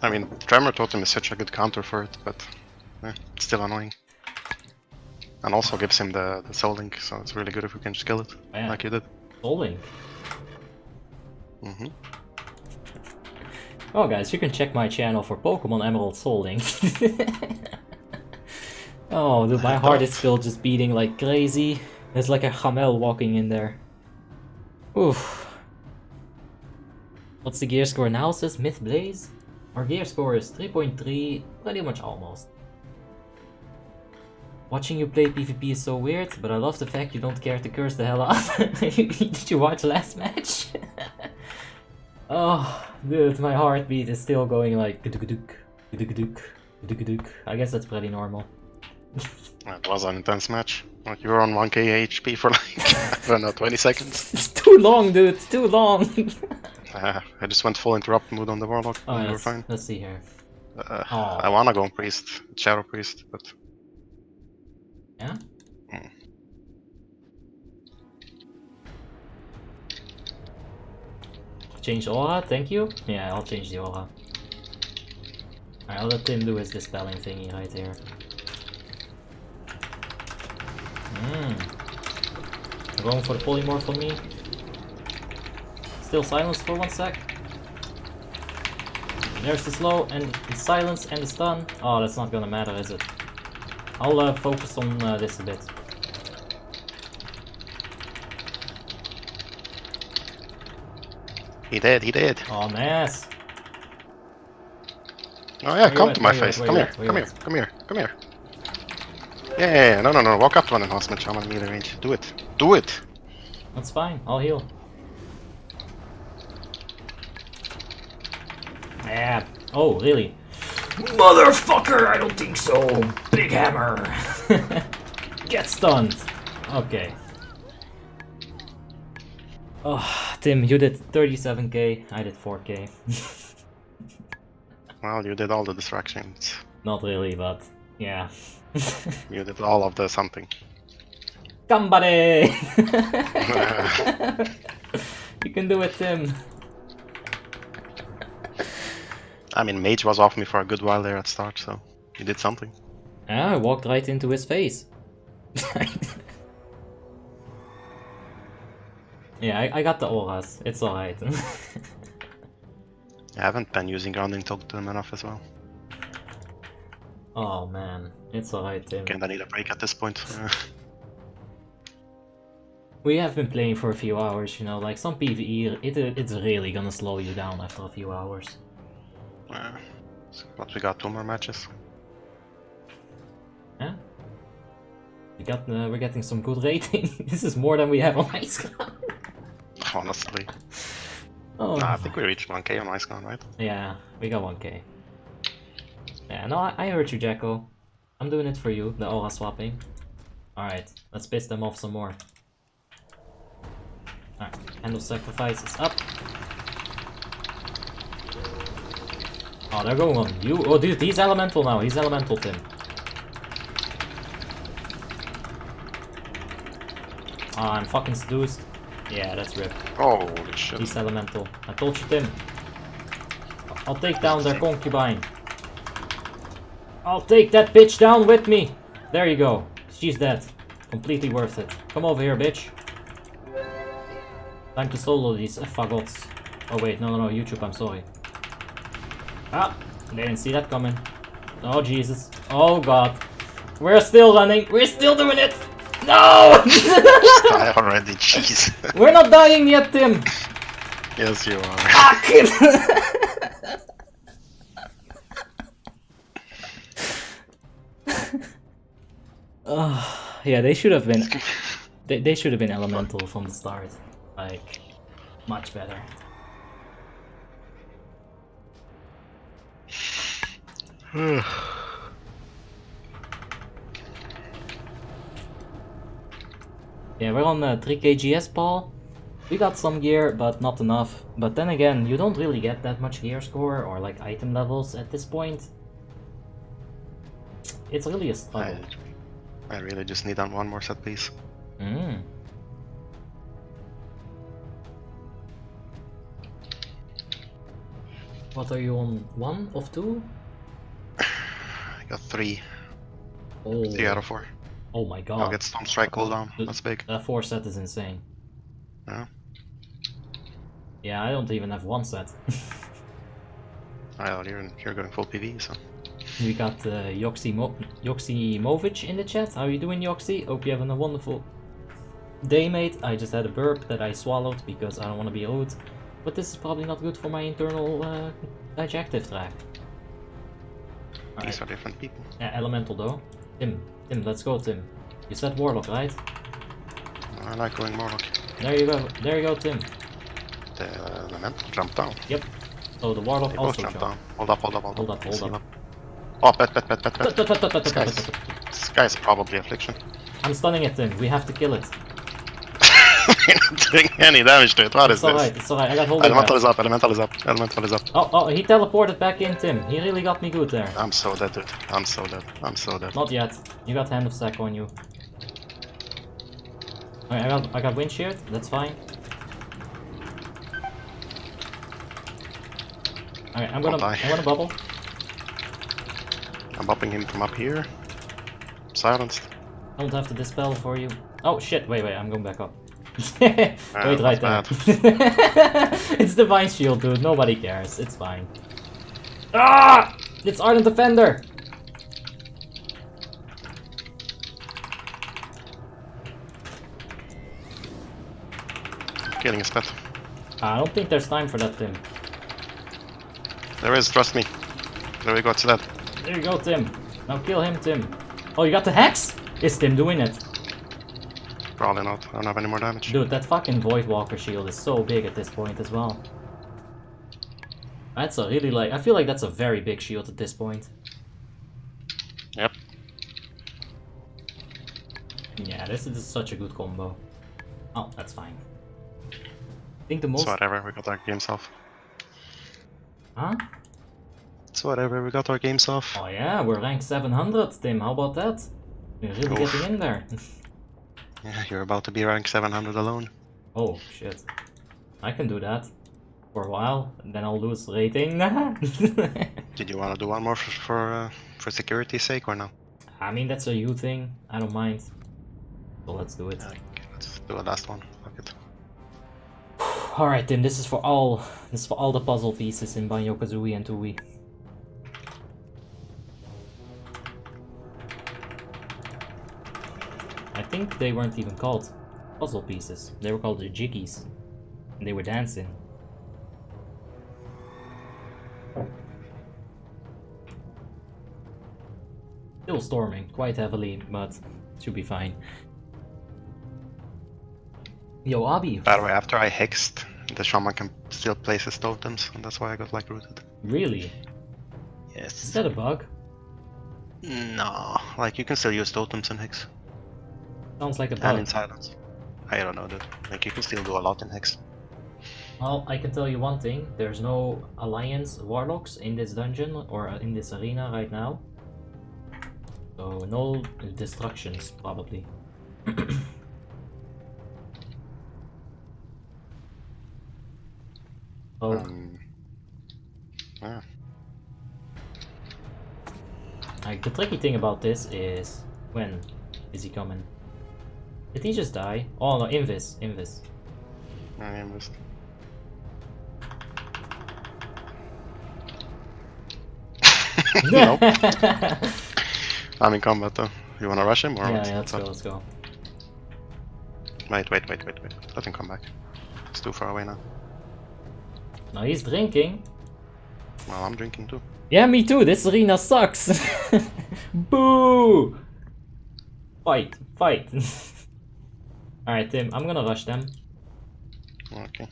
I mean, Tremor Totem is such a good counter for it, but it's still annoying. And also gives him the Soul Link, so it's really good if we can just kill it, Yeah. like you did. Soul Link. Mm-hmm. Oh guys, you can check my channel for Pokemon Emerald Soul Link. Oh, dude, my heart is still just beating like crazy. There's like a Hamel walking in there. Oof. What's the gear score now, says Myth Blaze? Our gear score is 3.3, pretty much almost. Watching you play PvP is so weird, but I love the fact you don't care to curse the hell out. Did you watch last match? Oh, dude, my heartbeat is still going like I guess that's pretty normal. It was an intense match. Like you were on 1k HP for like, I don't know, 20 seconds. It's too long, dude, it's too long. I just went full interrupt mode on the Warlock, Oh, and we were fine. let's see here. I wanna go on Priest, Shadow Priest, but... Yeah? Change aura, thank you. Yeah, I'll change the aura. Alright, I'll let Tim do his dispelling thingy right here. Going for the polymorph on me. Still silence for 1 sec. There's the slow and the silence and the stun. Oh, that's not gonna matter, is it? I'll focus on this a bit. He did. Oh, nice. Oh yeah, come to my face. Come here. Yeah, no. Walk up to an enhancement shaman melee range. Do it. That's fine, I'll heal. Yeah. Oh, really? Motherfucker, I don't think so. Big hammer. Get stunned. Okay. Oh, Tim, you did 37k, I did 4k. Well, you did all the distractions. Not really, but yeah. You did all of the something. Somebody! You can do it, Tim. I mean, Mage was off me for a good while there at start, so you did something. Yeah, I walked right into his face. Yeah, I got the auras. It's alright. I haven't been using Grounding Totem enough as well. Oh man, it's alright, Tim. Kinda need a break at this point. We have been playing for a few hours, you know, like some PvE, it's really gonna slow you down after a few hours. But we got 2 more matches. Yeah? We're getting some good rating. This is more than we have on Ice Crown. Honestly. Oh. Nah, I think we reached 1k on Ice Crown, right? Yeah, we got 1k. Yeah, no, I heard you, Jacko. I'm doing it for you, the aura swapping. Alright, let's piss them off some more. Alright, Hand of Sacrifice is up. Oh, they're going on you. Oh, dude, he's elemental now. He's elemental, Tim. Oh, I'm fucking seduced. Yeah, that's rip. Holy shit. He's elemental. I told you, Tim. I'll take down their concubine. I'll take that bitch down with me. There you go. She's dead. Completely worth it. Come over here, bitch. Time to solo these fagots. Oh wait, no, YouTube, I'm sorry. Ah, they didn't see that coming. Oh Jesus. Oh God. We're still running. We're still doing it. No! Die already, jeez. We're not dying yet, Tim. Yes, you are. Yeah, they should have been. They should have been elemental from the start. Like, much better. Yeah, we're on 3 kgs, Paul. We got some gear, but not enough. But then again, you don't really get that much gear score or like item levels at this point. It's really a struggle. I really just need one more set piece. Mm. What are you on? 1 of 2? I got 3. Oh. 3 out of 4. Oh my God. I'll get Storm Strike cooldown. That's big. That 4 set is insane. Yeah. Yeah, I don't even have 1 set. Well, you're going full PV, so. We got Yoximovic in the chat. How you doing, Yoxi? Hope you're having a wonderful day, mate. I just had a burp that I swallowed because I don't want to be rude. But this is probably not good for my internal digestive tract. These are different people. Yeah, elemental though. Tim, let's go, Tim. You said Warlock, right? I like going Morlock. There you go, Tim. The elemental jumped down. Yep. So the Warlock They also both jumped jumped. down. Hold up. Hold up. Oh, bet. This guy's probably Affliction. I'm stunning it, Tim. We have to kill it. We're not doing any damage to it. What is this? It's alright. I got hold of Elemental is up. Oh, he teleported back in, Tim. He really got me good there. I'm so dead, dude. I'm so dead. Not yet. You got Hand of Sack on you. Alright, I got Wind Sheared. That's fine. Alright, I'm gonna bubble. I'm bopping him from up here. Silenced. I don't have to dispel for you. Oh shit, wait, I'm going back up. Wait right there. It's Divine Shield, dude. Nobody cares. It's fine. Ah! It's Ardent Defender! Killing his pet. I don't think there's time for that, Tim. There is, trust me. There we go, it's dead. There you go, Tim. Now kill him, Tim. Oh, you got the Hex? Is Tim doing it? Probably not. I don't have any more damage. Dude, that fucking Voidwalker shield is so big at this point as well. That's a really I feel like that's a very big shield at this point. Yep. Yeah, this is such a good combo. Oh, that's fine. I think the most... It's whatever, we got our games off. Huh? It's whatever, we got our games off. Oh yeah, we're ranked 700, Tim. How about that? We're really getting in there. Yeah, you're about to be ranked 700 alone. Oh shit. I can do that. For a while, and then I'll lose rating. Did you want to do one more for security's sake or no? I mean, that's a you thing. I don't mind. So let's do it. Okay, let's do a last one. Fuck it. Alright, Tim, this is for all the puzzle pieces in Banjo-Kazooie and Tooie. I think they weren't even called puzzle pieces. They were called the jiggies. And they were dancing. Still storming, quite heavily, but should be fine. Yo, Abi. By the way, after I hexed, the shaman can still place his totems, and that's why I got like rooted. Really? Yes. Is that a bug? No, like you can still use totems in hex. Sounds like a And bug. in silence. I don't know, dude. Like you can still do a lot in hex. Well, I can tell you one thing. There's no Alliance Warlocks in this dungeon or in this arena right now. So no destructions, probably. Oh. Yeah. Like, the tricky thing about this is... When is he coming? Did he just die? Oh no, Invis. I missed. Nope. I'm in combat though. You wanna rush him or Yeah, what's let's up? go, let's go. Wait. Let him come back. It's too far away now. No, he's drinking. Well, I'm drinking too. Yeah, me too. This arena sucks. Boo! Fight. Alright, Tim, I'm gonna rush them. Okay.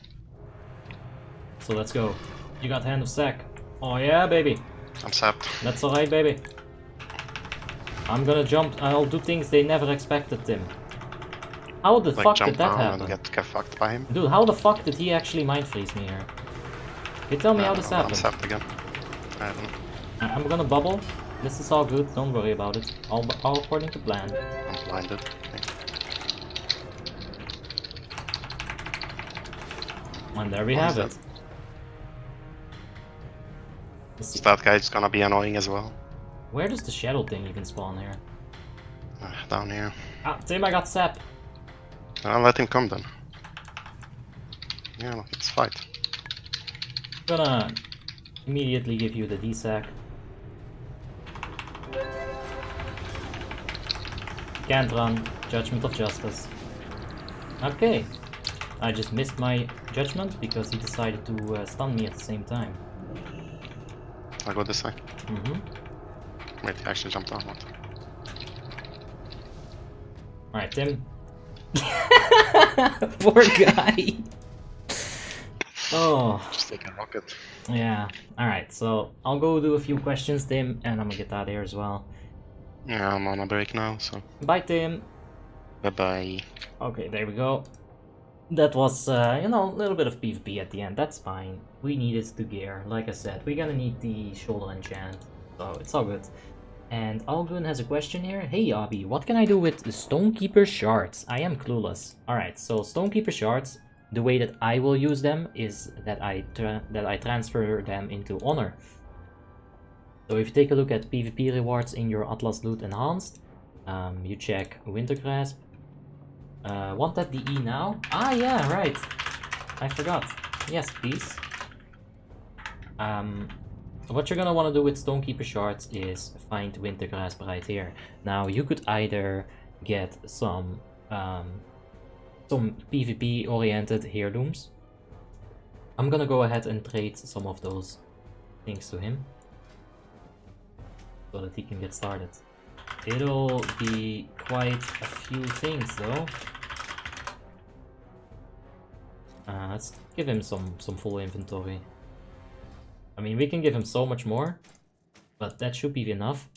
So let's go. You got Hand of Sack. Oh yeah, baby. I'm sapped. That's alright, baby. I'm gonna jump. I'll do things they never expected, Tim. How the fuck did Jump that down happen? and get fucked by him. Dude, how the fuck did he actually mind freeze me here? You tell me how this I'm happened. sapped again. I don't know. I'm gonna bubble. This is all good. Don't worry about it. All according to plan. I'm blinded. Okay. And there we What have is it. Let's see. That guy's gonna be annoying as well. Where does the shadow thing even spawn here? Down here. Ah, Tim, I got sap. I'll let him come then. Yeah, let's fight. I'm gonna immediately give you the D-sack. Can't run. Judgment of Justice. Okay. I just missed my judgment because he decided to stun me at the same time. I'll go this way. Mm-hmm. Wait, he actually jumped on what? Alright, Tim. Poor guy. Oh. Just take a rocket. Yeah. Alright, so I'll go do a few questions, Tim, and I'm gonna get out of here as well. Yeah, I'm on a break now, so Bye, Tim. bye-bye. Okay, there we go. That was, you know, a little bit of PvP at the end. That's fine. We needed to gear. Like I said, we're gonna need the shoulder enchant, so it's all good. And Algun has a question here. Hey Abby, what can I do with the Stonekeeper shards? I am clueless. Alright, so Stonekeeper shards, the way that I will use them is that I transfer them into honor. So if you take a look at PvP rewards in your Atlas Loot Enhanced, you check Winter Grasp. Want that DE now? Ah yeah, right. I forgot. Yes, please. What you're gonna want to do with Stonekeeper shards is find Winter Grasp right here. Now you could either get some PvP oriented heirlooms. I'm gonna go ahead and trade some of those things to him so that he can get started. It'll be quite a few things though. Let's give him some full inventory. I mean, we can give him so much more, but that should be enough.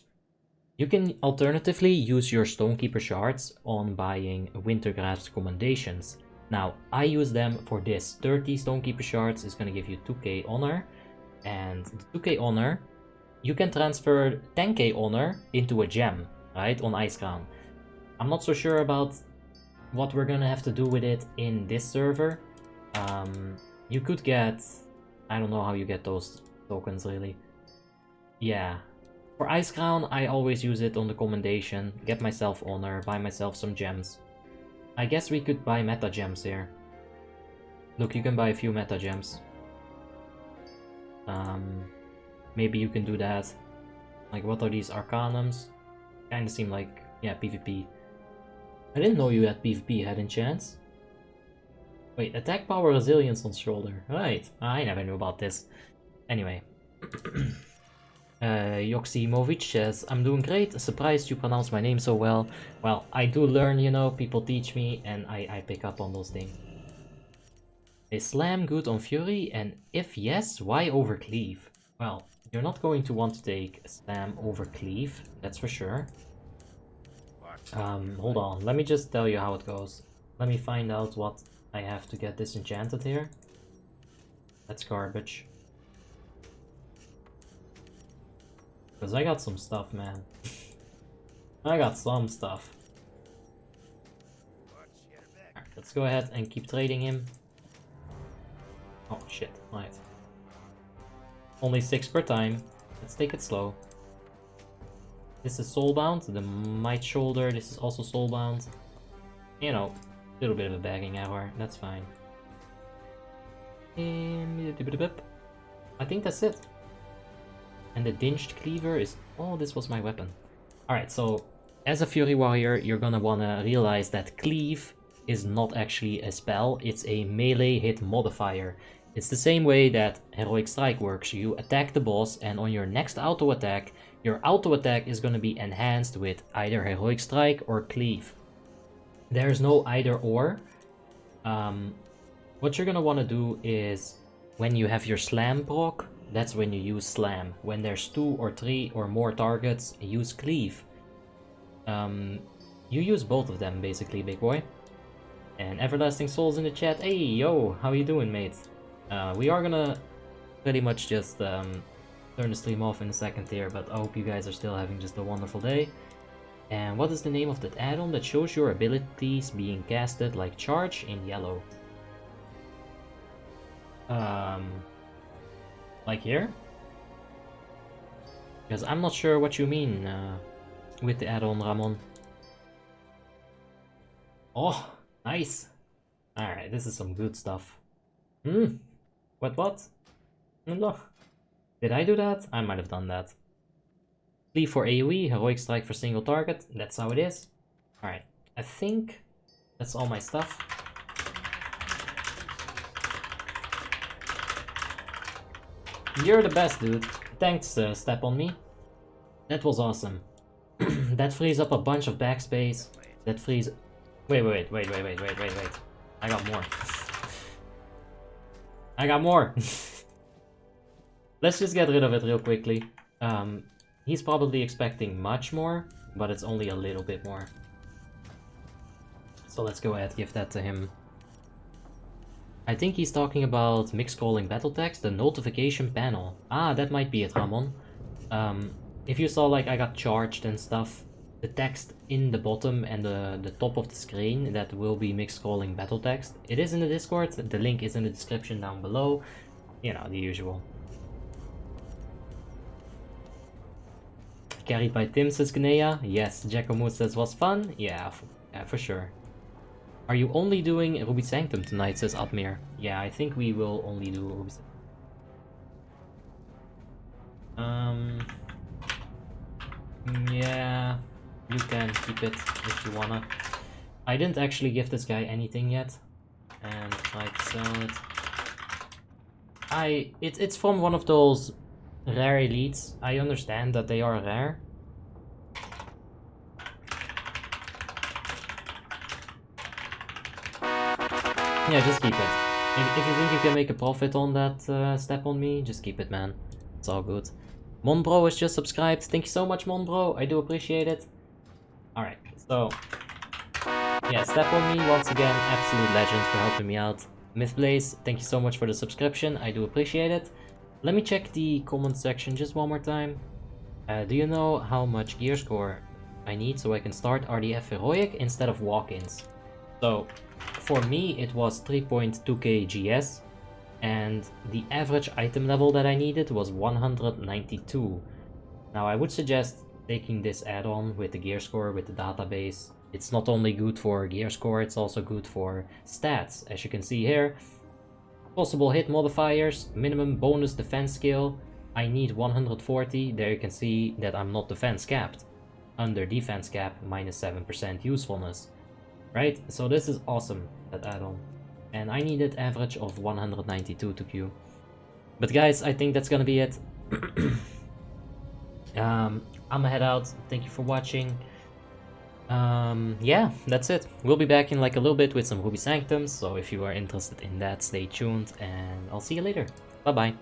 You can alternatively use your Stonekeeper shards on buying Winter Grasp commendations. Now, I use them for this. 30 Stonekeeper shards is going to give you 2k honor, and the 2k honor, you can transfer 10k honor into a gem, right, on Icecrown. I'm not so sure about what we're going to have to do with it in this server. You could get, I don't know how you get those tokens really. Yeah, for Icecrown I always use it on the commendation, get myself honor, buy myself some gems. I guess we could buy meta gems here. Look, you can buy a few meta gems. Maybe you can do that. Like, what are these Arcanums? Kinda seem like, yeah, PvP. I didn't know you had PvP head enchants. Wait, attack power resilience on shoulder. Right, I never knew about this. Anyway. Yoximovic says, I'm doing great, surprised you pronounce my name so well. Well, I do learn, you know, people teach me, and I pick up on those things. Is Slam good on Fury, and if yes, why over Cleave? Well, you're not going to want to take Slam over Cleave, that's for sure. Hold on, let me just tell you how it goes. Let me find out what I have to get disenchanted here. That's garbage. Because I got some stuff, man. I got some stuff. Alright, let's go ahead and keep trading him. Oh shit, right. Only 6 per time. Let's take it slow. This is soulbound, the Might Shoulder, this is also soulbound. You know, a little bit of a bagging error, that's fine. I think that's it. And the Dinged Cleaver is... Oh, this was my weapon. Alright, so as a Fury Warrior, you're gonna wanna realize that Cleave is not actually a spell, it's a melee hit modifier. It's the same way that Heroic Strike works. You attack the boss, and on your next auto attack, your auto attack is gonna be enhanced with either Heroic Strike or Cleave. There's no either or. What you're gonna wanna do is, when you have your Slam proc, that's when you use Slam. When there's 2 or 3 or more targets, use Cleave. You use both of them basically, big boy. And Everlasting Souls in the chat. Hey, yo, how you doing, mate? We are gonna pretty much just turn the stream off in a second here, but I hope you guys are still having just a wonderful day. And what is the name of that add-on that shows your abilities being casted like charge in yellow? Like here? Because I'm not sure what you mean with the add-on, Ramon. Oh, nice. Alright, this is some good stuff. What? No. Did I do that? I might have done that. Cleave for AoE, Heroic Strike for single target. That's how it is. Alright, I think that's all my stuff. You're the best, dude. Thanks, Step on Me. That was awesome. That frees up a bunch of backspace. That frees... Wait. I got more. I got more! Let's just get rid of it real quickly. He's probably expecting much more, but it's only a little bit more. So let's go ahead and give that to him. I think he's talking about mix-scrolling battle text, the notification panel. Ah, that might be it, Ramon. If you saw like I got charged and stuff, the text in the bottom and the top of the screen, that will be mix-scrolling battle text. It is in the Discord, the link is in the description down below. You know, the usual. Carried by Tim, says Gnea. Yes, Jackomood says was fun. Yeah, for sure. Are you only doing Ruby Sanctum tonight, says Admir. Yeah, I think we will only do Ruby Sanctum. Yeah, you can keep it if you wanna. I didn't actually give this guy anything yet. And try to sell it. It's from one of those rare elites. I understand that they are rare. Yeah, just keep it. If you think you can make a profit on that Step on Me, just keep it, man. It's all good. Monbro has just subscribed. Thank you so much, Monbro. I do appreciate it. Alright, so... yeah, Step on Me, once again, absolute legend for helping me out. Mythblaze, thank you so much for the subscription. I do appreciate it. Let me check the comment section just one more time. Do you know how much gear score I need so I can start RDF Heroic instead of walk-ins? So, for me it was 3.2k GS, and the average item level that I needed was 192. Now I would suggest taking this add-on with the gear score, with the database. It's not only good for gear score, it's also good for stats. As you can see here, possible hit modifiers, minimum bonus defense skill. I need 140. There you can see that I'm not defense capped. Under defense cap, minus 7% usefulness. Right? So this is awesome, that add-on. And I needed average of 192 to queue. But guys, I think that's gonna be it. I'ma head out. Thank you for watching. Yeah, that's it. We'll be back in like a little bit with some Ruby Sanctums, so if you are interested in that, stay tuned, and I'll see you later. Bye bye.